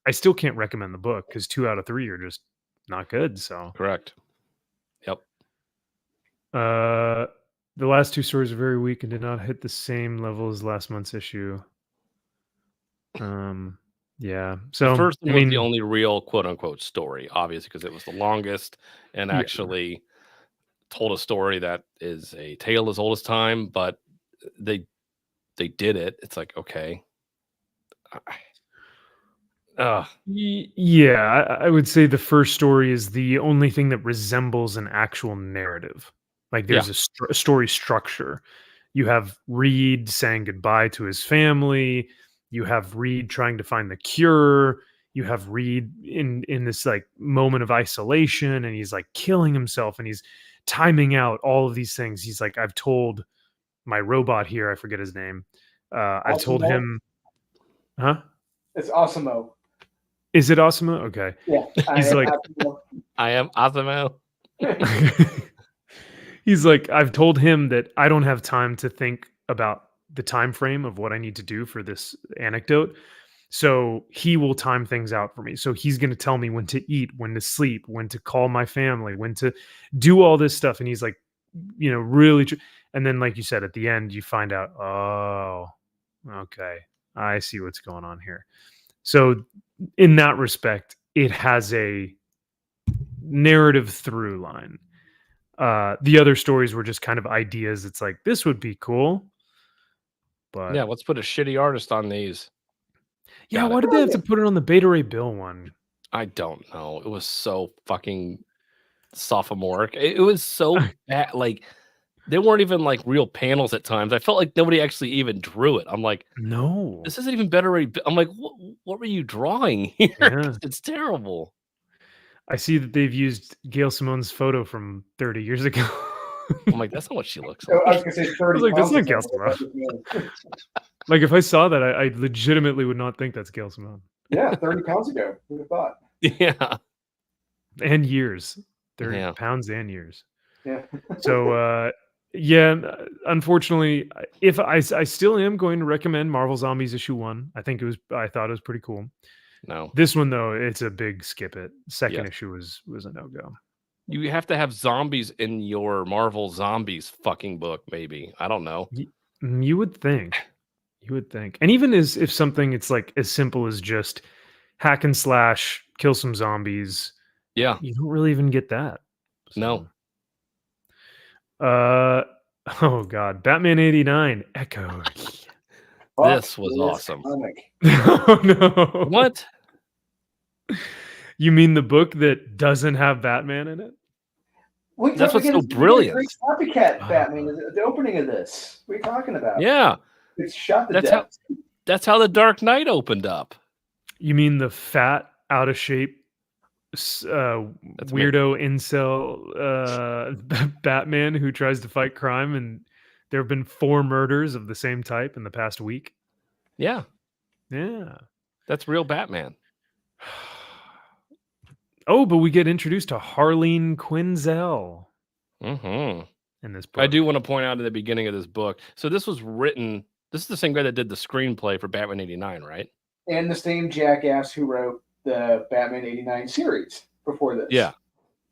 I still can't recommend the book because 2 out of 3 are just not good. So correct. Yep. The last 2 stories are very weak and did not hit the same level as last month's issue. Yeah. So the first one was the only real quote unquote story, obviously, because it was the longest and actually told a story that is a tale as old as time, but they did it. It's like, okay. Yeah, I would say the first story is the only thing that resembles an actual narrative. Like there's a story structure. You have Reed saying goodbye to his family. You have Reed trying to find the cure. You have Reed in this like moment of isolation, and he's like killing himself, and he's timing out all of these things. He's like, I've told my robot here, I forget his name. I've told him, It's Osimo. Is it Osimo? Okay. Yeah. He's like, I am Osimo. He's like, I've told him that I don't have time to think about the time frame of what I need to do for this anecdote. So he will time things out for me. So he's going to tell me when to eat, when to sleep, when to call my family, when to do all this stuff. And he's like, really. And then, like you said, at the end, you find out, oh, okay, I see what's going on here. So in that respect, it has a narrative through line. The other stories were just kind of ideas. It's like, this would be cool. But yeah, let's put a shitty artist on these. Yeah, why did they have to put it on the Beta Ray Bill one? I don't know. It was so fucking sophomoric. It was so bad. Like, they weren't even like real panels at times. I felt like nobody actually even drew it. I'm like, no, this isn't even Better Ray Bill. I'm like, what were you drawing here? Yeah. It's terrible. I see that they've used Gail Simone's photo from 30 years ago. I'm like, that's not what she looks like. I was gonna say 30. I was like, that's not Gail Simone. Like, if I saw that, I legitimately would not think that's Gail Simone. Yeah, 30 pounds ago. Who would have thought? Yeah. And years. 30 pounds and years. Yeah. So, unfortunately, if I still am going to recommend Marvel Zombies issue 1. I thought it was pretty cool. No. This one, though, it's a big skip it. Second issue was a no-go. You have to have zombies in your Marvel Zombies fucking book, maybe. I don't know. You would think. You would think. And even if something, it's like as simple as just hack and slash, kill some zombies. Yeah. You don't really even get that. So. No. Oh God, Batman 89 Echo. This was awesome. Oh no. What? You mean the book that doesn't have Batman in it? That's what's so brilliant. Great copycat Batman at the opening of this. What are you talking about? Yeah. It's shot to death. That's how the Dark Knight opened up. You mean the fat, out of shape, weirdo incel Batman who tries to fight crime, and there have been 4 murders of the same type in the past week? Yeah. Yeah. That's real Batman. Oh, but we get introduced to Harleen Quinzel Mm-hmm. in this book. I do want to point out at the beginning of this book. So this was written. This is the same guy that did the screenplay for Batman 89, right? And the same jackass who wrote the Batman 89 series before this. Yeah.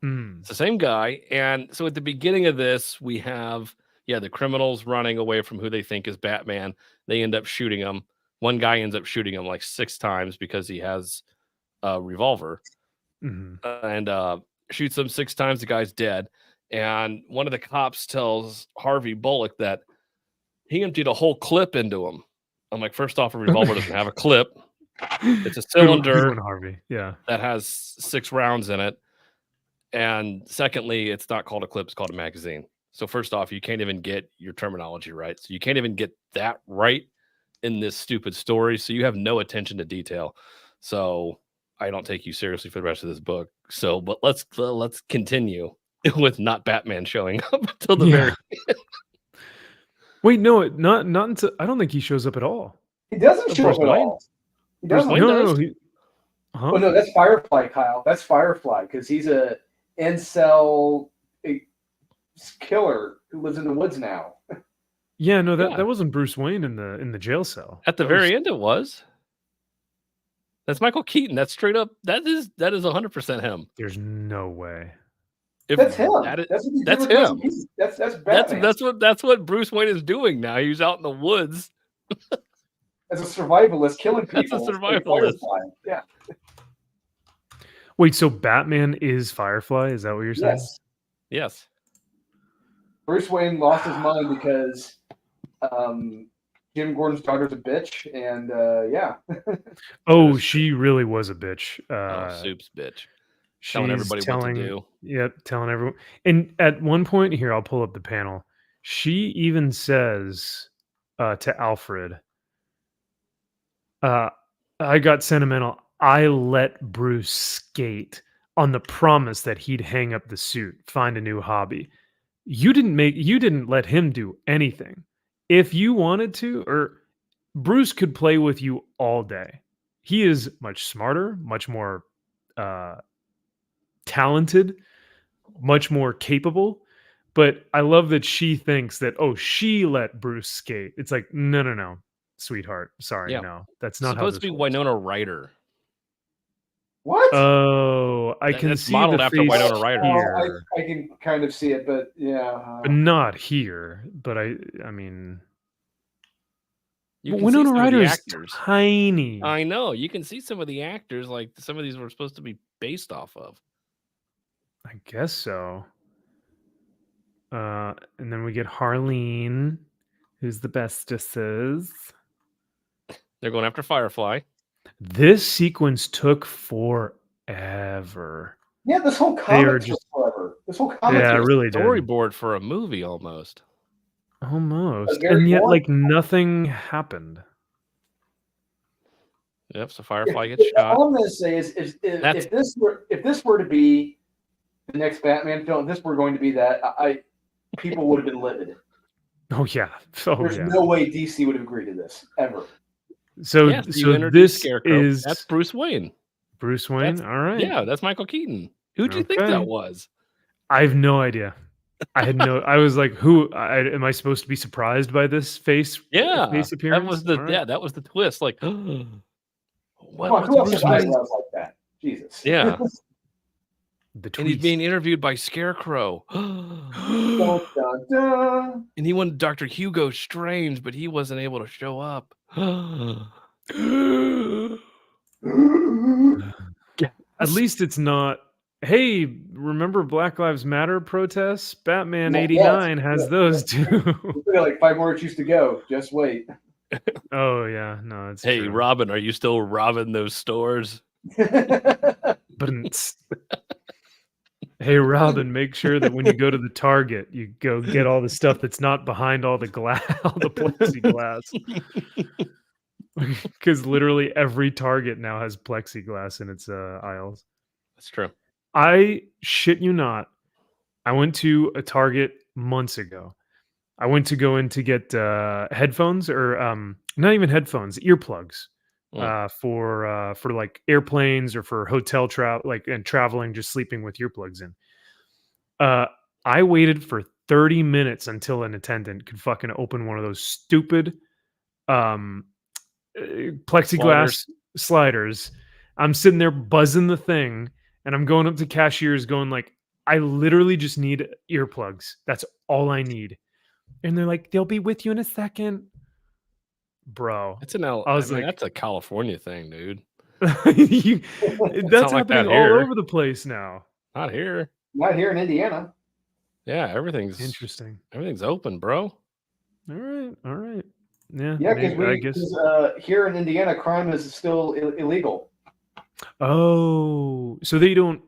It's the same guy. And so at the beginning of this, we have, the criminals running away from who they think is Batman. They end up shooting him. One guy ends up shooting him like 6 times because he has a revolver. And shoots him 6 times. The guy's dead. And one of the cops tells Harvey Bullock that he emptied a whole clip into him. I'm like, first off, a revolver doesn't have a clip. It's a cylinder Good one, Harvey. Yeah. that has 6 rounds in it. And secondly, it's not called a clip, it's called a magazine. So first off, you can't even get your terminology right. So you can't even get that right in this stupid story. So you have no attention to detail. So I don't take you seriously for the rest of this book. So, but let's continue with not Batman showing up until the very end. Wait, no, not until I don't think he shows up at all. He doesn't show up at all. He doesn't. No. Oh no, that's Firefly, Kyle. That's Firefly because he's a incel killer who lives in the woods now. Yeah, no, that wasn't Bruce Wayne in the jail cell. At the very end, it was. That's Michael Keaton. That's straight up. That is 100% him. There's no way. That's him. That's him. That's Batman. That's what Bruce Wayne is doing now. He's out in the woods. As a survivalist, killing people. That's a survivalist. Yeah. Wait, so Batman is Firefly? Is that what you're saying? Yes. Bruce Wayne lost his mind because Jim Gordon's daughter's a bitch, and Oh, she really was a bitch. Soup's bitch. Telling everybody what to do. Yep, telling everyone. And at one point here, I'll pull up the panel. She even says to Alfred, I got sentimental. I let Bruce skate on the promise that he'd hang up the suit, find a new hobby. You didn't let him do anything. If you wanted to, or Bruce could play with you all day. He is much smarter, much more talented, much more capable. But I love that she thinks that, she let Bruce skate. It's like, no, sweetheart. Sorry, no. That's not supposed to be Winona Ryder. What? Oh, I can see modeled the after face Winona Ryder. here. I can kind of see it, but yeah. But not here. But I mean, But Winona Ryder is tiny. I know. You can see some of the actors, like some of these were supposed to be based off of. I guess so. And then we get Harleen, who's the bestesses. They're going after Firefly. This sequence took forever. Yeah, this whole comic took forever. This whole comic it really did. Storyboard for a movie almost. Almost. And yet, like, nothing happened. Yep, so Firefly gets shot. All I'm going to say is if this were to be the next Batman film, if this were going to be that, people would have been livid. Oh, yeah. There's no way DC would have agreed to this, ever. So this is... That's Bruce Wayne. Bruce Wayne? All right. Yeah, that's Michael Keaton. Who do you think that was? I have no idea. I was like, am I supposed to be surprised by this face appearance? That was the twist. Like, what's Bruce Wayne like that? Jesus. Yeah. And he's being interviewed by Scarecrow. Dun, dun, dun. And he wanted Dr. Hugo Strange, but he wasn't able to show up. At least it's not hey, remember Black Lives Matter protests? Batman Yeah, 89 has those too. We got like 5 more issues to go. Just wait. Oh yeah, no, it's Hey, true. Robin, are you still robbing those stores? But hey, Robin, make sure that when you go to the Target, you go get all the stuff that's not behind all the glass, all the plexiglass. Because literally every Target now has plexiglass in its aisles. That's true. I shit you not. I went to a Target months ago. I went to go in to get headphones, or not even headphones, earplugs, for like airplanes or for hotel travel, like, and traveling, just sleeping with earplugs in. I waited for 30 minutes until an attendant could fucking open one of those stupid um plexiglass sliders. I'm sitting there buzzing the thing, and I'm going up to cashiers going like, I literally just need earplugs. That's all I need. And they're like, they'll be with you in a second. Bro. It's an L. I was mean, like, that's a California thing, dude. that's not like happening that all here. over the place now. Not here. Not here in Indiana. Yeah, everything's Interesting. Everything's open, bro. All right. Yeah, Yeah, I guess. Here in Indiana, crime is still illegal. Oh, so they don't.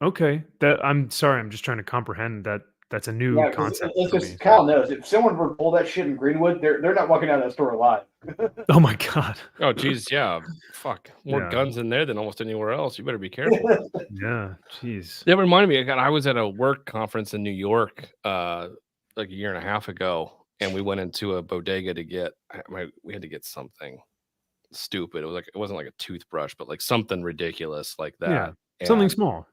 Okay, that I'm sorry. I'm just trying to comprehend that. That's a new concept for me. Kyle knows if someone were to pull that shit in Greenwood, they're not walking out of that store alive. Oh my god. Oh geez, yeah. Fuck. More Yeah. guns in there than almost anywhere else. You better be careful. Yeah, jeez. That reminded me. I was at a work conference in New York like a year and a half ago, and we went into a bodega to get. We had to get something stupid. It wasn't like a toothbrush, but like something ridiculous like that. Yeah, something And small.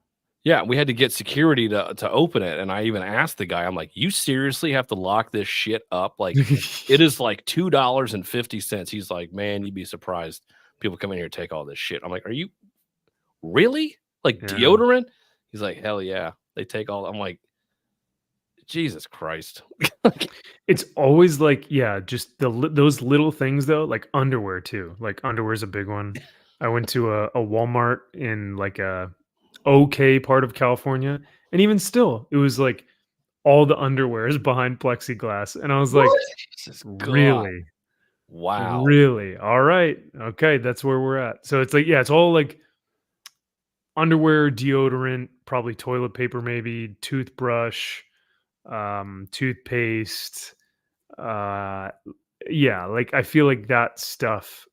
yeah, we had to get security to open it, and I even asked the guy, I'm like, "You seriously have to lock this shit up? Like, it is like $2.50." He's like, "Man, you'd be surprised. People come in here and take all this shit." I'm like, "Are you really? Like Yeah. deodorant?" He's like, "Hell yeah, they take all." I'm like, "Jesus Christ!" It's always like, yeah, just those little things though, like underwear too. Like underwear is a big one. I went to a Walmart in like a okay part of California, and even still, it was like all the underwear is behind plexiglass, and I was like, Jesus really, wow. really, all right, okay, that's where we're at. So it's like, yeah, it's all like underwear, deodorant, probably toilet paper, maybe toothbrush, toothpaste. Yeah, like I feel like that stuff,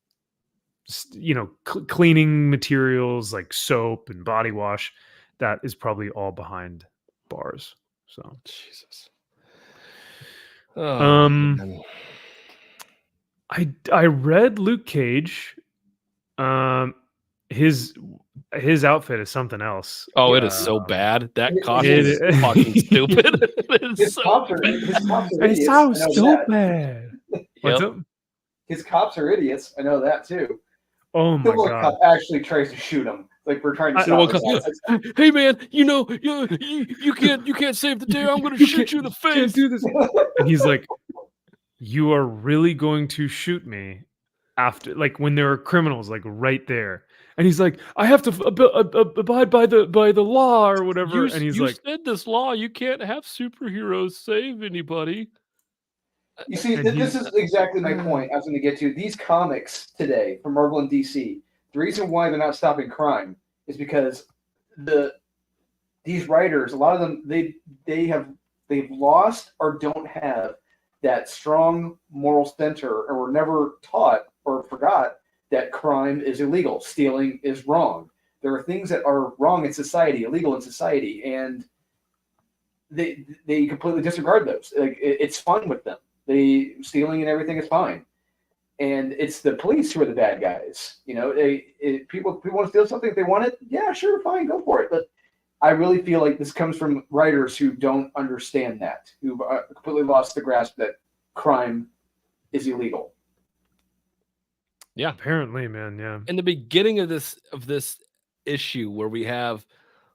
cleaning materials like soap and body wash, that is probably all behind bars. So Jesus. Oh, man. I read Luke Cage. His outfit is something else. Oh, it is so bad. That costume It is is- fucking stupid. It is His so cops are bad. idiots. It's I so know that. stupid. What's Yep. up? His cops are idiots. I know that too. Oh my The god. cop actually tries to shoot him. Like we're trying to Well, stop his hey man, you can't save the day. I'm gonna shoot you in the face. Can't do this. And he's like, "You are really going to shoot me after, like, when there are criminals like right there?" And he's like, "I have to abide by the law or whatever." And he's you like, said this law. You can't have superheroes save anybody. You see, And this he's- is exactly my point I was going to get to. These comics today from Marvel and DC, the reason why they're not stopping crime is because these writers, a lot of them, they've lost or don't have that strong moral center, or were never taught or forgot that crime is illegal, stealing is wrong. There are things that are wrong in society, illegal in society, and they completely disregard those. Like it's fun with them. Stealing and everything is fine, and it's the police who are the bad guys. People want to steal something if they want it. Yeah, sure, fine, go for it. But I really feel like this comes from writers who don't understand that, who've completely lost the grasp that crime is illegal. Yeah, apparently, man. Yeah. In the beginning of this issue, where we have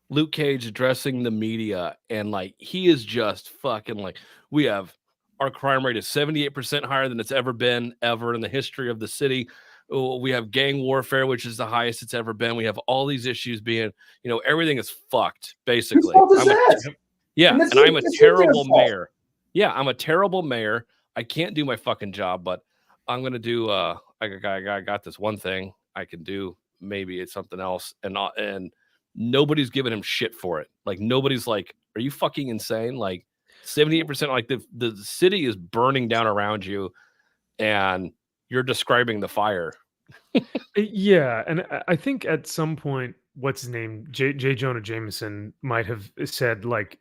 Luke Cage addressing the media, and like he is just fucking like, we have our crime rate is 78% higher than it's ever been in the history of the city. we have gang warfare, which is the highest it's ever been. We have all these issues being, everything is fucked, basically. fault is that? And And I'm a it's terrible their fault. mayor. Yeah, I'm a terrible mayor. I can't do my fucking job, but I'm gonna do. I got this one thing I can do. Maybe it's something else, and nobody's giving him shit for it. Like nobody's like, "Are you fucking insane?" Like 78%. Like the city is burning down around you, and you're describing the fire. Yeah, and I think at some point, what's his name, J. Jonah Jameson might have said like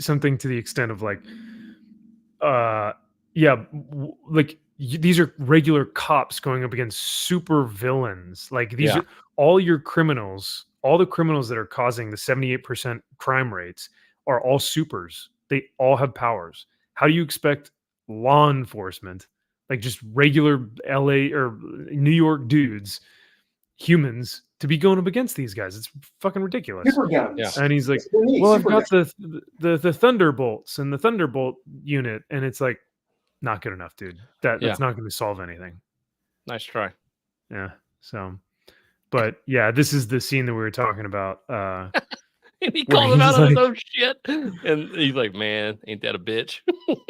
something to the extent of like, yeah, like these are regular cops going up against super villains. Like these are all your criminals, all the criminals that are causing the 78% crime rates are all supers. They all have powers. How do you expect law enforcement, like just regular LA or New York dudes, humans, to be going up against these guys? It's fucking ridiculous. Super guns. Yeah. And he's like, well, I've got the Thunderbolts and the Thunderbolt unit, and it's like, not good enough, dude. That's not going to solve anything. Nice try. Yeah. So, but yeah, this is the scene that we were talking about. And he calls him out on his own shit, and he's like, "Man, ain't that a bitch?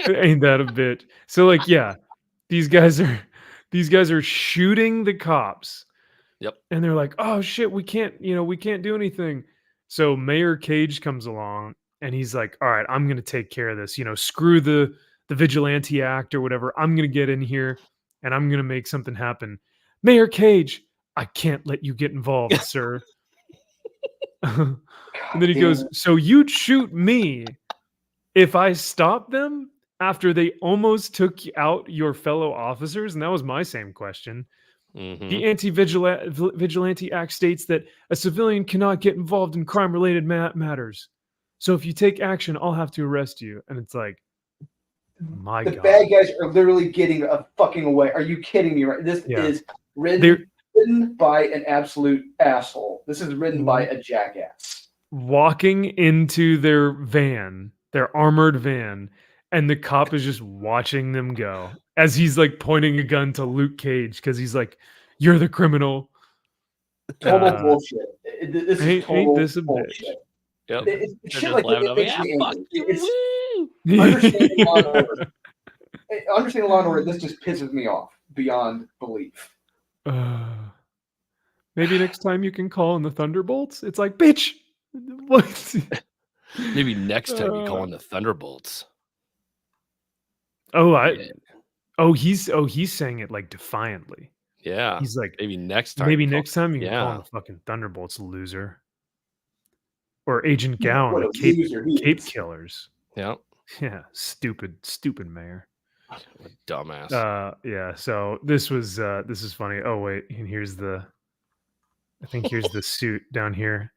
Ain't that a bitch?" So, like, yeah, these guys are shooting the cops. Yep. And they're like, "Oh shit, we can't do anything." So Mayor Cage comes along, and he's like, "All right, I'm gonna take care of this. Screw the Vigilante Act or whatever. I'm gonna get in here, and I'm gonna make something happen." Mayor Cage, I can't let you get involved, sir. And then he goes, "So you'd shoot me if I stopped them after they almost took out your fellow officers?" And that was my same question. Mm-hmm. The Anti-Vigilante Act states that a civilian cannot get involved in crime-related matters. So if you take action, I'll have to arrest you. And it's like, my God. The bad guys are literally getting a fucking away. Are you kidding me? Right? This is written by an absolute asshole. This is written by a jackass. Walking into their van, their armored van, and the cop is just watching them go as he's like pointing a gun to Luke Cage because he's like, "You're the criminal." Total bullshit. This is total this a bullshit. Yep. It's shit like it makes me angry. Understanding Law and Order, this just pisses me off beyond belief. Maybe next time you can call in the Thunderbolts. It's like, bitch. What? Maybe next time you call in the Thunderbolts. He's saying it like defiantly. Yeah. He's like, maybe next time. Maybe next time you can call in the fucking Thunderbolts, loser. Or Agent Gowan, the Cape Killers. Yeah. Yeah. Stupid mayor. What a dumbass. Yeah. So this is funny. Oh wait, and here's the suit down here.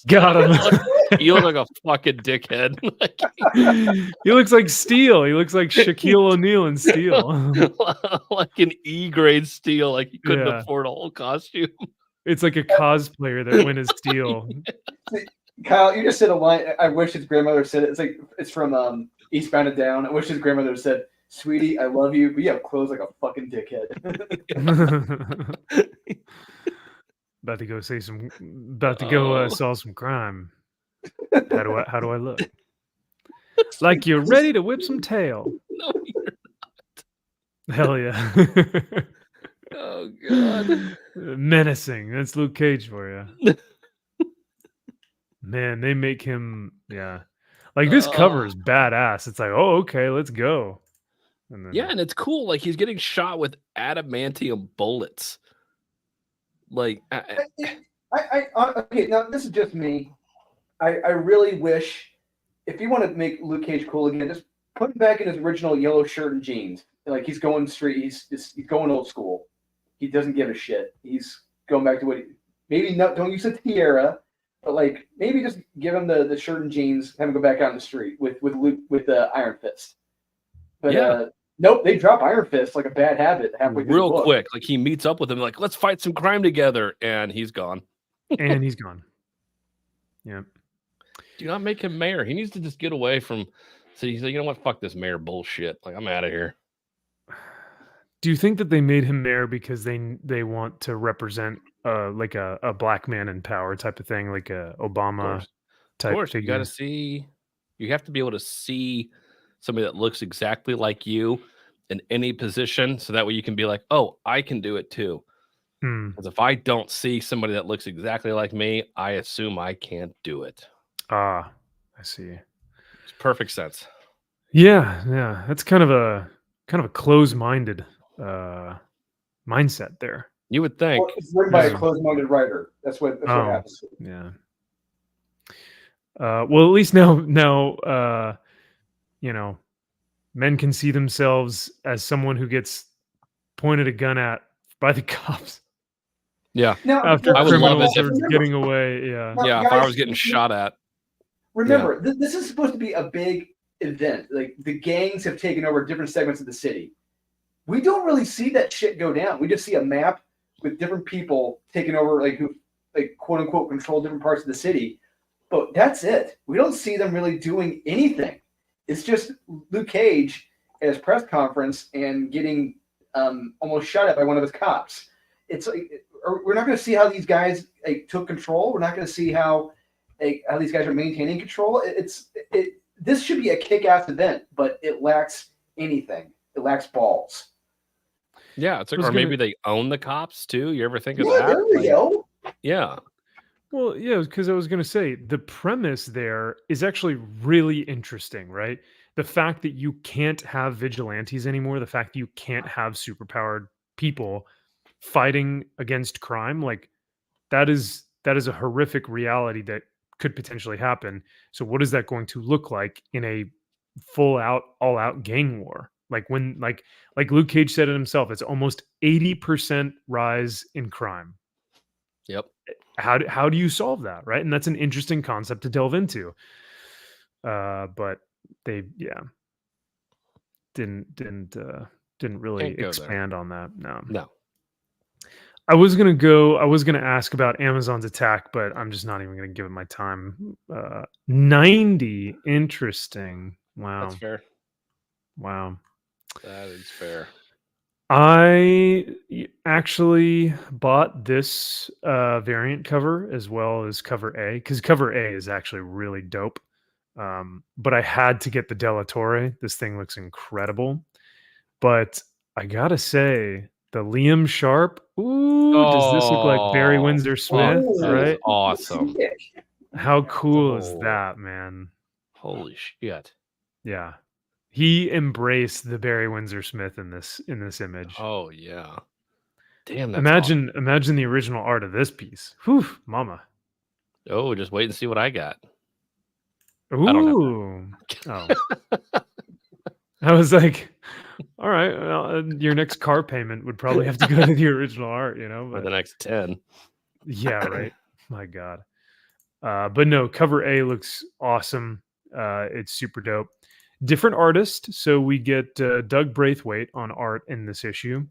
Got him. He looks like a fucking dickhead. He looks like Steel. He looks like Shaquille O'Neal in Steel. Like an E-grade Steel. Like he couldn't afford a whole costume. It's like a cosplayer that went as Steel. Kyle, you just said a line. I wish his grandmother said it. It's from Eastbound and Down. I wish his grandmother said, "Sweetie, I love you, but you have clothes like a fucking dickhead." About to go solve some crime. How do I look? Like you're ready to whip some tail. No, you're not. Hell yeah. Oh God. Menacing. That's Luke Cage for you. Man, they make him like this cover is badass. It's like, oh, okay, let's go. And then, and it's cool. Like he's getting shot with adamantium bullets. Like okay, now this is just me. I really wish if you want to make Luke Cage cool again, just put him back in his original yellow shirt and jeans. Like he's going straight. He's going old school. He doesn't give a shit. He's going back to what don't use a tiara, but like maybe just give him the shirt and jeans, have him go back out in the street with Luke with the Iron Fist. But nope, they drop Iron Fist like a bad habit halfway through real quick. Like he meets up with him, like, let's fight some crime together, and he's gone. Yeah. Do not make him mayor. He needs to just get away from. So he's like, you know what? Fuck this mayor bullshit. Like I'm out of here. Do you think that they made him mayor because they want to represent like a black man in power type of thing, like a Of Obama course. Of type course, you got to figure? see. You have to be able to see somebody that looks exactly like you in any position, so that way you can be like, "Oh, I can do it too." Hmm. Because if I don't see somebody that looks exactly like me, I assume I can't do it. Ah, I see. It's perfect sense. Yeah. That's kind of a close-minded mindset there. You would Well, think. it's written by a Yeah. closed-minded writer. That's what Oh, happens. yeah. Well, at least now, you know, men can see themselves as someone who gets pointed a gun at by the cops Yeah, Now, after I would love it criminals if. are getting away. Yeah. now, Yeah, if I guys, was getting shot at. remember, this is supposed to be a big event. Like the gangs have taken over different segments of the city. We don't really see that shit go down. We just see a map with different people taking over, like who, like quote unquote, control different parts of the city. But that's it. We don't see them really doing anything. It's just Luke Cage at his press conference and getting almost shot at by one of his cops. It's like we're not going to see how these guys took control. We're not going to see how these guys are maintaining control. This should be a kick-ass event, but it lacks anything. It lacks balls. Yeah, it's like, or maybe they own the cops too. You ever think of that? There we go. Yeah. Well, yeah, because I was going to say the premise there is actually really interesting, right? The fact that you can't have vigilantes anymore, the fact that you can't have superpowered people fighting against crime, like that is a horrific reality that could potentially happen. So what is that going to look like in a full out all out gang war? Like when like Luke Cage said it himself, it's almost 80% rise in crime. Yep. How do you solve that, right? And that's an interesting concept to delve into. But they didn't really Can't go there. expand on that. No. No. I was gonna ask about Amazon's attack, but I'm just not even gonna give it my time. 90. Interesting. Wow. That's fair. Wow. That is fair. Actually bought this variant cover as well as cover A, because cover A is actually really dope. But I had to get the Della Torre. This thing looks incredible. But I gotta say, the Liam Sharp. Ooh, does this look like Barry Windsor Smith? That is Right? awesome. How cool is Oh. that, man? Holy shit. Yeah. He embraced the Barry Windsor Smith in this image. Oh yeah. Damn, that's Imagine the original art of this piece. Whew, mama. Oh, just wait and see what I got. Ooh. I don't Oh. I was like, all right, well, your next car payment would probably have to go to the original art, you know. For But the next 10. yeah, right. My God. But no, cover A looks awesome. It's super dope. Different artist, so we get Doug Braithwaite on art in this issue.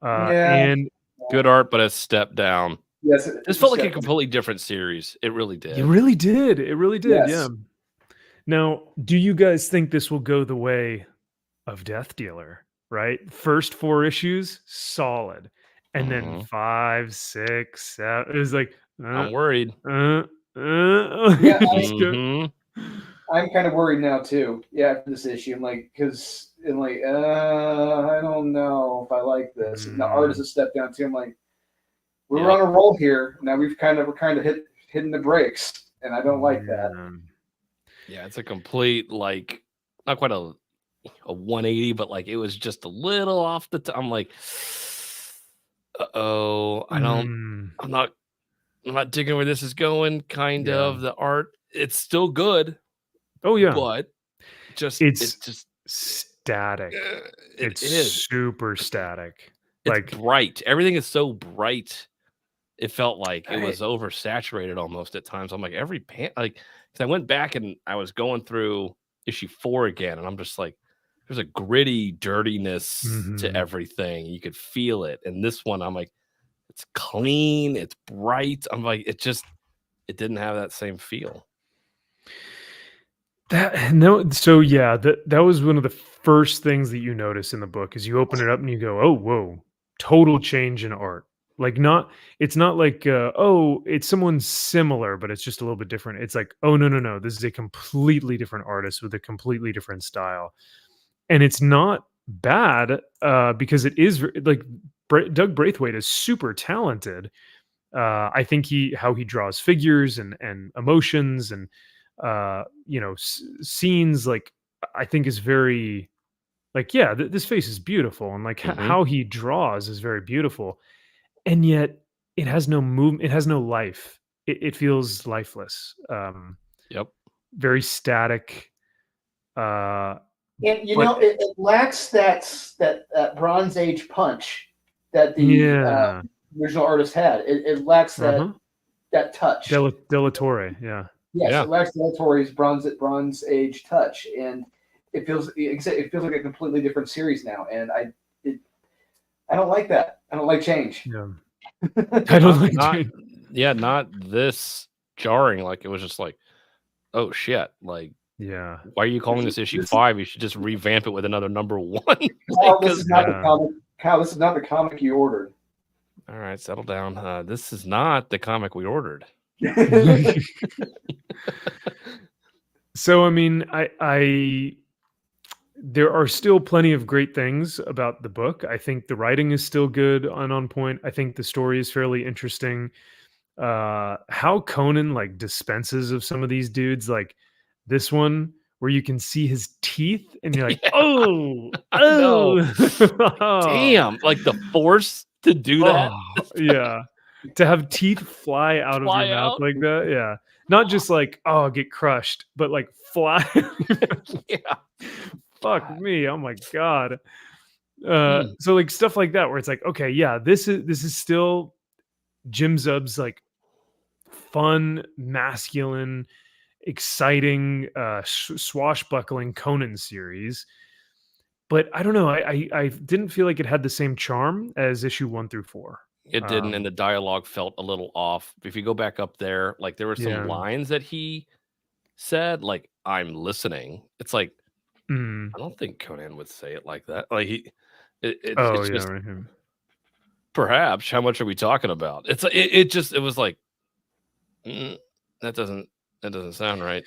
And Good art, but a step down. Yes, This felt like a completely different series. It really did. it really did. It really did. Yes. Yeah. Now, do you guys think this will go the way of Death Dealer? Right, first 4 issues, solid, and then 5, 6, 7. It was like, I'm worried. Yeah, Mhm. I'm kind of worried now too. Yeah, after this issue, I'm like, because I'm like, I don't know if I like this. And the art is a step down too. I'm like, we're on a roll here. Now we're kind of hitting the brakes, and I don't like that. Yeah, it's a complete, like, not quite a 180, but like it was just a little off the top. I'm like, I'm not digging where this is going. Kind of the art, it's still good. Oh yeah, but it's just static. It's super static. It's like bright. Everything is so bright. It felt like it was oversaturated almost at times. I'm like, every because I went back and I was going through issue 4 again, and I'm just like, there's a gritty dirtiness to everything. You could feel it. And this one, I'm like, it's clean, it's bright. I'm like, it didn't have that same feel. That no, so yeah, that was one of the first things that you notice in the book is you open it up and you go, "Oh, whoa, total change in art." Like not it's not like oh, it's someone similar, but it's just a little bit different. It's like, "Oh, no, no, no, this is a completely different artist with a completely different style." And it's not bad because it is like Doug Braithwaite is super talented. I think how he draws figures and emotions and scenes, like I think is very like, yeah, this face is beautiful, and like Hmm. how he draws is very beautiful, and yet it has no movement, it has no life. It feels lifeless, Yep. very static. Uh, And but it lacks that Bronze Age punch that the yeah, original artist had. It lacks uh-huh. that touch. Della Torre, yeah. Yes, Yeah. it lacks Del Torre's Bronze Age touch, and it feels like a completely different series now. And I don't like that. I don't like change. Yeah. I don't like Not change. yeah, not this jarring. Like it was just like, oh shit, like Yeah. why are you calling this issue 5? You should just revamp it with another number 1. Kyle, this is not Yeah. the comic. Kyle, this is not the comic you ordered. All right, settle down. This is not the comic we ordered. So I mean, I there are still plenty of great things about the book. I think the writing is still good and on point. I think the story is fairly interesting. How Conan like dispenses of some of these dudes, like this one where you can see his teeth and you're like, Yeah, oh, I know. oh, Damn, like the force to do that. oh, yeah. To have teeth fly out of Fly your mouth out? like that, yeah. Not just like, oh, get crushed, but like fly. Yeah. Fuck me. Oh my god. Mm. So like stuff like that where it's like, okay, yeah, this is still Jim Zub's like fun, masculine, exciting, swashbuckling Conan series. But I don't know. I didn't feel like it had the same charm as issue 1 through 4. It didn't, and the dialogue felt a little off. If you go back up there, like there were some Yeah. lines that he said, like "I'm listening." It's like Mm. I don't think Conan would say it like that. Like Oh it's yeah, just right here. perhaps. How much are we talking about? It was like that doesn't sound right.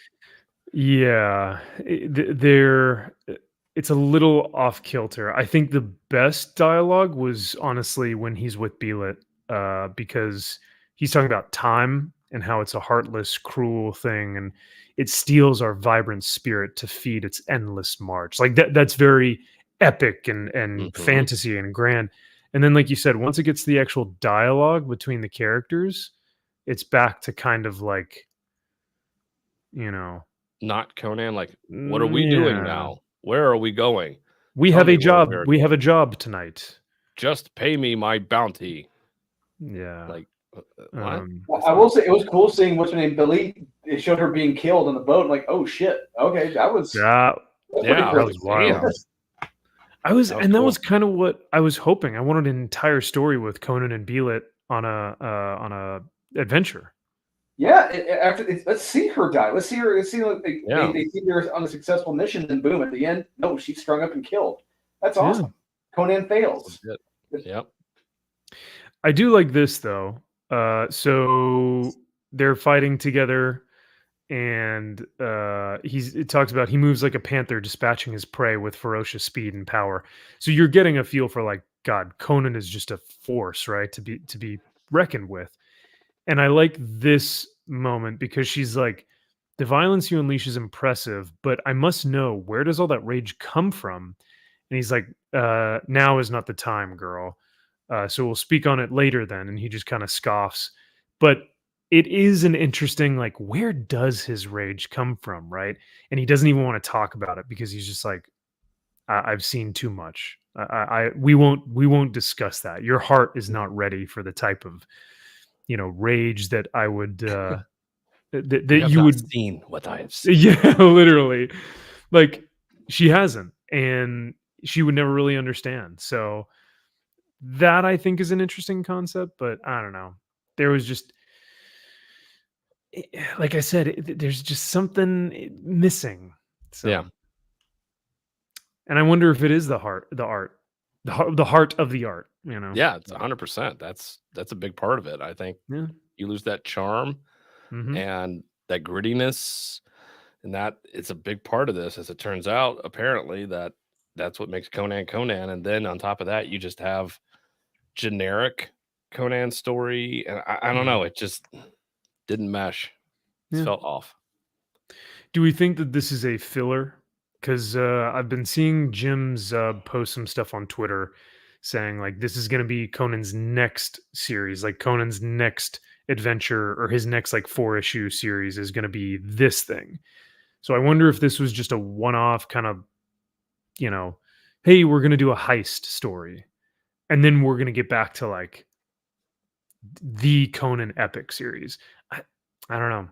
Yeah, it's a little off kilter. I think the best dialogue was honestly when he's with Beelit, because he's talking about time and how it's a heartless, cruel thing, and it steals our vibrant spirit to feed its endless march. Like that's very epic and Mhm. fantasy and grand. And then, like you said, once it gets to the actual dialogue between the characters, it's back to kind of like, you know, Not Conan. Like, what are we doing yeah. now? Where are we going? We Tell have me a where job. we're We have a going. job tonight. Just pay me my bounty. Yeah. Like, what? Well, I will say it was cool seeing what's her name, Billy. It showed her being killed on the boat. I'm like, oh shit. Okay, that was That pretty Yeah, that crazy. was wild. damn. That Cool. was kind of what I was hoping. I wanted an entire story with Conan and Beelit on a adventure. Yeah, let's see her die. Let's see her. Let's see like, Yeah. they see her on a successful mission, and boom, at the end, no, she's strung up and killed. That's Yeah. awesome. Conan fails. Yep. I do like this though. So they're fighting together, and it talks about he moves like a panther, dispatching his prey with ferocious speed and power. So you're getting a feel for like, God, Conan is just a force, right? To be reckoned with. And I like this moment because she's like, the violence you unleash is impressive, but I must know, where does all that rage come from? And he's like, now is not the time, girl. So we'll speak on it later then. And he just kind of scoffs. But it is an interesting, like, where does his rage come from, right? And he doesn't even want to talk about it because he's just like, I've seen too much. We won't discuss that. Your heart is not ready for the type of, rage that I would that You have you not would. seen what I have seen. Yeah, literally. Like, she hasn't, and she would never really understand. So that I think is an interesting concept, but I don't know. There was just like I said, there's just something missing. So, Yeah. and I wonder if it is the art, the heart of the art. Yeah, it's 100%. That's a big part of it. I think Yeah. you lose that charm and that grittiness, and that it's a big part of this, as it turns out. Apparently, that's what makes Conan Conan, and then on top of that, you just have generic Conan story, and I don't know, it just didn't mesh. It felt off. Do we think that this is a filler? Because I've been seeing Jim's post some stuff on Twitter saying like this is going to be Conan's next series, like Conan's next adventure or his next like 4-issue series is going to be this thing. So I wonder if this was just a one-off kind of, hey, we're going to do a heist story, and then we're going to get back to like the Conan epic series. I don't know.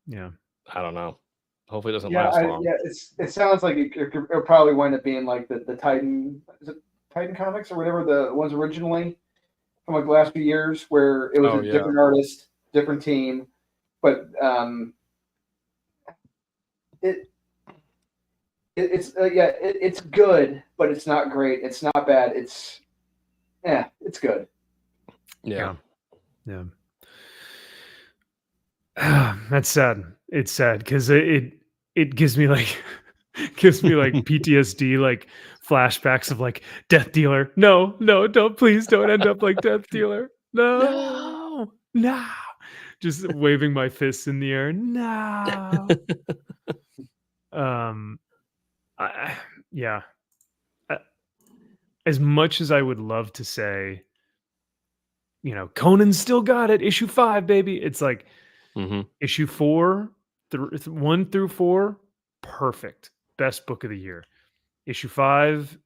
Yeah. I don't know. Hopefully it doesn't last long. It sounds like it'll probably wind up being like the Titan, is it Titan Comics or whatever the ones originally from like the last few years, where it was different artist, different team, but it's good, but it's not great. It's not bad. It's good. Yeah. That's sad. It's sad because it gives me like PTSD, like flashbacks of like Death Dealer. No, please don't end up like Death Dealer. No. Just waving my fists in the air. No. As much as I would love to say, Conan's still got it. Issue 5, baby. It's like issue 4, 1 through 4, perfect. Best book of the year. Issue 5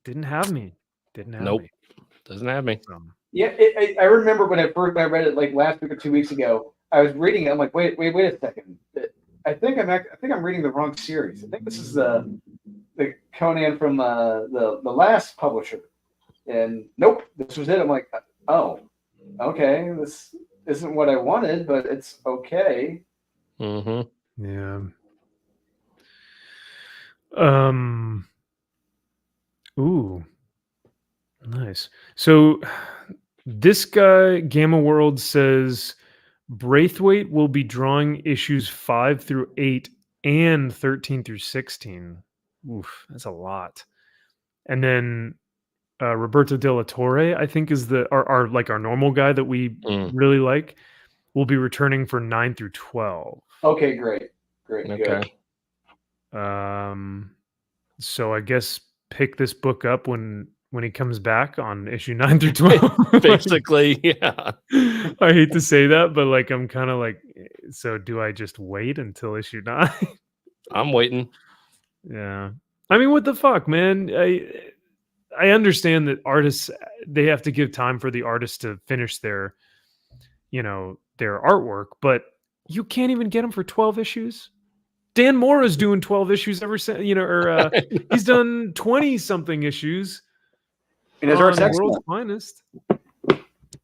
didn't have me. Nope. Doesn't have me. I remember when I read it like last week or 2 weeks ago. I was reading it. I'm like, wait a second. I think I'm reading the wrong series. I think this is the Conan from the last publisher. And nope, this was it. I'm like, oh, okay, this isn't what I wanted, but it's okay. Yeah. Ooh. Nice. So this guy, Gamma World, says Braithwaite will be drawing issues 5 through 8 and 13 through 16. Oof, that's a lot. And then Roberto De La Torre, I think, is our normal guy that we really like, will be returning for 9 through 12. Okay, great. Okay. Good. So I guess pick this book up when he comes back on issue 9 through 12. Basically, yeah. I hate to say that, but like I'm kind of like, so do I just wait until issue 9? I'm waiting. Yeah. I mean, what the fuck, man? I understand that artists, they have to give time for the artists to finish their artwork, but you can't even get them for 12 issues. Dan Mora's doing 12 issues ever since, he's done 20 something issues. And his art's World's excellent. Finest.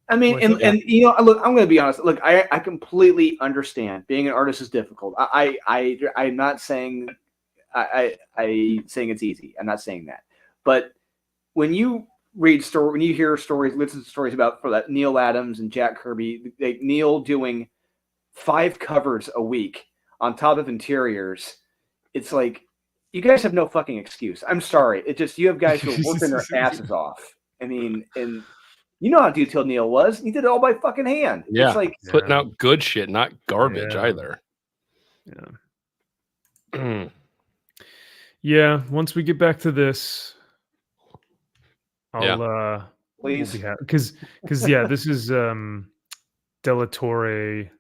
I mean, and look, I'm going to be honest. Look, I completely understand being an artist is difficult. I'm not saying I saying it's easy. I'm not saying that. But when you when you hear stories, listen to stories about for that Neil Adams and Jack Kirby, Neil doing 5 covers a week on top of interiors, it's like, you guys have no fucking excuse. I'm sorry. It's just, you have guys who are working their asses off. I mean, and you know how detailed Neil was. He did it all by fucking hand. Yeah. It's like putting out good shit, not garbage either. Yeah. Yeah. Once we get back to this, I'll please, we'll because this is De La Torre.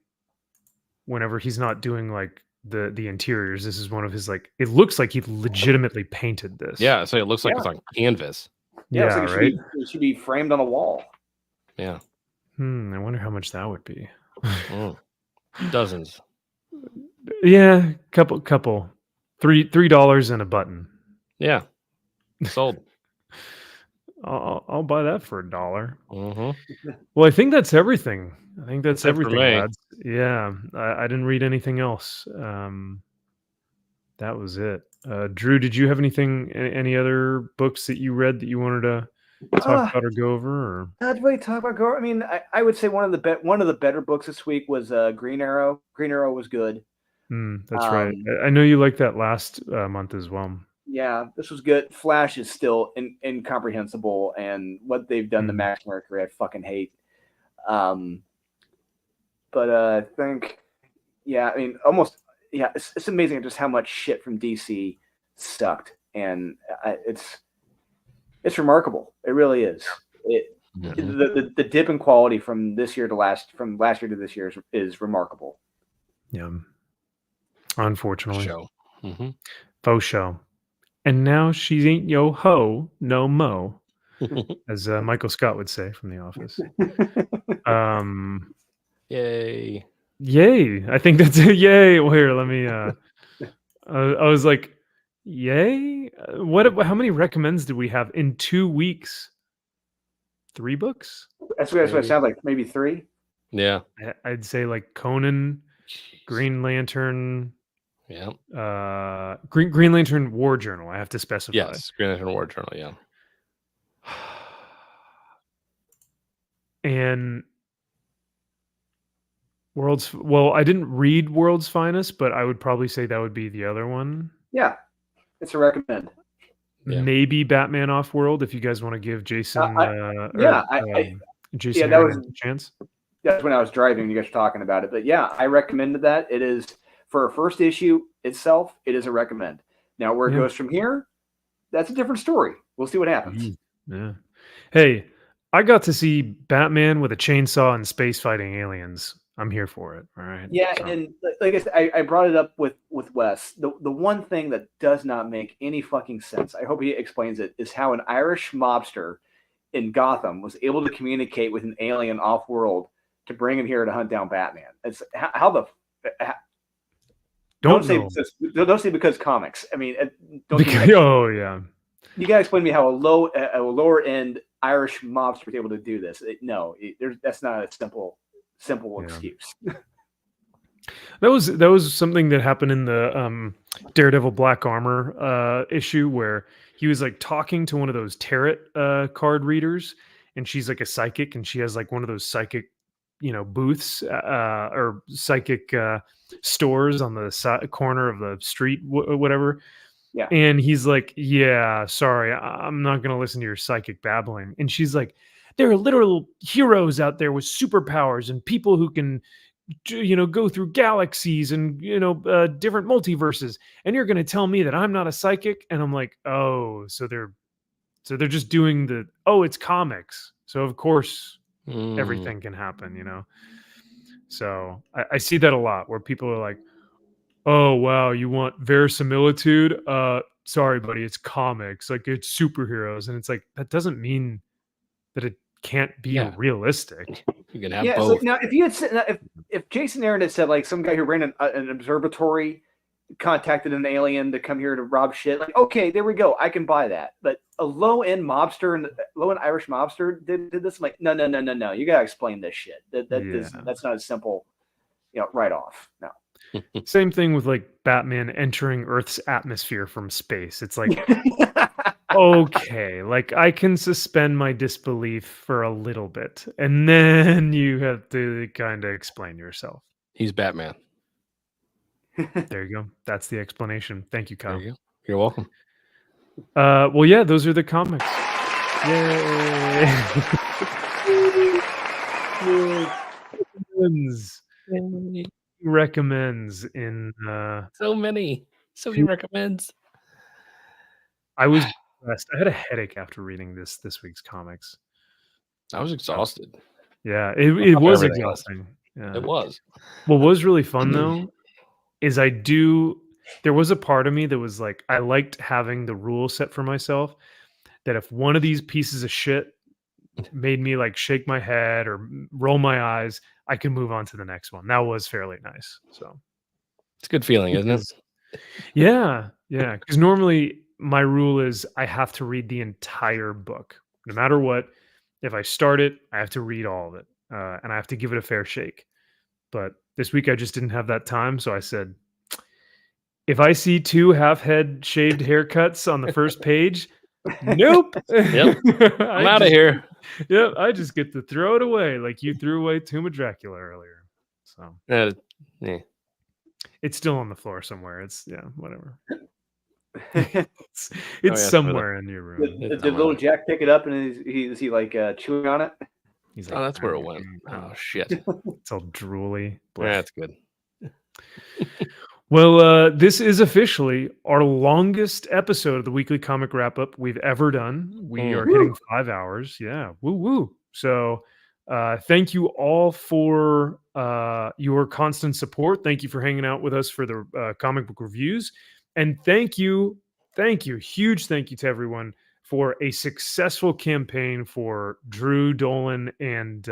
Whenever he's not doing like the interiors, this is one of his, like, it looks like he legitimately painted this. Yeah, so it looks like it's on canvas. Yeah, like right. It should be framed on a wall. Yeah. I wonder how much that would be. Dozens. Yeah, couple. $3 and a button. Yeah. Sold. I'll buy that for $1. Mm-hmm. Well, I think that's everything. I think that's That's it for everything, me. lads. Yeah, I didn't read anything else. That was it. Drew, did you have anything, any other books that you read that you wanted to talk about or go over? Or? Not really talk about Gore. I mean, I would say one of the better books this week was Green Arrow. Green Arrow was good. That's right. I know you liked that last month as well. Yeah, this was good. Flash is still incomprehensible, and what they've done to Max Mercury, I fucking hate. But I think, yeah, I mean, almost, yeah, it's amazing just how much shit from DC sucked, and it's remarkable. It really is. The dip in quality from last year to this year is remarkable. Yeah, unfortunately, Show. Faux show. And now she ain't yo ho no mo, as Michael Scott would say from The Office. Yay! Yay! I think that's a yay. Well, here, let me. I was like, yay! What? How many recommends did we have in 2 weeks? 3 books? That's what it sounds like. Maybe 3. Yeah, I'd say like Conan, Green Lantern. Yeah. Green Lantern War Journal. I have to specify. Yes, Green Lantern War Journal. Yeah. And I didn't read World's Finest, but I would probably say that would be the other one. Yeah, it's a recommend. Yeah. Maybe Batman Off-World if you guys want to give Jason Jason that was a chance. That's when I was driving. You guys were talking about it, but yeah, I recommended that. It is for a first issue itself. It is a recommend. Now where it goes from here, that's a different story. We'll see what happens. Yeah. Hey, I got to see Batman with a chainsaw and space fighting aliens. I'm here for it. All right. Yeah, so. And like I said, I brought it up with Wes. The one thing that does not make any fucking sense, I hope he explains it, is how an Irish mobster in Gotham was able to communicate with an alien off-world to bring him here to hunt down Batman. It's don't say because comics. I mean, yeah. You gotta explain to me how a lower end Irish mobster was able to do this. That's not a simple excuse. That was something that happened in the Daredevil Black Armor issue where he was like talking to one of those tarot card readers, and she's like a psychic, and she has like one of those psychic, booths or psychic stores on the corner of the street, whatever. Yeah. And he's like, yeah, sorry, I'm not going to listen to your psychic babbling. And she's like, there are literal heroes out there with superpowers and people who can, go through galaxies and, different multiverses. And you're going to tell me that I'm not a psychic? And I'm like, oh, so they're just doing it's comics. So of course everything can happen, So I see that a lot where people are like, oh, wow, you want verisimilitude? Sorry, buddy, it's comics. Like, it's superheroes. And it's like, that doesn't mean that it can't be realistic. You can have both. So now, if you had said, if Jason Aaron had said, like, some guy who ran an observatory contacted an alien to come here to rob shit, like, okay, there we go. I can buy that. But a low-end Irish mobster did this. I'm like, no. You got to explain this shit. That's not as simple, right off. No. Same thing with like Batman entering Earth's atmosphere from space. It's like, okay, like I can suspend my disbelief for a little bit, and then you have to kind of explain yourself. He's Batman. There you go. That's the explanation. Thank you, Kyle. There you go. You're welcome. Well, yeah, those are the comics. Yay! Recommends in so many recommends. I was blessed. I had a headache after reading this week's comics. I was exhausted. Yeah, it was exhausting. Yeah. It was. What was really fun though is there was a part of me that was like, I liked having the rule set for myself that if one of these pieces of shit made me like shake my head or roll my eyes, I can move on to the next one. That was fairly nice. So it's a good feeling, isn't it? Yeah. Because normally my rule is I have to read the entire book. no matter what, if I start it, I have to read all of it, and I have to give it a fair shake. But this week I just didn't have that time, so I said, if I see 2 half-head shaved haircuts on the first page, nope. Yep. I'm out of here. Yep, I just get to throw it away like you threw away Tomb of Dracula earlier. So Yeah. it's still on the floor somewhere. It's whatever. did, It's yeah, somewhere in your room. did little Jack pick it up and is he like chewing on it? He's Oh, that's where it went. Oh shit. It's all drooly. Yeah, that's good. Well, this is officially our longest episode of the weekly comic wrap up we've ever done. We are hitting 5 hours. Yeah. Woo woo. So thank you all for your constant support. Thank you for hanging out with us for the comic book reviews. And thank you, huge thank you to everyone for a successful campaign for Drew Dolan and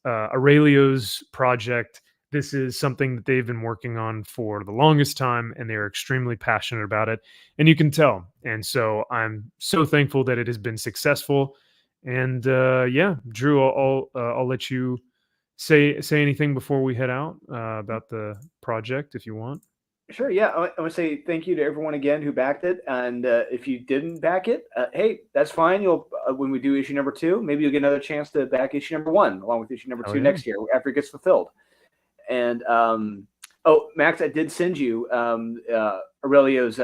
Aurelio's project. This is something that they've been working on for the longest time, and they're extremely passionate about it, and you can tell. And so I'm so thankful that it has been successful. And Drew, I'll let you say anything before we head out about the project if you want. Sure. Yeah, I want to say thank you to everyone again who backed it, and if you didn't back it, hey, that's fine. You'll when we do issue number 2, maybe you'll get another chance to back issue number 1 along with issue number 2 next year after it gets fulfilled. And Max, I did send you Aurelio's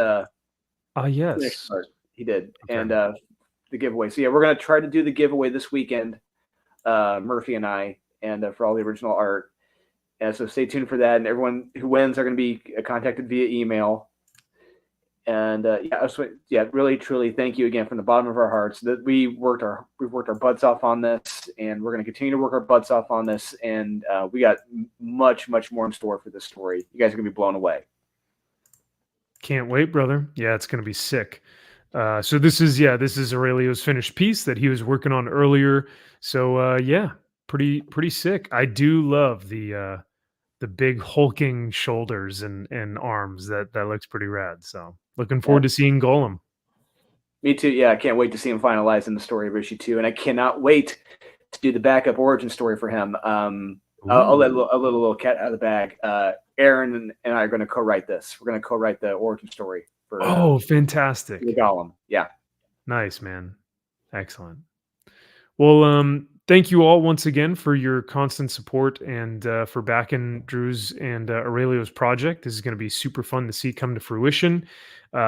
yes, he did, okay. and the giveaway. So yeah, we're gonna try to do the giveaway this weekend, Murphy and I, and for all the original art. And so stay tuned for that. And everyone who wins are going to be contacted via email. And really, truly, thank you again from the bottom of our hearts that we've worked our butts off on this, and we're going to continue to work our butts off on this. And we got much more in store for this story. You guys are going to be blown away. Can't wait, brother. Yeah, it's going to be sick. So this is Aurelio's finished piece that he was working on earlier. So pretty sick. I do love the big hulking shoulders and arms. That looks pretty rad. So looking forward to seeing Golem. Me too. Yeah, I can't wait to see him finalize in the story of issue 2, and I cannot wait to do the backup origin story for him. I'll let a little cat out of the bag. Aaron and I are going to co-write this. We're going to co-write the origin story for. Fantastic! The Golem. Yeah. Nice, man. Excellent. Well, thank you all once again for your constant support and for backing Drew's and Aurelio's project. This is going to be super fun to see come to fruition.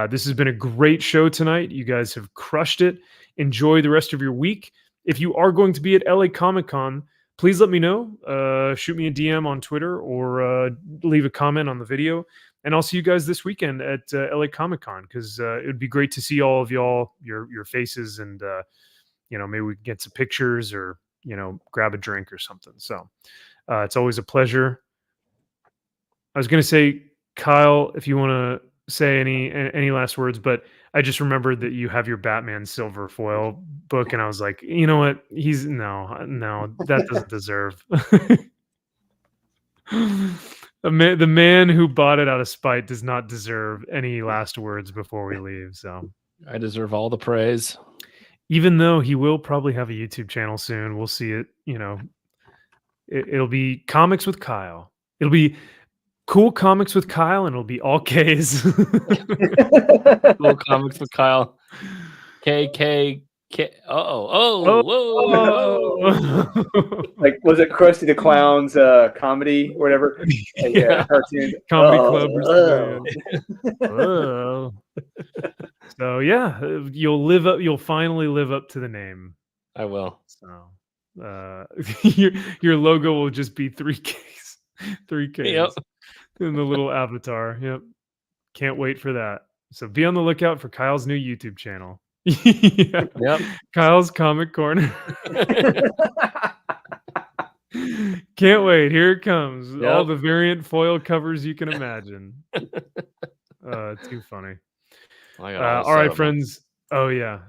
This has been a great show tonight. You guys have crushed it. Enjoy the rest of your week. If you are going to be at LA Comic Con, please let me know. Shoot me a DM on Twitter or leave a comment on the video. And I'll see you guys this weekend at LA Comic Con because it would be great to see all of y'all, your faces, and maybe we can get some pictures or, grab a drink or something. So it's always a pleasure. I was going to say, Kyle, if you want to say any last words, but I just remembered that you have your Batman silver foil book. And I was like, you know what? No, that doesn't deserve. The man who bought it out of spite does not deserve any last words before we leave. So I deserve all the praise. Even though he will probably have a YouTube channel soon, we'll see it. It'll be Comics with Kyle. It'll be Cool Comics with Kyle, and it'll be all K's. Cool Comics with Kyle. K. Whoa. Like, was it Krusty the Clown's comedy or whatever? Yeah. Cartoon. Comedy Club. So you'll finally live up to the name. I will. So your logo will just be 3Ks. 3Ks. Yep. In the little avatar. Yep. Can't wait for that. So be on the lookout for Kyle's new YouTube channel. Yeah. Yep. Kyle's Comic Corner. Can't wait. Here it comes. Yep. All the variant foil covers you can imagine. Too funny. All right, friends. Oh yeah.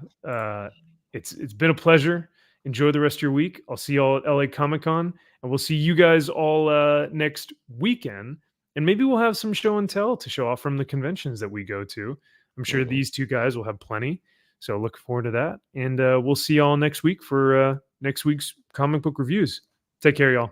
It's been a pleasure. Enjoy the rest of your week. I'll see you all at LA Comic Con, and we'll see you guys all next weekend. And maybe we'll have some show and tell to show off from the conventions that we go to. I'm sure these two guys will have plenty. So looking forward to that. And we'll see y'all next week for next week's comic book reviews. Take care, y'all.